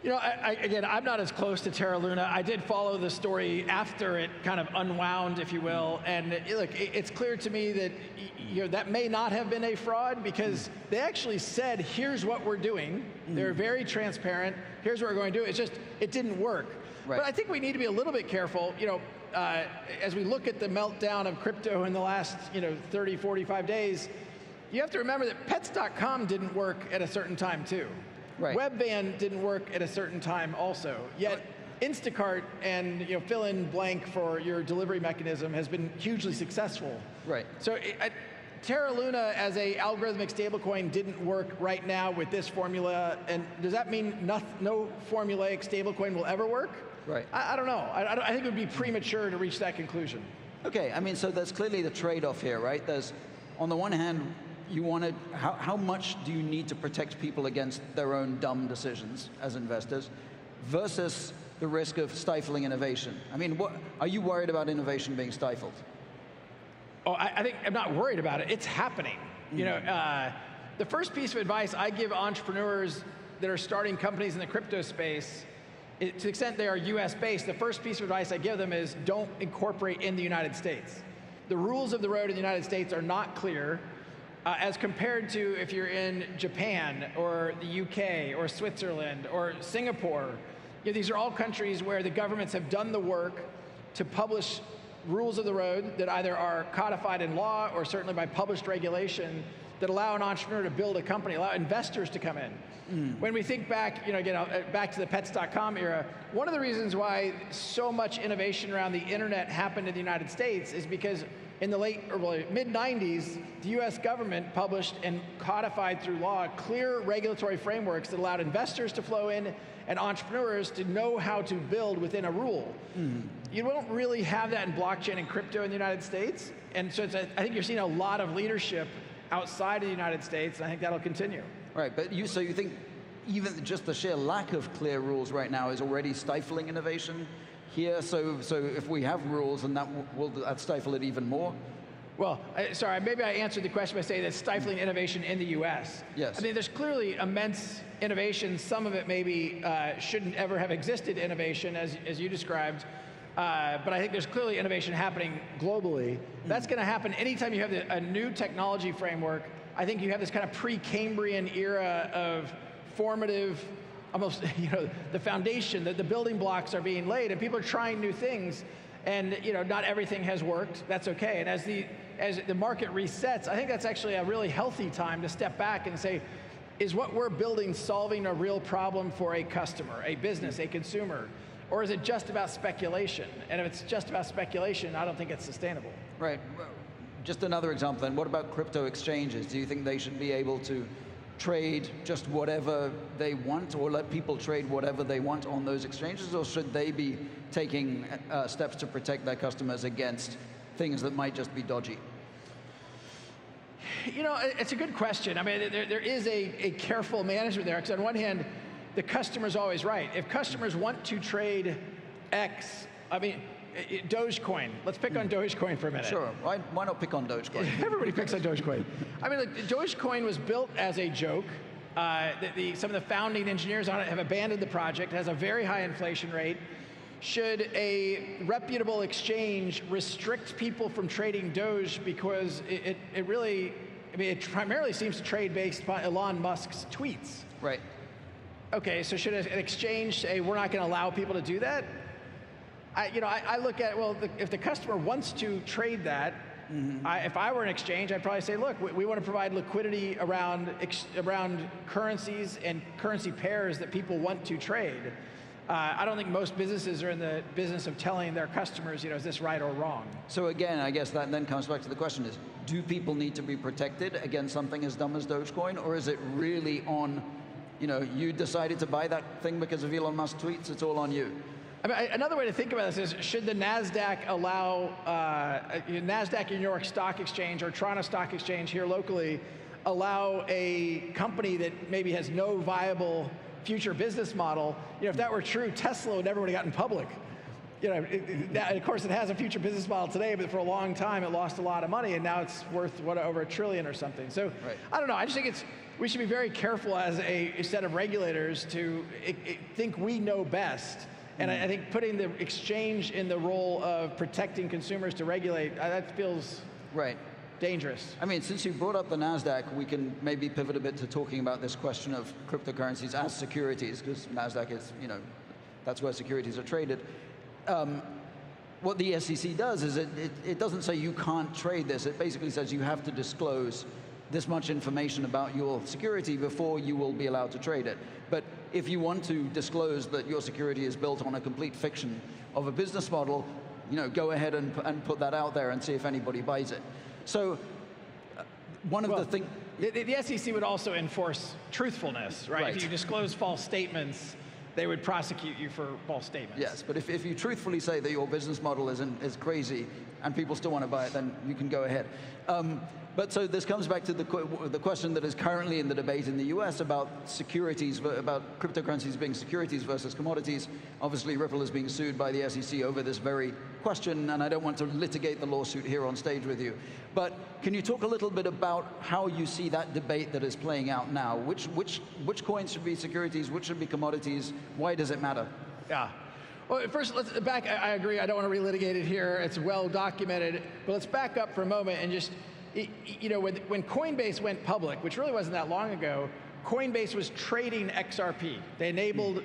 You know, again, I'm not as close to Terra Luna. I did follow the story after it kind of unwound, if you will. And look, it's clear to me that that may not have been a fraud because they actually said, here's what we're doing. They're very transparent. Here's what we're going to do. It's just, it didn't work. Right. But I think we need to be a little bit careful. You know, as we look at the meltdown of crypto in the last 30, 45 days, you have to remember that pets.com didn't work at a certain time too. Right. Webvan didn't work at a certain time also. Yet Instacart and fill in blank for your delivery mechanism has been hugely successful. Right. So Terra Luna as a algorithmic stablecoin didn't work right now with this formula, and does that mean no formulaic stablecoin will ever work? Right. I don't know. I think it would be premature to reach that conclusion. Okay, I mean, so there's clearly the trade-off here, right? There's, on the one hand, you want to, how much do you need to protect people against their own dumb decisions as investors versus the risk of stifling innovation? I mean, are you worried about innovation being stifled? Oh, I think I'm not worried about it. It's happening. The first piece of advice I give entrepreneurs that are starting companies in the crypto space, to the extent they are US-based, the first piece of advice I give them is don't incorporate in the United States. The rules of the road in the United States are not clear as compared to if you're in Japan or the UK or Switzerland or Singapore. These are all countries where the governments have done the work to publish rules of the road that either are codified in law or certainly by published regulation that allow an entrepreneur to build a company, allow investors to come in. When we think back, again, back to the pets.com era, one of the reasons why so much innovation around the internet happened in the United States is because in the mid-90s, the US government published and codified through law clear regulatory frameworks that allowed investors to flow in and entrepreneurs to know how to build within a rule. You don't really have that in blockchain and crypto in the United States, and so I think you're seeing a lot of leadership outside of the United States, and I think that'll continue. Right, but so you think even just the sheer lack of clear rules right now is already stifling innovation here? So if we have rules, and will that stifle it even more? Well, sorry, maybe I answered the question by saying that stifling innovation in the US. Yes. I mean, there's clearly immense innovation. Some of it maybe shouldn't ever have existed innovation, as you described. But I think there's clearly innovation happening globally. That's going to happen anytime you have a new technology framework. I think you have this kind of pre-Cambrian era of formative, almost, the foundation, that the building blocks are being laid, and people are trying new things. And not everything has worked. That's okay. And as the market resets, I think that's actually a really healthy time to step back and say, is what we're building solving a real problem for a customer, a business, a consumer? Or is it just about speculation? And if it's just about speculation, I don't think it's sustainable. Right. Just another example then, what about crypto exchanges? Do you think they should be able to trade just whatever they want, or let people trade whatever they want on those exchanges, or should they be taking steps to protect their customers against things that might just be dodgy? It's a good question. I mean, there is a careful management there, because on one hand, the customer's always right. If customers want to trade X, I mean, Dogecoin. Let's pick on Dogecoin for a minute. Sure. Why not pick on Dogecoin? Everybody picks on Dogecoin. I mean, look, Dogecoin was built as a joke. Some of the founding engineers on it have abandoned the project. It has a very high inflation rate. Should a reputable exchange restrict people from trading Doge because it really, I mean, it primarily seems to trade based upon Elon Musk's tweets. Right. Okay, so should an exchange say we're not going to allow people to do that? I look at, well, if the customer wants to trade that, if I were an exchange, I'd probably say, look, we want to provide liquidity around currencies and currency pairs that people want to trade. I don't think most businesses are in the business of telling their customers, is this right or wrong? So again, I guess that then comes back to the question is, do people need to be protected against something as dumb as Dogecoin, or is it really on, you decided to buy that thing because of Elon Musk tweets, it's all on you? I mean, another way to think about this is, should the NASDAQ allow, NASDAQ New York Stock Exchange or Toronto Stock Exchange here locally allow a company that maybe has no viable future business model? If that were true, Tesla would never would have gotten public. Of course, it has a future business model today, but for a long time it lost a lot of money, and now it's worth over $1 trillion or something. So right. I don't know. I just think we should be very careful as a set of regulators to think we know best. And I think putting the exchange in the role of protecting consumers to regulate, that feels right dangerous. I mean, since you brought up the NASDAQ, we can maybe pivot a bit to talking about this question of cryptocurrencies as securities, because NASDAQ is, that's where securities are traded. What the SEC does is it doesn't say you can't trade this. It basically says you have to disclose this much information about your security before you will be allowed to trade it. But if you want to disclose that your security is built on a complete fiction of a business model, go ahead and put that out there and see if anybody buys it. So one of the things... The SEC would also enforce truthfulness, right? If you disclose false statements, they would prosecute you for false statements. Yes, but if you truthfully say that your business model is crazy and people still want to buy it, then you can go ahead. But so this comes back to the question that is currently in the debate in the US about securities, about cryptocurrencies being securities versus commodities. Obviously, Ripple is being sued by the SEC over this very question, and I don't want to litigate the lawsuit here on stage with you. But can you talk a little bit about how you see that debate that is playing out now? Which coins should be securities? Which should be commodities? Why does it matter? Yeah. Well, first, let's back. I agree. I don't want to relitigate it here. It's well documented. But let's back up for a moment and just, when Coinbase went public, which really wasn't that long ago, Coinbase was trading XRP. They enabled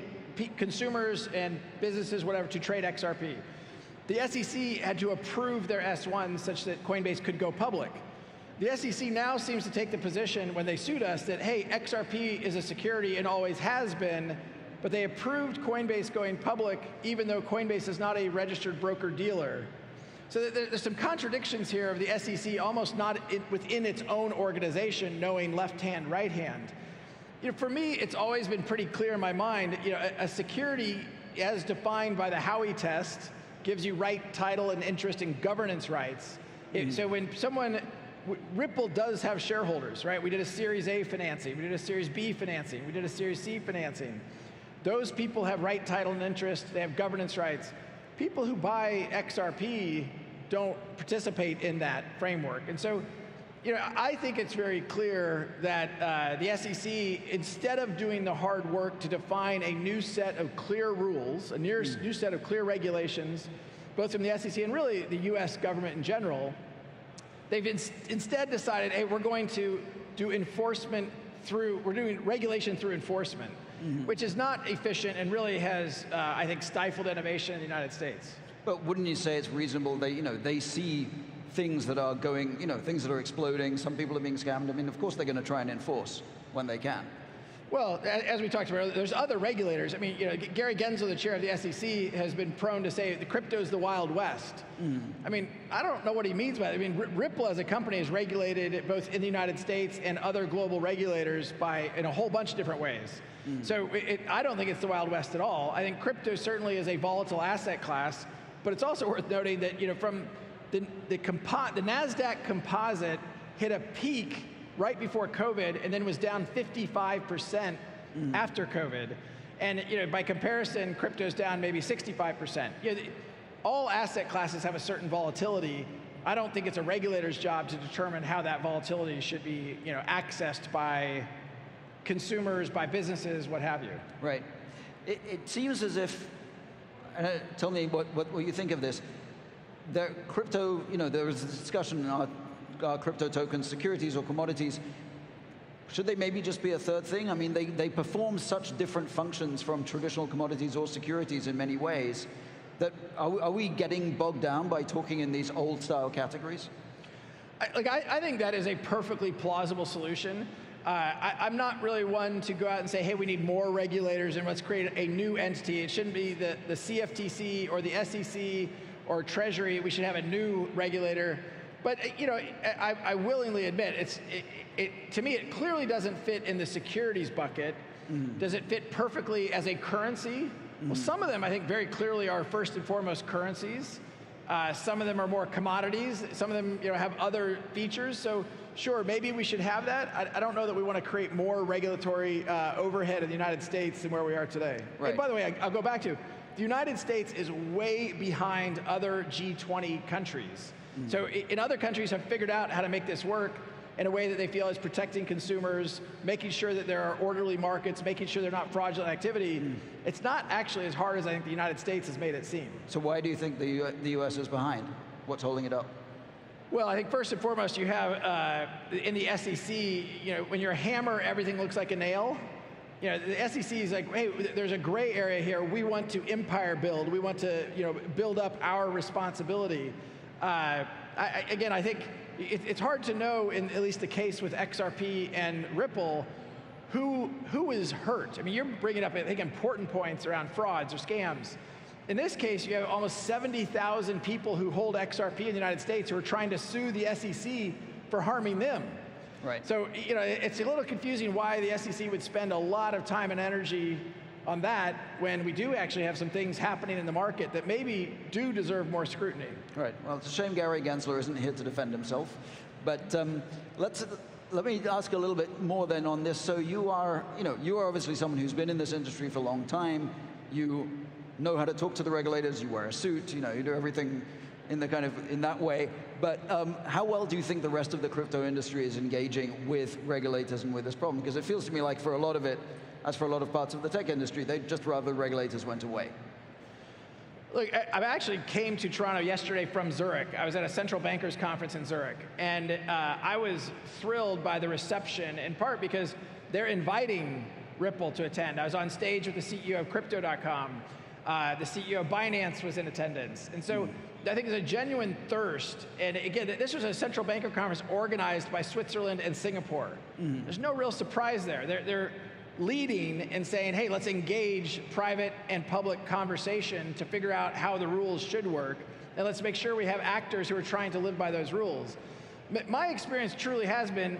consumers and businesses, whatever, to trade XRP. The SEC had to approve their S1 such that Coinbase could go public. The SEC now seems to take the position when they sued us that, hey, XRP is a security and always has been, but they approved Coinbase going public even though Coinbase is not a registered broker-dealer. So there's some contradictions here of the SEC almost not within its own organization knowing left hand, right hand. For me, it's always been pretty clear in my mind, a security as defined by the Howey test gives you right, title, and interest in governance rights. So when Ripple does have shareholders, right? We did a Series A financing, we did a Series B financing, we did a Series C financing. Those people have right, title, and interest, they have governance rights. People who buy XRP don't participate in that framework. And so, I think it's very clear that the SEC, instead of doing the hard work to define a new set of clear rules, a new set of clear regulations, both from the SEC and really the US government in general, they've instead decided, hey, we're going to do we're doing regulation through enforcement, which is not efficient and really has, I think, stifled innovation in the United States. But wouldn't you say it's reasonable? They see things that are going, things that are exploding. Some people are being scammed. I mean, of course, they're going to try and enforce when they can. Well, as we talked about earlier, there's other regulators. I mean, Gary Gensler, the chair of the SEC, has been prone to say the crypto is the Wild West. I mean, I don't know what he means by that. I mean, Ripple as a company is regulated both in the United States and other global regulators in a whole bunch of different ways. So I don't think it's the Wild West at all. I think crypto certainly is a volatile asset class, but it's also worth noting that from the NASDAQ composite hit a peak right before COVID and then was down 55% after COVID. And by comparison, crypto's down maybe 65%. All asset classes have a certain volatility. I don't think it's a regulator's job to determine how that volatility should be accessed by consumers, by businesses, what have you. Right. It seems as if, tell me what you think of this. Crypto, there was a discussion in our crypto tokens, securities or commodities. Should they maybe just be a third thing? I mean, they perform such different functions from traditional commodities or securities in many ways that are we getting bogged down by talking in these old style categories? I think that is a perfectly plausible solution. I'm not really one to go out and say, hey, we need more regulators and let's create a new entity. It shouldn't be the CFTC or the SEC or Treasury. We should have a new regulator. But I willingly admit, to me, it clearly doesn't fit in the securities bucket. Does it fit perfectly as a currency? Well, some of them, I think, very clearly are first and foremost currencies. Some of them are more commodities. Some of them have other features. So sure, maybe we should have that. I don't know that we want to create more regulatory overhead in the United States than where we are today. Right. And by the way, I'll go back to, the United States is way behind other G20 countries. So in other countries have figured out how to make this work in a way that they feel is protecting consumers, making sure that there are orderly markets, making sure they're not fraudulent activity. It's not actually as hard as I think the United States has made it seem. So why do you think the US is behind? What's holding it up? Well, I think first and foremost, you have in the SEC, when you're a hammer, everything looks like a nail. The SEC is like, hey, there's a gray area here. We want to empire build. We want to, build up our responsibility. Again, I think, it's hard to know, in at least the case with XRP and Ripple, who is hurt. I mean, you're bringing up, I think, important points around frauds or scams. In this case, you have almost 70,000 people who hold XRP in the United States who are trying to sue the SEC for harming them. Right. So, you know, it's a little confusing why the SEC would spend a lot of time and energy on that when we do actually have some things happening in the market that maybe do deserve more scrutiny. Right. Well, it's a shame Gary Gensler isn't here to defend himself. But let me ask a little bit more then on this. So you are obviously someone who's been in this industry for a long time. You know how to talk to the regulators. You wear a suit. You know, you do everything in that way. But how well do you think the rest of the crypto industry is engaging with regulators and with this problem? Because it feels to me like for a lot of it, as for a lot of parts of the tech industry, they'd just rather regulators went away. Look, I actually came to Toronto yesterday from Zurich. I was at a central bankers conference in Zurich, and I was thrilled by the reception, in part because they're inviting Ripple to attend. I was on stage with the CEO of Crypto.com. The CEO of Binance was in attendance. And so I think there's a genuine thirst. And again, this was a central banker conference organized by Switzerland and Singapore. There's no real surprise there. They're leading and saying, hey, let's engage private and public conversation to figure out how the rules should work. And let's make sure we have actors who are trying to live by those rules. My experience truly has been,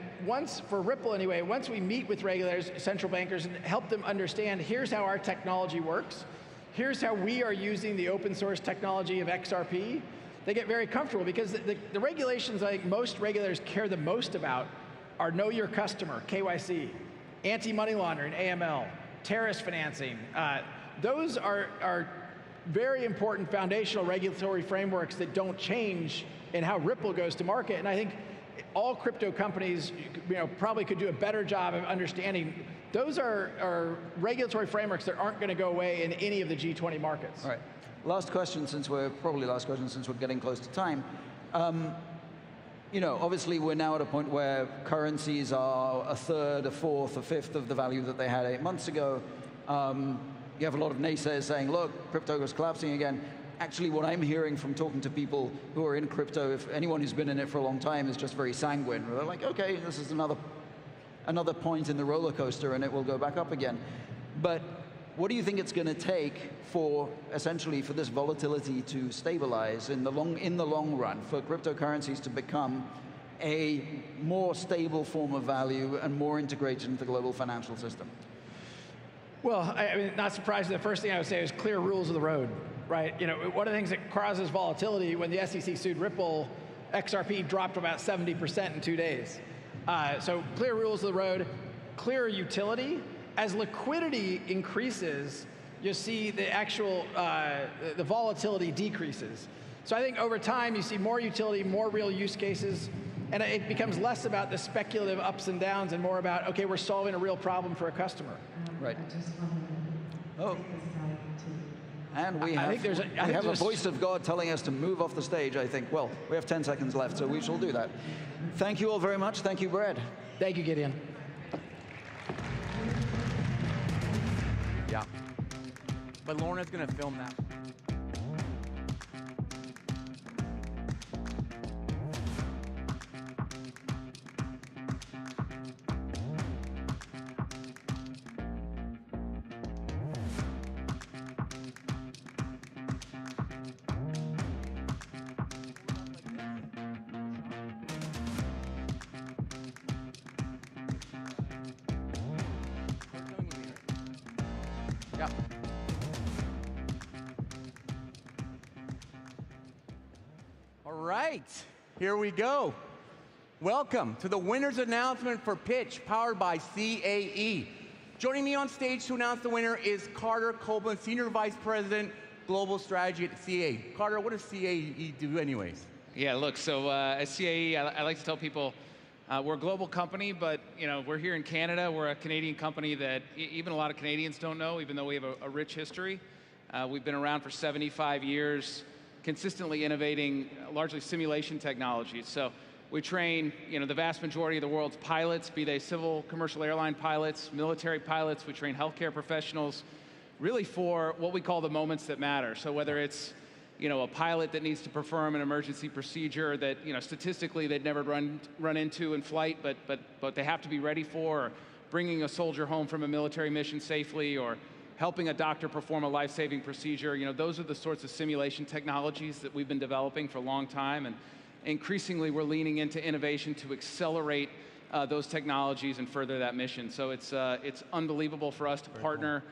for Ripple anyway, once we meet with regulators, central bankers, and help them understand, here's how our technology works, here's how we are using the open source technology of XRP, they get very comfortable because the regulations I think most regulators care the most about are know your customer, KYC, anti-money laundering, AML, terrorist financing. Those are very important foundational regulatory frameworks that don't change in how Ripple goes to market. And I think all crypto companies probably could do a better job of understanding those are regulatory frameworks that aren't going to go away in any of the G20 markets. All right. Last question, since we're getting close to time. Obviously we're now at a point where currencies are a third, a fourth, a fifth of the value that they had 8 months ago. You have a lot of naysayers saying, look, crypto is collapsing again. Actually, what I'm hearing from talking to people who are in crypto, if anyone who's been in it for a long time, is just very sanguine. They're like, okay, this is another point in the roller coaster and it will go back up again. But what do you think it's going to take essentially for this volatility to stabilize in the long run, for cryptocurrencies to become a more stable form of value and more integrated into the global financial system? Well, I mean, not surprising, the first thing I would say is clear rules of the road, right? One of the things that causes volatility, when the SEC sued Ripple, XRP dropped about 70% in 2 days. So clear rules of the road, clear utility. As liquidity increases, you'll see the actual, the volatility decreases. So I think over time you see more utility, more real use cases, and it becomes less about the speculative ups and downs and more about, okay, we're solving a real problem for a customer. Right. Oh. And we have a voice of God telling us to move off the stage, I think. Well, we have 10 seconds left, so we shall do that. Thank you all very much. Thank you, Brad. Thank you, Gideon. Yeah. But Lorna's going to film that. Yep. All right, here we go. Welcome to the winner's announcement for Pitch, powered by CAE. Joining me on stage to announce the winner is Carter Copeland, Senior Vice President, Global Strategy at CAE. Carter, what does CAE do anyways? Yeah, look, so at CAE, I like to tell people we're a global company, but we're here in Canada. We're a Canadian company that even a lot of Canadians don't know, even though we have a rich history. We've been around for 75 years, consistently innovating largely simulation technologies. So we train the vast majority of the world's pilots, be they civil, commercial airline pilots, military pilots. We train healthcare professionals, really for what we call the moments that matter. So whether it's a pilot that needs to perform an emergency procedure that, statistically they'd never run into in flight, but they have to be ready for, or bringing a soldier home from a military mission safely, or helping a doctor perform a life-saving procedure. Those are the sorts of simulation technologies that we've been developing for a long time, and increasingly we're leaning into innovation to accelerate those technologies and further that mission. So it's unbelievable for us to partner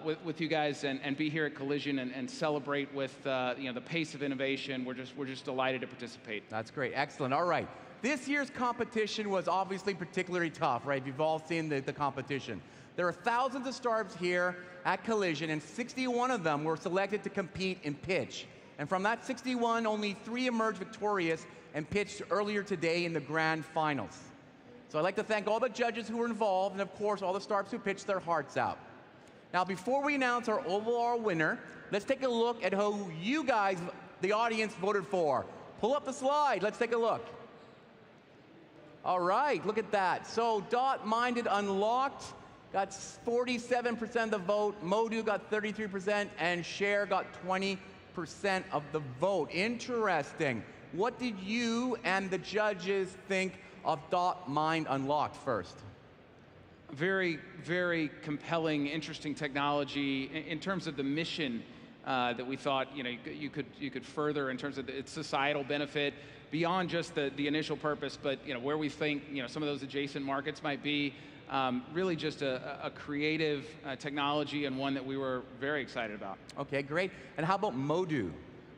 with you guys and be here at Collision and celebrate with the pace of innovation. We're just delighted to participate. That's great, excellent. All right, this year's competition was obviously particularly tough, right? You've all seen the competition. There are thousands of startups here at Collision, and 61 of them were selected to compete in pitch. And from that 61, only 3 emerged victorious and pitched earlier today in the grand finals. So I'd like to thank all the judges who were involved, and of course all the startups who pitched their hearts out. Now, before we announce our overall winner, let's take a look at who you guys, the audience, voted for. Pull up the slide, let's take a look. All right, look at that. So Dot-Minded Unlocked got 47% of the vote, Modu got 33%, and Faire got 20% of the vote. Interesting. What did you and the judges think of Dot-Mind Unlocked first? Very, very compelling, interesting technology in terms of the mission that we thought you could further in terms of its societal benefit beyond just the initial purpose, but where we think some of those adjacent markets might be. Really just a creative technology, and one that we were very excited about. Okay, great. And how about Modu?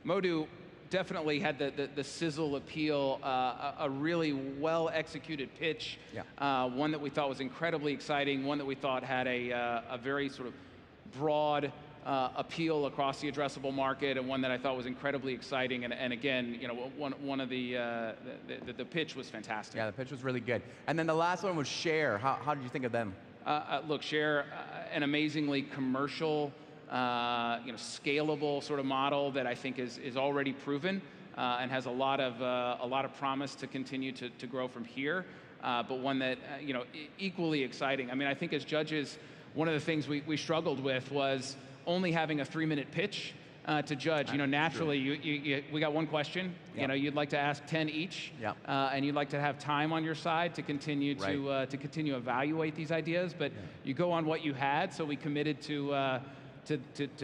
Modu definitely had the sizzle appeal, a really well-executed pitch, one that we thought was incredibly exciting, one that we thought had a very sort of broad appeal across the addressable market, and one that I thought was incredibly exciting. And again, one of the pitch was fantastic. Yeah, the pitch was really good. And then the last one was Faire. How did you think of them? Look, Faire, an amazingly commercial, scalable sort of model that I think is already proven and has a lot of promise to continue to grow from here. But one that equally exciting. I mean, I think as judges, one of the things we struggled with was only having a 3-minute pitch to judge. Naturally, we got one question. Yep. You'd like to ask 10 each, yep. And you'd like to have time on your side to continue to continue evaluate these ideas. But you go on what you had. So we committed to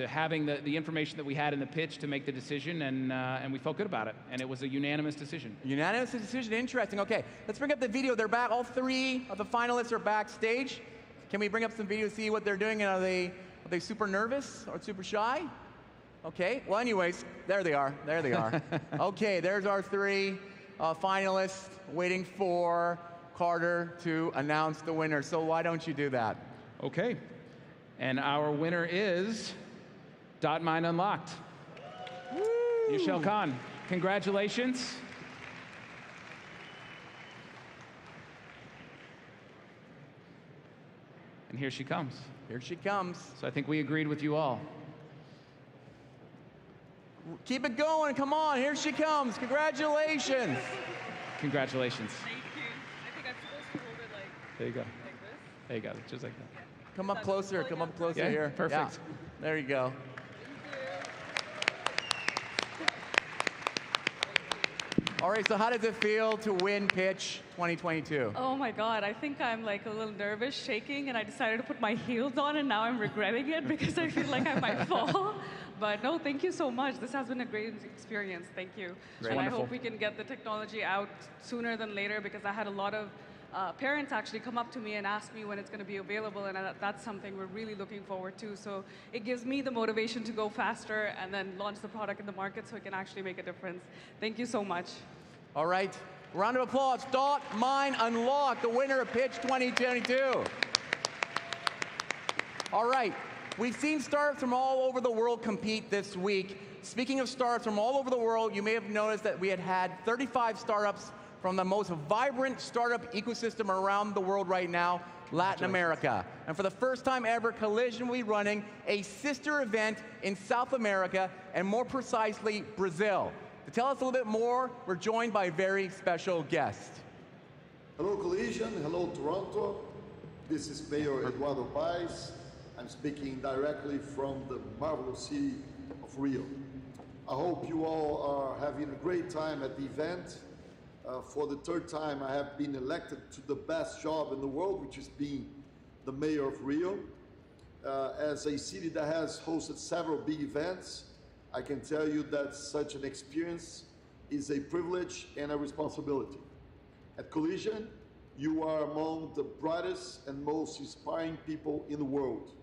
having the information that we had in the pitch to make the decision, and we felt good about it. And it was a unanimous decision. Unanimous decision, interesting. Okay, let's bring up the video. They're back. All 3 of the finalists are backstage. Can we bring up some video to see what they're doing? And are they super nervous or super shy? Okay, well anyways, there they are, there they are. Okay, there's our 3 finalists waiting for Carter to announce the winner. So why don't you do that? Okay, and our winner is Dot-Mind Unlocked. Woo! Yushel Khan, congratulations. And here she comes. Here she comes. So I think we agreed with you all. Keep it going, come on, here she comes. Congratulations. Congratulations. Thank you. I think I'm supposed to hold it like There you go. this. There you go, just like that. Come up closer here. Perfect. Yeah. There you go. All right, so how does it feel to win Pitch 2022? Oh my God, I think I'm like a little nervous, shaking, and I decided to put my heels on, and now I'm regretting it because I feel like I might fall. But no, thank you so much. This has been a great experience. Thank you. Great. And Wonderful. I hope we can get the technology out sooner than later, because I had a lot of parents actually come up to me and ask me when it's going to be available, and that's something we're really looking forward to. So it gives me the motivation to go faster and then launch the product in the market so it can actually make a difference. Thank you so much. All right, round of applause. Dot-Mind Unlocked, the winner of Pitch 2022. All right, we've seen startups from all over the world compete this week. Speaking of startups from all over the world, you may have noticed that we had 35 startups from the most vibrant startup ecosystem around the world right now, Latin America. And for the first time ever, Collision will be running a sister event in South America, and more precisely, Brazil. To tell us a little bit more, we're joined by a very special guest. Hello, Collision. Hello, Toronto. This is Mayor Eduardo Paes. I'm speaking directly from the marvelous city of Rio. I hope you all are having a great time at the event. For the third time, I have been elected to the best job in the world, which is being the mayor of Rio. As a city that has hosted several big events, I can tell you that such an experience is a privilege and a responsibility. At Collision, you are among the brightest and most inspiring people in the world.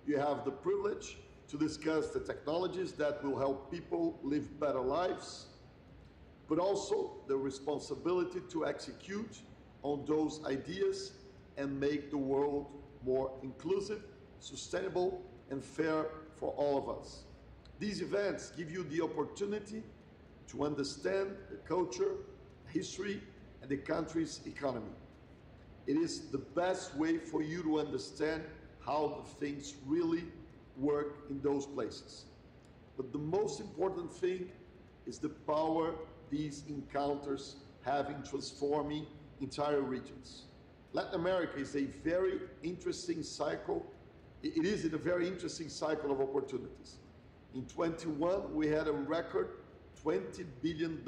You have the privilege to discuss the technologies that will help people live better lives, but also the responsibility to execute on those ideas and make the world more inclusive, sustainable, and fair for all of us. These events give you the opportunity to understand the culture, history, and the country's economy. It is the best way for you to understand how the things really work in those places. But the most important thing is the power these encounters have in transforming entire regions. Latin America is a very interesting cycle. It is in a very interesting cycle of opportunities. In 21, we had a record $20 billion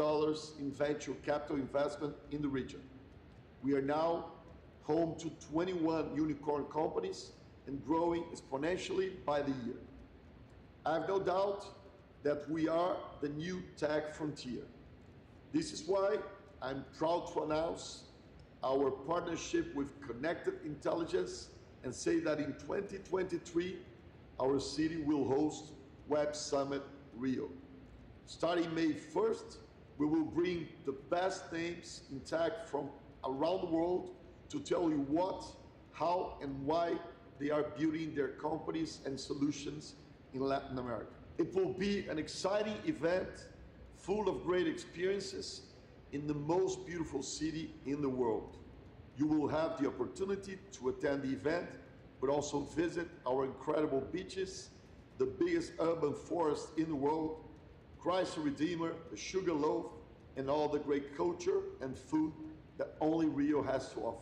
in venture capital investment in the region. We are now home to 21 unicorn companies and growing exponentially by the year. I have no doubt that we are the new tech frontier. This is why I'm proud to announce our partnership with Connected Intelligence and say that in 2023, our city will host Web Summit Rio. Starting May 1st, we will bring the best names in tech from around the world to tell you what, how, and why they are building their companies and solutions in Latin America. It will be an exciting event full of great experiences in the most beautiful city in the world. You will have the opportunity to attend the event, but also visit our incredible beaches, the biggest urban forest in the world, Christ the Redeemer, the Sugar Loaf, and all the great culture and food that only Rio has to offer.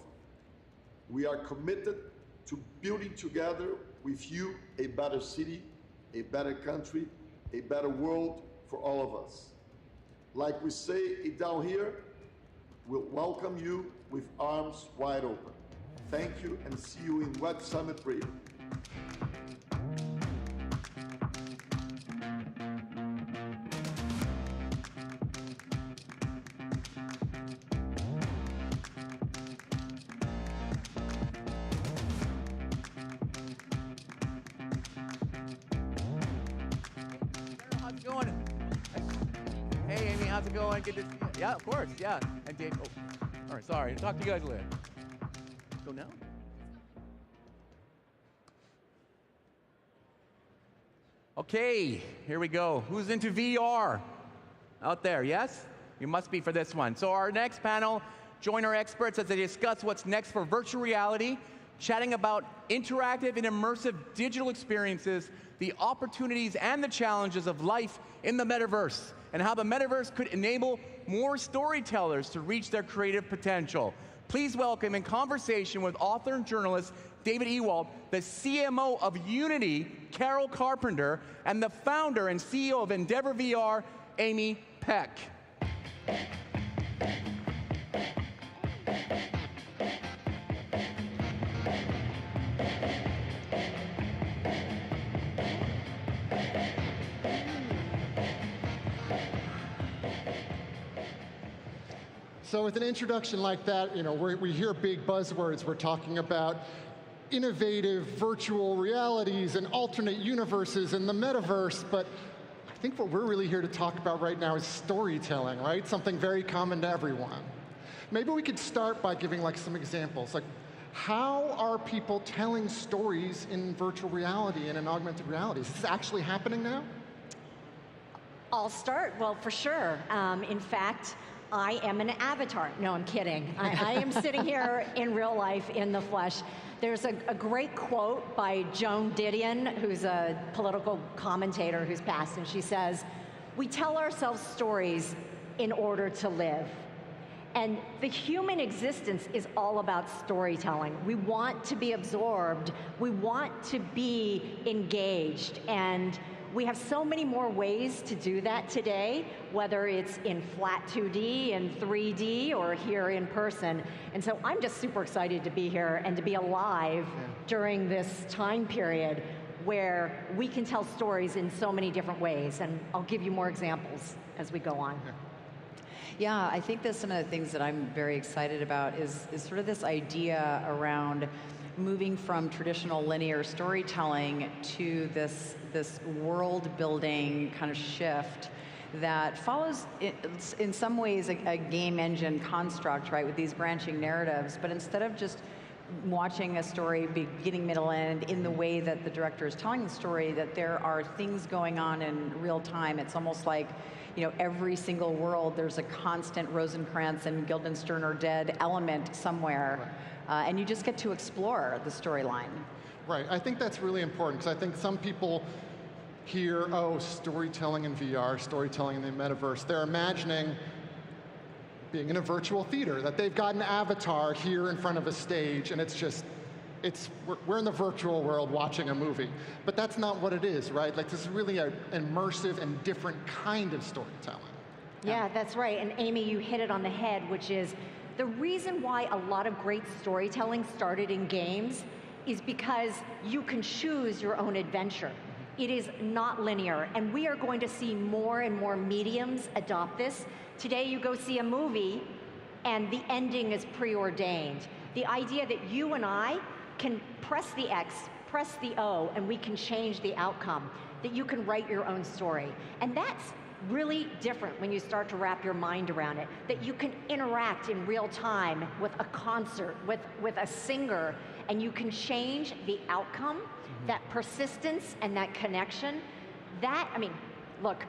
We are committed to building together with you a better city, a better country, a better world for all of us. Like we say down here, we'll welcome you with arms wide open. Thank you and see you in Web Summit Rio. How's it going? Hey, Amy, how's it going? Good to see you. Yeah, of course, yeah. And Dave, oh, all right, sorry. Talk to you guys later. Go now? Okay, here we go. Who's into VR? Out there, yes? You must be for this one. So our next panel, join our experts as they discuss what's next for virtual reality, chatting about interactive and immersive digital experiences, the opportunities and the challenges of life in the metaverse, and how the metaverse could enable more storytellers to reach their creative potential. Please welcome in conversation with author and journalist David Ewald, the CMO of Unity, Carol Carpenter, and the founder and CEO of Endeavor VR, Amy Peck. So with an introduction like that, we hear big buzzwords. We're talking about innovative virtual realities and alternate universes and the metaverse, but I think what we're really here to talk about right now is storytelling, right? Something very common to everyone. Maybe we could start by giving some examples. How are people telling stories in virtual reality and in augmented reality? Is this actually happening now? I'll start. Well, for sure. In fact, I am an avatar. No, I'm kidding. I am sitting here in real life, in the flesh. There's a great quote by Joan Didion, who's a political commentator who's passed, and she says, "We tell ourselves stories in order to live." And the human existence is all about storytelling. We want to be absorbed. We want to be engaged. And We have so many more ways to do that today, whether it's in flat 2D and 3D or here in person. And so I'm just super excited to be here and to be alive during this time period where we can tell stories in so many different ways. And I'll give you more examples as we go on. Yeah, I think that some of the things that I'm very excited about is sort of this idea around moving from traditional linear storytelling to this world-building kind of shift that follows, in some ways, a game engine construct, right, with these branching narratives. But instead of just watching a story beginning, middle, end in the way that the director is telling the story, that there are things going on in real time. It's almost like, you know, every single world, there's a constant Rosencrantz and Guildenstern are dead element somewhere. And you just get to explore the storyline. Right, I think that's really important, because I think some people hear, oh, storytelling in VR, storytelling in the metaverse. They're imagining being in a virtual theater, that they've got an avatar here in front of a stage, and it's just, we're in the virtual world watching a movie. But that's not what it is, right? Like, this is really an immersive and different kind of storytelling. Yeah, that's right. And Amy, you hit it on the head, which is the reason why a lot of great storytelling started in games is because you can choose your own adventure. It is not linear, and we are going to see more and more mediums adopt this. Today you go see a movie and the ending is preordained. The idea that you and I can press the X, press the O, and we can change the outcome, that you can write your own story. And that's really different when you start to wrap your mind around it, that you can interact in real time with a concert, with a singer, and you can change the outcome, that persistence and that connection. That, I mean, look,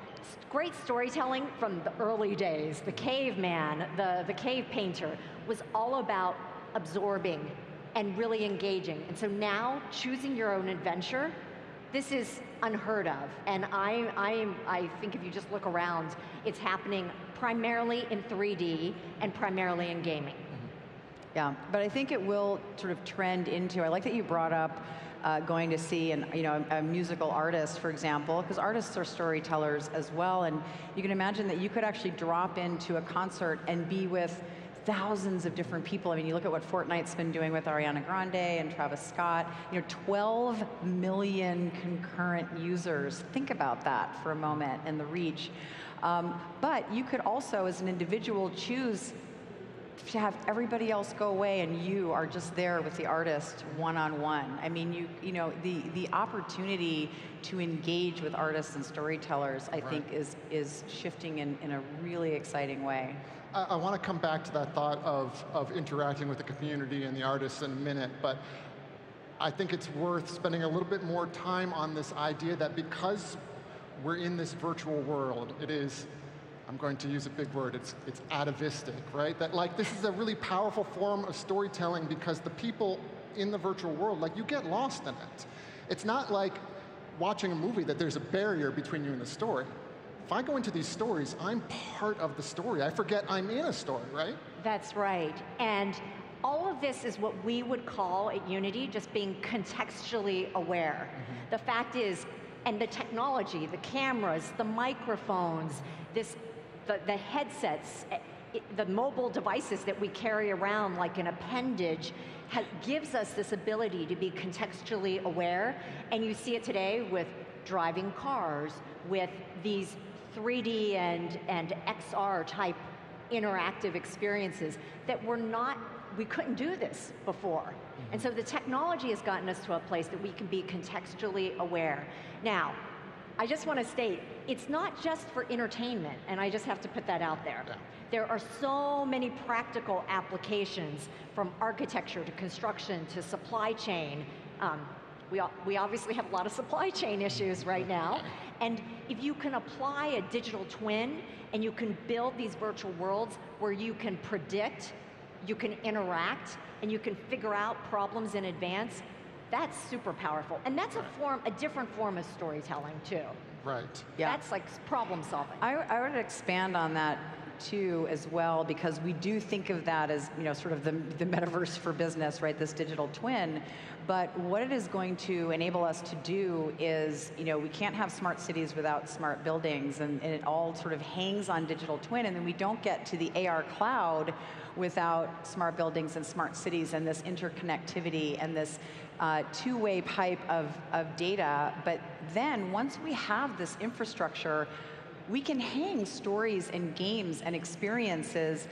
great storytelling from the early days, the caveman, the cave painter, was all about absorbing and really engaging. And so now, choosing your own adventure, this is unheard of. And I think if you just look around, it's happening primarily in 3D and primarily in gaming. Yeah, but I think it will sort of trend into, I like that you brought up going to see a musical artist, for example, because artists are storytellers as well. And you can imagine that you could actually drop into a concert and be with thousands of different people. I mean, you look at what Fortnite's been doing with Ariana Grande and Travis Scott, 12 million concurrent users. Think about that for a moment and the reach. But you could also, as an individual, choose to have everybody else go away and you are just there with the artist one-on-one. I mean, the opportunity to engage with artists and storytellers, I think, is shifting in a really exciting way. I want to come back to that thought of interacting with the community and the artists in a minute, but I think it's worth spending a little bit more time on this idea that because we're in this virtual world, it is, I'm going to use a big word, it's atavistic, right? That, like, this is a really powerful form of storytelling because the people in the virtual world, like, you get lost in it. It's not like watching a movie that there's a barrier between you and the story. If I go into these stories, I'm part of the story. I forget I'm in a story, right? That's right. And all of this is what we would call at Unity just being contextually aware. The fact is, and the technology, the cameras, the microphones, the headsets, the mobile devices that we carry around like an appendage gives us this ability to be contextually aware. And you see it today with driving cars, with these 3D and XR type interactive experiences that we couldn't do this before. And so the technology has gotten us to a place that we can be contextually aware. Now, I just want to state, it's not just for entertainment, and I just have to put that out there. Yeah. There are so many practical applications, from architecture to construction to supply chain. We obviously have a lot of supply chain issues right now. And if you can apply a digital twin and you can build these virtual worlds where you can predict, you can interact, and you can figure out problems in advance, that's super powerful. And that's a different form of storytelling too. Right. Yeah. That's like problem solving. I would expand on that too as well, because we do think of that as sort of the metaverse for business, right? This digital twin. But what it is going to enable us to do is, we can't have smart cities without smart buildings, and it all sort of hangs on digital twin, and then we don't get to the AR cloud without smart buildings and smart cities and this interconnectivity and this two-way pipe of data. But then once we have this infrastructure, we can hang stories and games and experiences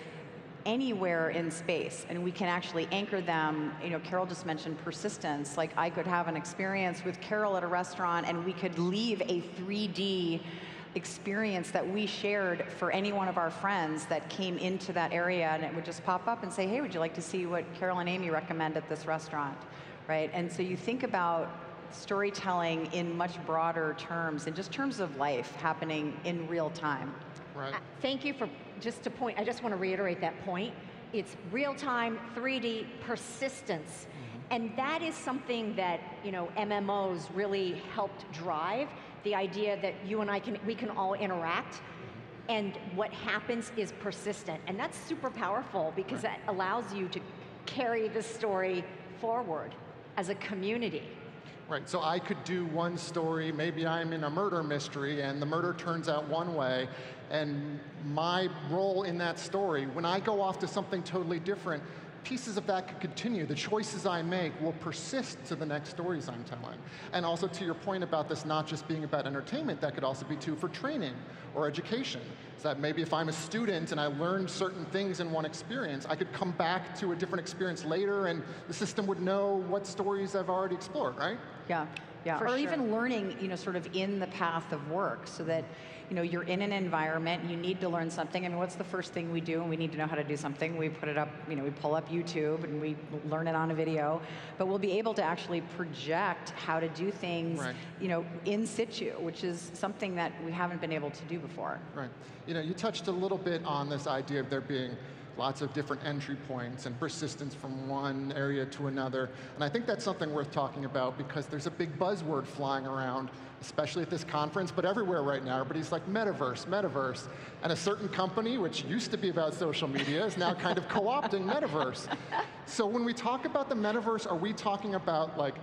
anywhere in space, and we can actually anchor them. Carol just mentioned persistence. Like, I could have an experience with Carol at a restaurant, and we could leave a 3D experience that we shared for any one of our friends that came into that area, and it would just pop up and say, hey, would you like to see what Carol and Amy recommend at this restaurant, right? And so you think about storytelling in much broader terms, in just terms of life happening in real time. Right. Thank you for, just to point, I just want to reiterate that point. It's real-time, 3D, persistence. And that is something that, MMOs really helped drive, the idea that you and we can all interact, and what happens is persistent. And that's super powerful because that allows you to carry the story forward as a community. Right, so I could do one story, maybe I'm in a murder mystery and the murder turns out one way, and my role in that story, when I go off to something totally different, pieces of that could continue. The choices I make will persist to the next stories I'm telling. And also to your point about this not just being about entertainment, that could also be true for training or education. So that maybe if I'm a student and I learned certain things in one experience, I could come back to a different experience later and the system would know what stories I've already explored, right? Yeah, yeah. Or even learning, sort of in the path of work, so that, you're in an environment, you need to learn something. I mean, what's the first thing we do when we need to know how to do something? We put it up, we pull up YouTube and we learn it on a video. But we'll be able to actually project how to do things, in situ, which is something that we haven't been able to do before. Right. You touched a little bit on this idea of there being lots of different entry points and persistence from one area to another. And I think that's something worth talking about because there's a big buzzword flying around, especially at this conference, but everywhere right now. Everybody's like, metaverse, metaverse. And a certain company, which used to be about social media, is now kind of co-opting metaverse. So when we talk about the metaverse, are we talking about like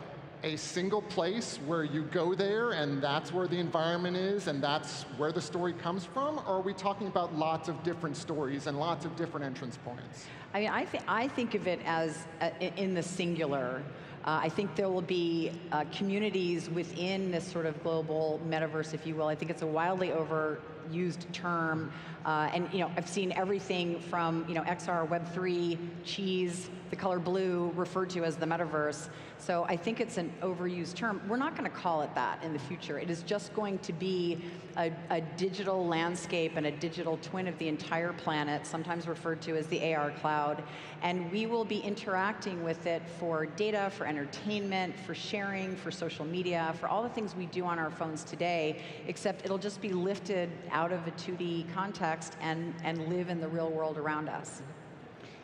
a single place where you go there and that's where the environment is and that's where the story comes from? Or are we talking about lots of different stories and lots of different entrance points? I mean, I think of it as in the singular. I think there will be communities within this sort of global metaverse, if you will. I think it's a wildly overused term. And I've seen everything from XR, Web3, cheese, the color blue referred to as the metaverse. So I think it's an overused term. We're not going to call it that in the future. It is just going to be a digital landscape and a digital twin of the entire planet, sometimes referred to as the AR cloud. And we will be interacting with it for data, for entertainment, for sharing, for social media, for all the things we do on our phones today, except it'll just be lifted out of a 2D context and live in the real world around us.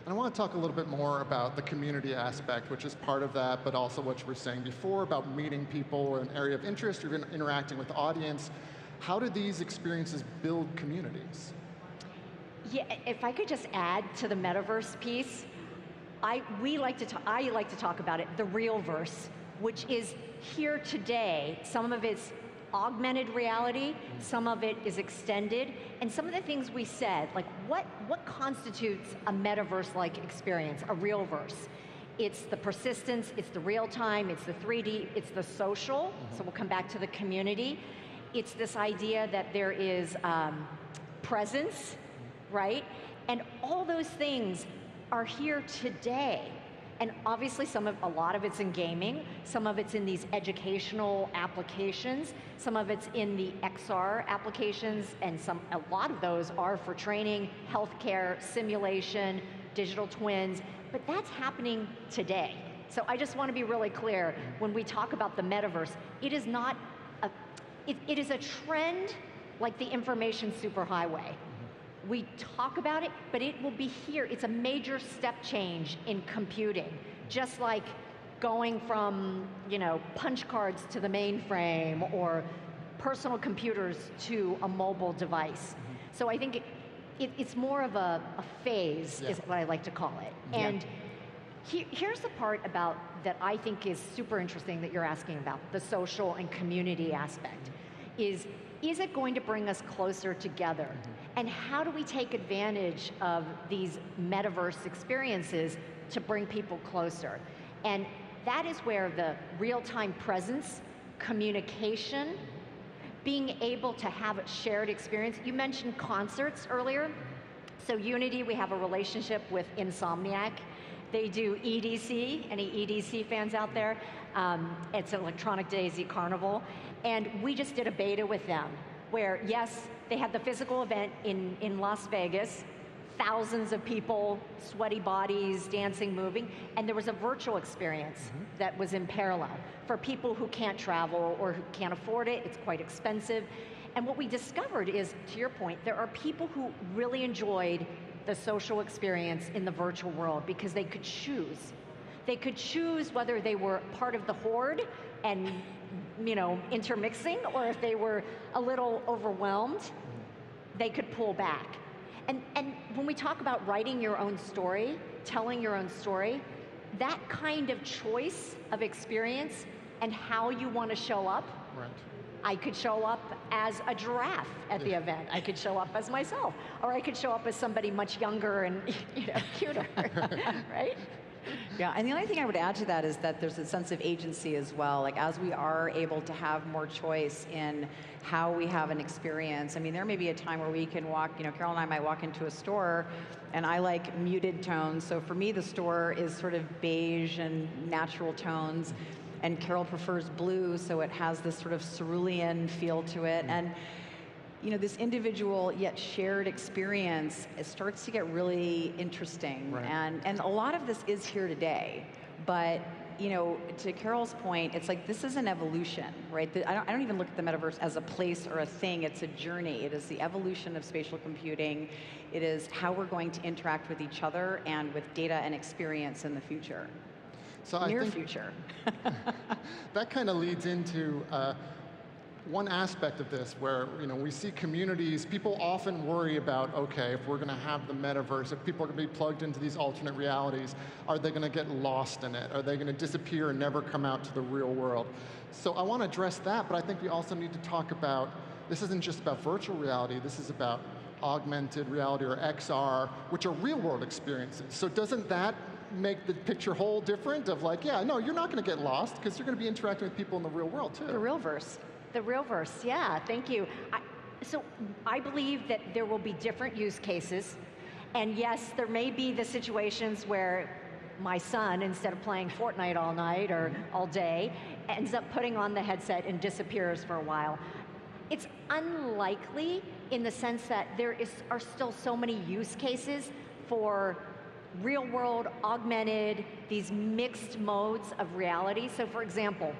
And I want to talk a little bit more about the community aspect, which is part of that, but also what you were saying before about meeting people or an area of interest or even interacting with the audience. How do these experiences build communities? Yeah, if I could just add to the metaverse piece, I like to talk about it, the real verse, which is here today. Some of it's augmented reality, some of it is extended, and some of the things we said, like what constitutes a metaverse-like experience, a real verse? It's the persistence, it's the real time, it's the 3D, it's the social, so we'll come back to the community. It's this idea that there is presence, right? And all those things are here today. And obviously a lot of it's in gaming, some of it's in these educational applications, some of it's in the XR applications, and a lot of those are for training, healthcare, simulation, digital twins, but that's happening today. So I just want to be really clear, when we talk about the metaverse, it is not it is a trend like the information superhighway. We talk about it, but it will be here. It's a major step change in computing, just like going from, punch cards to the mainframe or personal computers to a mobile device. So I think it's more of a phase, is what I like to call it. And Here's the part about that I think is super interesting that you're asking about, the social and community aspect. Is it going to bring us closer together? And how do we take advantage of these metaverse experiences to bring people closer? And that is where the real-time presence, communication, being able to have a shared experience. You mentioned concerts earlier. So Unity, we have a relationship with Insomniac. They do EDC, any EDC fans out there? It's Electronic Daisy Carnival. And we just did a beta with them where, yes, they had the physical event in Las Vegas, thousands of people, sweaty bodies, dancing, moving, and there was a virtual experience that was in parallel for people who can't travel or who can't afford it. It's quite expensive. And what we discovered is, to your point, there are people who really enjoyed the social experience in the virtual world because they could choose. They could choose whether they were part of the horde and, you know, intermixing, or if they were a little overwhelmed, they could pull back. And when we talk about writing your own story, telling your own story, that kind of choice of experience and how you want to show up. Right. I could show up as a giraffe at the event. I could show up as myself, or I could show up as somebody much younger and, you know, cuter, right? Yeah, and the only thing I would add to that is that there's a sense of agency as well. Like, as we are able to have more choice in how we have an experience. I mean, there may be a time where we can walk, you know, Carol and I might walk into a store, and I like muted tones. So for me, the store is sort of beige and natural tones. And Carol prefers blue, so it has this sort of cerulean feel to it. And you know, this individual yet shared experience, it starts to get really interesting. Right. And a lot of this is here today. But you know, to Carol's point, it's like this is an evolution, right? I don't even look at the metaverse as a place or a thing. It's a journey. It is the evolution of spatial computing. It is how we're going to interact with each other and with data and experience in the future. So Near I think future. that kind of leads into one aspect of this where, you know, we see communities, people often worry about, okay, if we're going to have the metaverse, if people are going to be plugged into these alternate realities, are they going to get lost in it? Are they going to disappear and never come out to the real world? So I want to address that, but I think we also need to talk about, this isn't just about virtual reality, this is about augmented reality or XR, which are real world experiences. So doesn't that make the picture whole different of like, yeah, no, you're not going to get lost because you're going to be interacting with people in the real world too. The realverse. The realverse, yeah, thank you. So I believe that there will be different use cases. And yes, there may be the situations where my son, instead of playing Fortnite all night or all day, ends up putting on the headset and disappears for a while. It's unlikely in the sense that there are still so many use cases for real world, augmented, these mixed modes of reality. So for example,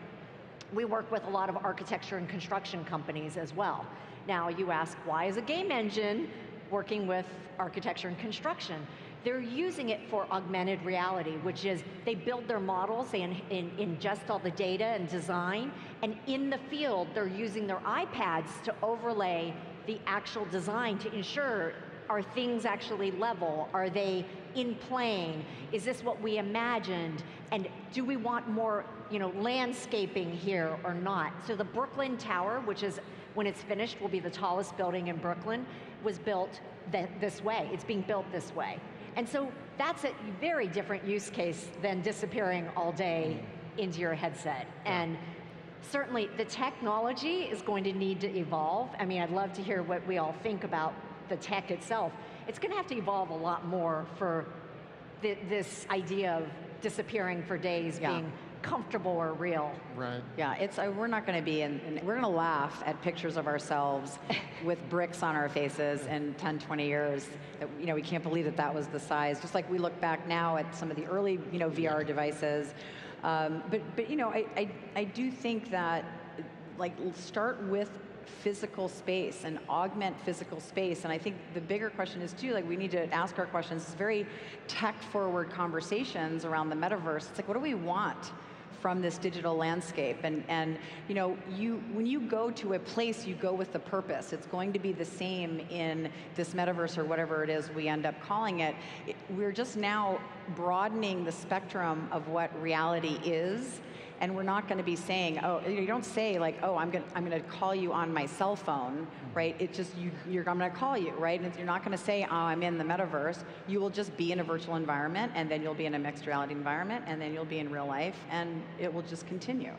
we work with a lot of architecture and construction companies as well. Now you ask, why is a game engine working with architecture and construction? They're using it for augmented reality, which is they build their models, they ingest all the data and design, and in the field, they're using their iPads to overlay the actual design to ensure, are things actually level? Are they in plane? Is this what we imagined? And do we want more, you know, landscaping here or not? So the Brooklyn Tower, which is, when it's finished, will be the tallest building in Brooklyn, was built this way. It's being built this way. And so that's a very different use case than disappearing all day into your headset. And certainly the technology is going to need to evolve. I mean, I'd love to hear what we all think about the tech itself. It's going to have to evolve a lot more for this idea of disappearing for days being comfortable or real. Right. Yeah, we're not going to be we're going to laugh at pictures of ourselves with bricks on our faces in 10, 20 years. You know, we can't believe that was the size. Just like we look back now at some of the early, you know, VR devices. But you know, I do think that, like, start with physical space and augment physical space. And I think the bigger question is too, like, we need to ask our questions. It's very tech forward conversations around the metaverse. It's like, what do we want from this digital landscape. And you know, when you go to a place, you go with the purpose. It's going to be the same in this metaverse or whatever it is we end up calling it. We're just now broadening the spectrum of what reality is. And we're not going to be saying, oh, you don't say like, oh, I'm going to call you on my cell phone, right? It's just I'm going to call you, right? And you're not going to say, oh, I'm in the metaverse. You will just be in a virtual environment, and then you'll be in a mixed reality environment, and then you'll be in real life, and it will just continue.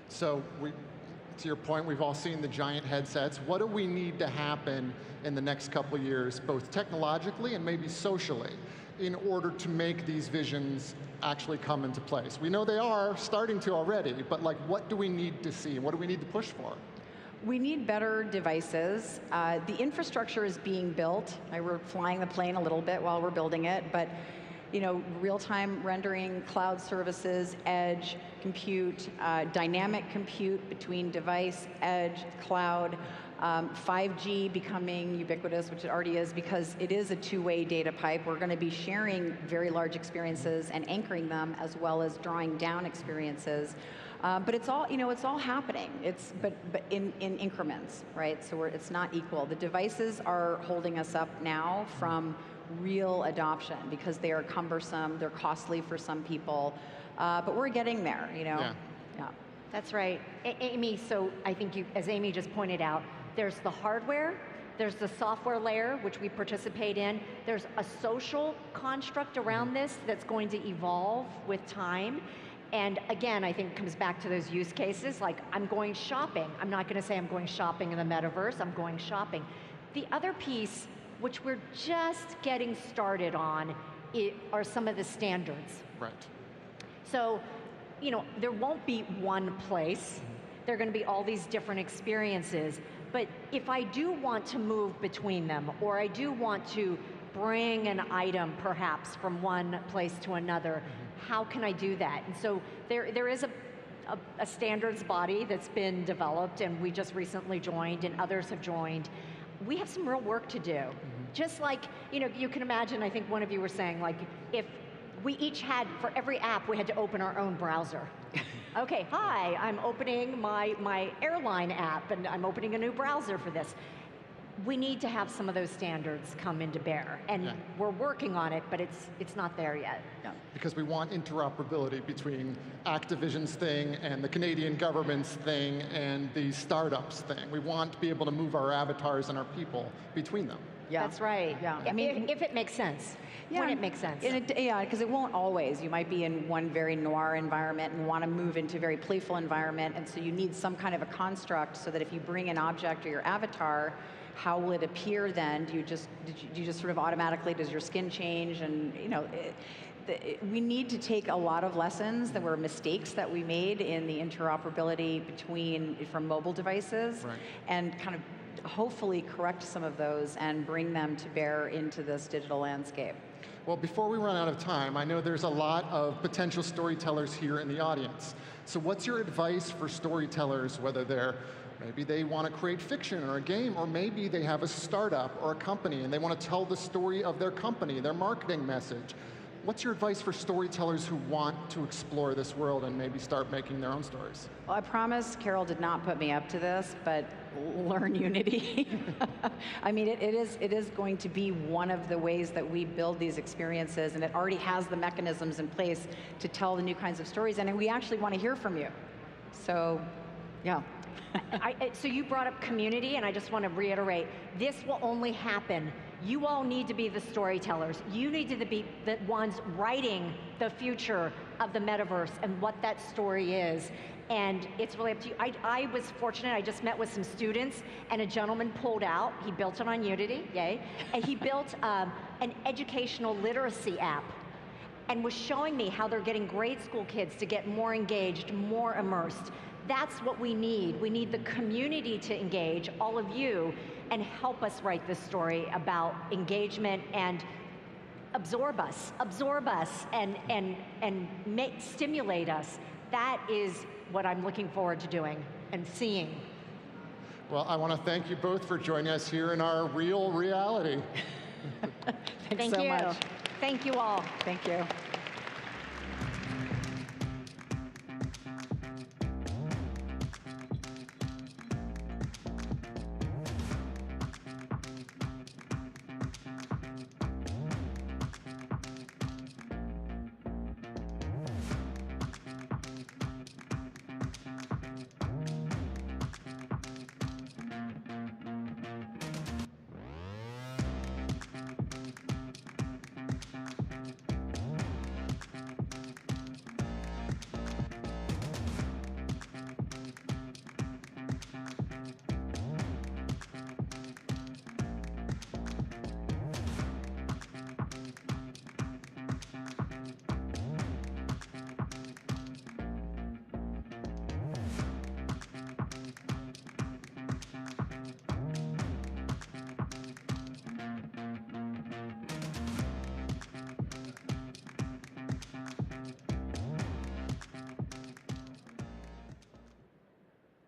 So to your point, we've all seen the giant headsets. What do we need to happen in the next couple of years, both technologically and maybe socially, in order to make these visions actually come into place? We know they are starting to already, but like, what do we need to see? What do we need to push for? We need better devices. The infrastructure is being built. We're flying the plane a little bit while we're building it, but you know, real-time rendering, cloud services, edge, compute, dynamic compute between device, edge, cloud, 5G becoming ubiquitous, which it already is, because it is a two-way data pipe. We're going to be sharing very large experiences and anchoring them, as well as drawing down experiences. But it's all, you know, it's all happening. But in increments, right? So it's not equal. The devices are holding us up now from real adoption because they are cumbersome, they're costly for some people, but we're getting there, you know. Yeah. That's right. Amy, so I think as Amy just pointed out, there's the hardware, there's the software layer, which we participate in, there's a social construct around this that's going to evolve with time. And again, I think it comes back to those use cases, like I'm going shopping. I'm not going to say I'm going shopping in the metaverse, I'm going shopping. The other piece, which we're just getting started on, are some of the standards. Right. So, you know, there won't be one place. There are going to be all these different experiences. But if I do want to move between them, or I do want to bring an item perhaps from one place to another, how can I do that? And so there is a standards body that's been developed, and we just recently joined, and others have joined. We have some real work to do. Just like, you know, you can imagine, I think one of you were saying, like, if we each had, for every app, we had to open our own browser. Okay, hi, I'm opening my airline app, and I'm opening a new browser for this. We need to have some of those standards come into bear, and we're working on it, but it's not there yet. No. Because we want interoperability between Activision's thing and the Canadian government's thing and the startups thing. We want to be able to move our avatars and our people between them. Yeah. That's right. Yeah. I mean, if it makes sense. Yeah, when it makes sense. Yeah, because it won't always. You might be in one very noir environment and want to move into a very playful environment, and so you need some kind of a construct so that if you bring an object or your avatar, how will it appear then? Do you just sort of automatically, does your skin change? And you know, we need to take a lot of lessons that were mistakes that we made in the interoperability from mobile devices, and kind of hopefully correct some of those and bring them to bear into this digital landscape. Well, before we run out of time, I know there's a lot of potential storytellers here in the audience. So what's your advice for storytellers, whether maybe they want to create fiction or a game, or maybe they have a startup or a company and they want to tell the story of their company, their marketing message. What's your advice for storytellers who want to explore this world and maybe start making their own stories? Well, I promise Carol did not put me up to this, but learn Unity. I mean, it is going to be one of the ways that we build these experiences, and it already has the mechanisms in place to tell the new kinds of stories, and we actually want to hear from you. So, yeah. So you brought up community, and I just want to reiterate, this will only happen. You all need to be the storytellers. You need to be the ones writing the future of the metaverse and what that story is. And it's really up to you. I was fortunate, I just met with some students, and a gentleman pulled out, he built it on Unity, yay, and he built an educational literacy app and was showing me how they're getting grade school kids to get more engaged, more immersed. That's what we need. We need the community to engage, all of you, and help us write this story about engagement and absorb us and stimulate us. That is what I'm looking forward to doing and seeing. Well, I want to thank you both for joining us here in our real reality. Thank you. Thank you all. Thank you.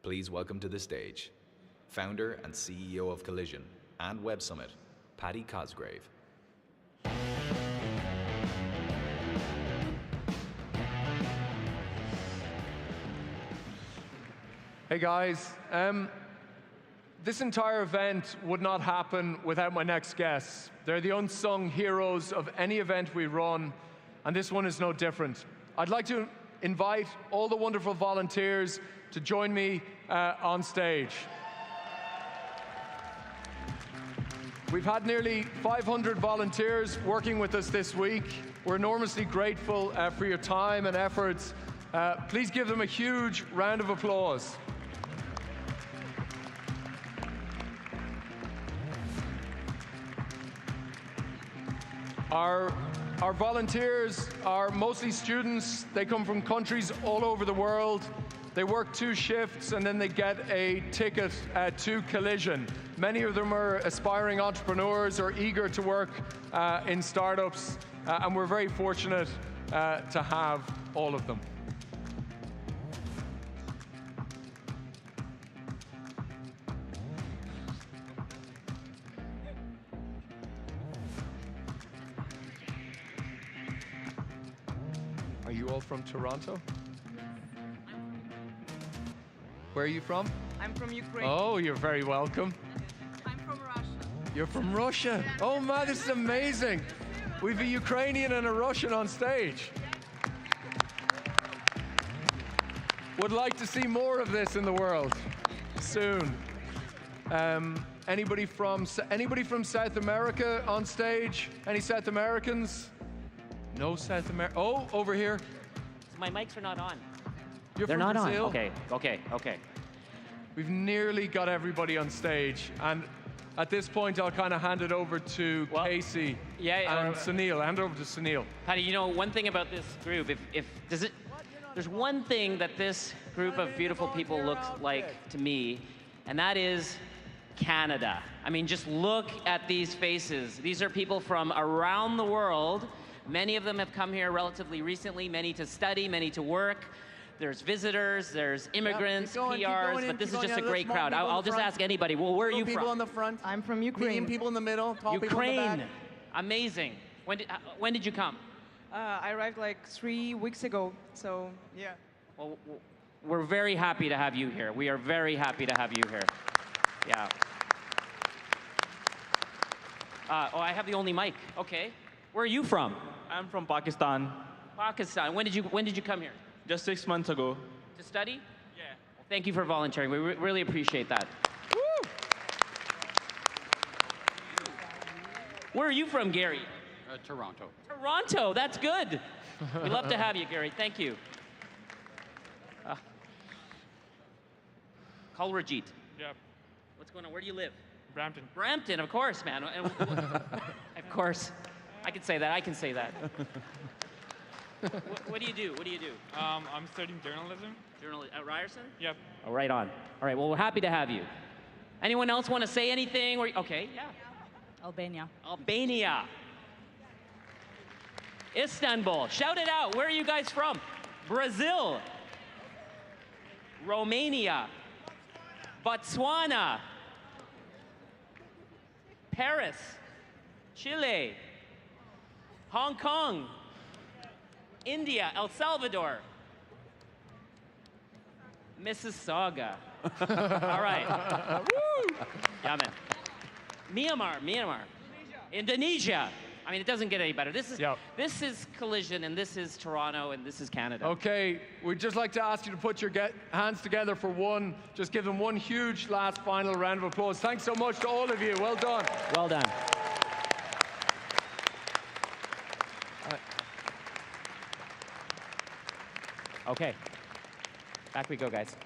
please welcome to the stage founder and CEO of Collision and Web Summit, Paddy Cosgrave. Hey guys, this entire event would not happen without my next guests. They're the unsung heroes of any event we run, and this one is no different. I'd like to invite all the wonderful volunteers to join me on stage. We've had nearly 500 volunteers working with us this week. We're enormously grateful for your time and efforts. Please give them a huge round of applause. Our volunteers are mostly students. They come from countries all over the world. They work 2 shifts and then they get a ticket to Collision. Many of them are aspiring entrepreneurs or eager to work in startups, and we're very fortunate to have all of them. Are you all from Toronto? Where are you from? I'm from Ukraine. Oh, you're very welcome. I'm from Russia. You're from Russia? Oh man, this is amazing. We've a Ukrainian and a Russian on stage. Would like to see more of this in the world soon. Anybody from South America on stage? Any South Americans? No South America. Oh, over here. My mics are not on. You're They're from not Brazil? on. Okay. We've nearly got everybody on stage, and at this point, I'll kind of hand it over to Casey and Sunil. Hand it over to Sunil. Paddy, you know, one thing about this group, there's one thing that this group of beautiful people looks like to me, and that is Canada. I mean, just look at these faces. These are people from around the world. Many of them have come here relatively recently, many to study, many to work. There's visitors, there's immigrants, PRs, but this is just a great crowd. I'll just ask anybody, well, where are you from? People in the front. I'm from Ukraine. Medium people in the middle, tall people in the Ukraine. back. Amazing. When did you come? I arrived like 3 weeks ago, so yeah. Well, we're very happy to have you here. We are very happy to have you here. Yeah. Oh, I have the only mic. Okay. Where are you from? I'm from Pakistan. Pakistan. When did you come here? Just 6 months ago. To study? Yeah. Well, thank you for volunteering. We really appreciate that. Woo! Where are you from, Gary? Toronto. Toronto. That's good. We love to have you, Gary. Thank you. Call Rajit. Yep. What's going on? Where do you live? Brampton. Brampton, of course, man. Of course. I can say that. I can say that. What do you do? I'm studying journalism. At Ryerson? Yep. Oh, right on. All right, well, we're happy to have you. Anyone else want to say anything? Okay, yeah. Albania. Albania. Istanbul. Shout it out. Where are you guys from? Brazil. Romania. Botswana. Paris. Chile. Hong Kong. India, El Salvador, Mississauga. All right. Woo! Yeah, man. Myanmar. Indonesia. I mean, it doesn't get any better. This is Collision, and this is Toronto, and this is Canada. Okay, we'd just like to ask you to put your hands together for one. Just give them one huge last final round of applause. Thanks so much to all of you. Well done. Well done. Okay, back we go, guys.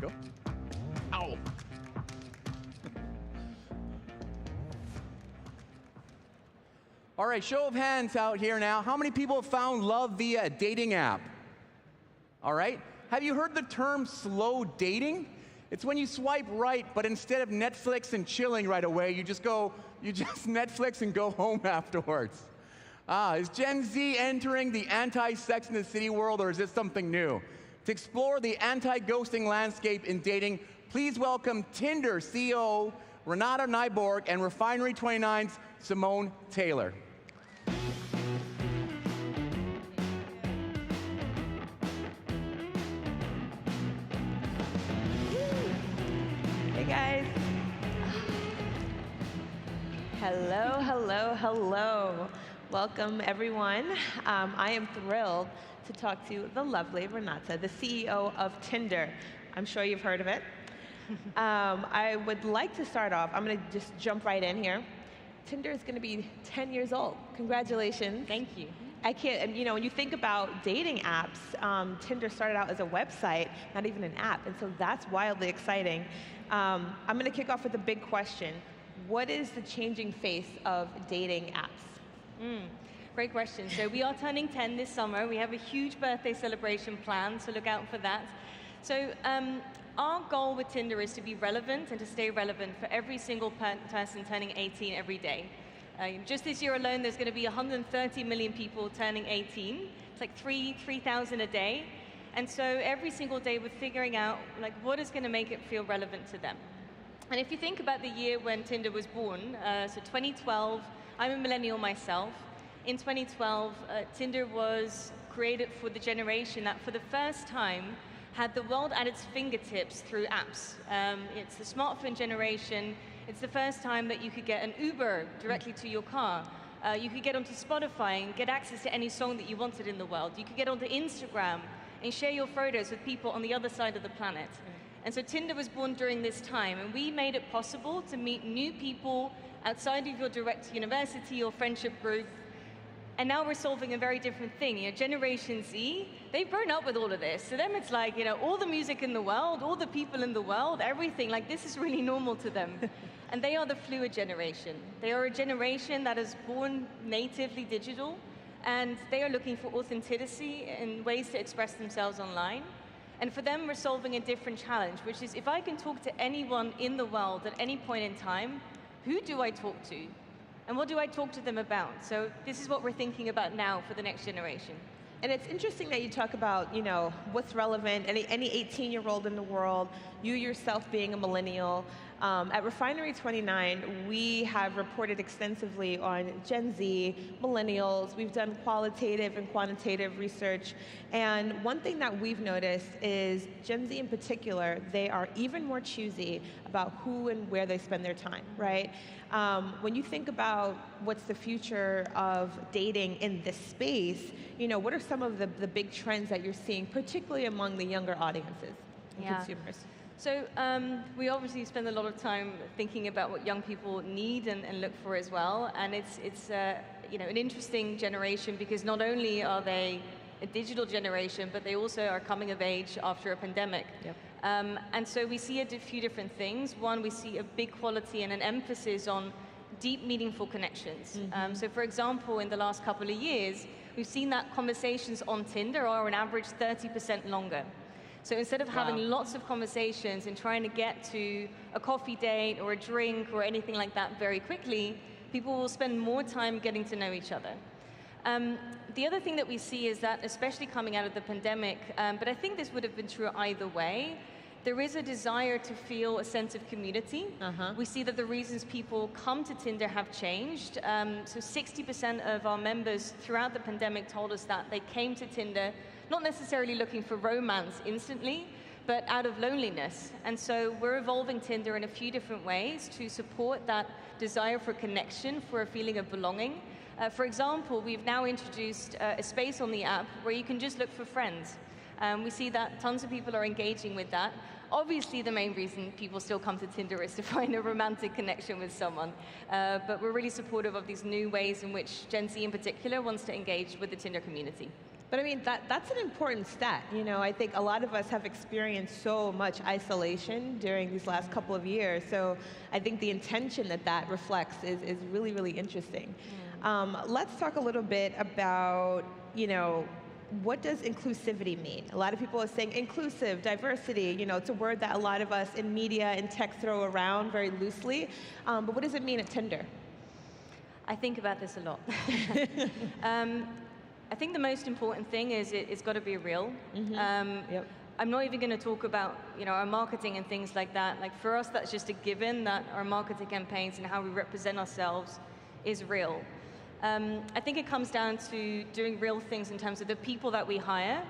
go. Ow. All right, show of hands out here now. How many people have found love via a dating app? All right. Have you heard the term slow dating? It's when you swipe right, but instead of Netflix and chilling right away, you just Netflix and go home afterwards. Is Gen Z entering the anti-Sex in the City world, or is this something new? To explore the anti-ghosting landscape in dating, please welcome Tinder CEO Renata Nyborg and Refinery 29's Simone Taylor. Hey guys. Hello, hello, hello. Welcome everyone. I am thrilled to talk to the lovely Renata, the CEO of Tinder. I'm sure you've heard of it. I would like to start off, I'm going to just jump right in here. Tinder is going to be 10 years old. Congratulations. Thank you. I can't, when you think about dating apps, Tinder started out as a website, not even an app, and so that's wildly exciting. I'm going to kick off with a big question. What is the changing face of dating apps? Great question. So we are turning 10 this summer. We have a huge birthday celebration planned, so look out for that. So our goal with Tinder is to be relevant and to stay relevant for every single person turning 18 every day. Just this year alone, there's going to be 130 million people turning 18. It's like 3,000 a day. And so every single day we're figuring out what is going to make it feel relevant to them. And if you think about the year when Tinder was born, so 2012, I'm a millennial myself. In 2012, Tinder was created for the generation that for the first time had the world at its fingertips through apps. It's the smartphone generation. It's the first time that you could get an Uber directly to your car. You could get onto Spotify and get access to any song that you wanted in the world. You could get onto Instagram and share your photos with people on the other side of the planet. And so Tinder was born during this time, and we made it possible to meet new people outside of your direct university or friendship group. And now we're solving a very different thing. Generation Z, they've grown up with all of this. To them, it's like, all the music in the world, all the people in the world, everything, this is really normal to them. And they are the fluid generation. They are a generation that is born natively digital, and they are looking for authenticity and ways to express themselves online. And for them, we're solving a different challenge, which is if I can talk to anyone in the world at any point in time, who do I talk to? And what do I talk to them about? So this is what we're thinking about now for the next generation. And it's interesting that you talk about, what's relevant, any 18-year-old in the world, you yourself being a millennial. At Refinery 29, we have reported extensively on Gen Z, millennials. We've done qualitative and quantitative research. And one thing that we've noticed is Gen Z in particular, they are even more choosy about who and where they spend their time, right? When you think about what's the future of dating in this space, what are some of the big trends that you're seeing, particularly among the younger audiences and consumers? So we obviously spend a lot of time thinking about what young people need and look for as well. And it's an interesting generation because not only are they a digital generation, but they also are coming of age after a pandemic. Yep. And so we see a few different things. One, we see a big quality and an emphasis on deep, meaningful connections. So for example, in the last couple of years, we've seen that conversations on Tinder are on average 30% longer. So instead of having lots of conversations and trying to get to a coffee date or a drink or anything like that very quickly, people will spend more time getting to know each other. The other thing that we see is that, especially coming out of the pandemic, but I think this would have been true either way, there is a desire to feel a sense of community. We see that the reasons people come to Tinder have changed. So 60% of our members throughout the pandemic told us that they came to Tinder not necessarily looking for romance instantly, but out of loneliness. And so we're evolving Tinder in a few different ways to support that desire for connection, for a feeling of belonging. For example, we've now introduced a space on the app where you can just look for friends. We see that tons of people are engaging with that. Obviously, the main reason people still come to Tinder is to find a romantic connection with someone. But we're really supportive of these new ways in which Gen Z in particular wants to engage with the Tinder community. But I mean, that's an important stat. You know, I think a lot of us have experienced so much isolation during these last couple of years. So I think the intention that reflects is really, really interesting. Let's talk a little bit about, you know, what does inclusivity mean? A lot of people are saying inclusive, diversity, you know, it's a word that a lot of us in media and tech throw around very loosely. But what does it mean at Tinder? I think about this a lot. I think the most important thing is it's got to be real. Yep. I'm not even going to talk about, you know, our marketing and things like that. Like for us, that's just a given that our marketing campaigns and how we represent ourselves is real. I think it comes down to doing real things in terms of the people that we hire,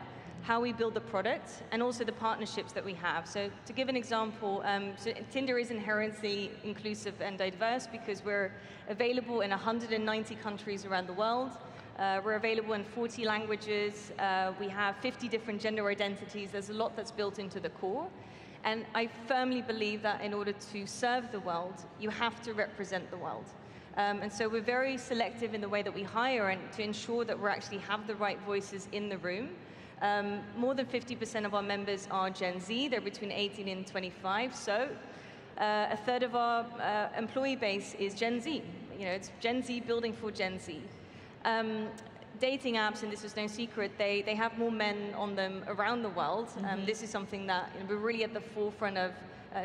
how we build the product, and also the partnerships that we have. So to give an example, so Tinder is inherently inclusive and diverse because we're available in 190 countries around the world. We're available in 40 languages. We have 50 different gender identities. There's a lot that's built into the core. And I firmly believe that in order to serve the world, you have to represent the world. And so we're very selective in the way that we hire and to ensure that we actually have the right voices in the room. More than 50% of our members are Gen Z. They're between 18 and 25. So a third of our employee base is Gen Z. You know, it's Gen Z building for Gen Z. Dating apps, and this is no secret, they have more men on them around the world. This is something that, you know, we're really at the forefront of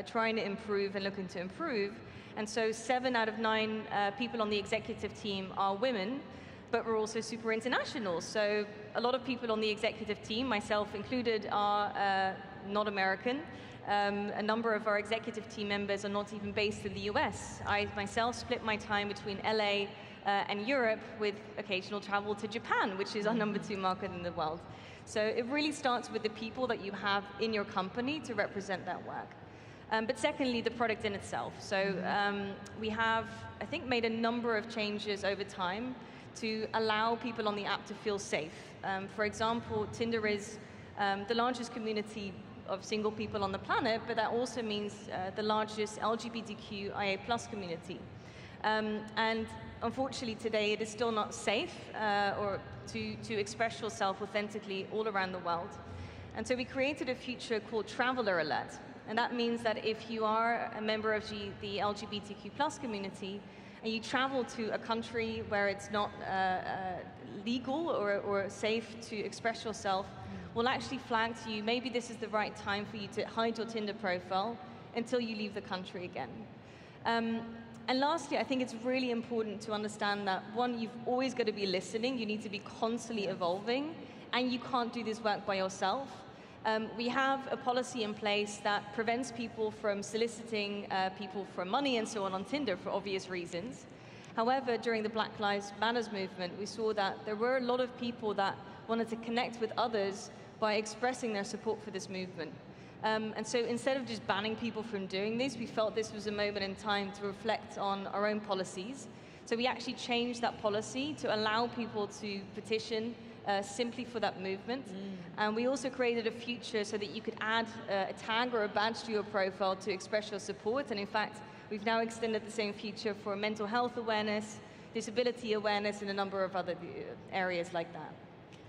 trying to improve and looking to improve. And so 7 out of 9 people on the executive team are women, but we're also super international. So a lot of people on the executive team, myself included, are not American. A number of our executive team members are not even based in the US. I myself split my time between LA and Europe with occasional travel to Japan, which is our number 2 market in the world. So it really starts with the people that you have in your company to represent that work. But secondly, the product in itself. So we have, I think, made a number of changes over time to allow people on the app to feel safe. For example, Tinder is the largest community of single people on the planet, but that also means the largest LGBTQIA+ community. And unfortunately today it is still not safe or to express yourself authentically all around the world. And so we created a feature called Traveler Alert. And that means that if you are a member of the LGBTQ+ community and you travel to a country where it's not legal or safe to express yourself, we'll actually flag to you, maybe this is the right time for you to hide your Tinder profile until you leave the country again. And lastly, I think it's really important to understand that, one, you've always got to be listening, you need to be constantly evolving, and you can't do this work by yourself. We have a policy in place that prevents people from soliciting people for money and so on Tinder for obvious reasons. However, during the Black Lives Matter movement, we saw that there were a lot of people that wanted to connect with others by expressing their support for this movement. And so instead of just banning people from doing this, we felt this was a moment in time to reflect on our own policies. So we actually changed that policy to allow people to petition simply for that movement. And we also created a feature so that you could add a tag or a badge to your profile to express your support. And in fact, we've now extended the same feature for mental health awareness, disability awareness, and a number of other areas like that.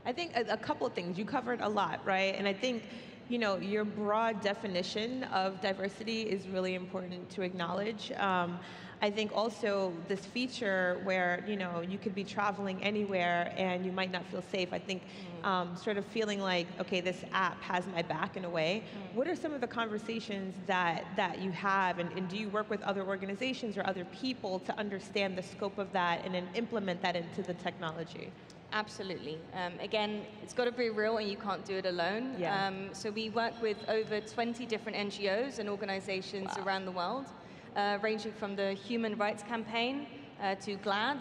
I think a couple of things. You covered a lot, right? And I think, you know, your broad definition of diversity is really important to acknowledge. I think also this feature where, you know, you could be traveling anywhere and you might not feel safe. I think sort of feeling like, okay, this app has my back in a way. What are some of the conversations that you have, and do you work with other organizations or other people to understand the scope of that and then implement that into the technology? Absolutely. Again, it's got to be real and you can't do it alone. Yeah. So we work with over 20 different NGOs and organizations around the world, ranging from the Human Rights Campaign to GLAAD,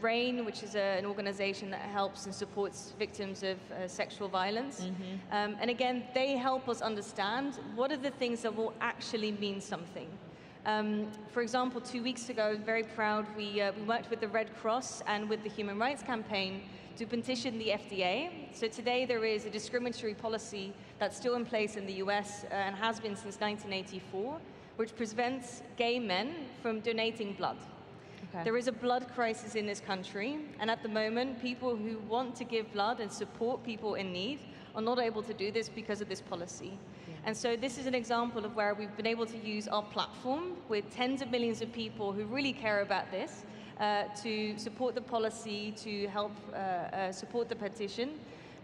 RAIN, which is an organization that helps and supports victims of sexual violence. And again, they help us understand what are the things that will actually mean something. For example, 2 weeks ago, I was very proud, we worked with the Red Cross and with the Human Rights Campaign to petition the FDA. So today there is a discriminatory policy that's still in place in the US and has been since 1984, which prevents gay men from donating blood. Okay. There is a blood crisis in this country, and at the moment, people who want to give blood and support people in need are not able to do this because of this policy. And so this is an example of where we've been able to use our platform with tens of millions of people who really care about this to support the policy, to help support the petition.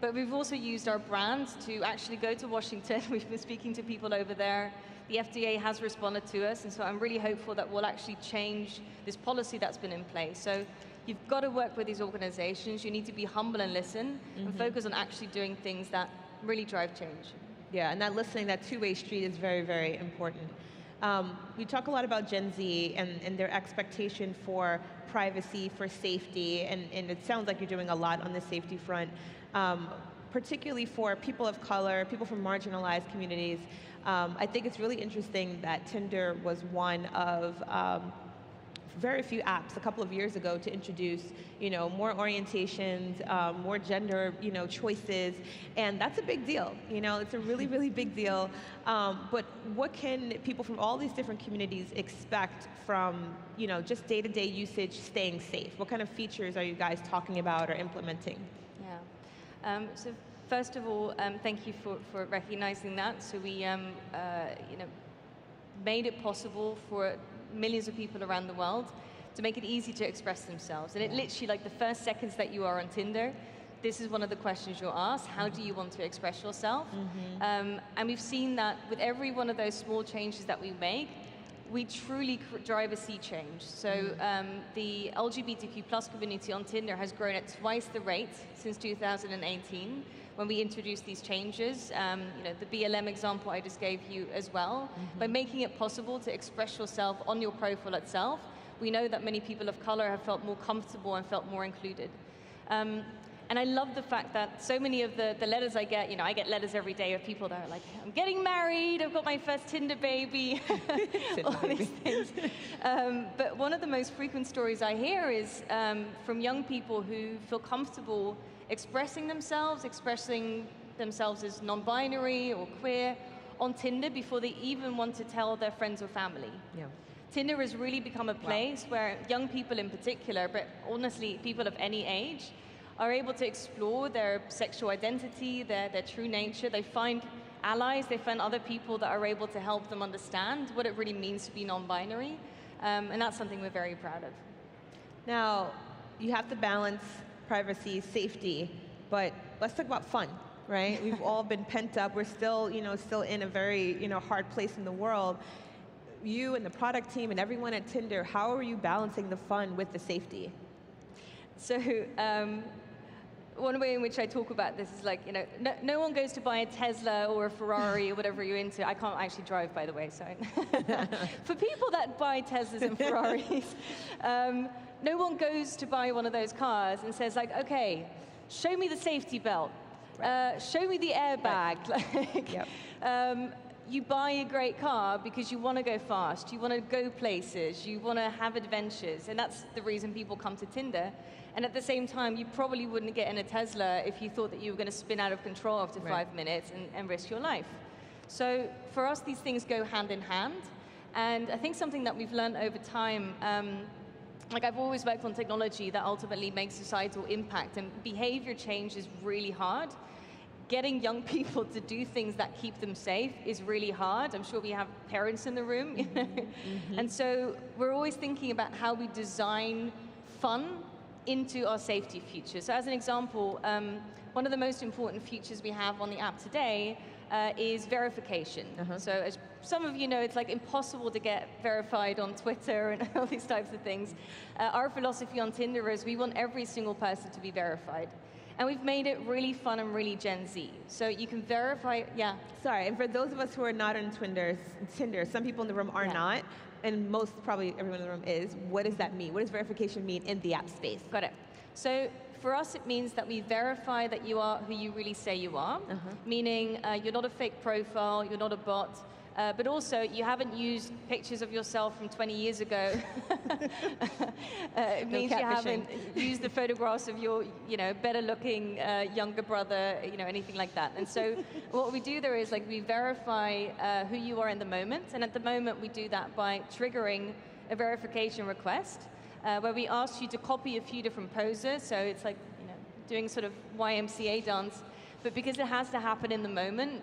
But we've also used our brand to actually go to Washington. We've been speaking to people over there. The FDA has responded to us, and so I'm really hopeful that we'll actually change this policy that's been in place. So you've got to work with these organizations. You need to be humble and listen, and focus on actually doing things that really drive change. Yeah, and that listening, that two-way street is very, very important. We talk a lot about Gen Z and their expectation for privacy, for safety, and it sounds like you're doing a lot on the safety front, particularly for people of color, people from marginalized communities. I think it's really interesting that Tinder was one of very few apps a couple of years ago to introduce, more orientations, more gender, choices, and that's a big deal. It's a really, really big deal. But what can people from all these different communities expect from, just day-to-day usage, staying safe? What kind of features are you guys talking about or implementing? Yeah. So first of all, thank you for recognizing that. So we, made it possible for millions of people around the world to make it easy to express themselves. And it literally, like the first seconds that you are on Tinder, this is one of the questions you're asked: how do you want to express yourself? And we've seen that with every one of those small changes that we make, we truly drive a sea change. So the LGBTQ plus community on Tinder has grown at twice the rate since 2018 when we introduced these changes. The BLM example I just gave you as well. By making it possible to express yourself on your profile itself, we know that many people of color have felt more comfortable and felt more included. And I love the fact that so many of the letters I get, I get letters every day of people that are like, I'm getting married, I've got my first Tinder baby, all these things. But one of the most frequent stories I hear is from young people who feel comfortable expressing themselves as non-binary or queer on Tinder before they even want to tell their friends or family. Yeah. Tinder has really become a place where young people in particular, but honestly people of any age, are able to explore their sexual identity, their true nature. They find allies, they find other people that are able to help them understand what it really means to be non-binary. And that's something we're very proud of. Now, you have to balance privacy, safety, but let's talk about fun, right? We've all been pent up. We're still, still in a very, hard place in the world. You and the product team and everyone at Tinder, how are you balancing the fun with the safety? So, one way in which I talk about this is like, no one goes to buy a Tesla or a Ferrari or whatever you're into. I can't actually drive, by the way, so. For people that buy Teslas and Ferraris, no one goes to buy one of those cars and says like, okay, show me the safety belt, show me the airbag. Like, you buy a great car because you want to go fast, you want to go places, you want to have adventures, and that's the reason people come to Tinder. And at the same time, you probably wouldn't get in a Tesla if you thought that you were going to spin out of control after 5 minutes and risk your life. So for us, these things go hand in hand. And I think something that we've learned over time, like I've always worked on technology that ultimately makes societal impact, and behavior change is really hard. Getting young people to do things that keep them safe is really hard. I'm sure we have parents in the room. And so we're always thinking about how we design fun into our safety features. So as an example, one of the most important features we have on the app today is verification. So as some of you know, it's like impossible to get verified on Twitter and all these types of things. Our philosophy on Tinder is we want every single person to be verified. And we've made it really fun and really Gen Z. So you can verify, Sorry, and for those of us who are not on Tinder, some people in the room are not, and probably everyone in the room is. What does that mean? What does verification mean in the app space? Got it. So for us, it means that we verify that you are who you really say you are, meaning you're not a fake profile, you're not a bot, but also you haven't used pictures of yourself from 20 years ago. It means you haven't used the photographs of your, better looking younger brother, anything like that. And so what we do there is like we verify who you are in the moment, and at the moment we do that by triggering a verification request. where we asked you to copy a few different poses. So it's like, doing sort of YMCA dance, but because it has to happen in the moment,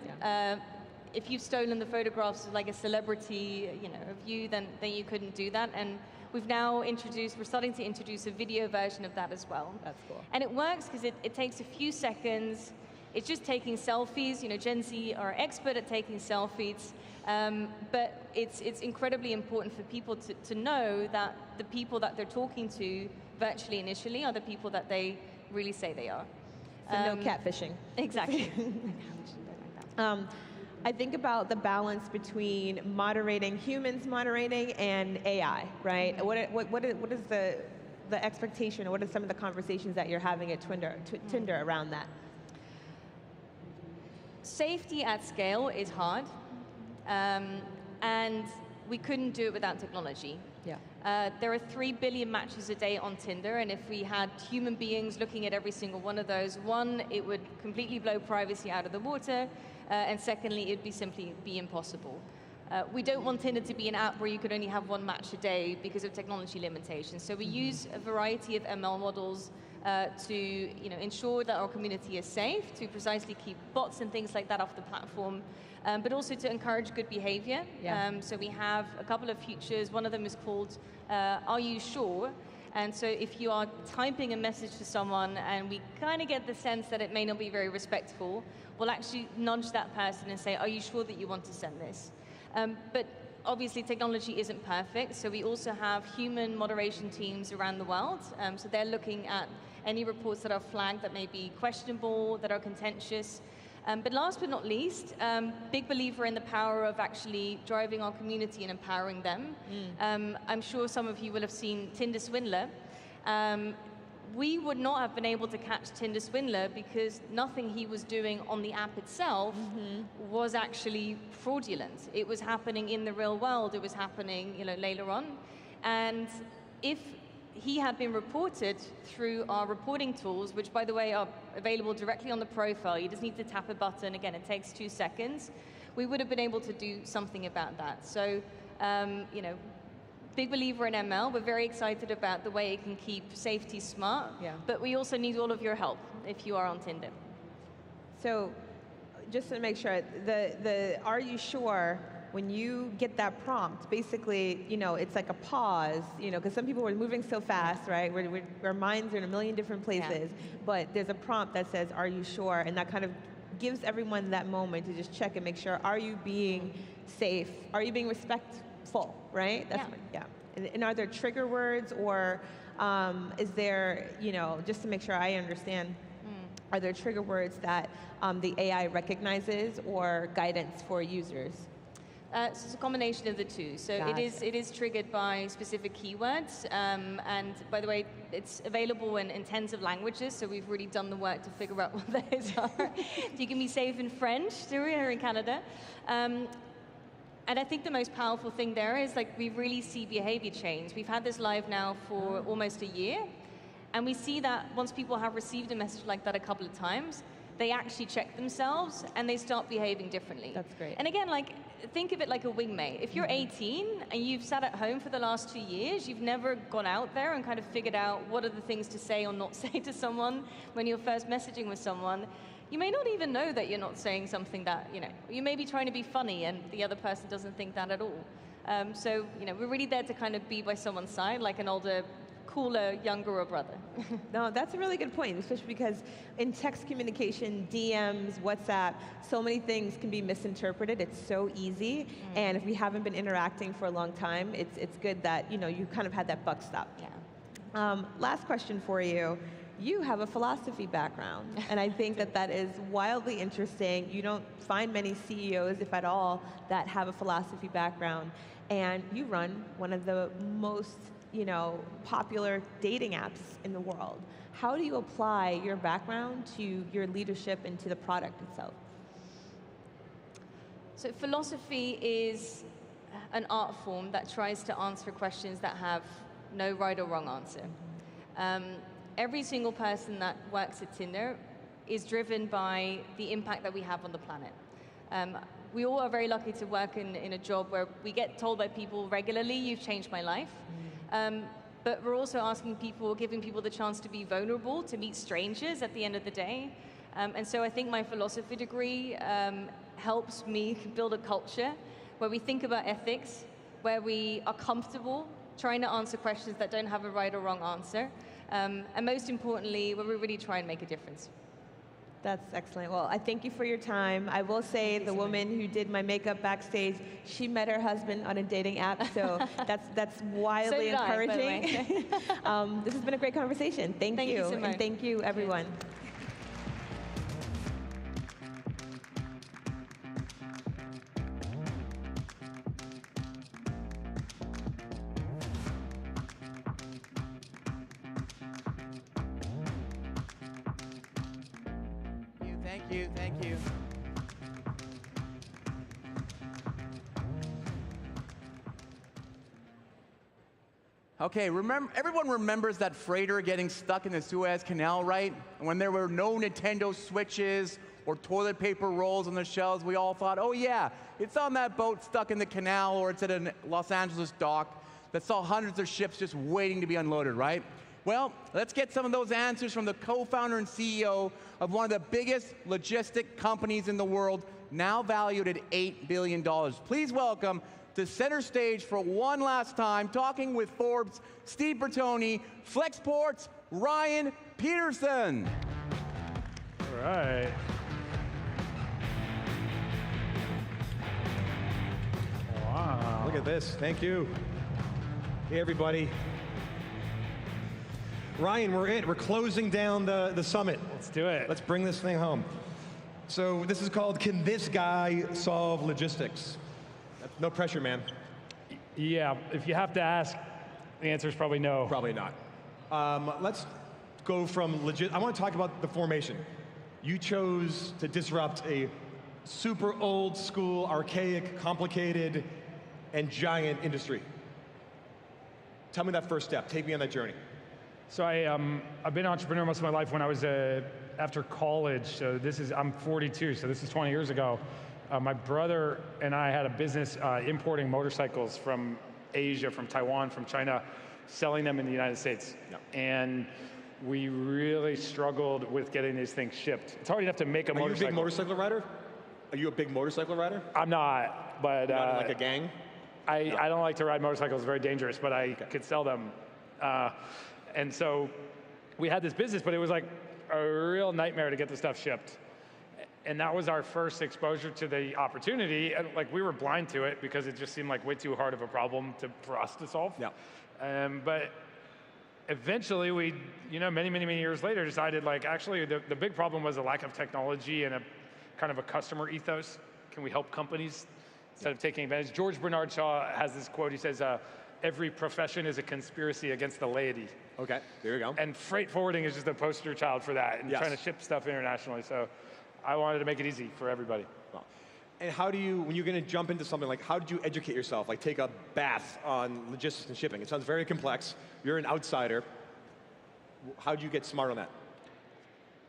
if you've stolen the photographs of like a celebrity, of you, then you couldn't do that. And we've now we're starting to introduce a video version of that as well. That's cool. And it works because it takes a few seconds. It's just taking selfies. Gen Z are expert at taking selfies, but it's incredibly important for people to know that the people that they're talking to virtually initially are the people that they really say they are. So no catfishing. Exactly. I think about the balance between humans moderating, and AI, right? What is the expectation, or what are some of the conversations that you're having at Tinder around that? Safety at scale is hard, and we couldn't do it without technology. Yeah. There are 3 billion matches a day on Tinder, and if we had human beings looking at every single one of those, one, it would completely blow privacy out of the water, and secondly, it would simply be impossible. We don't want Tinder to be an app where you could only have one match a day because of technology limitations. So we use a variety of ML models to ensure that our community is safe, to precisely keep bots and things like that off the platform, but also to encourage good behavior. Yeah. So we have a couple of features. One of them is called Are You Sure? And so if you are typing a message to someone and we kind of get the sense that it may not be very respectful, we'll actually nudge that person and say, are you sure that you want to send this? But obviously technology isn't perfect, so we also have human moderation teams around the world. So they're looking at any reports that are flagged that may be questionable, that are contentious. But last but not least, big believer in the power of actually driving our community and empowering them. I'm sure some of you will have seen Tinder Swindler. We would not have been able to catch Tinder Swindler because nothing he was doing on the app itself was actually fraudulent. It was happening in the real world. It was happening, later on. And if he had been reported through our reporting tools, which, by the way, are available directly on the profile. You just need to tap a button. Again, it takes 2 seconds. We would have been able to do something about that. So, big believer in ML. We're very excited about the way it can keep safety smart. Yeah. But we also need all of your help if you are on Tinder. So, just to make sure, the are you sure? When you get that prompt, basically, it's like a pause, because some people are moving so fast, right? Our minds are in a million different places, but there's a prompt that says, are you sure? And that kind of gives everyone that moment to just check and make sure, are you being safe? Are you being respectful, right? Yeah. And are there trigger words, or is there, just to make sure I understand, are there trigger words that the AI recognizes or guidance for users? So it's a combination of the two. So it is triggered by specific keywords. And by the way, it's available in tens of languages, so we've really done the work to figure out what those are. You can be safe in French, here in Canada. And I think the most powerful thing there is we really see behavior change. We've had this live now for almost a year, and we see that once people have received a message like that a couple of times, they actually check themselves and they start behaving differently. That's great. And again, think of it like a wingmate. If you're 18 and you've sat at home for the last 2 years, you've never gone out there and kind of figured out what are the things to say or not say to someone when you're first messaging with someone, you may not even know that you're not saying something that, you may be trying to be funny and the other person doesn't think that at all. So, we're really there to kind of be by someone's side, like an older, cooler, younger brother. No, that's a really good point, especially because in text communication, DMs, WhatsApp, so many things can be misinterpreted. It's so easy, and if we haven't been interacting for a long time, it's good that you kind of had that buck stop. Yeah. Last question for you. You have a philosophy background, and I think that is wildly interesting. You don't find many CEOs, if at all, that have a philosophy background, and you run one of the most popular dating apps in the world. How do you apply your background to your leadership and to the product itself? So philosophy is an art form that tries to answer questions that have no right or wrong answer. Every single person that works at Tinder is driven by the impact that we have on the planet. We all are very lucky to work in a job where we get told by people regularly, you've changed my life. but we're also asking people, giving people the chance to be vulnerable, to meet strangers at the end of the day. And so I think my philosophy degree helps me build a culture where we think about ethics, where we are comfortable trying to answer questions that don't have a right or wrong answer, and most importantly, where we really try and make a difference. That's excellent. Well, I thank you for your time. I will say the woman who did my makeup backstage, she met her husband on a dating app, so that's wildly So did I, by the encouraging. This has been a great conversation. Thank you so much. and thank you, everyone. Thank you, thank you. Okay, everyone remembers that freighter getting stuck in the Suez Canal, right? When there were no Nintendo Switches or toilet paper rolls on the shelves, we all thought, oh yeah, it's on that boat stuck in the canal, or it's at a Los Angeles dock that saw hundreds of ships just waiting to be unloaded, right? Well, let's get some of those answers from the co-founder and CEO of one of the biggest logistic companies in the world, now valued at $8 billion. Please welcome to center stage for one last time, talking with Forbes' Steve Bertoni, Flexport's Ryan Peterson. All right. Wow. Look at this. Thank you. Hey, everybody. Ryan, we're in. We're closing down the summit. Let's do it. Let's bring this thing home. So this is called Can This Guy Solve Logistics? No pressure, man. Yeah, if you have to ask, the answer is probably no. Probably not. Let's go from I want to talk about the formation. You chose to disrupt a super old school, archaic, complicated, and giant industry. Tell me that first step. Take me on that journey. So I've been an entrepreneur most of my life. When I was after college, so I'm 42, so this is 20 years ago. My brother and I had a business importing motorcycles from Asia, from Taiwan, from China, selling them in the United States. Yeah. And we really struggled with getting these things shipped. It's hard enough to make a motorcycle. Are you a big motorcycle rider? Are you a big motorcycle rider? I'm not, but... Not in like a gang? I don't like to ride motorcycles, very dangerous, but I could sell them. And so we had this business, but it was like a real nightmare to get the stuff shipped. And that was our first exposure to the opportunity. And like we were blind to it because it just seemed like way too hard of a problem for us to solve. Yeah. But eventually we, many years later decided like actually the big problem was a lack of technology and a kind of a customer ethos. Can we help companies instead of taking advantage? George Bernard Shaw has this quote. He says, every profession is a conspiracy against the laity. Okay, there you go. And freight forwarding is just a poster child for that, and trying to ship stuff internationally. So I wanted to make it easy for everybody. And how do you, when you're going to jump into something, like how did you educate yourself? Like take a bath on logistics and shipping. It sounds very complex. You're an outsider. How did you get smart on that?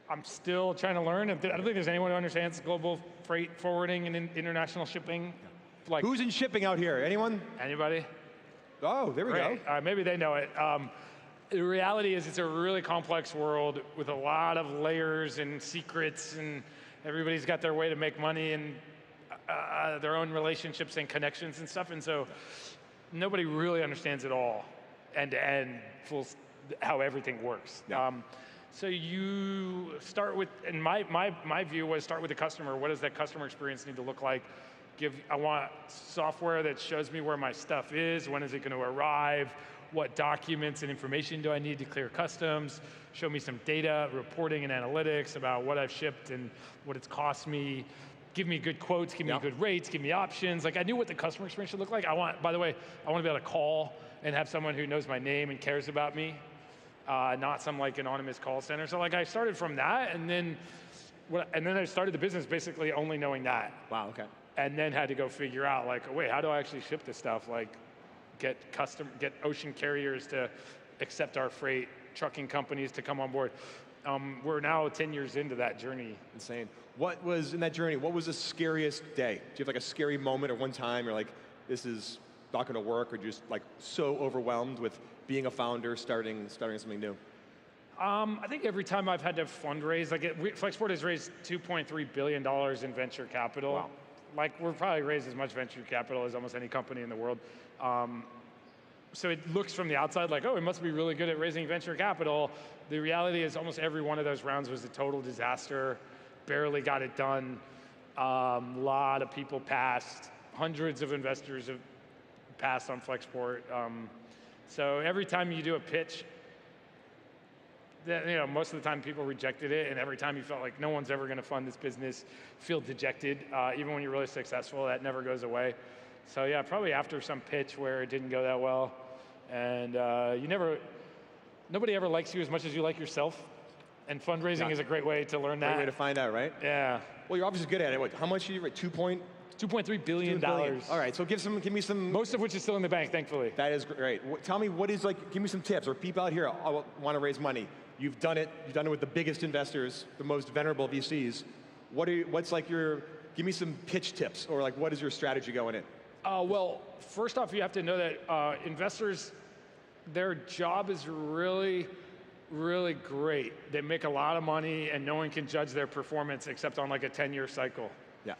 I'm still trying to learn. I don't think there's anyone who understands global freight forwarding and international shipping. Like, who's in shipping out here? Anyone? Anybody? Oh, there we go. Maybe they know it. The reality is it's a really complex world with a lot of layers and secrets, and everybody's got their way to make money and their own relationships and connections and stuff. And so nobody really understands it all end-to-end, how everything works. Yeah. So you start with, and my view was start with the customer. What does that customer experience need to look like? I want software that shows me where my stuff is, when is it going to arrive, what documents and information do I need to clear customs, show me some data, reporting and analytics about what I've shipped and what it's cost me, give me good quotes, give me good rates, give me options. Like I knew what the customer experience should look like. By the way, I want to be able to call and have someone who knows my name and cares about me, not some like anonymous call center. So like I started from that, and then I started the business basically only knowing that. Wow, okay. And then had to go figure out like, wait, how do I actually ship this stuff? Like get ocean carriers to accept our freight, trucking companies to come on board. We're now 10 years into that journey. Insane. What was in that journey? What was the scariest day? Do you have like a scary moment or one time you're like, this is not going to work, or just like so overwhelmed with being a founder, starting something new? I think every time I've had to fundraise, like Flexport has raised $2.3 billion in venture capital. Wow. Like we're probably raised as much venture capital as almost any company in the world. So it looks from the outside like, oh, it must be really good at raising venture capital. The reality is almost every one of those rounds was a total disaster, barely got it done. A lot of people passed. Hundreds of investors have passed on Flexport. So every time you do a pitch, most of the time people rejected it, and every time you felt like no one's ever going to fund this business, feel dejected. Even when you're really successful, that never goes away. So yeah, probably after some pitch where it didn't go that well, and nobody ever likes you as much as you like yourself, and fundraising is a great way to learn that. Great way to find out, right? Yeah. Well, you're obviously good at it. How much are you at? $2.3 billion. All right, so give me some. Most of which is still in the bank, thankfully. That is great. Tell me give me some tips, or people out here want to raise money. You've done it with the biggest investors, the most venerable VCs. Give me some pitch tips, or like what is your strategy going in? Well, first off, you have to know that investors, their job is really, really great. They make a lot of money and no one can judge their performance except on like a 10-year cycle. Yeah.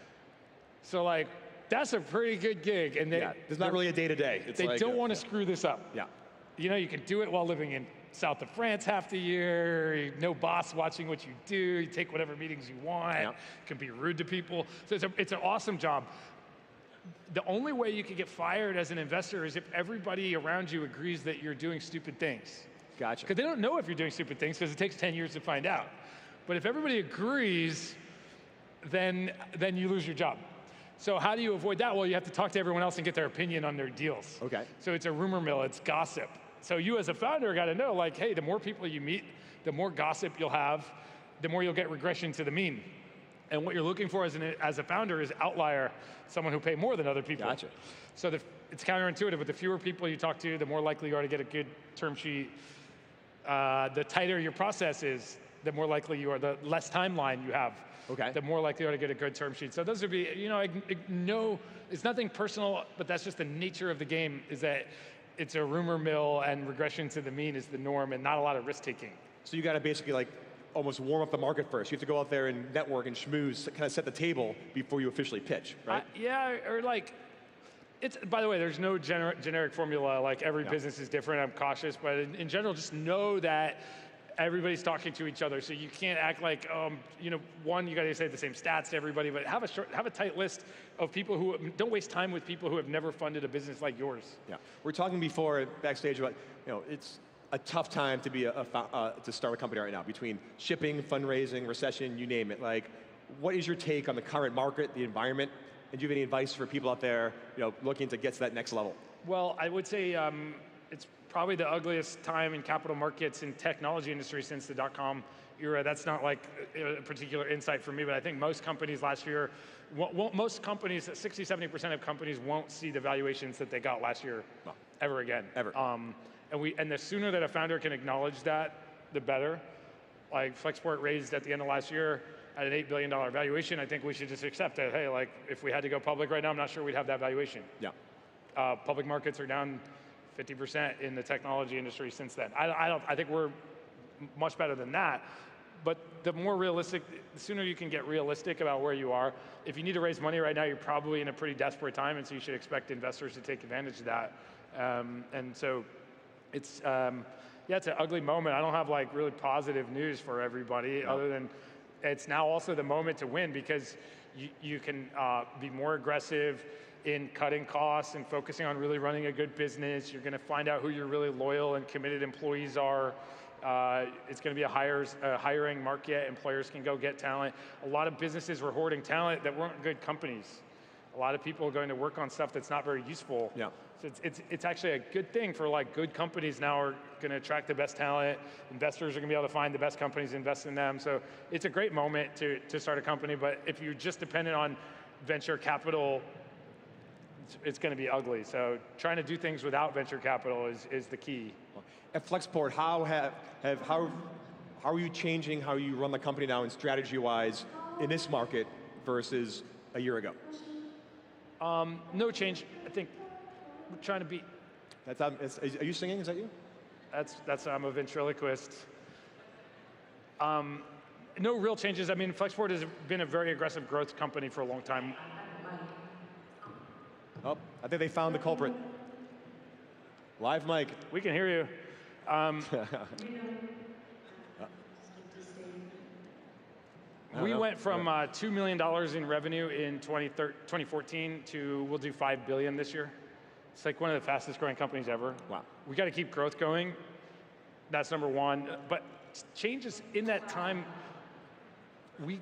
So like, that's a pretty good gig. And there's not really a day-to-day. They don't want to screw this up. Yeah. You can do it while living in south of France half the year, no boss watching what you do, you take whatever meetings you want, you can be rude to people. So it's an awesome job. The only way you can get fired as an investor is if everybody around you agrees that you're doing stupid things. Gotcha. Because they don't know if you're doing stupid things because it takes 10 years to find out. But if everybody agrees, then you lose your job. So how do you avoid that? Well, you have to talk to everyone else and get their opinion on their deals. Okay. So it's a rumor mill, it's gossip. So you as a founder got to know, like, hey, the more people you meet, the more gossip you'll have, the more you'll get regression to the mean. And what you're looking for as a founder is outlier, someone who pay more than other people. Gotcha. So it's counterintuitive, but the fewer people you talk to, the more likely you are to get a good term sheet. The tighter your process is, the more likely you are, the less timeline you have. Okay. The more likely you are to get a good term sheet. So those would be, no, it's nothing personal, but that's just the nature of the game, is that it's a rumor mill and regression to the mean is the norm and not a lot of risk taking. So you got to basically almost warm up the market first. You have to go out there and network and schmooze, kind of set the table before you officially pitch, right? Or by the way, there's no generic formula, like every business is different, I'm cautious, but in general, just know that everybody's talking to each other, so you can't act like, one, you got to say the same stats to everybody, but have a tight list of people who don't waste time with people who have never funded a business like yours. Yeah, we're talking before backstage about, it's a tough time to be to start a company right now, between shipping, fundraising, recession, you name it. Like, what is your take on the current market, the environment, and do you have any advice for people out there, looking to get to that next level? Well, I would say it's probably the ugliest time in capital markets and technology industry since the dot-com era. That's not like a particular insight for me, but I think most companies last year, most companies, 60, 70% of companies won't see the valuations that they got last year ever again. Ever. And the sooner that a founder can acknowledge that, the better. Like Flexport raised at the end of last year at an $8 billion valuation. I think we should just accept that, hey, like if we had to go public right now, I'm not sure we'd have that valuation. Yeah. Public markets are down 50% in the technology industry since then. I think we're much better than that. But the sooner you can get realistic about where you are. If you need to raise money right now, you're probably in a pretty desperate time, and so you should expect investors to take advantage of that. And so it's an ugly moment. I don't have like really positive news for everybody, other than it's now also the moment to win, because you can be more aggressive in cutting costs and focusing on really running a good business. You're going to find out who your really loyal and committed employees are. It's going to be a hiring market. Employers can go get talent. A lot of businesses were hoarding talent that weren't good companies. A lot of people are going to work on stuff that's not very useful. Yeah. So it's actually a good thing for like good companies now are going to attract the best talent. Investors are going to be able to find the best companies, invest in them. So it's a great moment to start a company. But if you're just dependent on venture capital, it's going to be ugly. So trying to do things without venture capital is the key. At Flexport, how are you changing how you run the company now and strategy-wise in this market versus a year ago? No change. I think trying to be. Are you singing? Is that you? I'm a ventriloquist. No real changes. I mean, Flexport has been a very aggressive growth company for a long time. Oh, I think they found the culprit. Live mic. We can hear you. We went from $2 million in revenue in 2014 to we'll do $5 billion this year. It's like one of the fastest growing companies ever. Wow. We got to keep growth going. That's number one. But changes in that time, we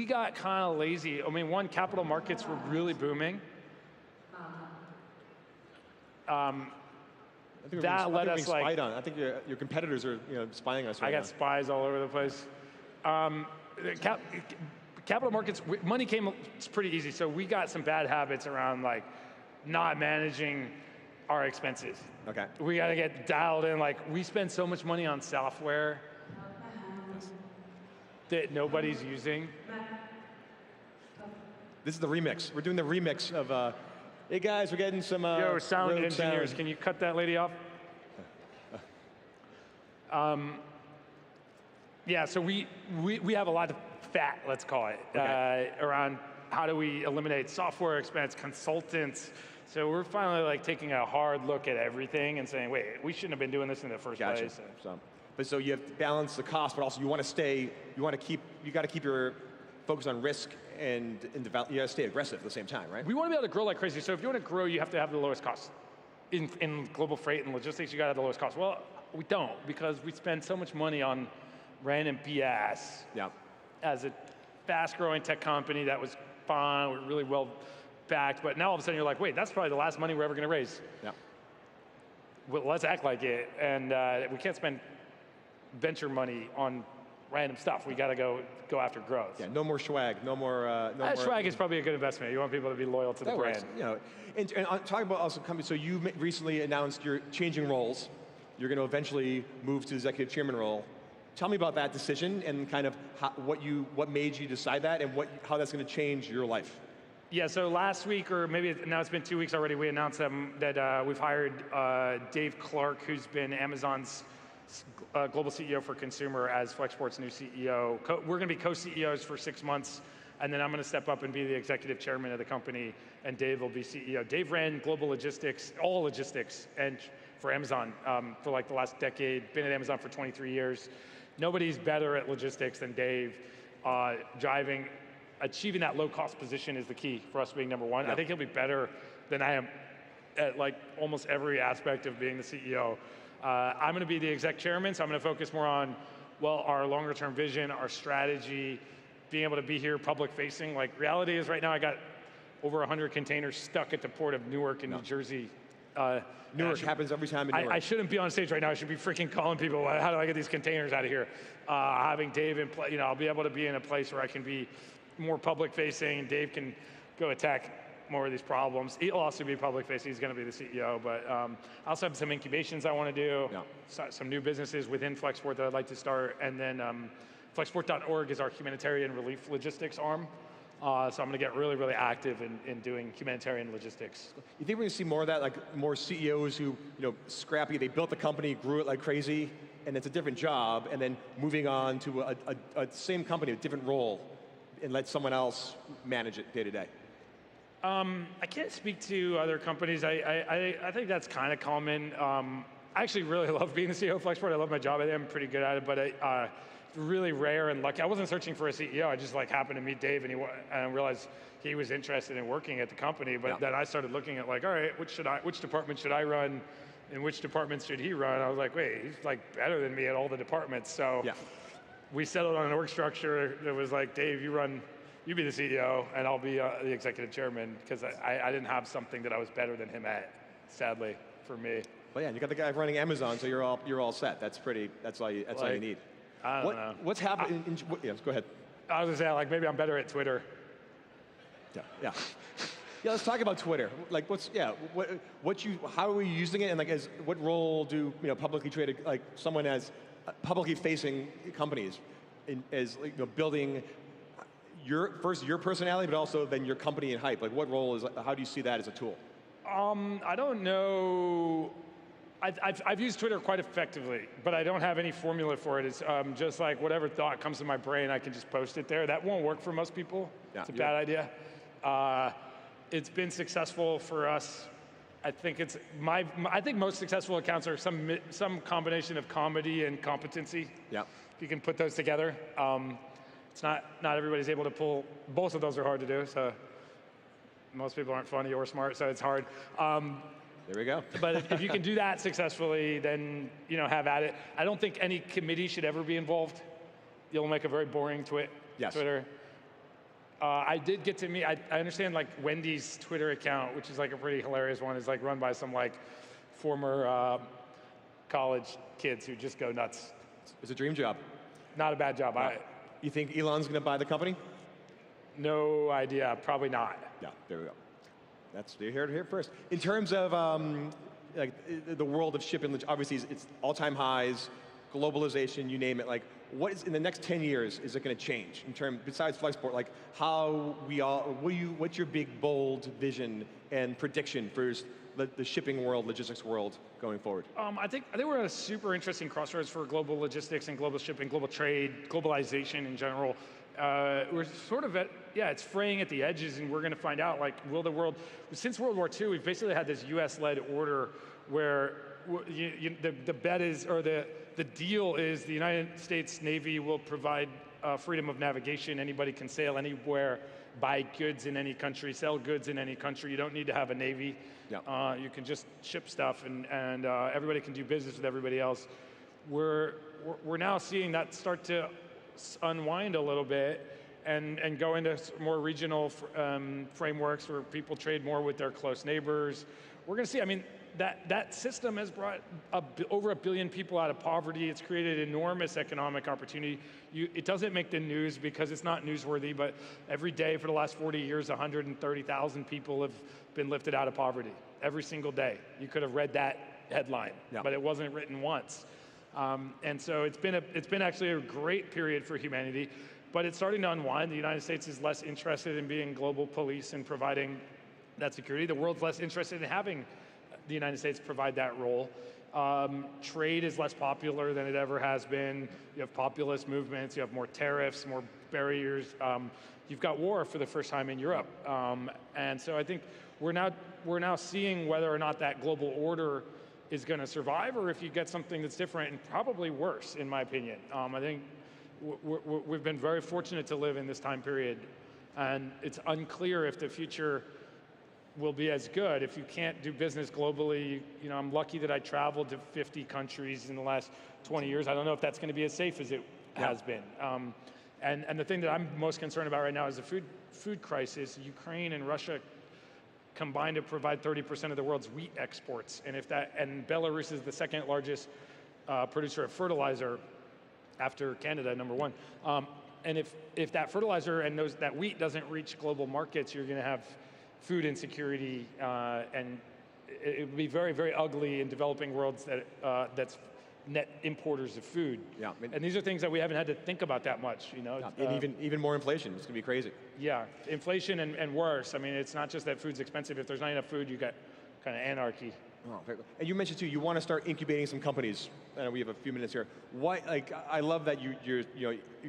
got kind of lazy. I mean, one, capital markets were really booming. I think I think your competitors are spying us right now. I got spies all over the place. Capital markets, money came pretty easy. So we got some bad habits around like not managing our expenses. Okay. We got to get dialed in. Like we spend so much money on software that nobody's using. This is the remix. We're doing the remix of, hey guys, we're getting some Yo, sound road engineers, sound. Can you cut that lady off? Yeah, so we have a lot of fat, let's call it, around how do we eliminate software expense, consultants. So we're finally like taking a hard look at everything and saying, wait, we shouldn't have been doing this in the first place. So you have to balance the cost, but also you got to keep your focus on risk and develop. You got to stay aggressive at the same time, right? We want to be able to grow like crazy. So if you want to grow, you have to have the lowest cost. In global freight and logistics, you got to have the lowest cost. Well, we don't because we spend so much money on random BS. Yeah. As a fast-growing tech company that was fine, we're really well backed, but now all of a sudden you're like, wait, that's probably the last money we're ever going to raise. Yeah. Well, let's act like it, and we can't spend venture money on random stuff. We got to go after growth. Yeah. No more swag. No more. Swag is probably a good investment. You want people to be loyal to the brand. And talking about also companies. So you recently announced you're changing roles. You're going to eventually move to executive chairman role. Tell me about that decision and kind of what made you decide that and how that's going to change your life. Yeah, so last week, or maybe now it's been 2 weeks already, we announced that we've hired Dave Clark, who's been Amazon's global CEO for consumer, as Flexport's new CEO. We're going to be co-CEOs for 6 months, and then I'm going to step up and be the executive chairman of the company, and Dave will be CEO. Dave ran global logistics, all logistics, and for Amazon for like the last decade, been at Amazon for 23 years. Nobody's better at logistics than Dave. Achieving that low-cost position is the key for us being number one. Yeah. I think he'll be better than I am at like almost every aspect of being the CEO. I'm going to be the exec chairman, so I'm going to focus more on, our longer-term vision, our strategy, being able to be here public-facing. Like, reality is right now I got over 100 containers stuck at the port of Newark in New Jersey. Newark happens every time in Newark. I shouldn't be on stage right now. I should be freaking calling people, how do I get these containers out of here? Having Dave in play, I'll be able to be in a place where I can be more public-facing, and Dave can go attack more of these problems. He'll also be public-facing. He's going to be the CEO, but I also have some incubations I want to do, some new businesses within Flexport that I'd like to start, and then Flexport.org is our humanitarian relief logistics arm. So I'm going to get really, really active in doing humanitarian logistics. You think we're going to see more of that, like more CEOs who, scrappy, they built the company, grew it like crazy, and it's a different job, and then moving on to a same company, a different role, and let someone else manage it day to day? I can't speak to other companies. I think that's kind of common. I actually really love being the CEO of Flexport. I love my job. I think I'm pretty good at it, but it's really rare and lucky. I wasn't searching for a CEO. I just happened to meet Dave and realized he was interested in working at the company. But then I started looking at all right, which department should I run, and which departments should he run? I was like, wait, he's better than me at all the departments. So we settled on an org structure that was like, Dave, you be the CEO, and I'll be the executive chairman, because I didn't have something that I was better than him at, sadly, for me. Well, yeah, you got the guy running Amazon, so you're all set. That's all you need. I don't know. What's happening? Yes, go ahead. I was gonna say, maybe I'm better at Twitter. Yeah. Let's talk about Twitter. How are we using it, and what role do publicly traded, someone as publicly facing companies, building your personality, but also then your company and hype? What role how do you see that as a tool? I don't know. I've used Twitter quite effectively, but I don't have any formula for it. It's just like whatever thought comes to my brain, I can just post it there. That won't work for most people. It's a bad idea. It's been successful for us. I think it's I think most successful accounts are some combination of comedy and competency. Yeah. If you can put those together. It's not everybody's able to pull. Both of those are hard to do. So most people aren't funny or smart, so it's hard. There we go. But if you can do that successfully, then have at it. I don't think any committee should ever be involved. You'll make a very boring Twitter. I did get to meet. I understand like Wendy's Twitter account, which is like a pretty hilarious one, is like run by some like former college kids who just go nuts. It's a dream job. Not a bad job. No. You think Elon's going to buy the company? No idea. Probably not. Yeah. There we go. That's here first. In terms of like the world of shipping, obviously it's all-time highs, globalization, you name it. Like, what is in the next 10 years is it going to change in terms besides Flexport? Like, how what's your big bold vision and prediction for the shipping world, logistics world going forward? I think we're at a super interesting crossroads for global logistics and global shipping, global trade, globalization in general. We're sort of it's fraying at the edges, and we're going to find out, like, will the world, since World War II, we've basically had this US-led order where the bet is, or the deal is the United States Navy will provide freedom of navigation. Anybody can sail anywhere, buy goods in any country, sell goods in any country. You don't need to have a Navy. Yeah. You can just ship stuff, and everybody can do business with everybody else. We're now seeing that start to unwind a little bit and go into more regional frameworks where people trade more with their close neighbors. We're going to see, I mean, that system has brought over 1 billion people out of poverty. It's created enormous economic opportunity. It doesn't make the news because it's not newsworthy, but every day for the last 40 years, 130,000 people have been lifted out of poverty. Every single day. You could have read that headline, but it wasn't written once. And so it's been actually a great period for humanity, but it's starting to unwind. The United States is less interested in being global police and providing that security. The world's less interested in having the United States provide that role. Trade is less popular than it ever has been. You have populist movements, you have more tariffs, more barriers. You've got war for the first time in Europe. And so I think we're now seeing whether or not that global order is going to survive, or if you get something that's different and probably worse, in my opinion. I think we've been very fortunate to live in this time period, and it's unclear if the future will be as good. If you can't do business globally, I'm lucky that I traveled to 50 countries in the last 20 years. I don't know if that's going to be as safe as it has been. And the thing that I'm most concerned about right now is the food crisis. Ukraine and Russia combined to provide 30% of the world's wheat exports, and Belarus is the second largest producer of fertilizer after Canada, number one. And if that fertilizer and that wheat doesn't reach global markets, you're going to have food insecurity, and it would be very, very ugly in developing worlds that's net importers of food. Yeah. And these are things that we haven't had to think about that much, And even more inflation. It's going to be crazy. Yeah, inflation and worse. I mean, it's not just that food's expensive. If there's not enough food, you got kind of anarchy. Oh, and you mentioned too, you want to start incubating some companies. I know we have a few minutes here. I love that you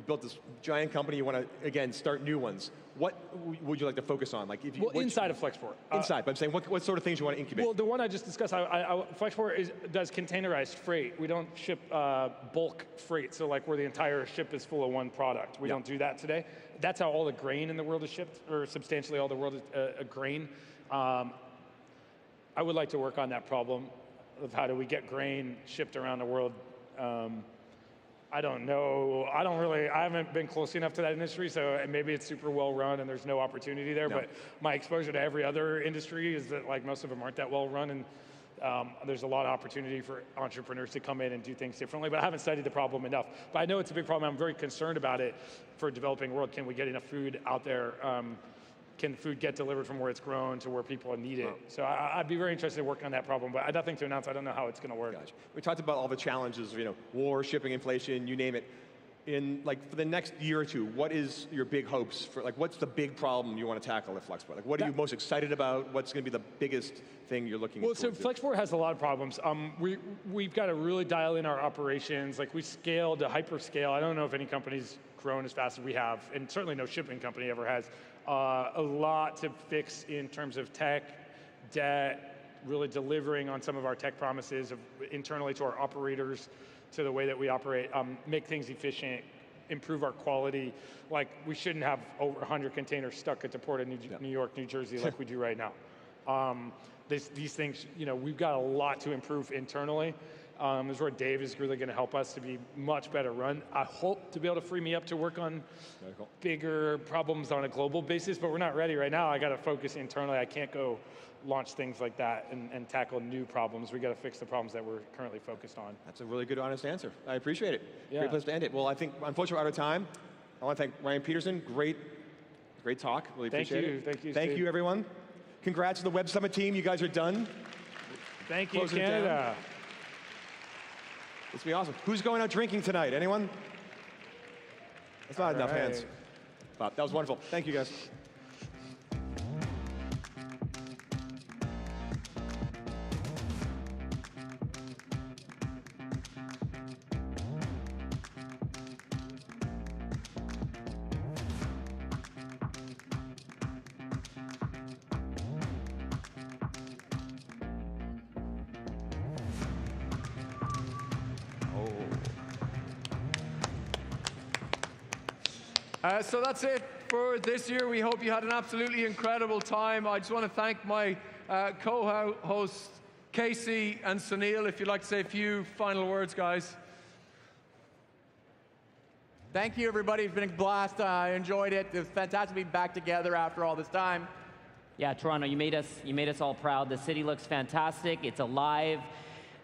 built this giant company. You want to again start new ones. What would you like to focus on? Like, inside of Flexport. Inside, but I'm saying what sort of things you want to incubate? Well, the one I just discussed, Flexport does containerized freight. We don't ship bulk freight, so like where the entire ship is full of one product. We don't do that today. That's how all the grain in the world is shipped, or substantially all the world is grain. I would like to work on that problem of how do we get grain shipped around the world. I don't know. I haven't been close enough to that industry, so maybe it's super well run and there's no opportunity there, but my exposure to every other industry is that like most of them aren't that well run, and there's a lot of opportunity for entrepreneurs to come in and do things differently, but I haven't studied the problem enough. But I know it's a big problem. I'm very concerned about it for a developing world. Can we get enough food out there? Can food get delivered from where it's grown to where people need it? So I'd be very interested in working on that problem, but I have nothing to announce. I don't know how it's going to work. Gotcha. We talked about all the challenges of war, shipping, inflation, you name it. in like for the next year or two, what is your big hopes for, like what's the big problem you want to tackle at Flexport? Like what are you most excited about? What's going to be the biggest thing you're looking Well, forward so to? Flexport has a lot of problems. We've got to really dial in our operations. Like we scaled to hyperscale. I don't know if any company's grown as fast as we have, and certainly no shipping company ever has. A lot to fix in terms of tech, debt, really delivering on some of our tech promises of internally to our operators, to the way that we operate, make things efficient, improve our quality. Like we shouldn't have over 100 containers stuck at the port of New York, New Jersey like we do right now. These things, you know, we've got a lot to improve internally. This is where Dave is really going to help us to be much better run. I hope to be able to free me up to work on bigger problems on a global basis, but we're not ready right now. I got to focus internally. I can't go launch things like that and tackle new problems. We got to fix the problems that we're currently focused on. That's a really good, honest answer. I appreciate it. Yeah. Great place to end it. Well, I think, unfortunately, we're out of time. I want to thank Ryan Peterson. Great talk. Really appreciate it. Thank you, Thank Steve. you, everyone. Congrats to the Web Summit team. You guys are done. Thank you, Closing it Canada. down. This will be awesome. Who's going out drinking tonight? Anyone? That's not enough hands. But that was wonderful. Thank you, guys. So that's it for this year. We hope you had an absolutely incredible time. I just want to thank my co-hosts, Casey and Sunil, if you'd like to say a few final words, guys. Thank you, everybody. It's been a blast. I enjoyed it. It was fantastic to be back together after all this time. Yeah, Toronto, you made us all proud. The city looks fantastic. It's alive.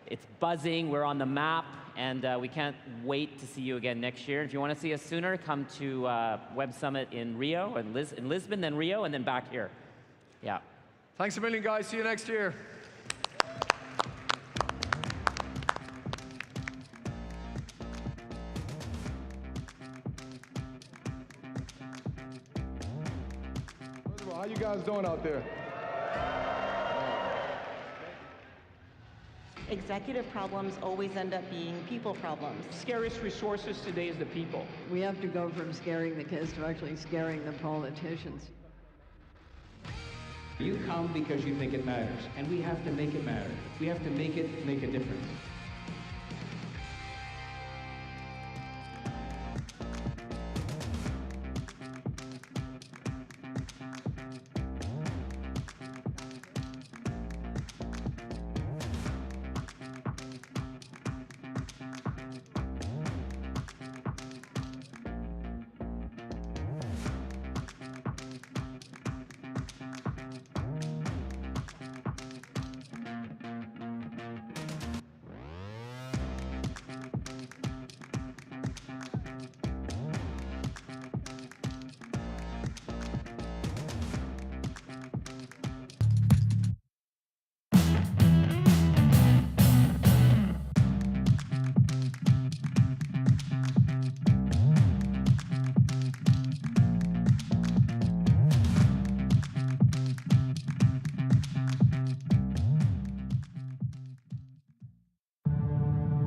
It's buzzing. We're on the map. And we can't wait to see you again next year. If you want to see us sooner, come to Web Summit in Rio, in Lisbon, then Rio, and then back here. Yeah. Thanks a million, guys. See you next year. First of all, how you guys doing out there? Executive problems always end up being people problems. Scariest resources today is the people. We have to go from scaring the kids to actually scaring the politicians. You come because you think it matters, and we have to make it matter. We have to make it make a difference.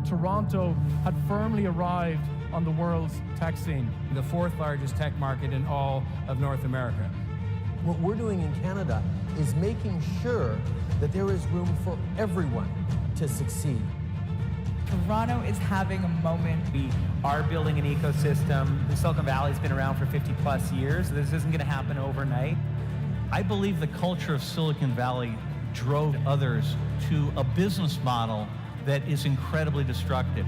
Toronto had firmly arrived on the world's tech scene. The fourth largest tech market in all of North America. What we're doing in Canada is making sure that there is room for everyone to succeed. Toronto is having a moment. We are building an ecosystem. The Silicon Valley's been around for 50 plus years. This isn't going to happen overnight. I believe the culture of Silicon Valley drove others to a business model that is incredibly destructive.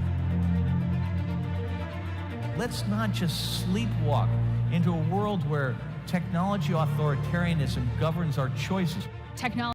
Let's not just sleepwalk into a world where technology authoritarianism governs our choices. Technology